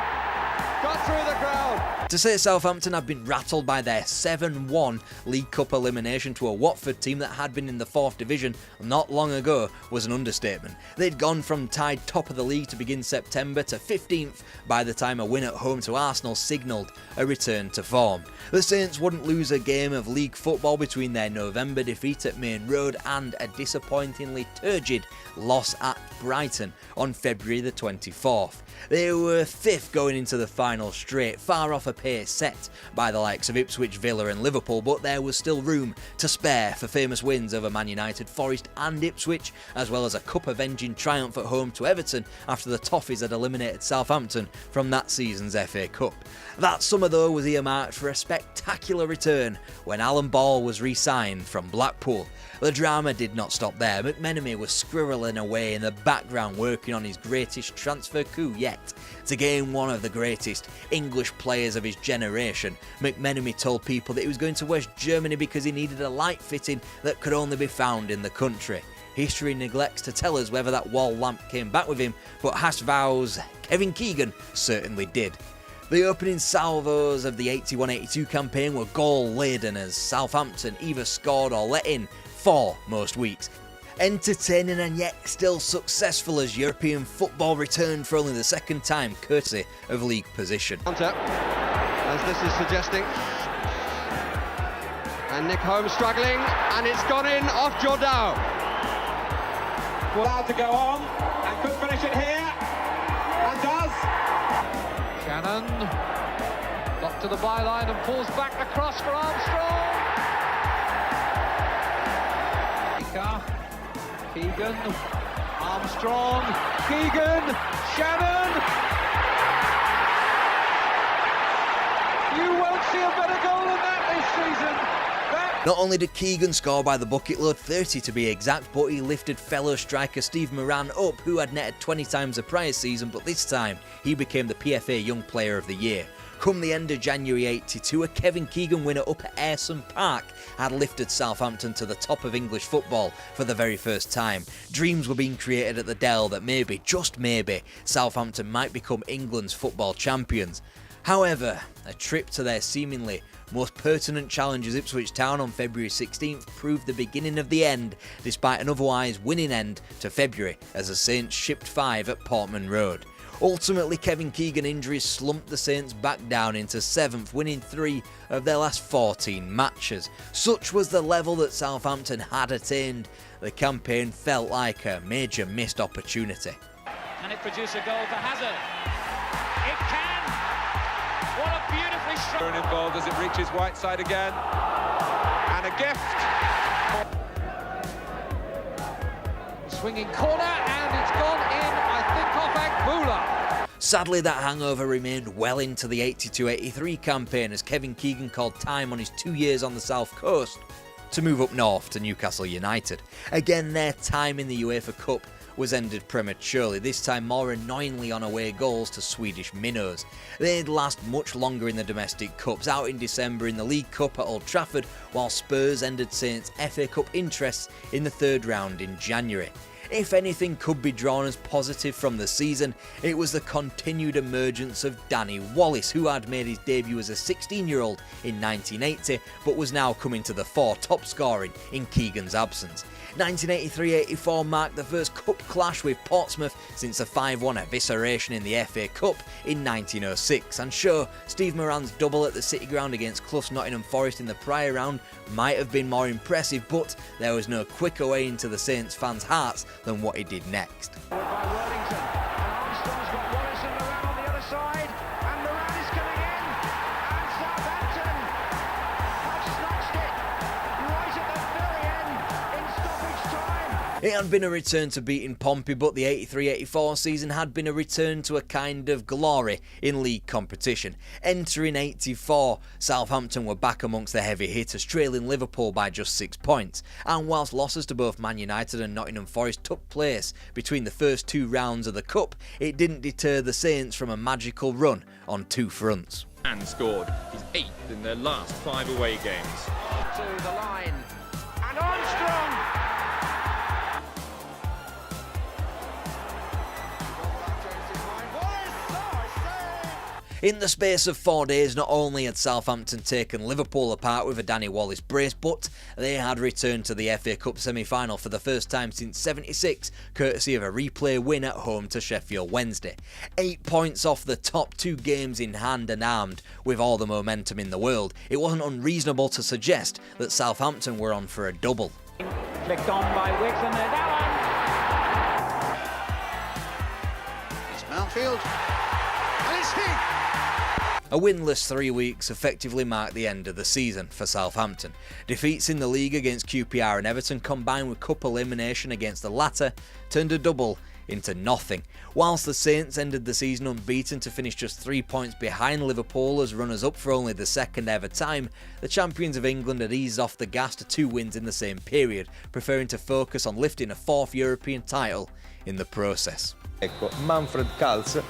Got through the crowd. To say Southampton had been rattled by their 7-1 League Cup elimination to a Watford team that had been in the 4th division not long ago was an understatement. They'd gone from tied top of the league to begin September to 15th by the time a win at home to Arsenal signalled a return to form. The Saints wouldn't lose a game of league football between their November defeat at Main Road and a disappointingly turgid loss at Brighton on February the 24th. They were 5th going into the final straight, far off a pace set by the likes of Ipswich, Villa and Liverpool, but there was still room to spare for famous wins over Man United, Forest and Ipswich, as well as a cup-avenging triumph at home to Everton after the Toffees had eliminated Southampton from that season's FA Cup. That summer though was earmarked for a spectacular return when Alan Ball was re-signed from Blackpool. The drama did not stop there. McMenemy was squirreling away in the background working on his greatest transfer coup yet. To gain one of the greatest English players of his generation, McMenemy told people that he was going to West Germany because he needed a light fitting that could only be found in the country. History neglects to tell us whether that wall lamp came back with him, but Haas vows Kevin Keegan certainly did. The opening salvos of the 81-82 campaign were goal-laden as Southampton either scored or let in 4 most weeks. Entertaining and yet still successful as European football returned for only the 2nd time, courtesy of league position. As this is suggesting. And Nick Holmes struggling, and it's gone in off Jordao. Allowed to go on, and could finish it here, and does. Shannon got to the byline and pulls back the cross for Armstrong. Keegan, Armstrong, Keegan, Shannon. You won't see a better goal than that this season. Not only did Keegan score by the bucket load, 30 to be exact, but he lifted fellow striker Steve Moran up, who had netted 20 times the prior season, but this time he became the PFA Young Player of the Year. Come the end of January 82, a Kevin Keegan winner up at Ayresome Park had lifted Southampton to the top of English football for the very first time. Dreams were being created at the Dell that maybe, just maybe, Southampton might become England's football champions. However, a trip to their seemingly most pertinent challengers Ipswich Town on February 16th proved the beginning of the end, despite an otherwise winning end to February as the Saints shipped 5 at Portman Road. Ultimately, Kevin Keegan injuries slumped the Saints back down into 7th, winning 3 of their last 14 matches. Such was the level that Southampton had attained. The campaign felt like a major missed opportunity. Can it produce a goal for Hazard? It can! What a beautifully struck... Involved as it reaches Whiteside again. And a gift. Swinging corner, and it's gone in, I think, off Agbula. Sadly, that hangover remained well into the 82-83 campaign as Kevin Keegan called time on his 2 years on the South Coast to move up north to Newcastle United. Again, their time in the UEFA Cup was ended prematurely, this time more annoyingly on away goals to Swedish minnows. They'd last much longer in the domestic cups, out in December in the League Cup at Old Trafford, while Spurs ended Saints' FA Cup interests in the 3rd round in January. If anything could be drawn as positive from the season, it was the continued emergence of Danny Wallace, who had made his debut as a 16-year-old in 1980, but was now coming to the fore, top scoring in Keegan's absence. 1983-84 marked the first cup clash with Portsmouth since the 5-1 evisceration in the FA Cup in 1906, and sure, Steve Moran's double at the City Ground against Clough's Nottingham Forest in the prior round might have been more impressive, but there was no quicker way into the Saints fans' hearts than what he did next. It had been a return to beating Pompey, but the 83-84 season had been a return to a kind of glory in league competition. Entering 84, Southampton were back amongst the heavy hitters, trailing Liverpool by just 6 points. And whilst losses to both Man United and Nottingham Forest took place between the first 2 rounds of the Cup, it didn't deter the Saints from a magical run on 2 fronts. And scored his 8th in their last 5 away games. To the line, and Armstrong! In the space of 4 days, not only had Southampton taken Liverpool apart with a Danny Wallace brace, but they had returned to the FA Cup semi-final for the first time since '76, courtesy of a replay win at home to Sheffield Wednesday. 8 points off the top 2 games in hand and armed with all the momentum in the world, it wasn't unreasonable to suggest that Southampton were on for a double. Flicked on by Wicks and they're now on. It's Mountfield. And it's hit! A winless 3 weeks effectively marked the end of the season for Southampton. Defeats in the league against QPR and Everton combined with cup elimination against the latter turned a double into nothing. Whilst the Saints ended the season unbeaten to finish just 3 points behind Liverpool as runners-up for only the second ever time, the champions of England had eased off the gas to 2 wins in the same period, preferring to focus on lifting a 4th European title in the process. Ecco, Manfred Kals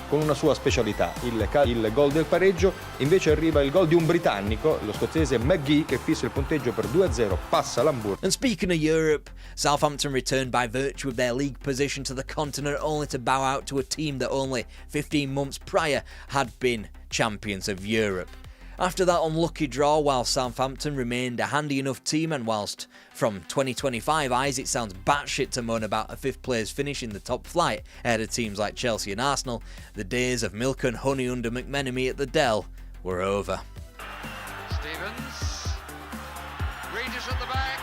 con una sua specialità, il gol del pareggio, invece arriva il gol di un britannico, lo scozzese McGee, che fissa il punteggio per 2-0, passa l'Hamburgo. And speaking of Europe, Southampton returned by virtue of their league position to the continent only to bow out to a team that only 15 months prior had been champions of Europe. After that unlucky draw, while Southampton remained a handy enough team, and whilst from 2025 eyes it sounds batshit to moan about a 5th place finish in the top flight ahead of teams like Chelsea and Arsenal, the days of milk and honey under McMenemy at the Dell were over. Stevens. Regis at the back.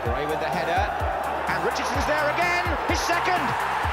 Gray with the header. And Richardson's there again. His second.